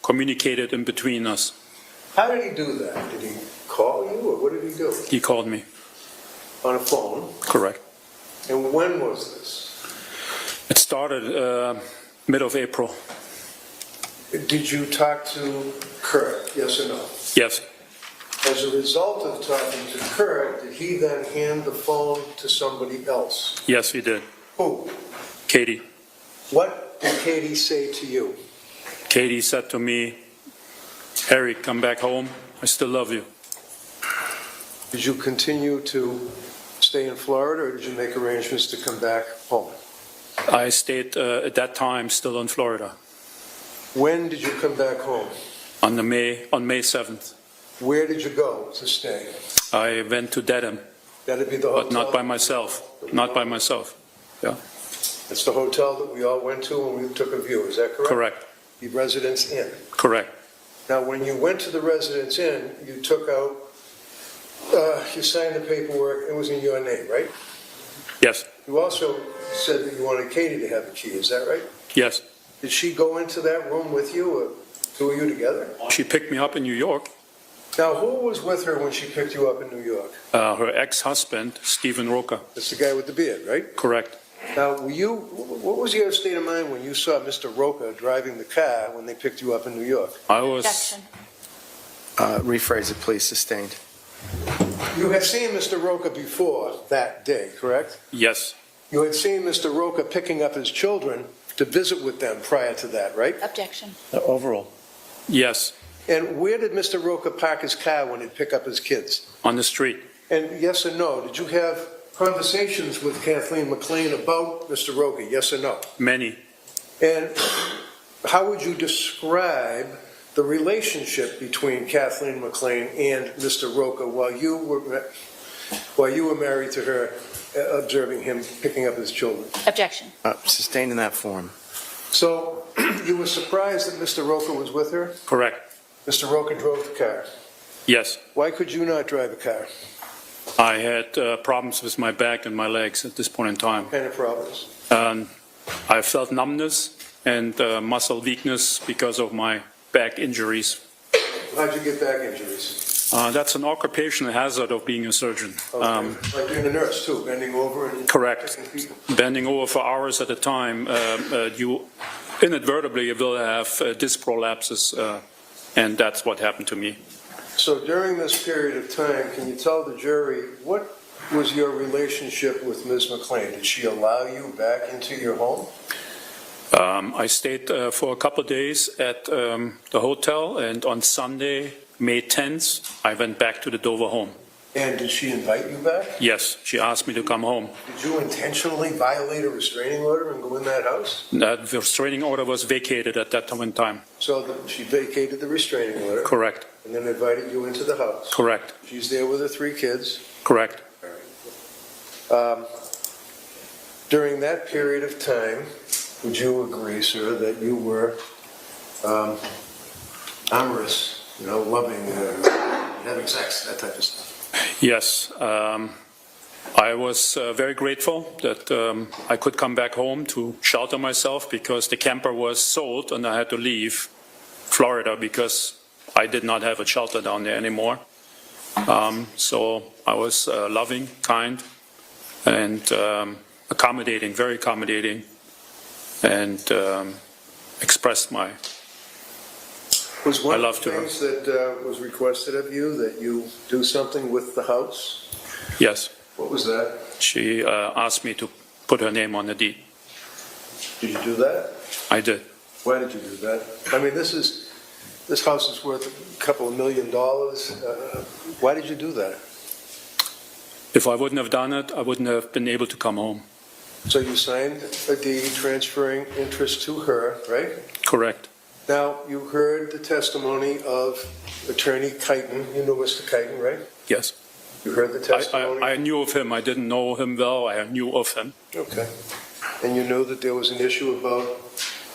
communicated in between us. How did he do that? Did he call you, or what did he do? He called me. On a phone? Correct. And when was this? It started mid of April. Did you talk to Kurt, yes or no? Yes. As a result of talking to Kurt, did he then hand the phone to somebody else? Yes, he did. Who? Katie. What did Katie say to you? Katie said to me, Harry, come back home. I still love you. Did you continue to stay in Florida, or did you make arrangements to come back home? I stayed at that time still in Florida. When did you come back home? On May 7th. Where did you go to stay? I went to Dedham. That'd be the hotel? But not by myself. Not by myself. Yeah. It's the hotel that we all went to when we took a view, is that correct? Correct. The Residence Inn. Correct. Now, when you went to the Residence Inn, you took out, you signed the paperwork, it was in your name, right? Yes. You also said that you wanted Katie to have the key, is that right? Yes. Did she go into that room with you, or two of you together? She picked me up in New York. Now, who was with her when she picked you up in New York? Her ex-husband, Stephen Roca. That's the guy with the beard, right? Correct. Now, what was your state of mind when you saw Mr. Roca driving the car when they picked you up in New York? I was... Rephrase it, please. Sustained. You had seen Mr. Roca before that day, correct? Yes. You had seen Mr. Roca picking up his children to visit with them prior to that, right? Objection. Overall. Yes. And where did Mr. Roca park his car when he'd pick up his kids? On the street. And yes or no, did you have conversations with Kathleen McLean about Mr. Roca, yes or no? Many. And how would you describe the relationship between Kathleen McLean and Mr. Roca while you were married to her, observing him picking up his children? Objection. Sustained in that form. So you were surprised that Mr. Roca was with her? Correct. Mr. Roca drove the car. Yes. Why could you not drive a car? I had problems with my back and my legs at this point in time. What kind of problems? I felt numbness and muscle weakness because of my back injuries. How'd you get back injuries? That's an occupational hazard of being a surgeon. Okay. Like being a nurse too, bending over and Correct. picking people. Bending over for hours at a time, you inadvertently will have disc prolapses, and that's what happened to me. So during this period of time, can you tell the jury what was your relationship with Ms. McLean? Did she allow you back into your home? I stayed for a couple of days at the hotel, and on Sunday, May 10th, I went back to the Dover home. And did she invite you back? Yes, she asked me to come home. Did you intentionally violate a restraining order and go in that house? The restraining order was vacated at that time. So she vacated the restraining order? Correct. And then invited you into the house? Correct. She's there with her 3 kids? Correct. During that period of time, would you agree, sir, that you were amorous, loving, having sex, that type of stuff? Yes. I was very grateful that I could come back home to shelter myself because the camper was sold and I had to leave Florida because I did not have a shelter down there anymore. So I was loving, kind, and accommodating, very accommodating, and expressed my Was one love of to the her. things that was requested of you that you do something with the house? Yes. What was that? She asked me to put her name on the deed. Did you do that? I did. Why did you do that? I mean, this house is worth a couple of $1 million. Why did you do that? If I wouldn't have done it, I wouldn't have been able to come home. So you signed a deed transferring interest to her, right? Correct. Now, you heard the testimony of Attorney Keighton. You know Mr. Keighton, right? Yes. You heard the testimony? I knew of him. I didn't know him well. I knew of him. Okay. And you know that there was an issue about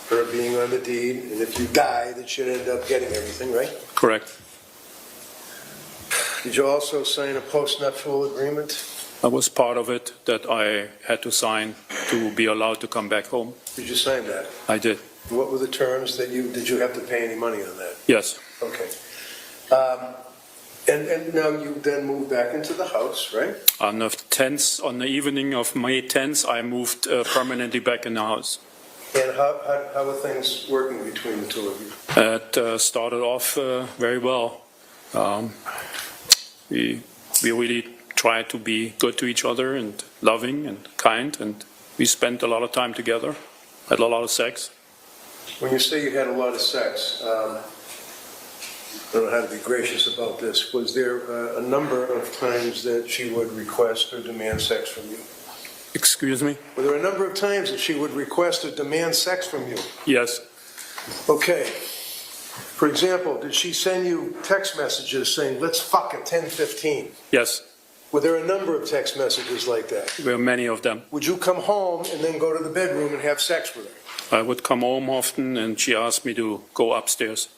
her being on the deed, and if you die, that she'd end up getting everything, right? Correct. Did you also sign a post-nuptial agreement? That was part of it that I had to sign to be allowed to come back home. Did you sign that? I did. What were the terms that did you have to pay any money on that? Yes. Okay. And now you then moved back into the house, right? On the evening of May 10th, I moved permanently back in the house. And how are things working between the two of you? It started off very well. We really tried to be good to each other and loving and kind, and we spent a lot of time together, had a lot of sex. When you say you had a lot of sex, I don't know how to be gracious about this. Was there a number of times that she would request or demand sex from you? Excuse me? Were there a number of times that she would request or demand sex from you? Yes. Okay. For example, did she send you text messages saying, let's fuck at 10:15? Yes. Were there a number of text messages like that? There were many of them. Would you come home and then go to the bedroom and have sex with her? I would come home often, and she asked me to go upstairs.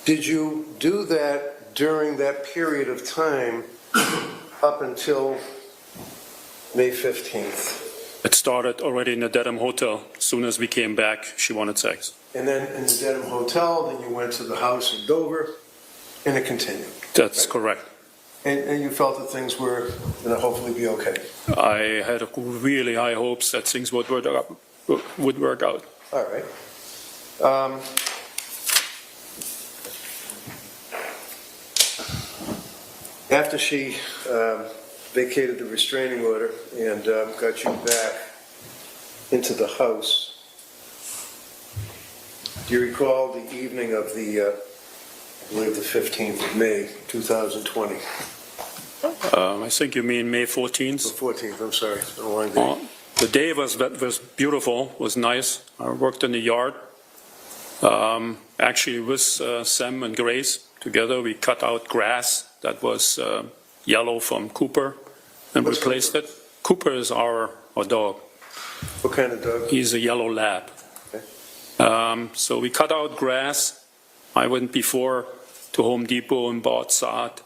Did you do that during that period of time up until May 15th? It started already in the Dedham hotel. As soon as we came back, she wanted sex. And then in the Dedham hotel, then you went to the house in Dover, and it continued. That's correct. And you felt that things were going to hopefully be okay. I had really high hopes that things would work out. All right. After she vacated the restraining order and got you back into the house, do you recall the evening of the, I believe the 15th of May, 2020? I think you mean May 14th. The 14th, I'm sorry, it's been a long day. The day was beautiful, was nice. I worked in the yard. Actually with Sam and Grace together, we cut out grass that was yellow from Cooper and replaced it. Cooper is our dog. What kind of dog? He's a yellow lab. Okay. So we cut out grass. I went before to Home Depot and bought sod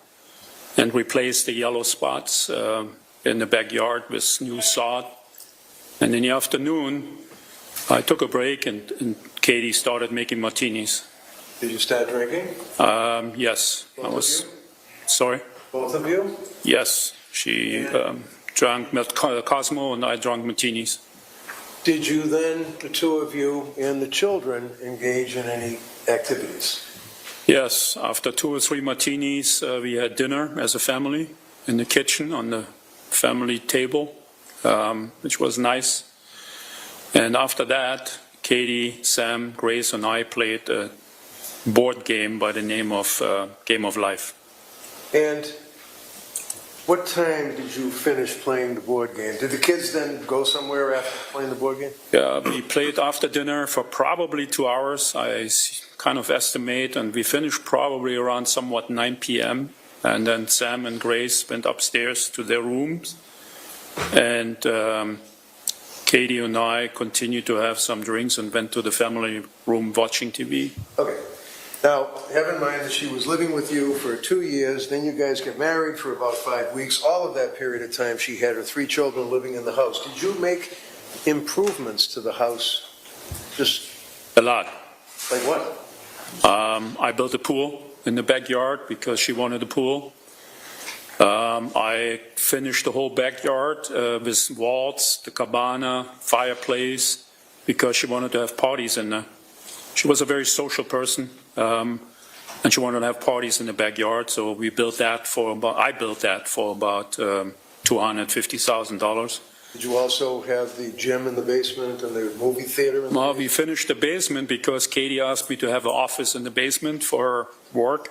and replaced the yellow spots in the backyard with new sod. And in the afternoon, I took a break and Katie started making martinis. Did you start drinking? Yes. Both I was. Of you? Sorry? Both of you? Yes. She drank Cosmo and I drank martinis. Did you then, the two of you and the children, engage in any activities? Yes. After 2 or 3 martinis, we had dinner as a family in the kitchen on the family table, which was nice. And after that, Katie, Sam, Grace, and I played a board game by the name of Game of Life. And what time did you finish playing the board game? Did the kids then go somewhere after playing the board game? Yeah, we played after dinner for probably 2 hours, I kind of estimate, and we finished probably around somewhat 9 p.m. And then Sam and Grace went upstairs to their rooms. And Katie and I continued to have some drinks and went to the family room watching TV. Okay. Now, have in mind that she was living with you for 2 years, then you guys get married for about 5 weeks. All of that period of time, she had her 3 children living in the house. Did you make improvements to the house? Just a lot. Like what? I built a pool in the backyard because she wanted a pool. I finished the whole backyard with walls, the cabana, fireplace, because she wanted to have parties in there. She was a very social person, and she wanted to have parties in the backyard. So we built that for about. I built that for about $250,000. Did you also have the gym in the basement and the movie theater? Well, we finished the basement because Katie asked me to have an office in the basement for her work.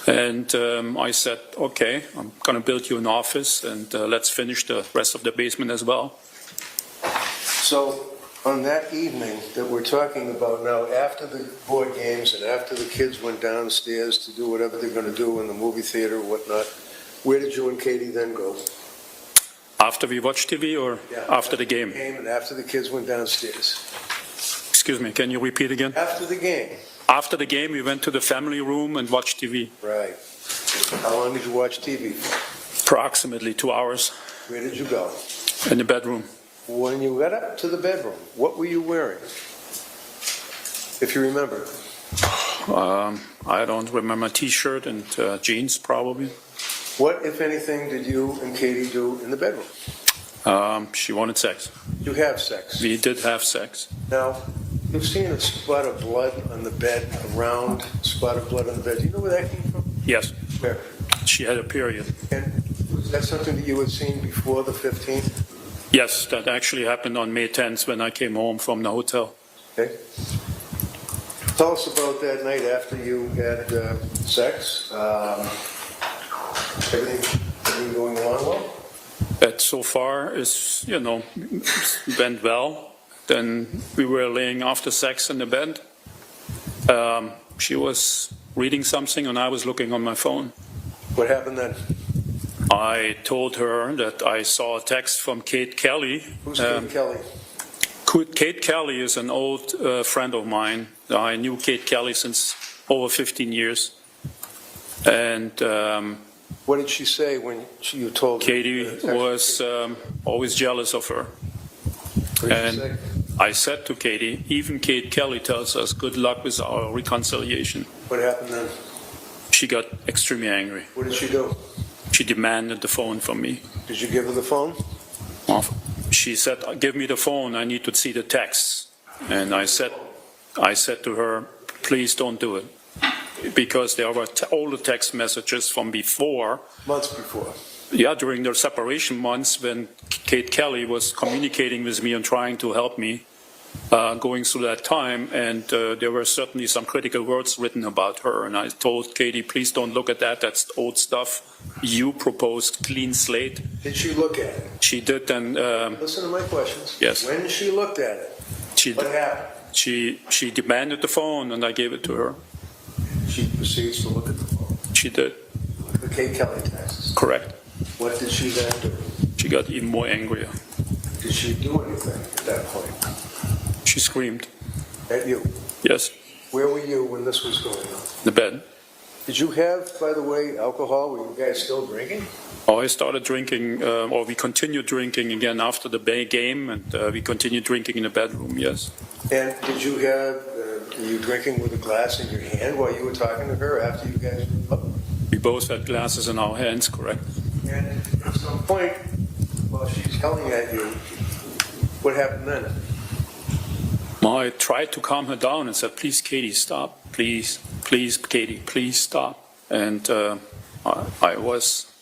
And I said, okay, I'm going to build you an office and let's finish the rest of the basement as well. So on that evening that we're talking about now, after the board games and after the kids went downstairs to do whatever they're going to do in the movie theater or whatnot, where did you and Katie then go? After we watched TV or after the game? And after the kids went downstairs. Excuse me, can you repeat again? After the game. After the game, we went to the family room and watched TV. Right. How long did you watch TV? Approximately 2 hours. Where did you go? In the bedroom. When you got up to the bedroom, what were you wearing? If you remember. I don't remember, T-shirt and jeans probably. What, if anything, did you and Katie do in the bedroom? She wanted sex. You have sex. We did have sex. Now, you've seen a spot of blood on the bed, a round spot of blood on the bed. Do you know where that came from? Yes. Where? She had a period. And was that something that you had seen before the 15th? Yes, that actually happened on May 10th when I came home from the hotel. Okay. Tell us about that night after you had sex. Everything going along well? That so far is, went well. Then we were laying after sex in the bed. She was reading something and I was looking on my phone. What happened then? I told her that I saw a text from Kate Kelly. Who's Kate Kelly? Kate Kelly is an old friend of mine. I knew Kate Kelly since over 15 years. And what did she say when you told her? Katie was always jealous of her. What did she say? I said to Katie, even Kate Kelly tells us good luck with our reconciliation. What happened then? She got extremely angry. What did she do? She demanded the phone from me. Did you give her the phone? She said, give me the phone, I need to see the texts. And I said to her, please don't do it. Because there were all the text messages from before. Months before. Yeah, during their separation months when Kate Kelly was communicating with me and trying to help me going through that time. And there were certainly some critical words written about her. And I told Katie, please don't look at that. That's old stuff. You proposed clean slate. Did she look at it? She did. And listen to my questions. Yes. When she looked at it, what happened? She demanded the phone and I gave it to her. She proceeds to look at the phone. She did. The Kate Kelly texts. Correct. What did she then do? She got even more angrier. Did she do anything at that point? She screamed. At you? Yes. Where were you when this was going on? The bed. Did you have, by the way, alcohol? Were you guys still drinking? Oh, I started drinking, or we continued drinking again after the game, and we continued drinking in the bedroom, yes. And did you have, were you drinking with a glass in your hand while you were talking to her after you guys were up? We both had glasses in our hands, correct. And at some point, while she's yelling at you, what happened then? Well, I tried to calm her down and said, please, Katie, stop. Please, Katie, please stop. And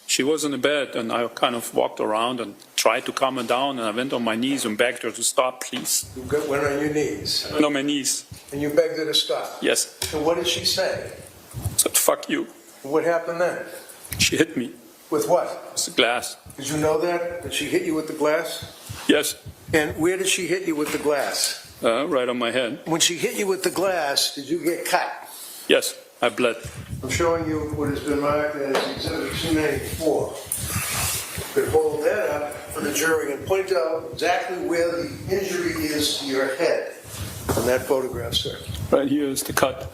she was in the bed, and I kind of walked around and tried to calm her down, and I went on my knees and begged her to stop, please. You went on your knees? I went on my knees. And you begged her to stop? Yes. And what did she say? I said, fuck you. What happened then? She hit me. With what? With the glass. Did you know that? Did she hit you with the glass? Yes. And where did she hit you with the glass? Right on my head. When she hit you with the glass, did you get cut? Yes, I bled. I'm showing you what has been marked as Exhibit 294. You could hold that up for the jury and point out exactly where the injury is to your head on that photograph, sir. Right here is the cut.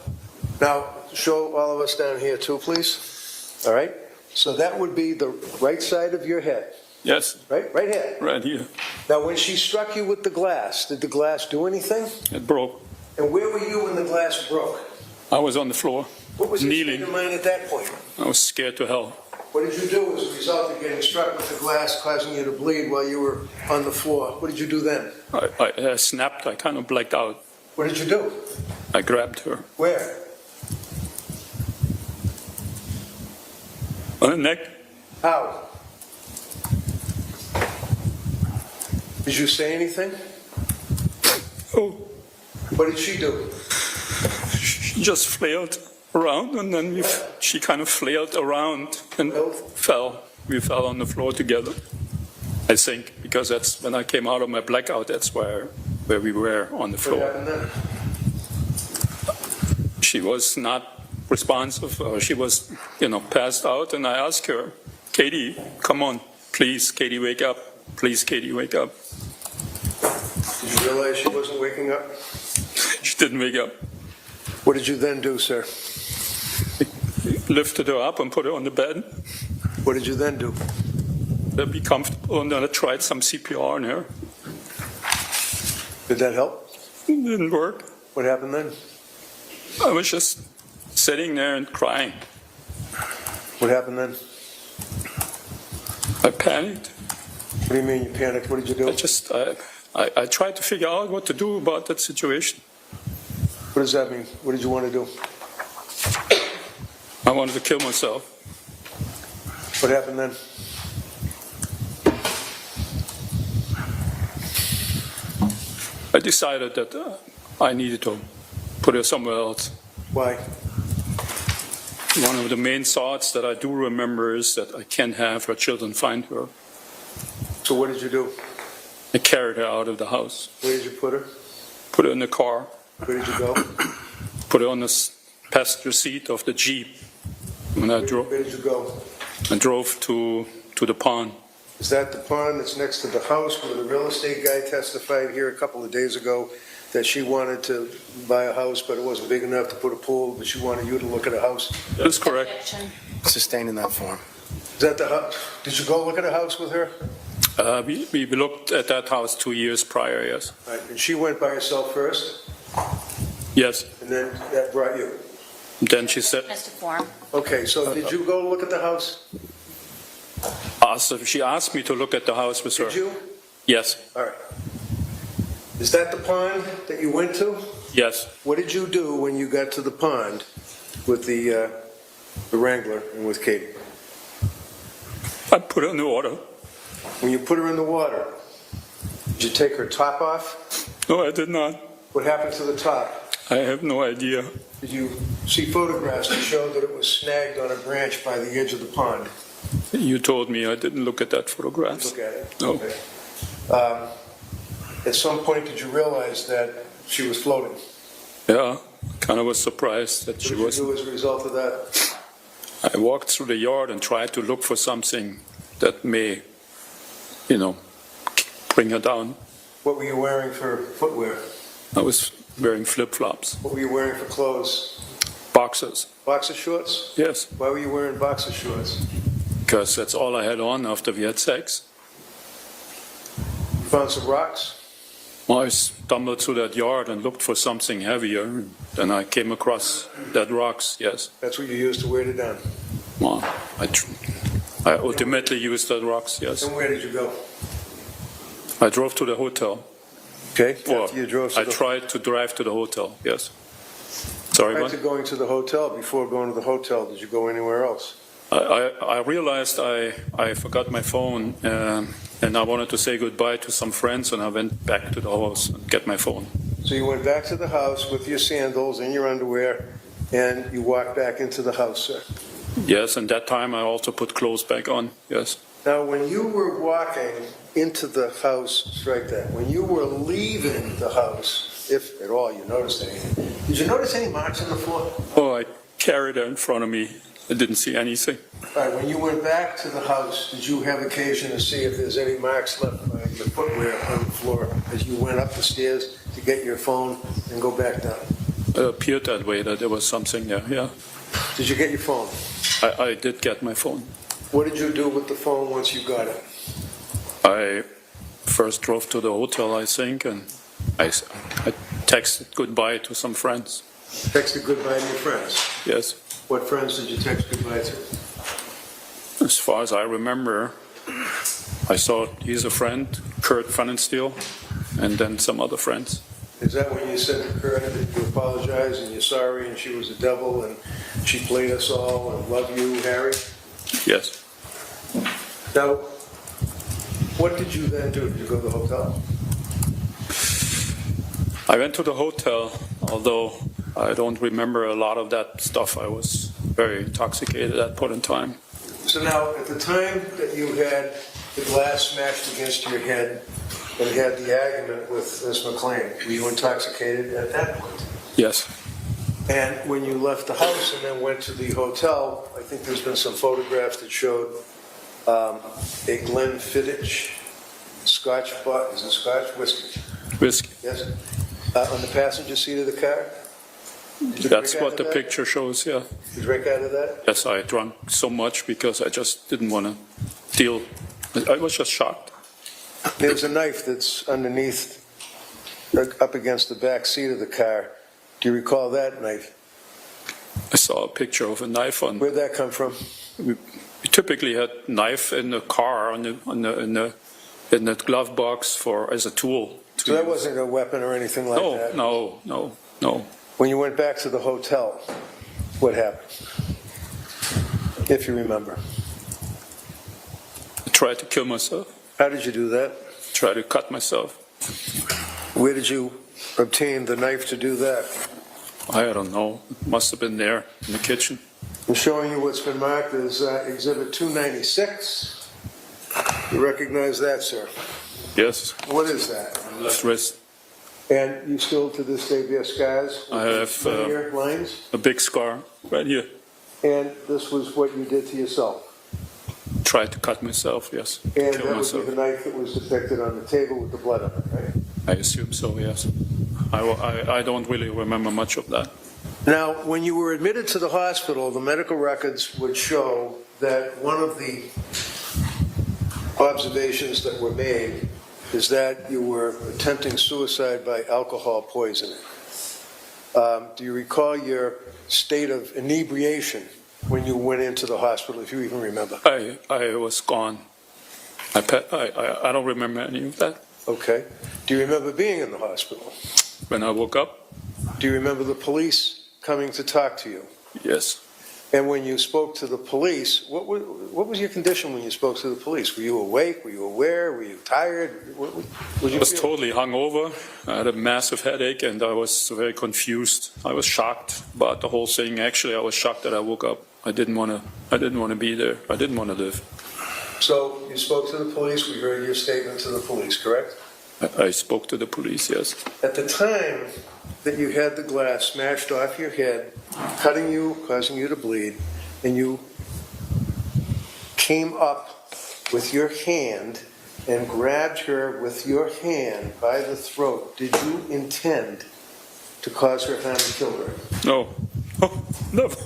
Now, show all of us down here too, please. All right? So that would be the right side of your head. Yes. Right here. Right here. Now, when she struck you with the glass, did the glass do anything? It broke. And where were you when the glass broke? I was on the floor. What was your kneeling. state of mind at that point? I was scared to hell. What did you do as a result of getting struck with the glass, causing you to bleed while you were on the floor? What did you do then? I snapped. I kind of blacked out. What did you do? I grabbed her. Where? On the neck. How? Did you say anything? Oh. What did she do? She just flailed around, and then she kind of flailed around and fell. We fell on the floor together, I think. because that's when I came out of my blackout, that's where we were on the What floor. happened then? She was not responsive. She was, passed out, and I asked her, Katie, come on, please, Katie, wake up. Please, Katie, wake up. Did you realize she wasn't waking up? She didn't wake up. What did you then do, sir? Lifted her up and put her on the bed. What did you then do? To be comfortable, and then I tried some CPR on her. Did that help? It didn't work. What happened then? I was just sitting there and crying. What happened then? I panicked. What do you mean you panicked? What did you do? I tried to figure out what to do about that situation. What does that mean? What did you want to do? I wanted to kill myself. What happened then? I decided that I needed to put her somewhere else. Why? One of the main thoughts that I do remember is that I can't have her children find her. So what did you do? I carried her out of the house. Where did you put her? Put her in the car. Where did you go? Put her on the passenger seat of the Jeep. When I drove, Where did you go? I drove to the pond. Is that the pond that's next to the house where the real estate guy testified here a couple of days ago that she wanted to buy a house, but it wasn't big enough to put a pool, but she wanted you to look at a house? That is correct. Sustained in that form. Is that the house? Did you go look at a house with her? We looked at that house 2 years prior, yes. Right. And she went by herself first, Yes. and then that brought you? Then she said, Mr. Form. Okay, so did you go look at the house? she asked me to look at the house with her. Did you? Yes, All right. Is that the pond that you went to? yes. What did you do when you got to the pond with the Wrangler and with Katie? I put her in the water. When you put her in the water, did you take her top off? No, I did not. What happened to the top? I have no idea. Did you see photographs that showed that it was snagged on a branch by the edge of the pond? You told me I didn't look at that photograph. Look at it. No. Okay. At some point, did you realize that she was floating? Yeah, kind of was surprised that she What did you was. do as a result of that? I walked through the yard and tried to look for something that may, bring her down. What were you wearing for footwear? I was wearing flip-flops, What were you wearing for clothes? boxers. Boxer shorts? Yes, Why were you wearing boxer shorts? because that's all I had on after we had sex. You found some rocks? I stumbled through that yard and looked for something heavier. Then I came across dead rocks, yes. That's what you used to weight it down. Well, I ultimately used dead rocks, yes. And where did you go? I drove to the hotel. Okay, Well, after you drove to I the... tried to drive to the hotel, yes. Sorry, Prior what? to going to the hotel, before going to the hotel, did you go anywhere else? I realized I forgot my phone, and I wanted to say goodbye to some friends, and I went back to the house and get my phone. So you went back to the house with your sandals and your underwear, and you walked back into the house, sir? Yes, and that time I also put clothes back on, yes. Now, when you were walking into the house, strike that, when you were leaving the house, if at all you noticed anything, did you notice any marks on the floor? Oh, I carried her in front of me. I didn't see anything. All right, when you went back to the house, did you have occasion to see if there's any marks left by your footwear on the floor as you went up the stairs to get your phone and go back down? It appeared that way, that there was something there, yeah. Did you get your phone? I did get my phone. What did you do with the phone once you got it? I first drove to the hotel, I think, and I texted goodbye to some friends. Texted goodbye to your friends. Yes. What friends did you text goodbye to? As far as I remember, I saw he's a friend, Kurt Pfannenstiel, and then some other friends. Is that when you said to Kurt that you apologize and you're sorry and she was a devil and she played us all and love you, Harry? Yes. Now, what did you then do? Did you go to the hotel? I went to the hotel, although I don't remember a lot of that stuff. I was very intoxicated at that point in time. So now, at the time that you had the glass smashed against your head and had the argument with Ms. McLean. Were you intoxicated at that point? Yes. And when you left the house and then went to the hotel, I think there's been some photographs that showed a Glenfiddich Scotch bottle. Is it Scotch? Whiskey. Whiskey. Yes. On the passenger seat of the car? Did you That's drink out what of the that? picture shows, yeah. Did you drink out of that? Yes, I drank so much because I just didn't want to deal. I was just shocked. There's a knife that's underneath, up against the back seat of the car. Do you recall that knife? I saw a picture of a knife on. Where'd that come from? We typically had knife in the car in the glove box as a tool. So that wasn't a weapon or anything like that? No. When you went back to the hotel, what happened? If you remember. I tried to kill myself. How did you do that? Tried to cut myself. Where did you obtain the knife to do that? I don't know. It must have been there in the kitchen. I'm showing you what's been marked as Exhibit 296. You recognize that, sir? Yes. What is that? Left wrist. And you still to this day bear scars? I have linear lines? a big scar right here. And this was what you did to yourself? Tried to cut myself, yes. And Kill that would myself. be the knife that was depicted on the table with the blood on it, right? I assume so, yes. I don't really remember much of that. Now, when you were admitted to the hospital, the medical records would show that one of the observations that were made is that you were attempting suicide by alcohol poisoning. Do you recall your state of inebriation when you went into the hospital, if you even remember? I was gone. I don't remember any of that. Okay. Do you remember being in the hospital? When I woke up, Do you remember the police coming to talk to you? yes. And when you spoke to the police, what was your condition when you spoke to the police? Were you awake? Were you aware? Were you tired? What I was totally hungover. I had a massive headache and I was very confused. I was shocked about the whole thing. Actually, I was shocked that I woke up. I didn't want to be there. I didn't want to live. So you spoke to the police. We heard your statement to the police, correct? I spoke to the police, yes. At the time that you had the glass smashed off your head, cutting you, causing you to bleed, and you came up with your hand and grabbed her with your hand by the throat, did you intend to cause her harm and kill her? No. Oh, never.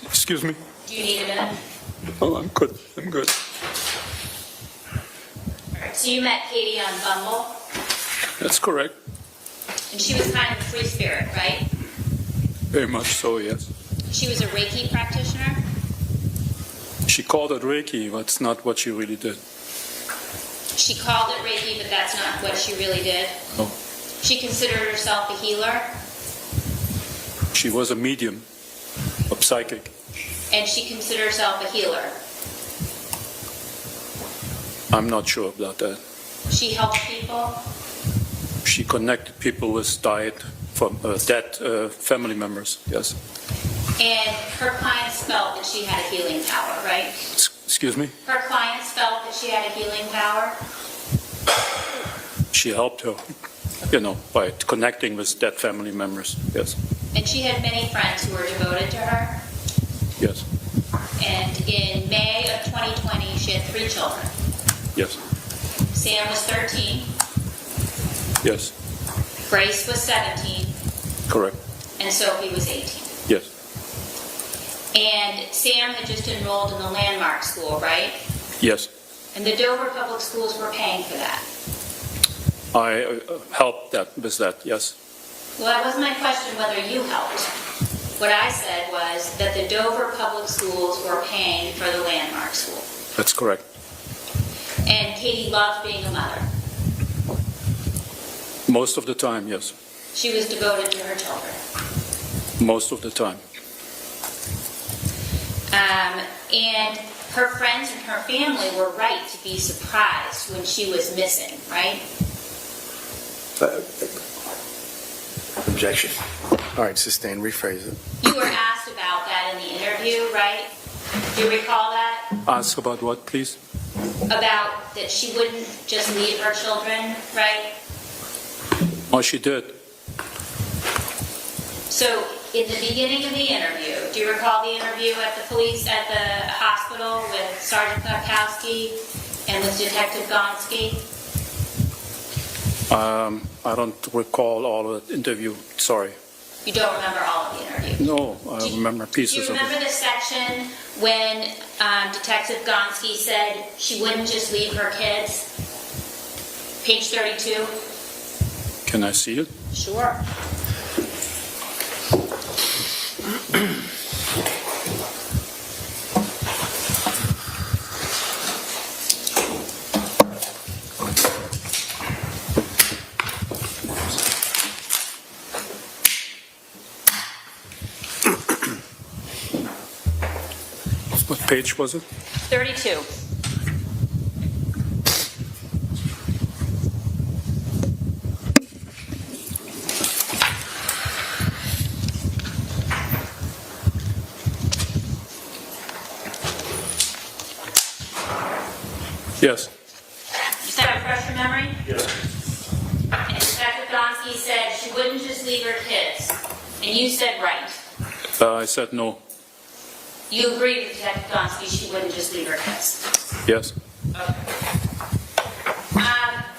Excuse me? Do you need a minute? Oh, I'm good. I'm good. So you met Katie on Bumble, That's correct. and she was kind of a free spirit, right? Very much so, yes. She was a Reiki practitioner. She called it Reiki, but it's not what she really did. She called it Reiki, but that's not what she really did. No. She considered herself a healer, She was a medium, a psychic. and she considered herself a healer. I'm not sure about that. She helped people. She connected people with dead family members, yes. And her clients felt that she had a healing power, right? Excuse me? Her clients felt that she had a healing power. She helped her, by connecting with dead family members, yes. And she had many friends who were devoted to her. Yes, And in May of 2020, she had 3 children. yes, Sam was 13, yes, Grace was 17, correct, and Sophie was 18. yes. And Sam had just enrolled in the Landmark School, right? Yes. And the Dover Public Schools were paying for that. I helped with that, yes. Well, that wasn't my question whether you helped. What I said was that the Dover Public Schools were paying for the Landmark School. That's correct. And Katie loved being a mother. Most of the time, yes. She was devoted to her children. Most of the time. And her friends and her family were right to be surprised when she was missing, right? Objection. All right, sustain, rephrase it. You were asked about that in the interview, right? Do you recall that? Ask about what, please? About that she wouldn't just leave her children, right? Oh, she did. So, in the beginning of the interview, do you recall the interview at the hospital with Sergeant Kwiatkowski and with Detective Gonski? I don't recall all of the interview. Sorry. You don't remember all of the interview? No, I remember pieces Do you of remember it. the section when Detective Gonski said she wouldn't just leave her kids? Page 32? Can I see it? Sure. What page was it? 32. Yes. Does that refresh your memory? Yes. And Detective Gonski said she wouldn't just leave her kids. And you said right. I said no. You agreed with Detective Gonski she wouldn't just leave her kids. Yes.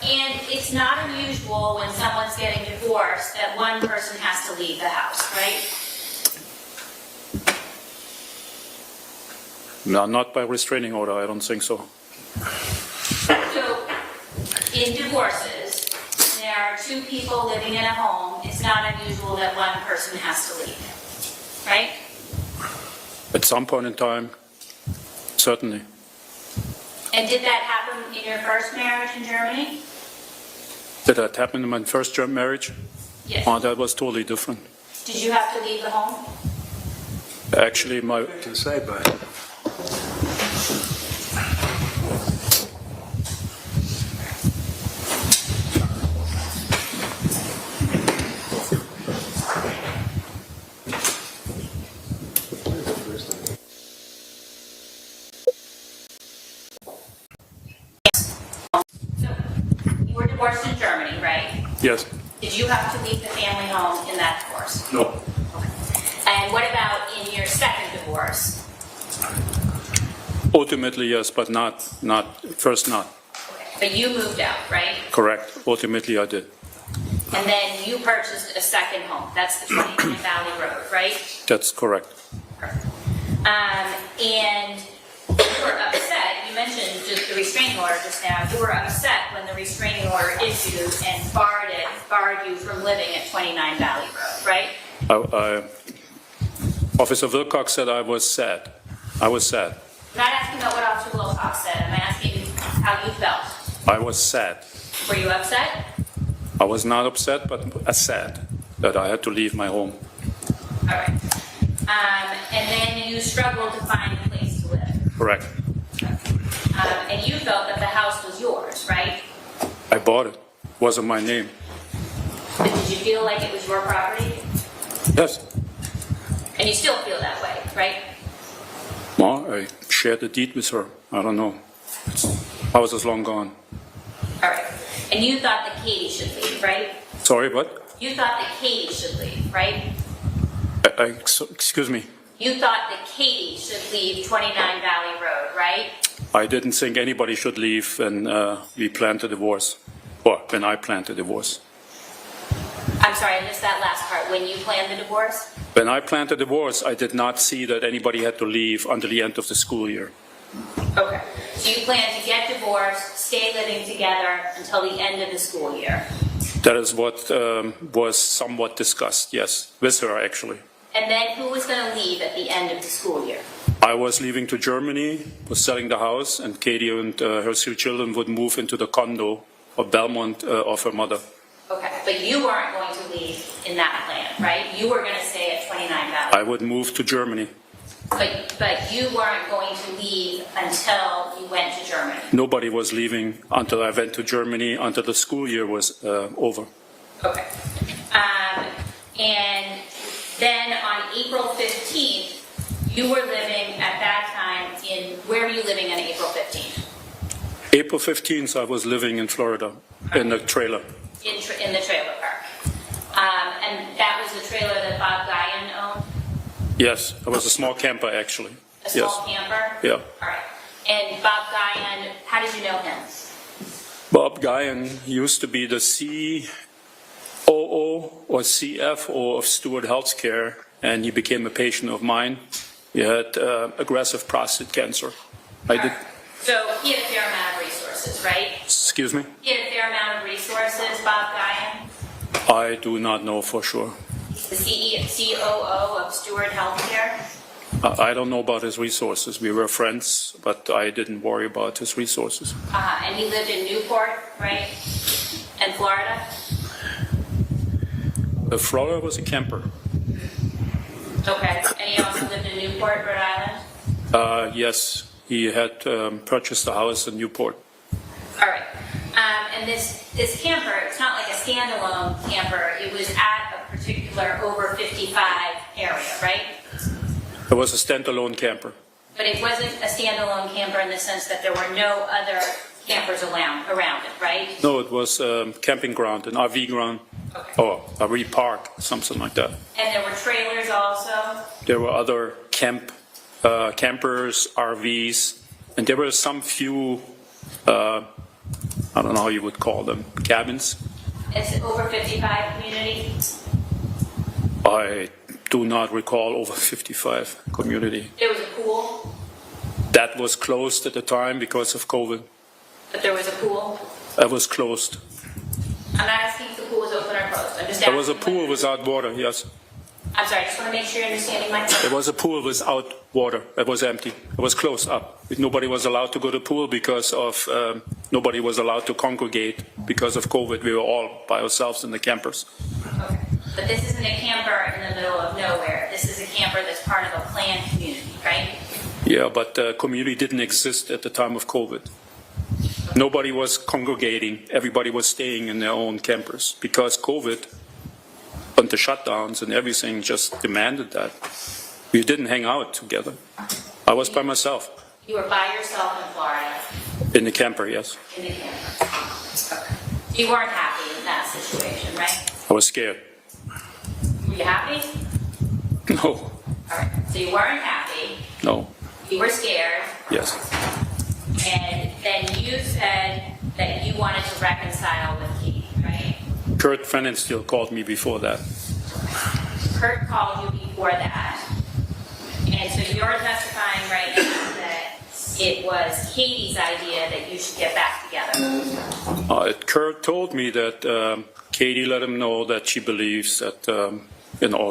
And it's not unusual when someone's getting divorced that one person has to leave the house, right? No, not by restraining order. I don't think so. So, in divorces, there are two people living in a home. It's not unusual that one person has to leave, right? At some point in time, certainly. And did that happen in your first marriage in Germany? Did that happen in my first German marriage? Yes. Oh, that was totally different. Did you have to leave the home? Actually, my To say, but You were divorced in Germany, right? yes, Did you have to leave the family home in that divorce? no. And what about in your second divorce? Ultimately, yes, but not first not. But you moved out, right? Correct. Ultimately, I did. And then you purchased a second home. That's the 29 Valley Road, right? That's correct. And you were upset. You mentioned just the restraining order just now. You were upset when the restraining order issued and barred you from living at 29 Valley Road, right? Officer Wilcox said I was sad. I was sad. I'm not asking about what Officer Wilcox said. I'm asking you how you felt. I was sad. Were you upset? I was not upset, but sad that I had to leave my home. All right. And then you struggled to find a place to live. Correct. And you felt that the house was yours, right? I bought it. It wasn't my name. But did you feel like it was your property? Yes. And you still feel that way, right? Well, I shared the deed with her. I don't know. I was as long gone. All right. And you thought that Katie should leave, right? Sorry, what? You thought that Katie should leave, right? Excuse me. You thought that Katie should leave 29 Valley Road, right? I didn't think anybody should leave when we planned the divorce. Or when I planned the divorce. I'm sorry, I missed that last part. When you planned the divorce? When I planned the divorce, I did not see that anybody had to leave until the end of the school year. Okay. So you plan to get divorced, stay living together until the end of the school year? That is what was somewhat discussed, yes, with her actually. And then who was going to leave at the end of the school year? I was leaving to Germany, was selling the house, and Katie and her 3 children would move into the condo of Belmont of her mother. Okay, but you weren't going to leave in that plan, right? You were going to stay at 29 Valley. I would move to Germany. But you weren't going to leave until you went to Germany. Nobody was leaving until I went to Germany, until the school year was over. Okay. And then on April 15th, you were living at that time in, where were you living on April 15th? April 15th, I was living in Florida, in a trailer. In the trailer park. And that was the trailer that Bob Guyan owned? Yes, it was a small camper actually. A small camper? Yeah. All right. And Bob Guyan, how did you know him? Bob Guyan used to be the COO or CFO of Stewart Healthcare, and he became a patient of mine. He had aggressive prostate cancer. So he had a fair amount of resources, right? Excuse me? He had a fair amount of resources, Bob Guyan? I do not know for sure. The COO of Stewart Healthcare? I don't know about his resources. We were friends, but I didn't worry about his resources. And he lived in Newport, right? And Florida? Florida was a camper. Okay. And he also lived in Newport, Rhode Island? Yes, he had purchased a house in Newport. All right. And this camper, it's not like a standalone camper. It was at a particular over 55 area, right? It was a standalone camper. But it wasn't a standalone camper in the sense that there were no other campers around it, right? No, it was a camping ground, an RV ground, or a RV park, something like that. And there were trailers also? There were other campers, RVs, and there were some few, I don't know how you would call them, cabins. It's over 55 community? I do not recall over 55 community. There was a pool, That was closed at the time because of COVID. but there was a pool? That was closed. I'm not asking if the pool was open or closed. I'm just There was a asking pool without water, yes. I'm sorry, I just want to make sure you're understanding my question. There was a pool without water. It was empty. It was closed up. Nobody was allowed to go to the pool because of, nobody was allowed to congregate because of COVID. We were all by ourselves in the campers. Okay. But this isn't a camper in the middle of nowhere. This is a camper that's part of a planned community, right? Yeah, but the community didn't exist at the time of COVID. Nobody was congregating. Everybody was staying in their own campers because COVID and the shutdowns and everything just demanded that. We didn't hang out together. I was by myself. You were by yourself in Florida, In the camper, yes. in the camper. Okay. You weren't happy in that situation, right? I was scared. Were you happy? No, All right. So you weren't happy. no, You were scared. yes. And then you said that you wanted to reconcile with Keith, right? Kurt Frenenstiel called me before that. Kurt called you before that. And so you're testifying right now that it was Katie's idea that you should get back together. Kurt told me that Katie let him know that she believes that,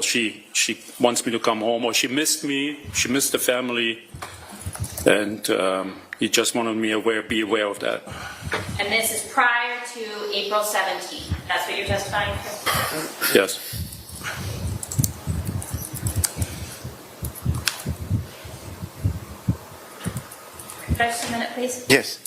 she wants me to come home, or she missed me, she missed the family, and he just wanted me to be aware of that. And this is prior to April 17th. That's what you're testifying to? Yes. Just a minute, please. Yes.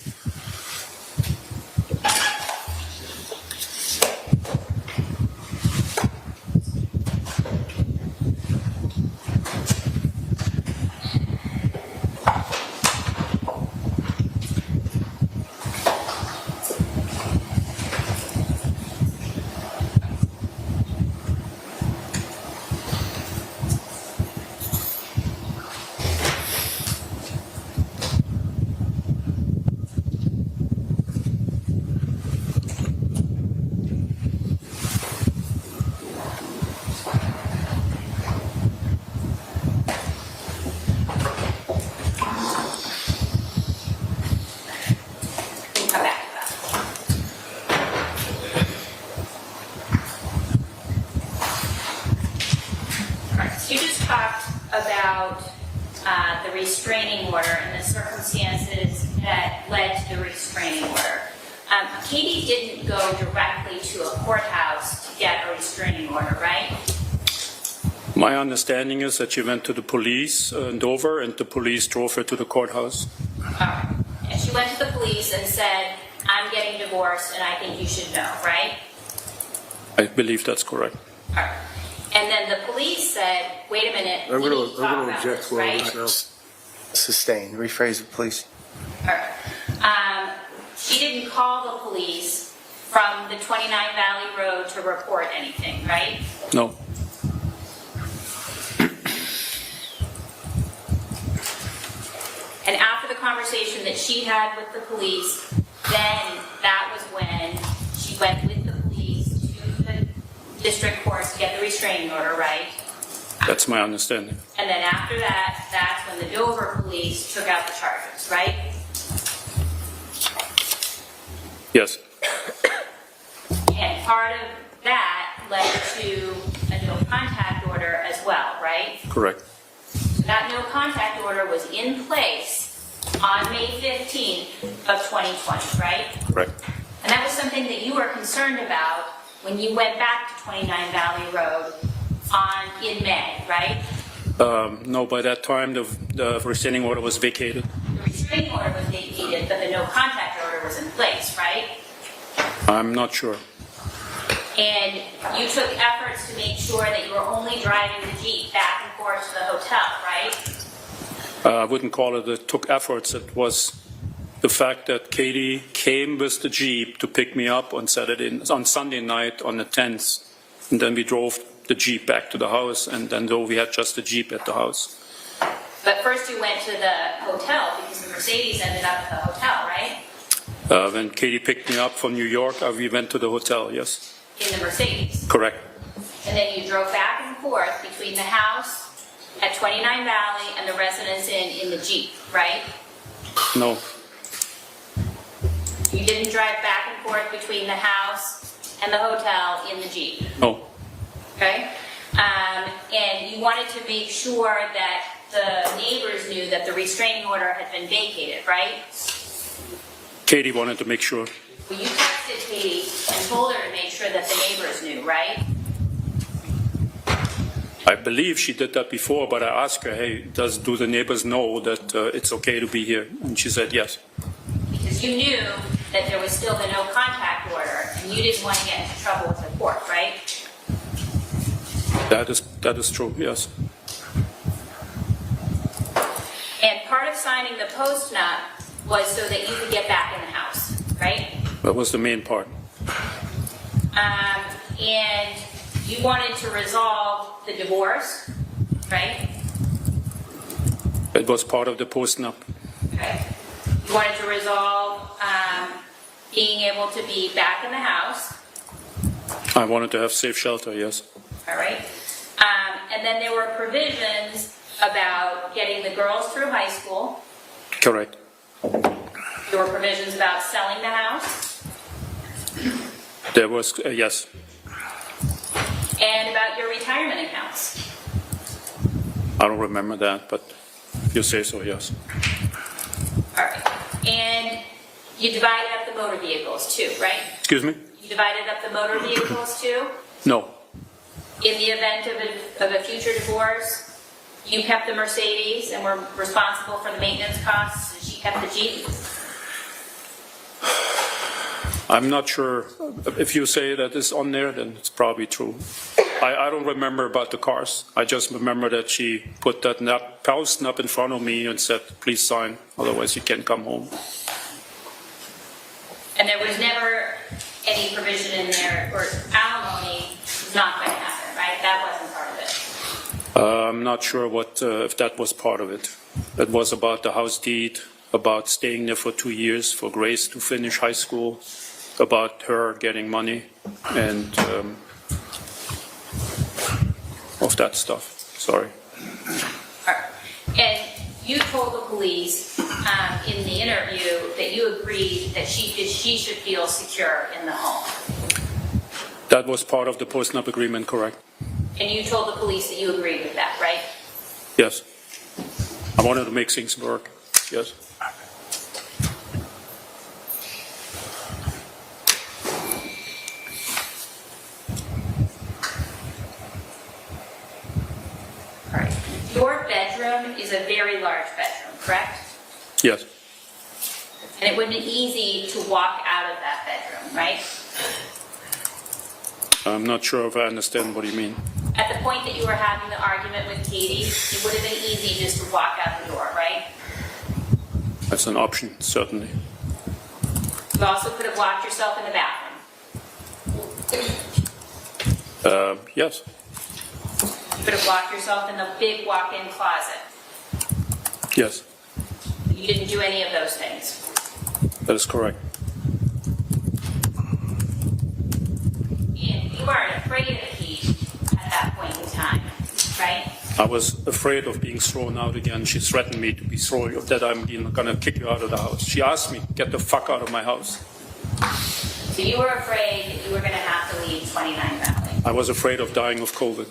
about the restraining order and the circumstances that led to the restraining order. Katie didn't go directly to a courthouse to get a restraining order, right? My understanding is that she went to the police in Dover, and the police drove her to the courthouse. All right. And she went to the police and said, I'm getting divorced and I think you should know, right? I believe that's correct. All right. And then the police said, wait a minute, I'm we going need to talk to about object this, to all right? this now. Sustain. Rephrase it, please. All right. She didn't call the police from the 29 Valley Road to report anything, right? No. And after the conversation that she had with the police, then that was when she went with the police to the district court to get the restraining order, right? That's my understanding. And then after that, that's when the Dover police took out the charges, right? Yes. And part of that led to a no contact order as well, right? Correct. So that no contact order was in place on May 15th of 2020, right? Correct. And that was something that you were concerned about when you went back to 29 Valley Road in May, right? No, by that time, the restraining order was vacated. The restraining order was vacated, but the no contact order was in place, right? I'm not sure. And you took efforts to make sure that you were only driving the Jeep back and forth to the hotel, right? I wouldn't call it took efforts. It was the fact that Katie came with the Jeep to pick me up on Sunday night on the 10th. And then we drove the Jeep back to the house, and then though we had just the Jeep at the house. But first you went to the hotel because the Mercedes ended up at the hotel, right? When Katie picked me up from New York, we went to the hotel, yes. In the Mercedes. Correct. And then you drove back and forth between the house at 29 Valley and the Residence Inn in the Jeep, right? No. You didn't drive back and forth between the house and the hotel in the Jeep, No. okay? And you wanted to make sure that the neighbors knew that the restraining order had been vacated, right? Katie wanted to make sure. Well, you texted Katie and told her to make sure that the neighbors knew, right? I believe she did that before, but I asked her, hey, do the neighbors know that it's okay to be here? And she said yes. Because you knew that there was still the no contact order and you didn't want to get into trouble with the court, right? That is true, yes. And part of signing the post-nup was so that you could get back in the house, right? That was the main part. And you wanted to resolve the divorce, right? It was part of the post-nup. Okay. You wanted to resolve being able to be back in the house, I wanted to have safe shelter, yes. all right? And then there were provisions about getting the girls through high school. Correct. There were provisions about selling the house There was, yes. and about your retirement accounts. I don't remember that, but if you say so, yes. All right. And you divided up the motor vehicles too, right? Excuse me? You divided up the motor vehicles too? No. In the event of a future divorce, you kept the Mercedes and were responsible for the maintenance costs, and she kept the Jeep? I'm not sure. If you say that it's on there, then it's probably true. I don't remember about the cars. I just remember that she put that post-nup in front of me and said, please sign, otherwise you can't come home. And there was never any provision in there, or alimony was not going to happen, right? That wasn't part of it. I'm not sure if that was part of it. It was about the house deed, about staying there for 2 years for Grace to finish high school, about her getting money, and of that stuff. Sorry. All right. And you told the police in the interview that you agreed that she should feel secure in the home. That was part of the post-nup agreement, correct? And you told the police that you agreed with that, right? Yes. I wanted to make things work. Yes. All right. Your bedroom is a very large bedroom, correct? Yes. And it would be easy to walk out of that bedroom, right? I'm not sure if I understand what you mean. At the point that you were having the argument with Katie, it would have been easy just to walk out the door, right? That's an option, certainly. You also could have locked yourself in the bathroom. Yes. You could have locked yourself in the big walk-in closet. Yes. You didn't do any of those things. That is correct. And you weren't afraid of Katie at that point in time, right? I was afraid of being thrown out again. She threatened me to be thrown, that I'm going to kick you out of the house. She asked me, get the fuck out of my house. So you were afraid that you were going to have to leave 29 Valley. I was afraid of dying of COVID.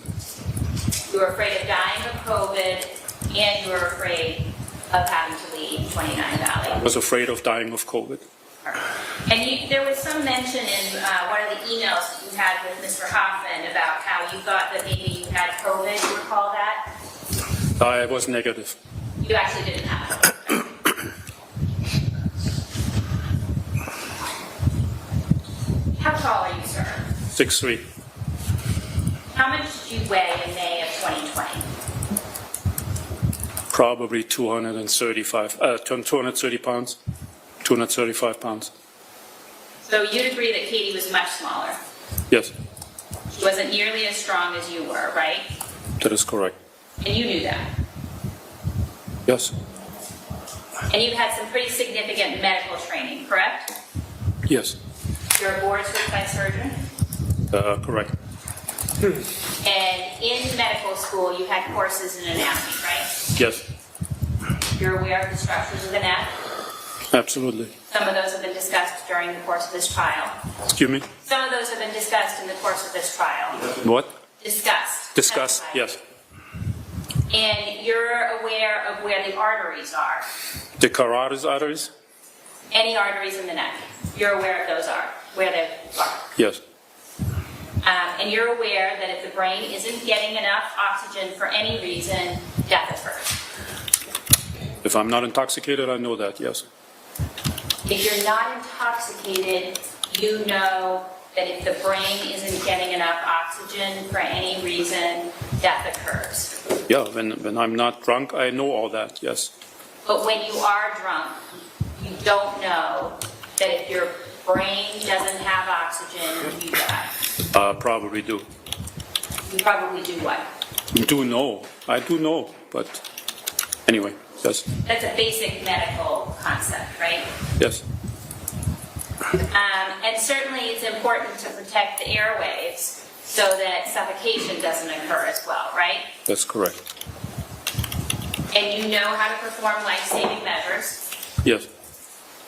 You were afraid of dying of COVID, and you were afraid of having to leave 29 Valley. I was afraid of dying of COVID. And there was some mention in one of the emails that you had with Mr. Hoffman about how you thought that maybe you had COVID. You recall that? I was negative. You actually didn't have COVID. How tall are you, sir? 6'3". How much did you weigh in May of 2020? Probably 230 pounds. 235 pounds. So you'd agree that Katie was much smaller. Yes, She wasn't nearly as strong as you were, right? that is correct. And you knew that. Yes, And you've had some pretty significant medical training, correct? yes, You're a board-certified surgeon? correct. And in medical school, you had courses in anatomy, right? Yes, You're aware of the structures of the neck? absolutely. Some of those have been discussed during the course of this trial. Excuse me? Some of those have been discussed in the course of this trial. What? Discussed. Discuss, yes. And you're aware of where the arteries are. The carotid arteries? Any arteries in the neck. You're aware of those are, where they are. Yes, And you're aware that if the brain isn't getting enough oxygen for any reason, death occurs. if I'm not intoxicated, I know that, yes. If you're not intoxicated, you know that if the brain isn't getting enough oxygen for any reason, death occurs. Yeah, when I'm not drunk, I know all that, yes. But when you are drunk, you don't know that if your brain doesn't have oxygen, you die. Probably do. You probably do what? I do know, but anyway, yes, That's a basic medical concept, right? yes, And certainly it's important to protect the airwaves so that suffocation doesn't occur as well, right? that's correct. And you know how to perform life-saving measures. Yes,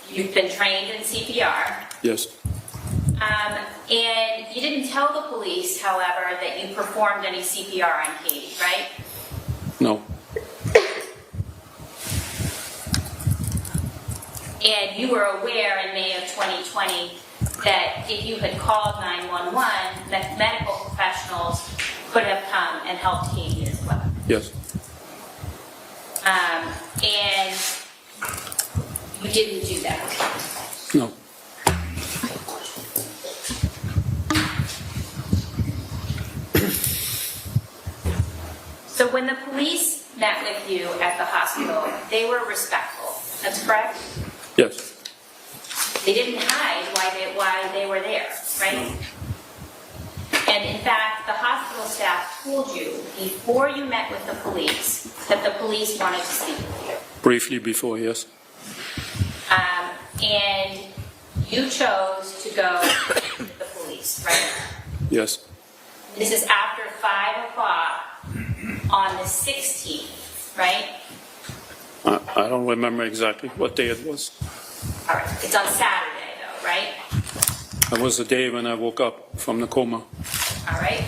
You've been trained in CPR. yes, And you didn't tell the police, however, that you performed any CPR on Katie, right? no, And you were aware in May of 2020 that if you had called 911, that medical professionals could have come and helped Katie as well. yes, And you didn't do that. no, So when the police met with you at the hospital, they were respectful. That's correct? yes, They didn't hide why they were there, right? And in fact, the hospital staff told you before you met with the police that the police wanted to speak with you. briefly before, yes, And you chose to go to the police, right? yes, This is after 5 o'clock on the 16th, right? I don't remember exactly what day it was. All right, it's on Saturday though, right? It was the day when I woke up from the coma. All right.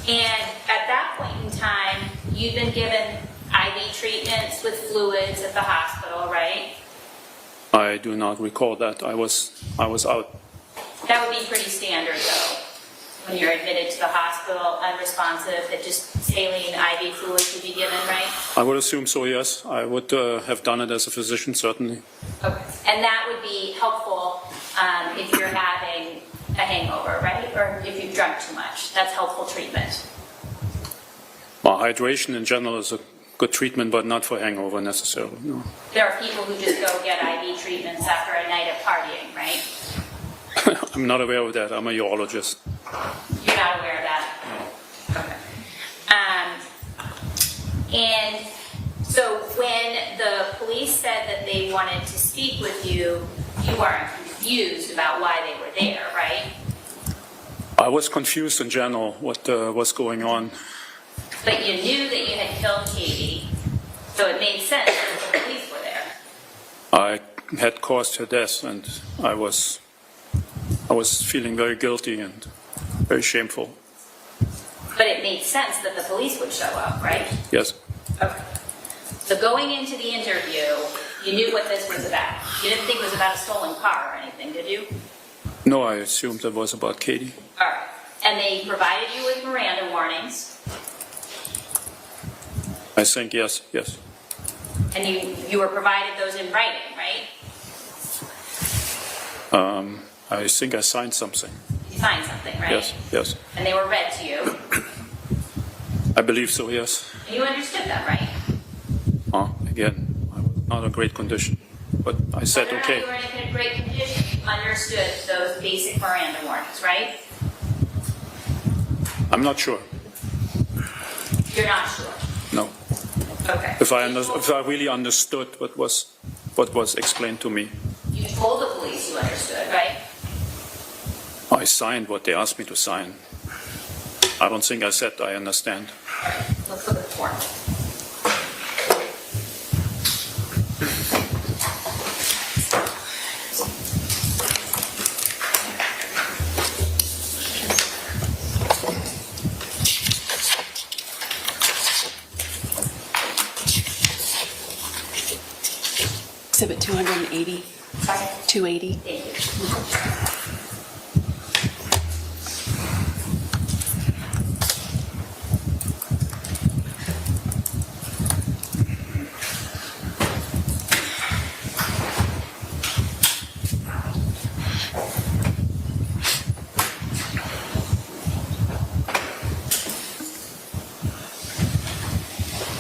And at that point in time, you've been given IV treatments with fluids at the hospital, right? I do not recall that. I was out. That would be pretty standard, though, when you're admitted to the hospital, unresponsive, that just saline IV fluid should be given, right? I would assume so, yes. I would have done it as a physician, certainly. Okay. And that would be helpful if you're having a hangover, right? Or if you've drunk too much. That's helpful treatment. Well, hydration in general is a good treatment, but not for hangover necessarily. No. There are people who just go get IV treatments after a night of partying, right? I'm not aware of that. I'm a urologist. You're not aware of that? No. Okay. And so when the police said that they wanted to speak with you, you weren't confused about why they were there, right? I was confused in general what was going on. But you knew that you had killed Katie, so it made sense that the police were there. I had caused her death, and I was feeling very guilty and very shameful. But it made sense that the police would show up, right? Yes. Okay. So going into the interview, you knew what this was about. You didn't think it was about a stolen car or anything, did you? No, I assumed it was about Katie. All right. And they provided you with Miranda warnings. I think yes. And you were provided those in writing, right? I think I signed something. You signed something, right? Yes. And they were read to you. I believe so, yes. And you understood them, right? Again, I was not in great condition, but I said Whether okay. or not you were in a great condition, you understood those basic Miranda warnings, right? I'm not sure. You're not sure. No. Okay. If I really understood what was explained to me. You told the police you understood, right? I signed what they asked me to sign. I don't think I said I understand. All right. Let's look at the form. Exhibit 280. Sorry? 280. Thank you.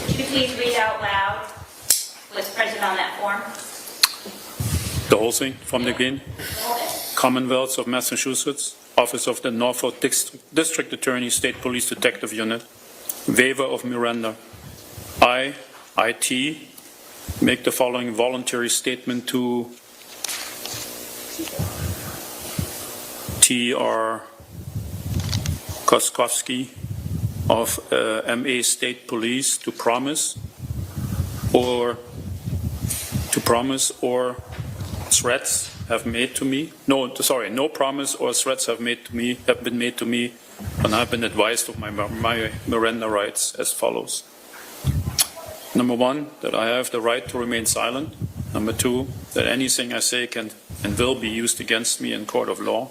Could you please read out loud what's printed on that form? The whole thing from the beginning. Commonwealth of Massachusetts, Office of the Norfolk District Attorney, State Police Detective Unit, waiver of Miranda. I, IT, make the following voluntary statement to T.R. Koskowski of MA State Police to promise or threats have made to me. No promise or threats have been made to me, and I've been advised of my Miranda rights as follows. Number one, that I have the right to remain silent. Number two, that anything I say can and will be used against me in court of law.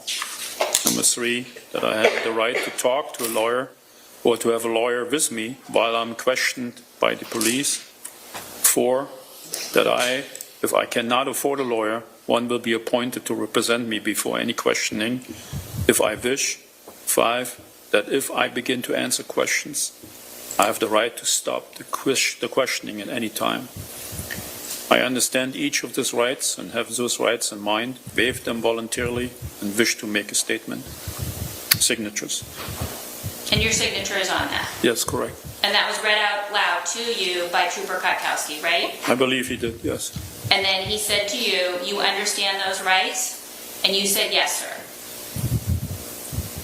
Number three, that I have the right to talk to a lawyer or to have a lawyer with me while I'm questioned by the police. 4, that if I cannot afford a lawyer, one will be appointed to represent me before any questioning, if I wish. 5, that if I begin to answer questions, I have the right to stop the questioning at any time. I understand each of these rights and have those rights in mind, waive them voluntarily, and wish to make a statement. Signatures. And your signature is on that? Yes, correct. And that was read out loud to you by Trooper Kotkowski, right? I believe he did, yes. And then he said to you, you understand those rights? And you said, yes, sir.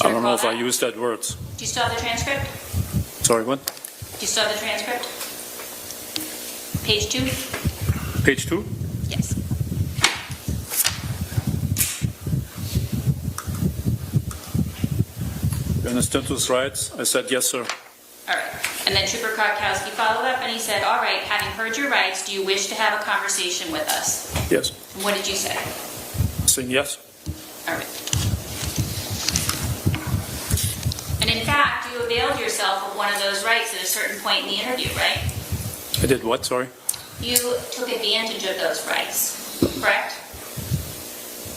I don't know if I used that word. Do you still have the transcript? Sorry, what? Do you still have the transcript? Page 2? Page 2? Yes. You understand those rights? I said, yes, sir. All right. And then Trooper Krakowski followed up and he said, all right, having heard your rights, do you wish to have a conversation with us? Yes. And what did you say? Saying yes. All right. And in fact, you availed yourself of one of those rights at a certain point in the interview, right? I did what, sorry? You took advantage of those rights, correct?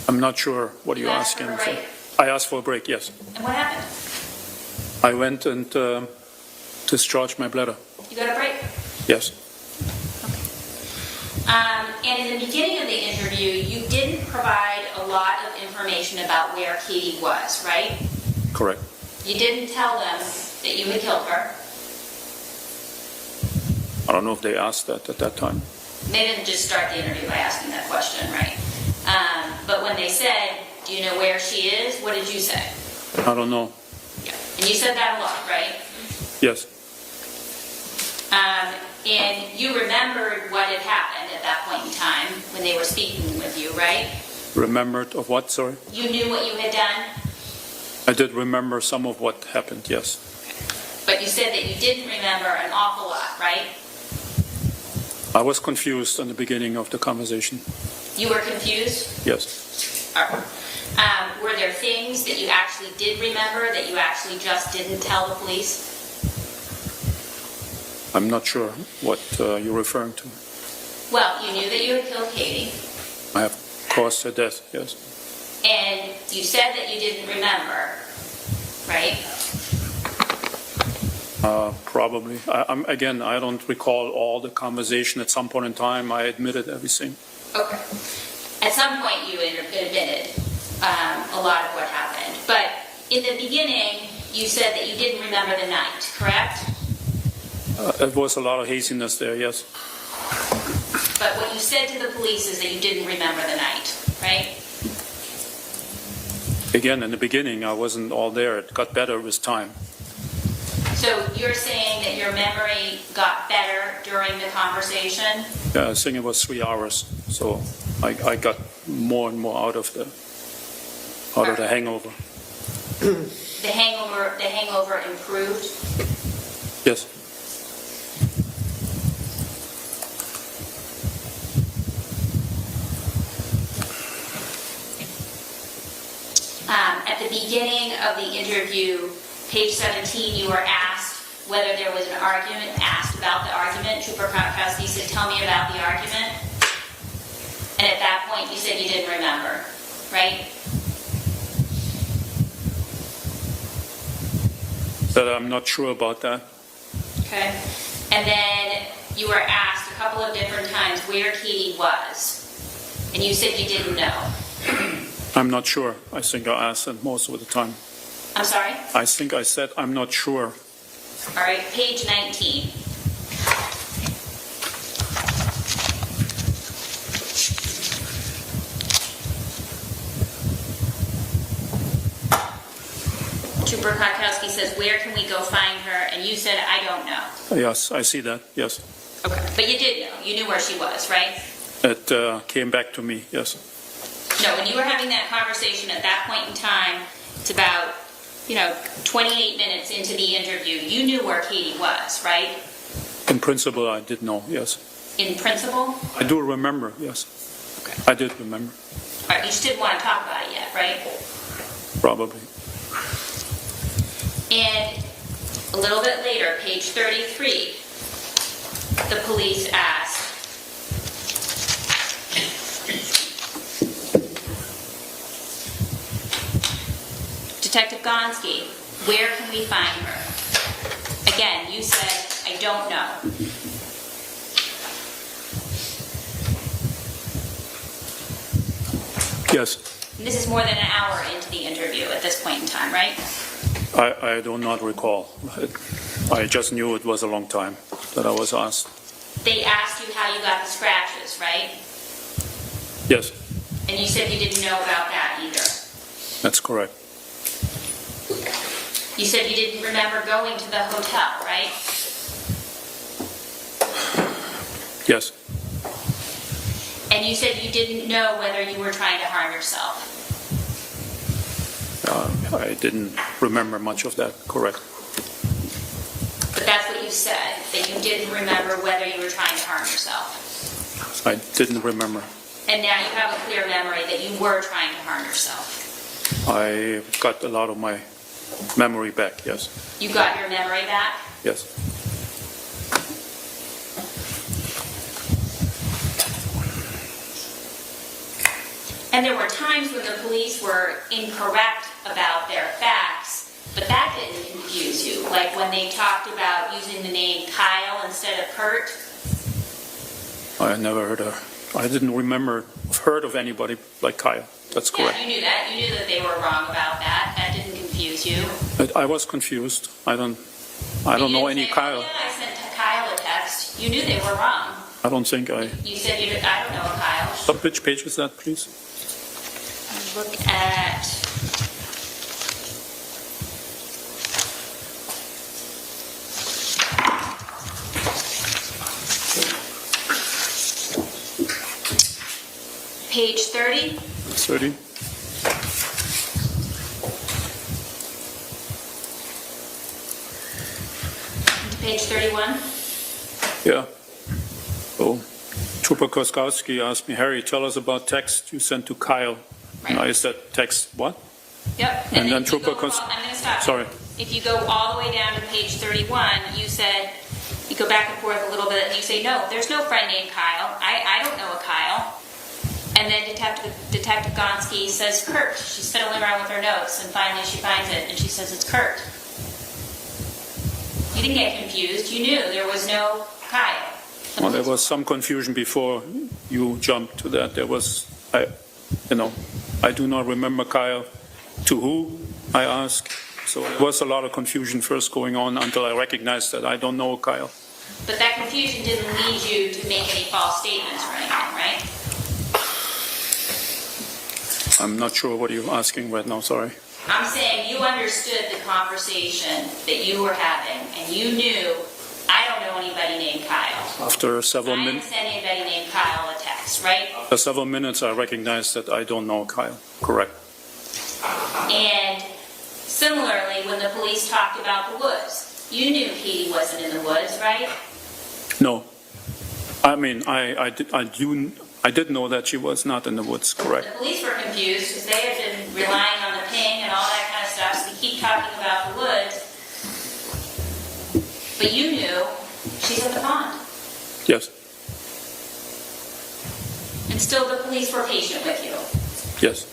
I'm not sure what you're You asked asking. for a break? I asked for a break, yes. And what happened? I went and discharged my bladder. You got a break? Yes. And in the beginning of the interview, you didn't provide a lot of information about where Katie was, right? Correct. You didn't tell them that you had killed her. I don't know if they asked that at that time. They didn't just start the interview by asking that question, right? But when they said, do you know where she is? What did you say? I don't know. And you said that a lot, right? Yes. And you remembered what had happened at that point in time when they were speaking with you, right? Remembered of what, sorry? You knew what you had done, I did remember some of what happened, yes. but you said that you didn't remember an awful lot, right? I was confused in the beginning of the conversation. You were confused? Yes. Were there things that you actually did remember that you actually just didn't tell the police? I'm not sure what you're referring to. Well, you knew that you had killed Katie, I have caused her death, yes. and you said that you didn't remember, right? Probably. Again, I don't recall all the conversation. At some point in time, I admitted everything. Okay. At some point, you admitted a lot of what happened. But in the beginning, you said that you didn't remember the night, correct? There was a lot of haziness there, yes. But what you said to the police is that you didn't remember the night, right? Again, in the beginning, I wasn't all there. It got better with time. So you're saying that your memory got better during the conversation? Yeah, I think it was 3 hours. So I got more and more out of the hangover. The hangover improved? Yes. At the beginning of the interview, page 17, you were asked whether there was an argument, asked about the argument. Trooper Krakowski said, tell me about the argument. And at that point, you said you didn't remember, right? But I'm not sure about that. Okay. And then you were asked a couple of different times where Katie was. And you said you didn't know. I'm not sure. I think I asked it most of the time. I'm sorry? I think I said I'm not sure. All right, page 19. Trooper Krakowski says, where can we go find her? And you said, I don't know. Yes, I see that, yes. Okay, but you did know. You knew where she was, right? It came back to me, yes. No, when you were having that conversation at that point in time, it's about, 28 minutes into the interview, you knew where Katie was, right? In principle, I did know, yes. In principle? I do remember, yes. Okay. I did remember. All right, you just didn't want to talk about it yet, right? Probably. And a little bit later, page 33, the police asked, Detective Gonski, where can we find her? Again, you said, I don't know. Yes. And this is more than an hour into the interview at this point in time, right? I do not recall. I just knew it was a long time that I was asked. They asked you how you got the scratches, right? Yes, And you said you didn't know about that either. that's correct. You said you didn't remember going to the hotel, right? Yes, And you said you didn't know whether you were trying to harm yourself. I didn't remember much of that, correct. But that's what you you said that you didn't remember whether you were trying to harm yourself. I didn't remember. And now you have a clear memory that you were trying to harm yourself. I got a lot of my memory back, yes. You got your memory back? Yes. And there were times when the police were incorrect about their facts, but that didn't confuse you. Like when they talked about using the name Kyle instead of Kurt. I never I didn't heard of anybody like Kyle. That's correct. Yeah, you knew that. You knew that they were wrong about that. That didn't confuse you. I was confused. I don't know any Kyle. Yeah, I sent Kyle a text. You knew they were wrong. I don't think I. You said I don't know a Kyle. Which page is that, please? Look at page 30. 30. Page 31. Yeah. Oh, Trooper Koskowski asked me, Harry, tell us about text you sent to Kyle. Right. Now, is that text what? Yep. And then if you Trooper go I'm going to stop. Sorry. If you go all the way down to page 31, you said, you go back and forth a little bit, and you say, no, there's no friend named Kyle. I don't know a Kyle. And then Detective Gonski says Kurt. She's fiddling around with her notes, and finally she finds it, and she says it's Kurt. You didn't get confused. You knew there was no Kyle. Well, there was some confusion before you jumped to that. There was, I do not remember Kyle. To who, I asked. So there was a lot of confusion first going on until I recognized that I don't know Kyle. But that confusion didn't lead you to make any false statements or anything, right? I'm not sure what you're asking right now, sorry. I'm saying you understood the conversation that you were having, and you knew, I don't know anybody named Kyle. After several I didn't minutes. send anybody named Kyle a text, right? After several minutes, I recognized that I don't know Kyle. Correct. And similarly, when the police talked about the woods, you knew Katie wasn't in the woods, right? No. I mean, I did know that she was not in the woods, correct. The police were confused because they had been relying on the ping and all that kind of stuff, so they keep talking about the woods. But you knew she's in the pond. Yes. And still the police were patient with you. Yes.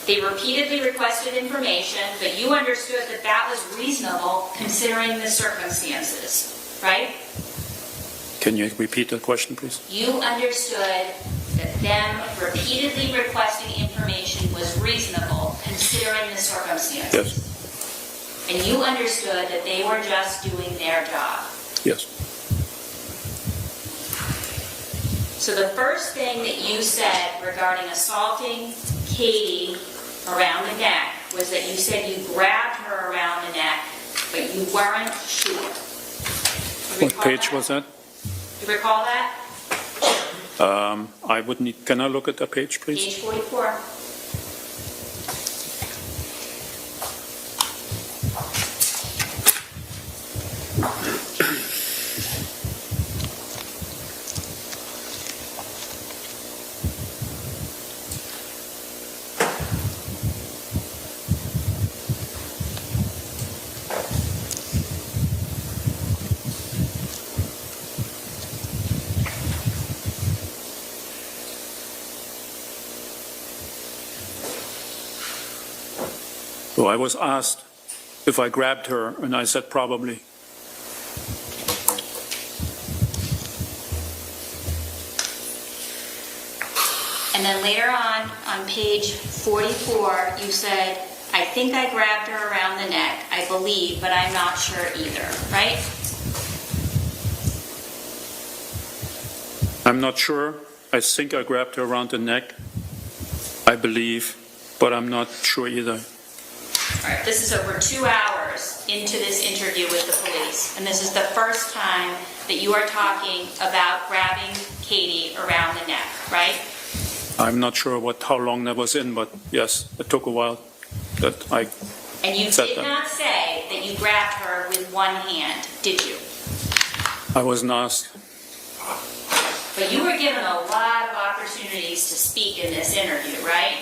They repeatedly requested information, but you understood that that was reasonable considering the circumstances, right? Can you repeat the question, please? You understood that them repeatedly requesting information was reasonable considering the circumstances. Yes. And you understood that they were just doing their job. Yes. So the first thing that you said regarding assaulting Katie around the neck was that you said you grabbed her around the neck, but you weren't sure. What page was that? Do you recall that? I would need, can I look at the page, please? Page 44. So I was asked if I grabbed her, and I said probably. And then later on page 44, you said, I think I grabbed her around the neck, I believe, but I'm not sure either, right? I'm not sure. I think I grabbed her around the neck. I believe, but I'm not sure either. All right, this is over 2 hours into this interview with the police, and this is the first time that you are talking about grabbing Katie around the neck, right? I'm not sure how long that was in, but yes, it took a while that I And you Said did that. not say that you grabbed her with one hand, did you? I wasn't asked. But you were given a lot of opportunities to speak in this interview, right?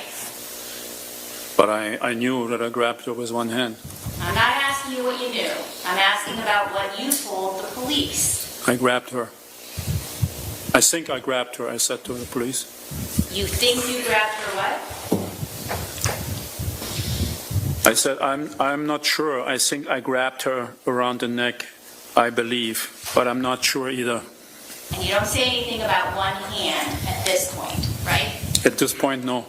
But I knew that I grabbed her with one hand. I'm not asking you what you knew. I'm asking about what you told the police. I grabbed her. I think I grabbed her, I said to the police. You think you grabbed her what? I said, I'm not sure. I think I grabbed her around the neck, I believe, but I'm not sure either. And you don't say anything about one hand at this point, right? At this point, no.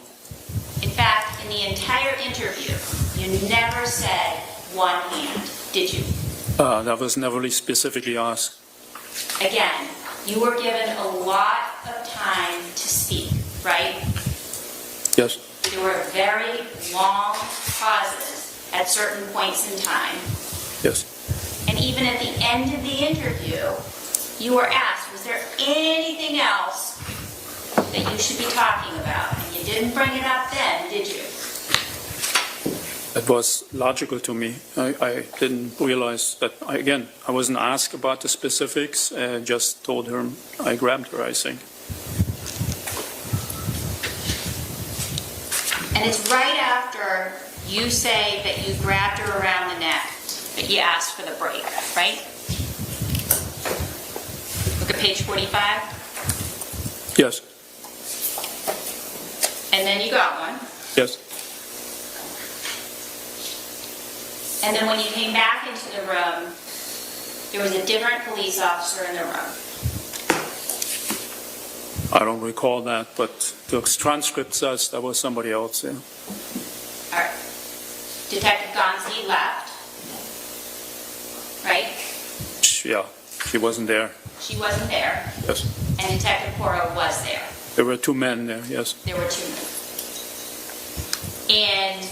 In fact, in the entire interview, you never said one hand, did you? That was never really specifically asked. Again, you were given a lot of time to speak, right? Yes. There were very long pauses at certain points in time. Yes. And even at the end of the interview, you were asked, was there anything else that you should be talking about? And you didn't bring it up then, did you? It was logical to me. I didn't realize that, again, I wasn't asked about the specifics. I just told her I grabbed her, I think. And it's right after you say that you grabbed her around the neck that you asked for the break, right? Look at page 45. Yes. And then you got one. Yes. And then when you came back into the room, there was a different police officer in the room. I don't recall that, but the transcript says there was somebody else there. All right. Detective Gonzi left, right? Yeah, she wasn't there. She wasn't there. Yes. And Detective Porro was there. There were two men there, yes. There were two men. And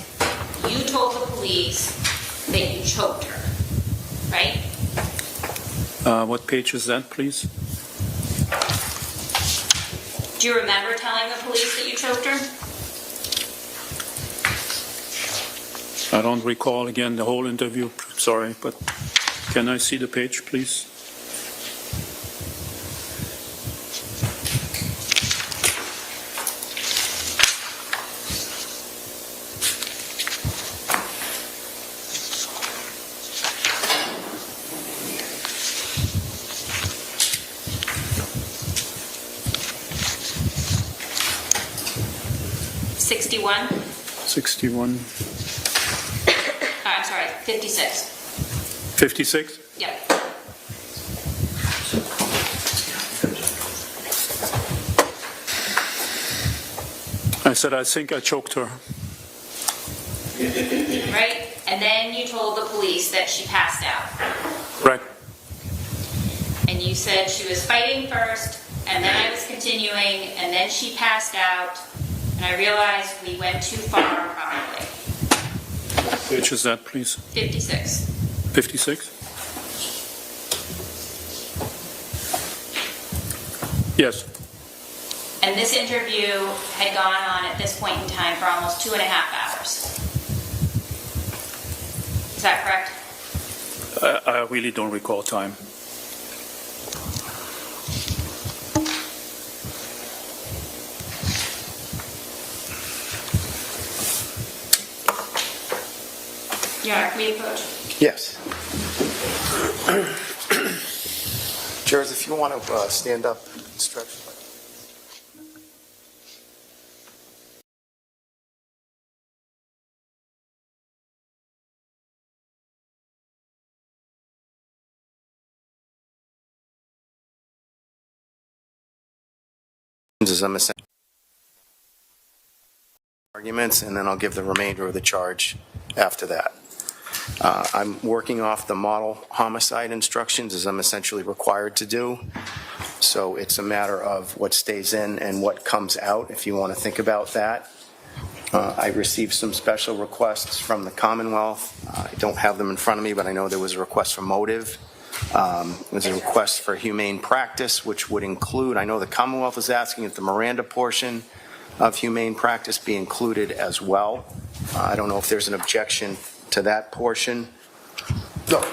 you told the police that you choked her, right? What page is that, please? Do you remember telling the police that you choked her? I don't recall, again, the whole interview. Sorry, but can I see the page, please? '61. 61. I'm sorry, 56. 56? Yep. I said, I think I choked her. Right? And then you told the police that she passed out. Right. And you said she was fighting first, and then I was continuing, and then she passed out, and I realized we went too far, probably. Which is that, please? 56. 56? Yes. And this interview had gone on at this point in time for almost 2.5 hours. Is that correct? I really don't recall time. Yeah, can we approach? Yes. Jurors, if you want to stand up and stretch. Arguments, and then I'll give the remainder of the charge after that. I'm working off the model homicide instructions, as I'm essentially required to do. So it's a matter of what stays in and what comes out, if you want to think about that. I received some special requests from the Commonwealth. I don't have them in front of me, but I know there was a request for motive. There's a request for humane practice, which would include, I know the Commonwealth is asking if the Miranda portion of humane practice be included as well. I don't know if there's an objection to that portion? No.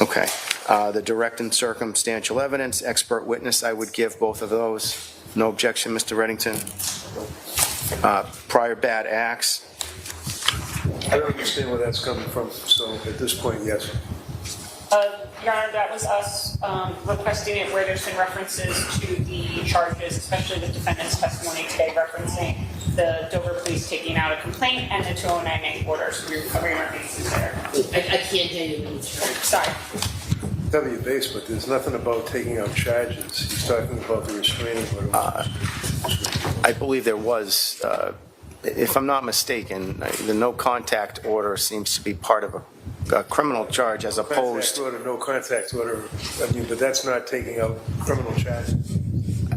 Okay. The direct and circumstantial evidence, expert witness, I would give both of those. No objection, Mr. Reddington. Prior bad acts. I don't understand where that's coming from, so at this point, yes. Your Honor, that was us requesting it where there's been references to the charges, especially the defendant's testimony today referencing the Dover police taking out a complaint and the 2098 orders. We're covering our bases there. I can't hear you. Sorry. Cover your base, but there's nothing about taking out charges. He's talking about the restraining order. I believe there was, if I'm not mistaken, the no contact order seems to be part of a criminal charge as opposed. No contact order, I mean, but that's not taking out criminal charges.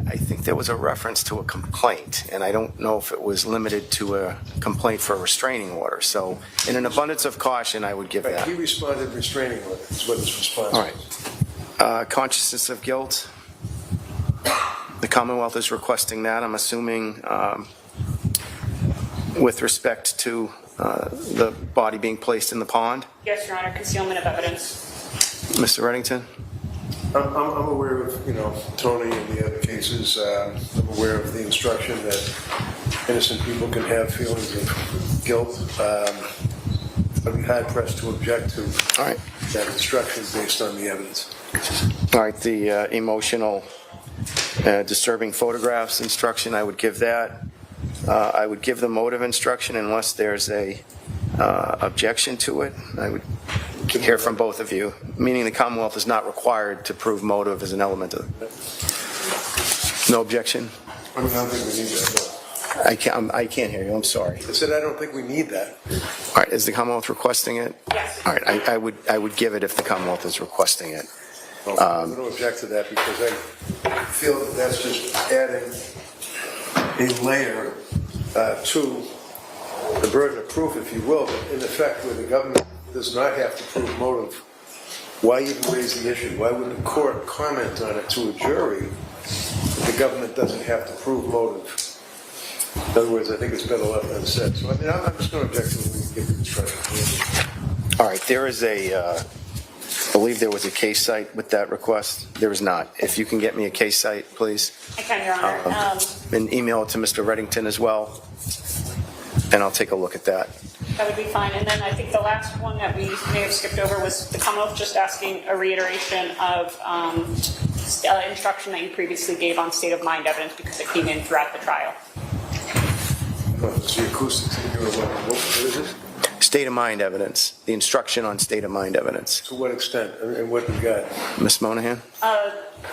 I think there was a reference to a complaint, and I don't know if it was limited to a complaint for a restraining order. So in an abundance of caution, I would give Right, that. he responded restraining order, is what his response All right. Consciousness of guilt. The Commonwealth is requesting that, I'm assuming, with respect to the body being placed in the pond. Yes, Your Honor, concealment of evidence. Mr. Reddington? I'm aware of, Tony and the other cases. I'm aware of the instruction that innocent people can have feelings of guilt. I'd be hard pressed to object to that instruction based on the evidence. All right, the emotional disturbing photographs instruction, I would give that. I would give the motive instruction unless there's a objection to it. I would hear from both of you, meaning the Commonwealth is not required to prove motive as an element of it. No objection? I don't think we need that. I can't hear you, I'm sorry. I said I don't think we need that. All right, is the Commonwealth requesting it? Yes. All right, I would give it if the Commonwealth is requesting it. I don't object to that because I feel that that's just adding a layer to the burden of proof, if you will, but in effect where the government does not have to prove motive. Why even raise the issue? Why wouldn't the court comment on it to a jury if the government doesn't have to prove motive? In other words, I think it's better left unsaid. So I'm just going to object to it when we get to the instruction. All right, there is I believe there was a case cite with that request. There is not. If you can get me a case cite, please. I can, Your Honor. And email it to Mr. Reddington as well, and I'll take a look at that. That would be fine. And then I think the last one that we may have skipped over was the Commonwealth just asking a reiteration of instruction that you previously gave on state of mind evidence because it came in throughout the trial. It's the acoustics in here. What is it? State of mind evidence, the instruction on state of mind evidence. To what extent and what we got? Ms. Monahan?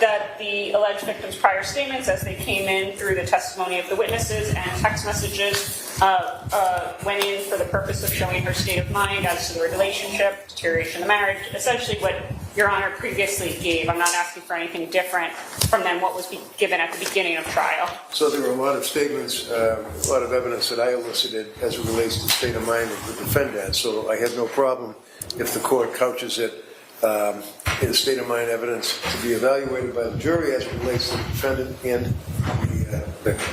That the alleged victim's prior statements, as they came in through the testimony of the witnesses and text messages, went in for the purpose of showing her state of mind as to the relationship, deterioration of the marriage, essentially what Your Honor previously gave. I'm not asking for anything different from than what was given at the beginning of trial. So there were a lot of statements, a lot of evidence that I elicited as it relates to the state of mind of the defendant. So I had no problem if the court couches it in state of mind evidence to be evaluated by the jury as it relates to the defendant and the victim.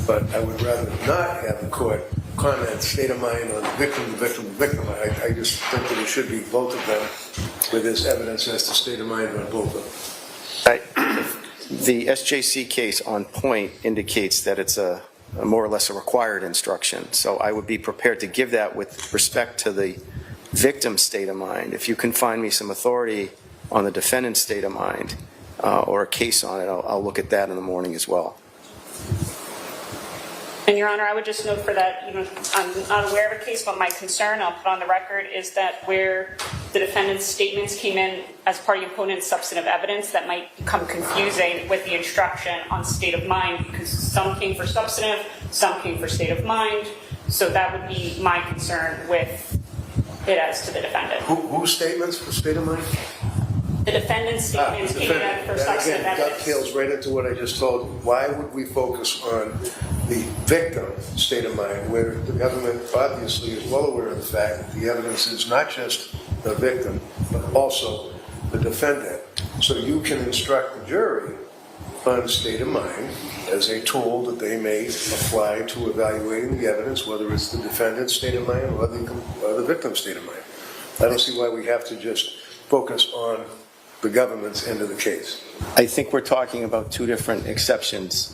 But I would rather not have the court comment state of mind on the victim. I just think that it should be both of them with this evidence as to state of mind on both of them. The SJC case on point indicates that it's a more or less a required instruction. So I would be prepared to give that with respect to the victim's state of mind. If you can find me some authority on the defendant's state of mind or a case on it, I'll look at that in the morning as well. And Your Honor, I would just note for that, I'm not aware of a case, but my concern, I'll put on the record, is that where the defendant's statements came in as part of the opponent's substantive evidence, that might become confusing with the instruction on state of mind, because some came for substantive, some came for state of mind. So that would be my concern with it as to the defendant. Whose statements for state of mind? The defendant's statements came in for substantive That evidence. dovetails right into what I just told you. Why would we focus on the victim's state of mind, where the government obviously is well aware of the fact that the evidence is not just the victim, but also the defendant. So you can instruct the jury on state of mind as a tool that they may apply to evaluating the evidence, whether it's the defendant's state of mind or the victim's state of mind. I don't see why we have to just focus on the government's end of the case. I think we're talking about two different exceptions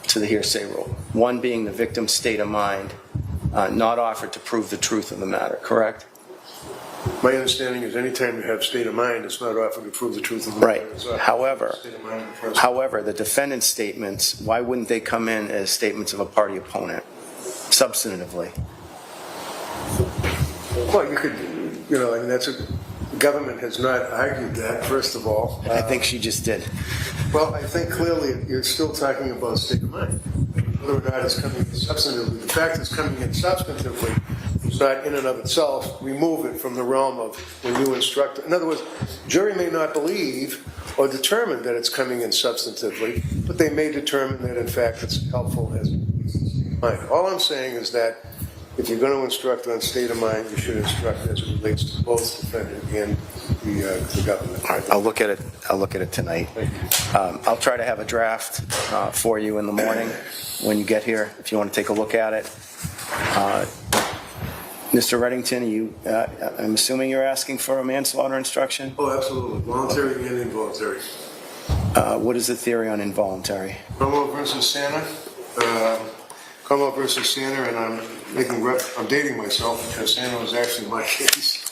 to the hearsay rule. One being the victim's state of mind, not offered to prove the truth of the matter, correct? My understanding is anytime you have state of mind, it's not offered to prove the truth of the matter. Right. However, the defendant's statements, why wouldn't they come in as statements of a party opponent, substantively? Well, you could, I mean, the government has not argued that, first of all. I think she just did. Well, I think clearly you're still talking about state of mind. Whether or not it's coming in substantively. The fact it's coming in substantively does not in and of itself remove it from the realm of when you instruct. In other words, jury may not believe or determine that it's coming in substantively, but they may determine that in fact it's helpful as mind. All I'm saying is that if you're going to instruct on state of mind, you should instruct as it relates to both defendant and the government. All right, I'll look at it. I'll look at it tonight. I'll try to have a draft for you in the morning when you get here, if you want to take a look at it. Mr. Reddington, I'm assuming you're asking for a manslaughter instruction? Oh, absolutely. Voluntary and involuntary. What is the theory on involuntary? Cromwell versus Santa. Cromwell versus Santa, and I'm dating myself because Santa was actually my case.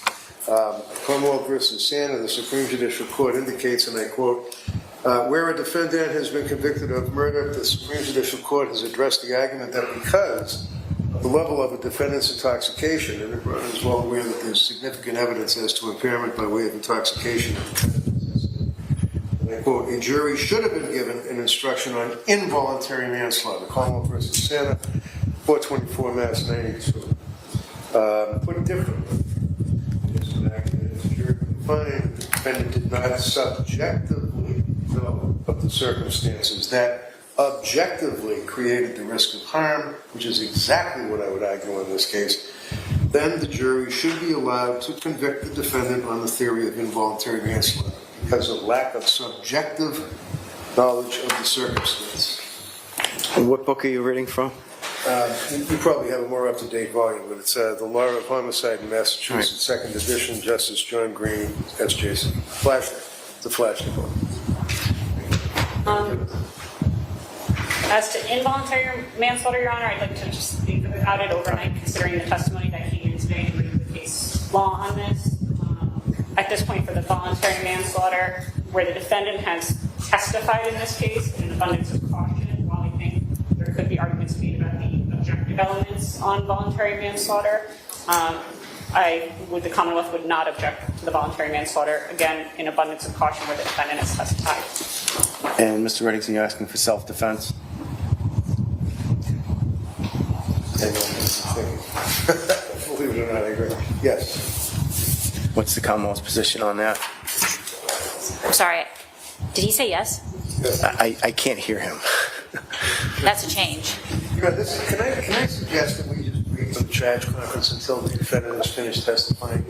Cromwell versus Santa, the Supreme Judicial Court indicates, and I quote, where a defendant has been convicted of murder, the Supreme Judicial Court has addressed the argument that because of the level of a defendant's intoxication, and everyone is well aware that there's significant evidence as to impairment by way of intoxication, and I quote, a jury should have been given an instruction on involuntary manslaughter. Cromwell versus Santa, 424 Mass 92. Put differently, the jury can find the defendant did not subjectively know of the circumstances that objectively created the risk of harm, which is exactly what I would argue in this case. Then the jury should be allowed to convict the defendant on the theory of involuntary manslaughter because of lack of subjective knowledge of the circumstance. And what book are you reading from? You probably have a more up-to-date volume, but it's The Law of Homicide in Massachusetts, right. 2nd edition, Justice John Green, S.J.C. It's a flashing book. As to involuntary manslaughter, Your Honor, I'd like to just think about it overnight, considering the testimony that came in today and read the case law on this. At this point, for the voluntary manslaughter, where the defendant has testified in this case in an abundance of caution, while I think there could be arguments made about the objective elements on voluntary manslaughter, the Commonwealth would not object to the voluntary manslaughter, again, in abundance of caution where the defendant has testified. And Mr. Reddington, you're asking for self-defense? Believe it or not, I agree. Yes. What's the Commonwealth's position on that? I'm sorry. Did he say yes? I can't hear him. That's a change. Can I suggest that we just wait for the charge conference until the defendant has finished testifying?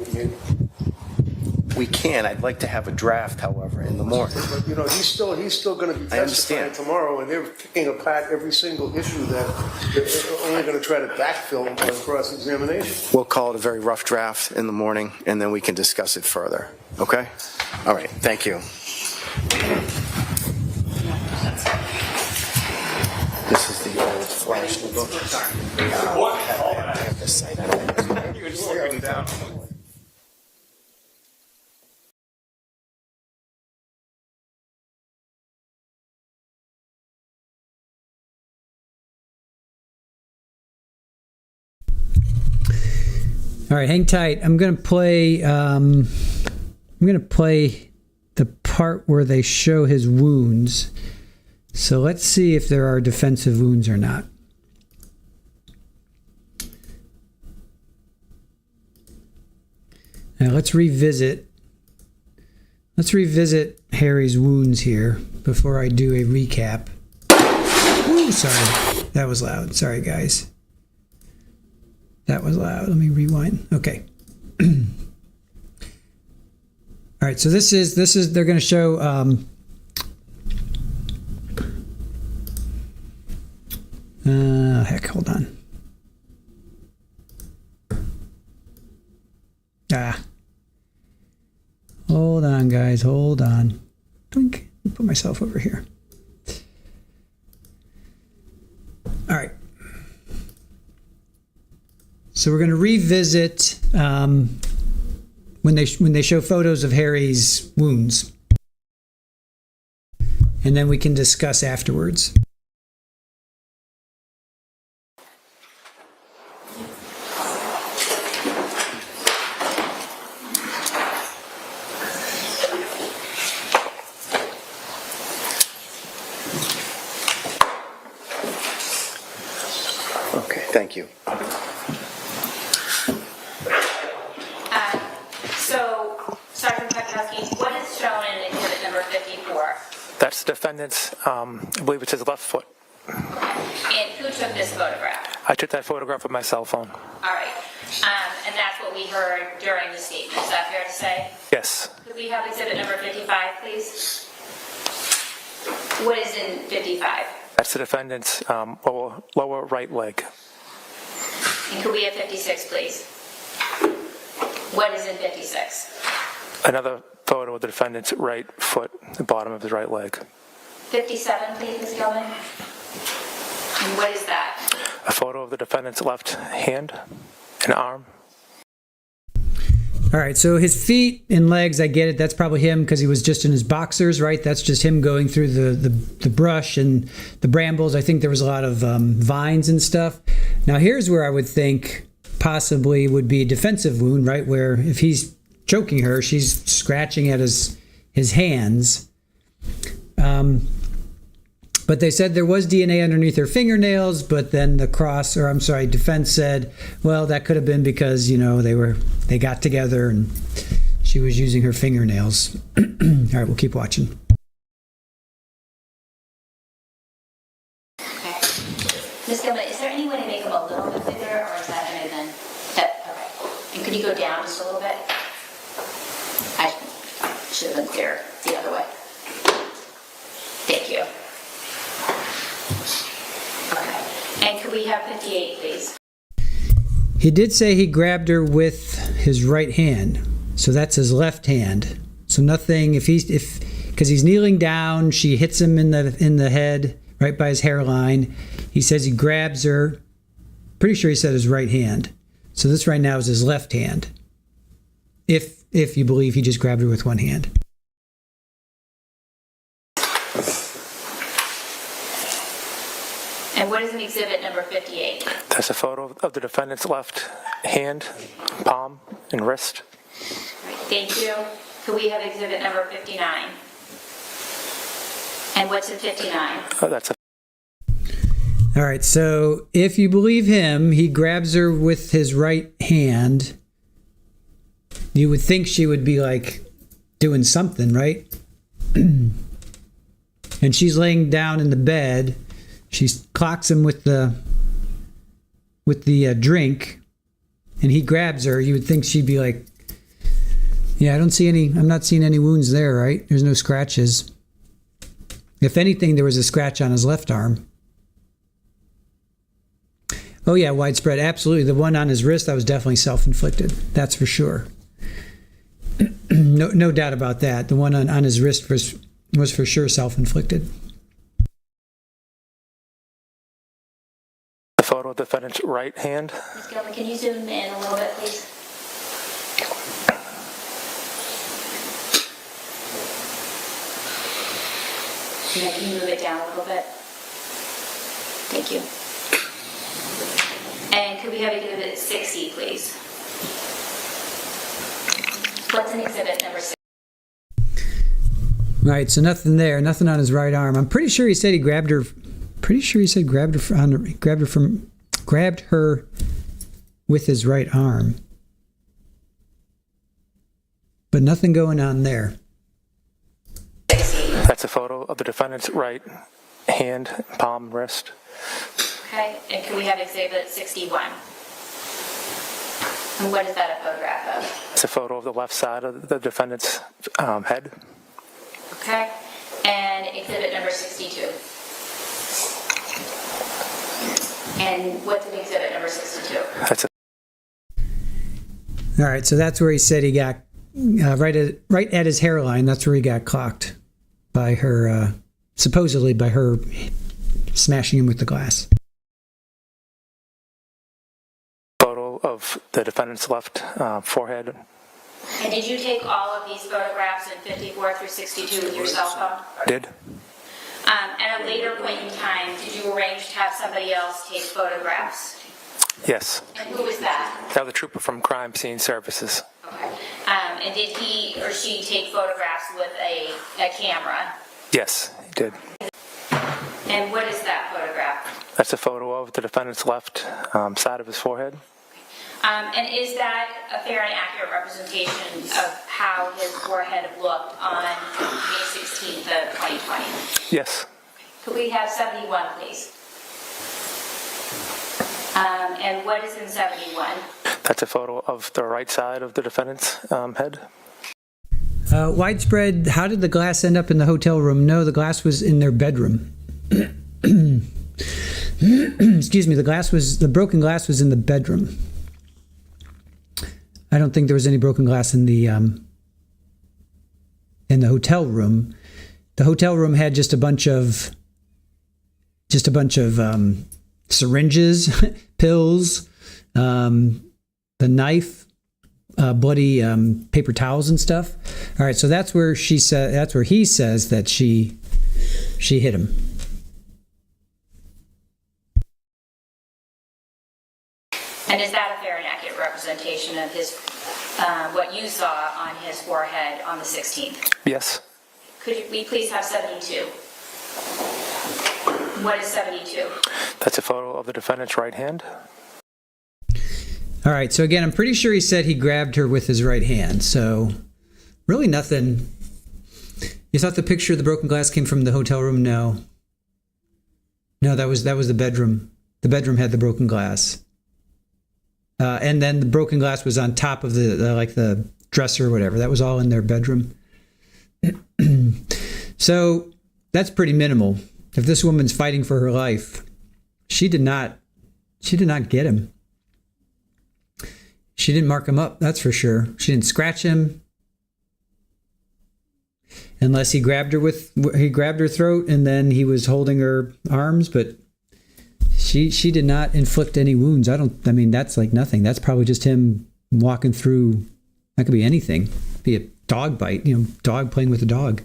We can. I'd like to have a draft, however, in the morning. But, he's still going to be testifying tomorrow, and they're picking apart every single issue that they're only going to try to backfill on cross-examination. We'll call it a very rough draft in the morning, and then we can discuss it further. Okay? All right. Thank you. This is the old flash book. I have to cite it. You're just looking down. All right, hang tight. I'm gonna play the part where they show his wounds. So let's see if there are defensive wounds or not. Now let's revisit Harry's wounds here before I do a recap. Ooh, sorry, that was loud. Sorry, guys. That was loud. Let me rewind. Okay. All right. So this is they're going to show Heck, hold on. Hold on, guys. Hold on. Doink. Put myself over here. All right. So we're going to revisit when they show photos of Harry's wounds, and then we can discuss afterwards. Okay, thank you. So, Sergeant Pekowski, what is shown in exhibit number 54? That's the defendant's, I believe it's his left foot. And who took this photograph? I took that photograph with my cell phone. All right. And that's what we heard during the statement. Is that fair to say? Yes. Could we have exhibit number 55, please? What is in 55? That's the defendant's lower right leg. And could we have 56, please? What is in 56? Another photo of the defendant's right foot, the bottom of his right leg. 57, please, Ms. Gilman. And what is that? A photo of the defendant's left hand and arm. All right, so his feet and legs, I get it. That's probably him because he was just in his boxers, right? That's just him going through the brush and the brambles. I think there was a lot of vines and stuff. Now, here's where I would think possibly would be a defensive wound, right? Where if he's choking her, she's scratching at his hands. But they said there was DNA underneath her fingernails, but then defense said, well, that could have been because, they got together and she was using her fingernails. All right, we'll keep watching. Okay. Ms. Gilman, is there any way to make them a little bit bigger, or is that better than that? Okay. And could you go down just a little bit? I should have been clear the other way. Thank you. Okay. And could we have 58, please? He did say he grabbed her with his right hand, so that's his left hand. So nothing. Because he's kneeling down, she hits him in the head, right by his hairline. He says he grabs her. Pretty sure he said his right hand. So this right now is his left hand. If you believe he just grabbed her with one hand. And what is in exhibit number 58? That's a photo of the defendant's left hand, palm, and wrist. Right, thank you. Could we have exhibit number 59? And what's in 59? All right, so if you believe him, he grabs her with his right hand. You would think she would be like doing something, right? And she's laying down in the bed. She clocks him with the drink, and he grabs her. You would think she'd be like, yeah, I'm not seeing any wounds there, right? There's no scratches. If anything, there was a scratch on his left arm. Oh yeah, widespread, absolutely. The one on his wrist, that was definitely self-inflicted. That's for sure. No doubt about that. The one on his wrist was for sure self-inflicted. A photo of the defendant's right hand. Ms. Gilman, can you zoom in a little bit, please? And then can you move it down a little bit? Thank you. And could we have exhibit 60, please? What's in exhibit number 60? Right, so nothing there, nothing on his right arm. I'm pretty sure he said he grabbed her. Pretty sure he said grabbed her with his right arm. But nothing going on there. That's a photo of the defendant's right hand, palm, wrist. Okay, and can we have exhibit 61? And what is that a photograph of? It's a photo of the left side of the defendant's head. Okay, and exhibit number 62. And what's in exhibit number 62? All right, so that's where he said he got right at his hairline. That's where he got clocked by her, supposedly by her smashing him with the glass. Photo of the defendant's left forehead. And did you take all of these photographs in 54 through 62 with your cell phone? I did. At a later point in time, did you arrange to have somebody else take photographs? Yes. And who was that? That was the trooper from Crime Scene Services. Okay. And did he or she take photographs with a camera? Yes, he did. And what is that photograph? That's a photo of the defendant's left side of his forehead. And is that a fair and accurate representation of how his forehead looked on May 16th of 2020? Yes. Could we have 71, please? And what is in 71? That's a photo of the right side of the defendant's head. Widespread, how did the glass end up in the hotel room? No, the glass was in their bedroom. Excuse me, the broken glass was in the bedroom. I don't think there was any broken glass in the hotel room. The hotel room had just a bunch of syringes, pills, the knife, bloody paper towels and stuff. All right, so that's where he says that she hit him. And is that a fair and accurate representation of his what you saw on his forehead on the 16th? Yes. Could we please have 72? What is 72? That's a photo of the defendant's right hand. All right, so again, I'm pretty sure he said he grabbed her with his right hand. So really nothing. You thought the picture of the broken glass came from the hotel room? No, that was the bedroom. The bedroom had the broken glass. And then the broken glass was on top of the dresser or whatever. That was all in their bedroom. So that's pretty minimal. If this woman's fighting for her life, she did not get him. She didn't mark him up, that's for sure. She didn't scratch him. Unless he grabbed her throat and then he was holding her arms, but she did not inflict any wounds. That's like nothing. That's probably just him walking through. That could be anything. Be a dog bite, dog playing with a dog.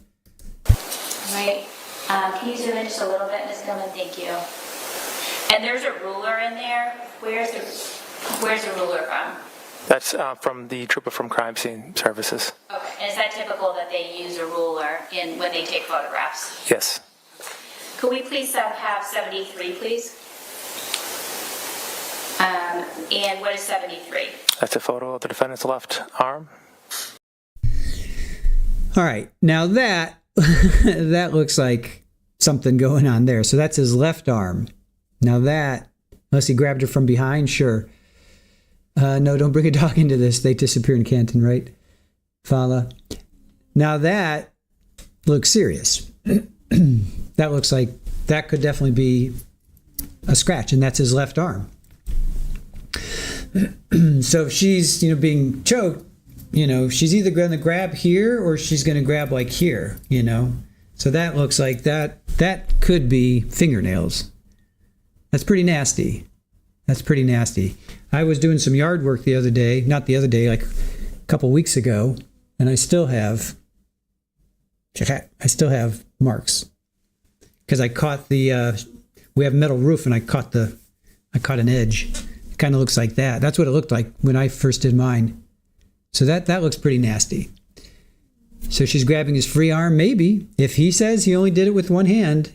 Right. Can you zoom in just a little bit, Ms. Gilman? Thank you. And there's a ruler in there. Where's the ruler from? That's from the trooper from Crime Scene Services. Okay. And is that typical that they use a ruler when they take photographs? Yes. Could we please have 73, please? And what is 73? That's a photo of the defendant's left arm. All right. Now that that looks like something going on there. So that's his left arm. Now that, unless he grabbed her from behind, sure. No, don't bring a dog into this. They disappear in Canton, right? Fala. Now that looks serious. That looks like that could definitely be a scratch, and that's his left arm. So if she's, being choked, she's either going to grab here or she's going to grab like here, So that looks like that could be fingernails. That's pretty nasty. I was doing some yard work like a couple weeks ago, and I still have marks because I caught we have metal roof, and I caught an edge. It kind of looks like that. That's what it looked like when I first did mine. So that looks pretty nasty. So she's grabbing his free arm, maybe. If he says he only did it with one hand,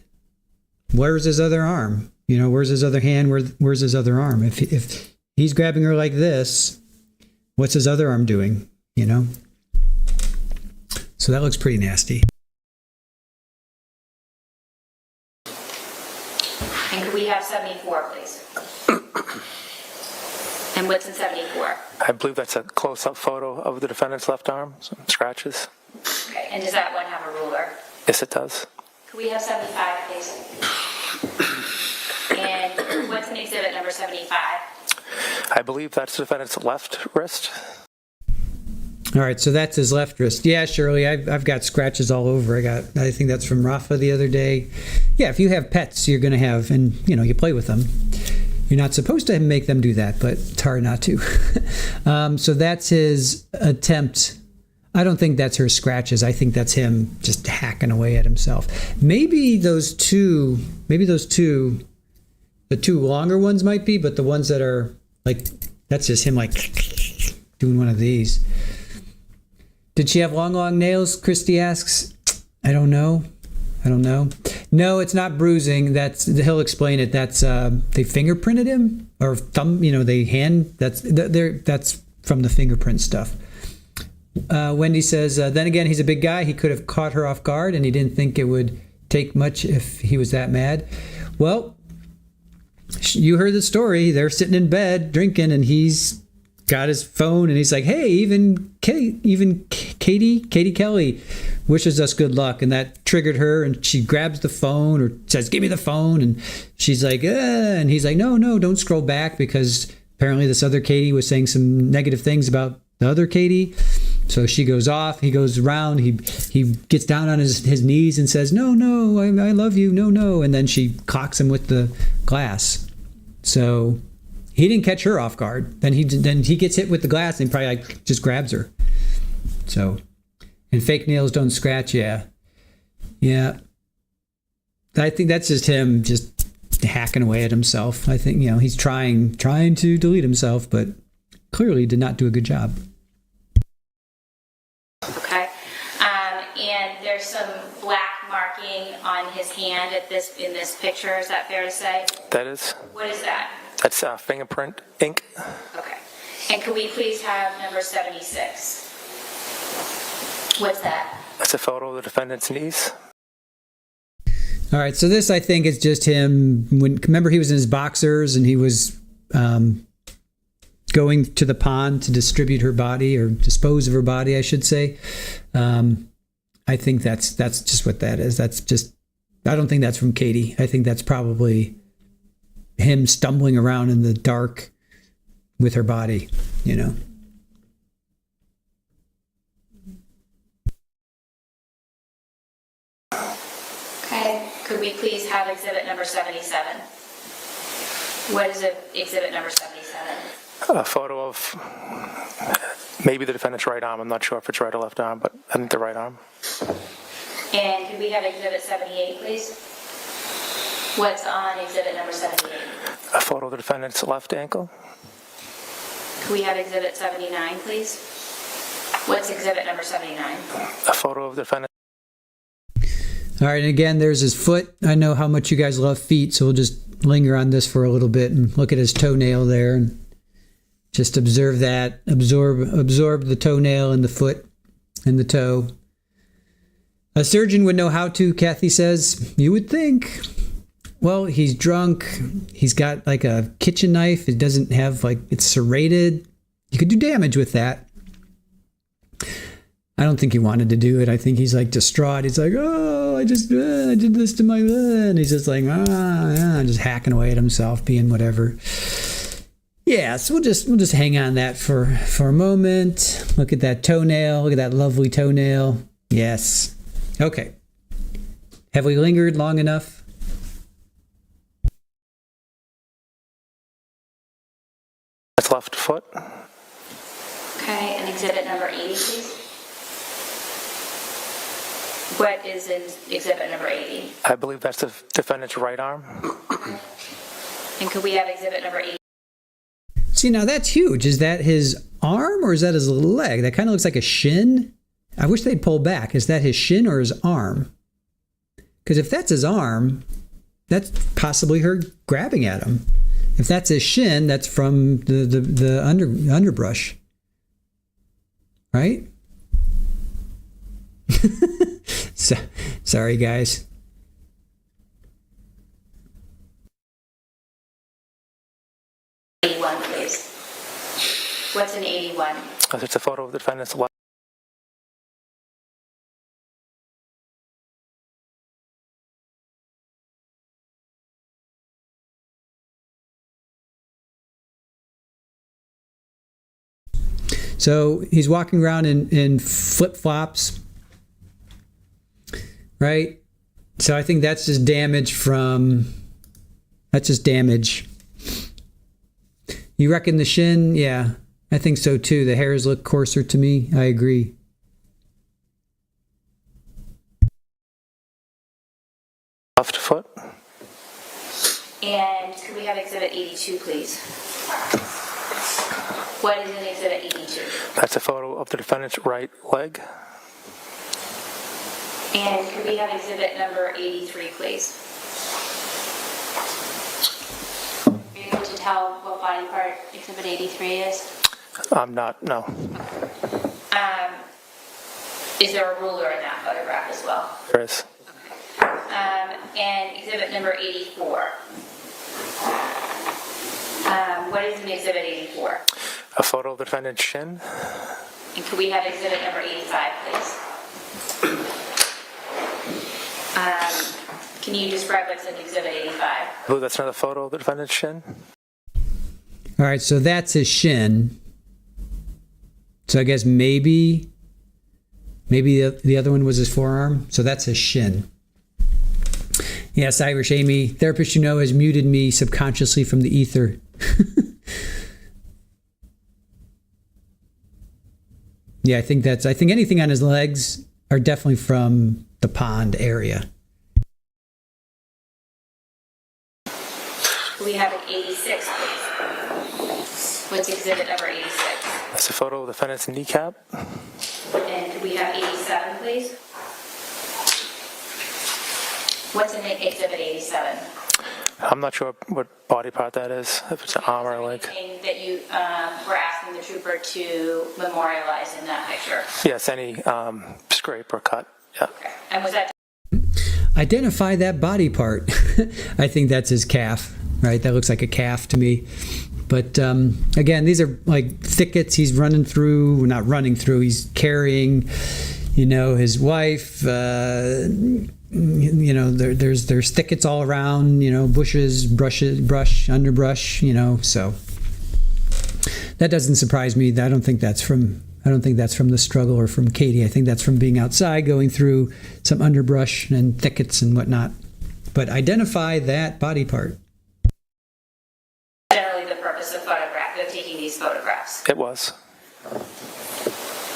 where's his other arm? Where's his other hand? Where's his other arm? If he's grabbing her like this, what's his other arm doing? So that looks pretty nasty. And could we have 74, please? And what's in 74? I believe that's a close-up photo of the defendant's left arm, some scratches. Okay. And does that one have a ruler? Yes, it does. Could we have 75, please? And what's What's in exhibit number 75? I believe that's the defendant's left wrist. All right, so that's his left wrist. Yeah, Shirley, I've got scratches all over. I think that's from Rafa the other day. Yeah, if you have pets, you're going to have, and you play with them. You're not supposed to make them do that, but it's hard not to. So that's his attempt. I don't think that's her scratches. I think that's him just hacking away at himself. Maybe those two, the two longer ones might be, but the ones that are like, that's just him like doing one of these. Did she have long nails? Christy asks. I don't know. No, it's not bruising. He'll explain it. That's they fingerprinted him or thumb. They hand. That's from the fingerprint stuff. Wendy says. Then again, he's a big guy. He could have caught her off guard, and he didn't think it would take much if he was that mad. Well, you heard the story. They're sitting in bed drinking, and he's got his phone, and he's like, "Hey, even Katie Kelly wishes us good luck," and that triggered her, and she grabs the phone or says, "Give me the phone," and she's like, and he's like, "No, don't scroll back," because apparently this other Katie was saying some negative things about the other Katie. So she goes off. He goes around. He gets down on his knees and says, "No, I love you. No," and then she clocks him with the glass. So he didn't catch her off guard. Then he gets hit with the glass and probably just grabs her. So, and fake nails don't scratch. Yeah. I think that's just him just hacking away at himself. I think he's trying to delete himself, but clearly did not do a good job. Okay. And there's some black marking on his hand in this picture. Is that fair to say? That is. What is that? That's fingerprint ink. Okay. And can we please have number 76? What's that? That's a photo of the defendant's knees. All right, so this I think is just him. Remember he was in his boxers and he was going to the pond to distribute her body or dispose of her body, I should say. I think that's just what that is. I don't think that's from Katie. I think that's probably him stumbling around in the dark with her body, Okay. Could we please have exhibit number 77? What is exhibit number 77? A photo of maybe the defendant's right arm. I'm not sure if it's right or left arm, but I think the right arm. And could we have exhibit 78, please? What's on exhibit number 78? A photo of the defendant's left ankle. Could we have exhibit 79, please? What's exhibit number 79? A photo of the defendant. All right, and again, there's his foot. I know how much you guys love feet, so we'll just linger on this for a little bit and look at his toenail there and just observe that. Absorb the toenail and the foot and the toe. A surgeon would know how to, Kathy says. You would think. Well, he's drunk. He's got like a kitchen knife. It doesn't have it's serrated. You could do damage with that. I don't think he wanted to do it. I think he's distraught. He's like, "Oh, I did this to my," and he's just just hacking away at himself, being whatever. Yeah, so we'll just hang on that for a moment. Look at that toenail. Look at that lovely toenail. Yes. Okay. Have we lingered long enough? That's left foot. Okay, and exhibit number 80, please. What is in exhibit number 80? I believe that's the defendant's right arm. And could we have exhibit number 80? See, now that's huge. Is that his arm or is that his leg? That kind of looks like a shin. I wish they'd pull back. Is that his shin or his arm? Because if that's his arm, that's possibly her grabbing at him. If that's his shin, that's from the underbrush. Right? Sorry, guys. Please. What's an 81? It's a photo of the defendant's left. So he's walking around in flip-flops, right? So I think that's just damage that's just damage. You reckon the shin? Yeah, I think so too. The hairs look coarser to me. I agree. Left foot. And could we have Exhibit 82, please? What is in Exhibit 82? That's a photo of the defendant's right leg. And could we have Exhibit number 83, please? Are you able to tell what body part Exhibit 83 is? I'm not, no. Is there a ruler in that photograph as well? There is. And Exhibit number 84. What is in Exhibit 84? A photo of the defendant's shin. And could we have Exhibit number 85, please? Can you describe what's in Exhibit 85? I believe that's another photo of the defendant's shin. All right, so that's his shin. So I guess maybe the other one was his forearm. So that's his shin. Yes, Irish Amy, therapist you know has muted me subconsciously from the ether. Yeah, I think anything on his legs are definitely from the pond area. We have an 86, please. What's Exhibit number 86? That's a photo of the defendant's kneecap. And could we have 87, please? What's in Exhibit 87? I'm not sure what body part that is, if it's an arm or a leg. Anything that you were asking the trooper to memorialize in that picture? Yes, any scrape or cut, yeah. Okay. And was that... Identify that body part. I think that's his calf, right? That looks like a calf to me. But again, these are like thickets he's running through, not running through, he's carrying, his wife, there's thickets all around, bushes, brush, underbrush, so that doesn't surprise me. I don't think that's from the struggle or from Katie. I think that's from being outside, going through some underbrush and thickets and whatnot. But identify that body part. Generally the purpose of taking these photographs. It was.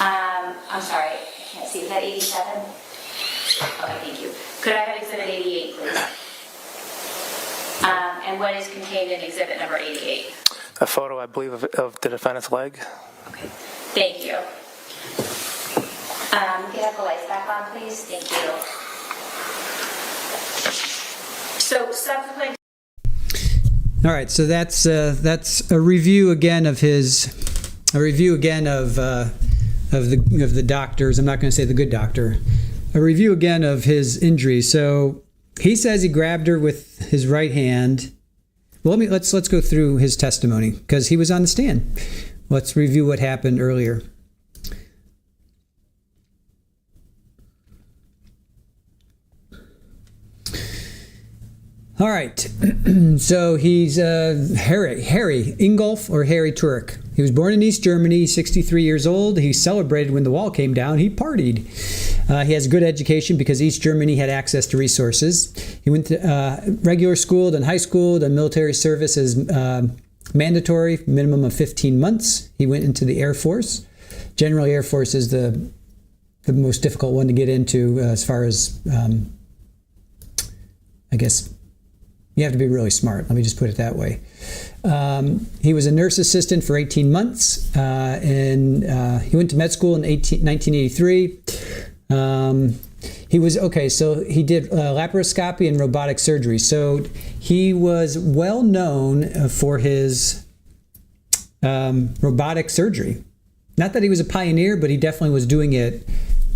I'm sorry, I can't see. Is that 87? Okay, thank you. Could I have Exhibit 88, please? And what is contained in Exhibit number 88? A photo, I believe, of the defendant's leg. Okay, thank you. Can you have the lights back on, please? Thank you. So subsequent. All right, so that's a review again of the doctors. I'm not going to say the good doctor. A review again of his injury. So he says he grabbed her with his right hand. Well, let's go through his testimony because he was on the stand. Let's review what happened earlier. All right, so he's Harry Ingolf or Harry Tuerk. He was born in East Germany, 63 years old. He celebrated when the wall came down. He partied. He has a good education because East Germany had access to resources. He went to regular school, then high school, then military service as mandatory, minimum of 15 months. He went into the Air Force. Generally, Air Force is the most difficult one to get into as far as, I guess, you have to be really smart. Let me just put it that way. He was a nurse assistant for 18 months, and he went to med school in 1983. So he did laparoscopy and robotic surgery. So he was well known for his robotic surgery. Not that he was a pioneer, but he definitely was doing it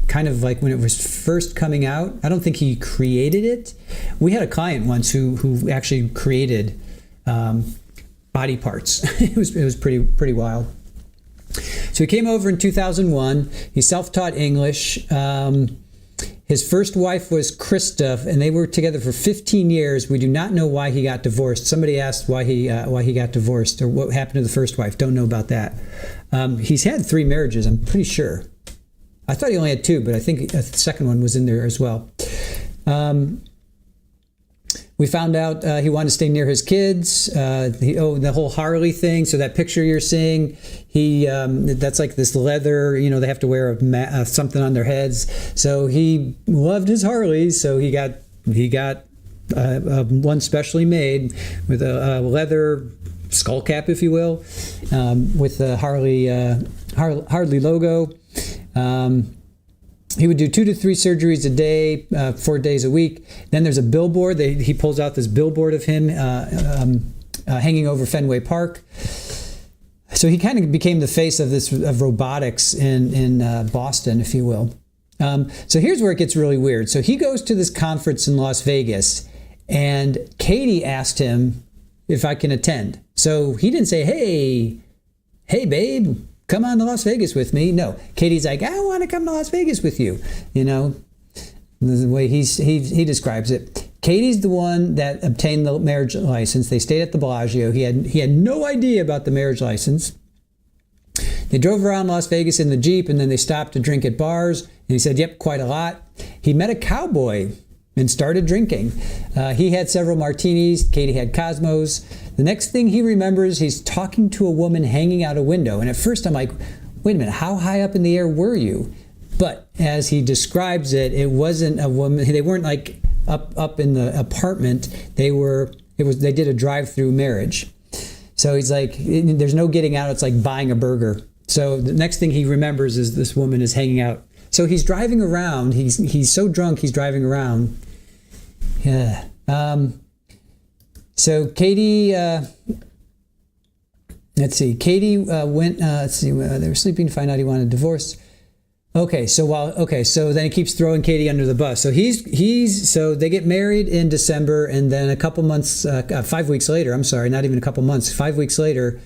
kind of like when it was first coming out. I don't think he created it. We had a client once who actually created body parts. It was pretty wild. So he came over in 2001. He self-taught English. His first wife was Krista, and they were together for 15 years. We do not know why he got divorced. Somebody asked why he got divorced or what happened to the first wife. Don't know about that. He's had 3 marriages, I'm pretty sure. I thought he only had 2, but I think the second one was in there as well. We found out he wanted to stay near his kids. The whole Harley thing. So that picture you're seeing, that's like this leather. They have to wear something on their heads. So he loved his Harleys. So he got one specially made with a leather skull cap, if you will, with the Harley logo. He would do 2 to 3 surgeries a day, 4 days a week. Then there's a billboard. He pulls out this billboard of him hanging over Fenway Park. So he kind of became the face of robotics in Boston, if you will. So here's where it gets really weird. So he goes to this conference in Las Vegas, and Katie asked him if I can attend. So he didn't say, hey, babe, come on to Las Vegas with me. No, Katie's like, I want to come to Las Vegas with you. The way he describes it. Katie's the one that obtained the marriage license. They stayed at the Bellagio. He had no idea about the marriage license. They drove around Las Vegas in the Jeep, and then they stopped to drink at bars. And he said, yep, quite a lot. He met a cowboy and started drinking. He had several martinis. Katie had Cosmos. The next thing he remembers, he's talking to a woman hanging out a window. And at first I'm like, wait a minute, how high up in the air were you? But as he describes it, it wasn't a woman. They weren't like up in the apartment. They did a drive-thru marriage. So he's like, there's no getting out. It's like buying a burger. So the next thing he remembers is this woman is hanging out. So he's driving around. He's so drunk, he's driving around. Yeah. So Katie, Katie went, they were sleeping to find out he wanted a divorce. So then he keeps throwing Katie under the bus. So so they get married in December, and then a couple months, 5 weeks later, I'm sorry, not even a couple months, 5 weeks later,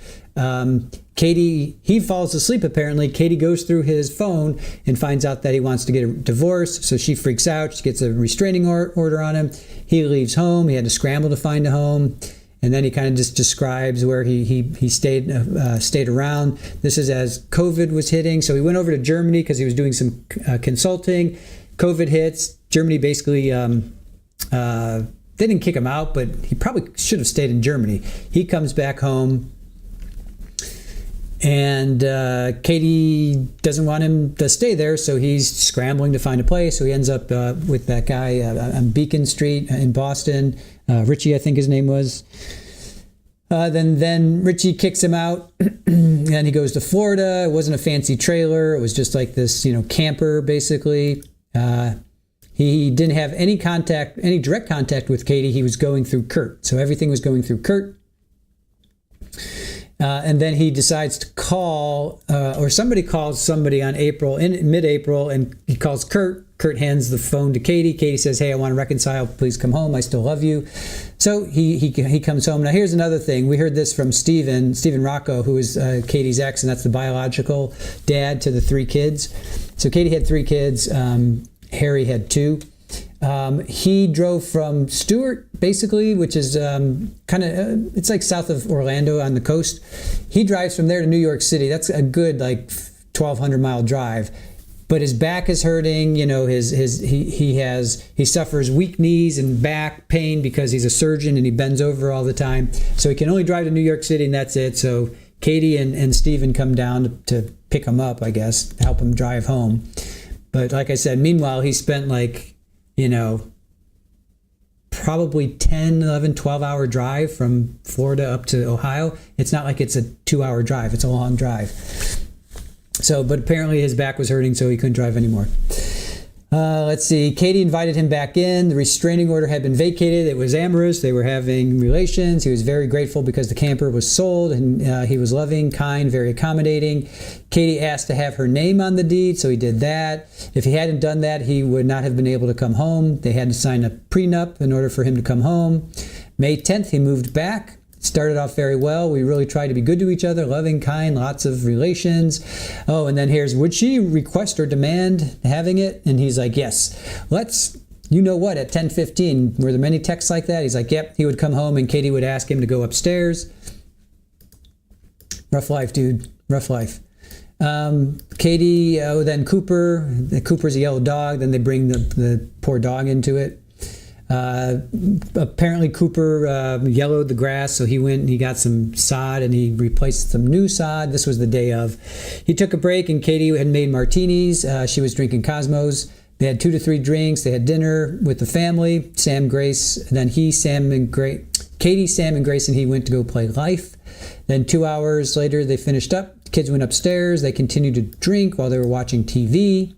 he falls asleep apparently. Katie goes through his phone and finds out that he wants to get a divorce. So she freaks out. She gets a restraining order on him. He leaves home. He had to scramble to find a home. And then he kind of just describes where he stayed around. This is as COVID was hitting. So he went over to Germany because he was doing some consulting. COVID hits. Germany basically, they didn't kick him out, but he probably should have stayed in Germany. He comes back home. And Katie doesn't want him to stay there, so he's scrambling to find a place. So he ends up with that guy on Beacon Street in Boston. Richie, I think his name was. Then Richie kicks him out, and he goes to Florida. It wasn't a fancy trailer. It was just like this, camper, basically. He didn't have any direct contact with Katie. He was going through Kurt. So everything was going through Kurt. And then he decides to call, or somebody calls somebody on mid-April, and he calls Kurt. Kurt hands the phone to Katie. Katie says, hey, I want to reconcile. Please come home. I still love you. So he comes home. Now, here's another thing. We heard this from Stephen Rocco, who is Katie's ex, and that's the biological dad to the 3 kids. So Katie had 3 kids. Harry had 2. He drove from Stewart, basically, which is it's like south of Orlando on the coast. He drives from there to New York City. That's a good 1,200-mile drive. But his back is hurting. He suffers weak knees and back pain because he's a surgeon and he bends over all the time. So he can only drive to New York City, and that's it. So Katie and Stephen come down to pick him up, I guess, help him drive home. But like I said, meanwhile, he spent probably 10, 11, 12-hour drive from Florida up to Ohio. It's not like it's a 2-hour drive. It's a long drive. So, but apparently his back was hurting, so he couldn't drive anymore. Let's see. Katie invited him back in. The restraining order had been vacated. It was amorous. They were having relations. He was very grateful because the camper was sold, and he was loving, kind, very accommodating. Katie asked to have her name on the deed, so he did that. If he hadn't done that, he would not have been able to come home. They had to sign a prenup in order for him to come home. May 10th, he moved back. Started off very well. We really tried to be good to each other, loving, kind, lots of relations. Oh, and then here's, would she request or demand having it? And he's like, yes. Let's, you know what, at 10:15, were there many texts like that? He's like, yep. He would come home and Katie would ask him to go upstairs. Rough life, dude. Rough life. Katie, then Cooper. Cooper's a yellow dog. Then they bring the poor dog into it. Apparently Cooper yellowed the grass, so he went and he got some sod and he replaced some new sod. This was the day of. He took a break and Katie had made martinis. She was drinking Cosmos. They had 2 to 3 drinks. They had dinner with the family. Sam, Grace, and then Katie, Sam, and Grace, and he went to go play Life. Then 2 hours later, they finished up. The kids went upstairs. They continued to drink while they were watching TV.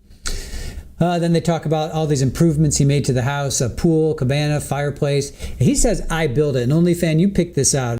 Then they talk about all these improvements he made to the house, a pool, cabana, fireplace. He says, I built it. And OnlyFan, you picked this out.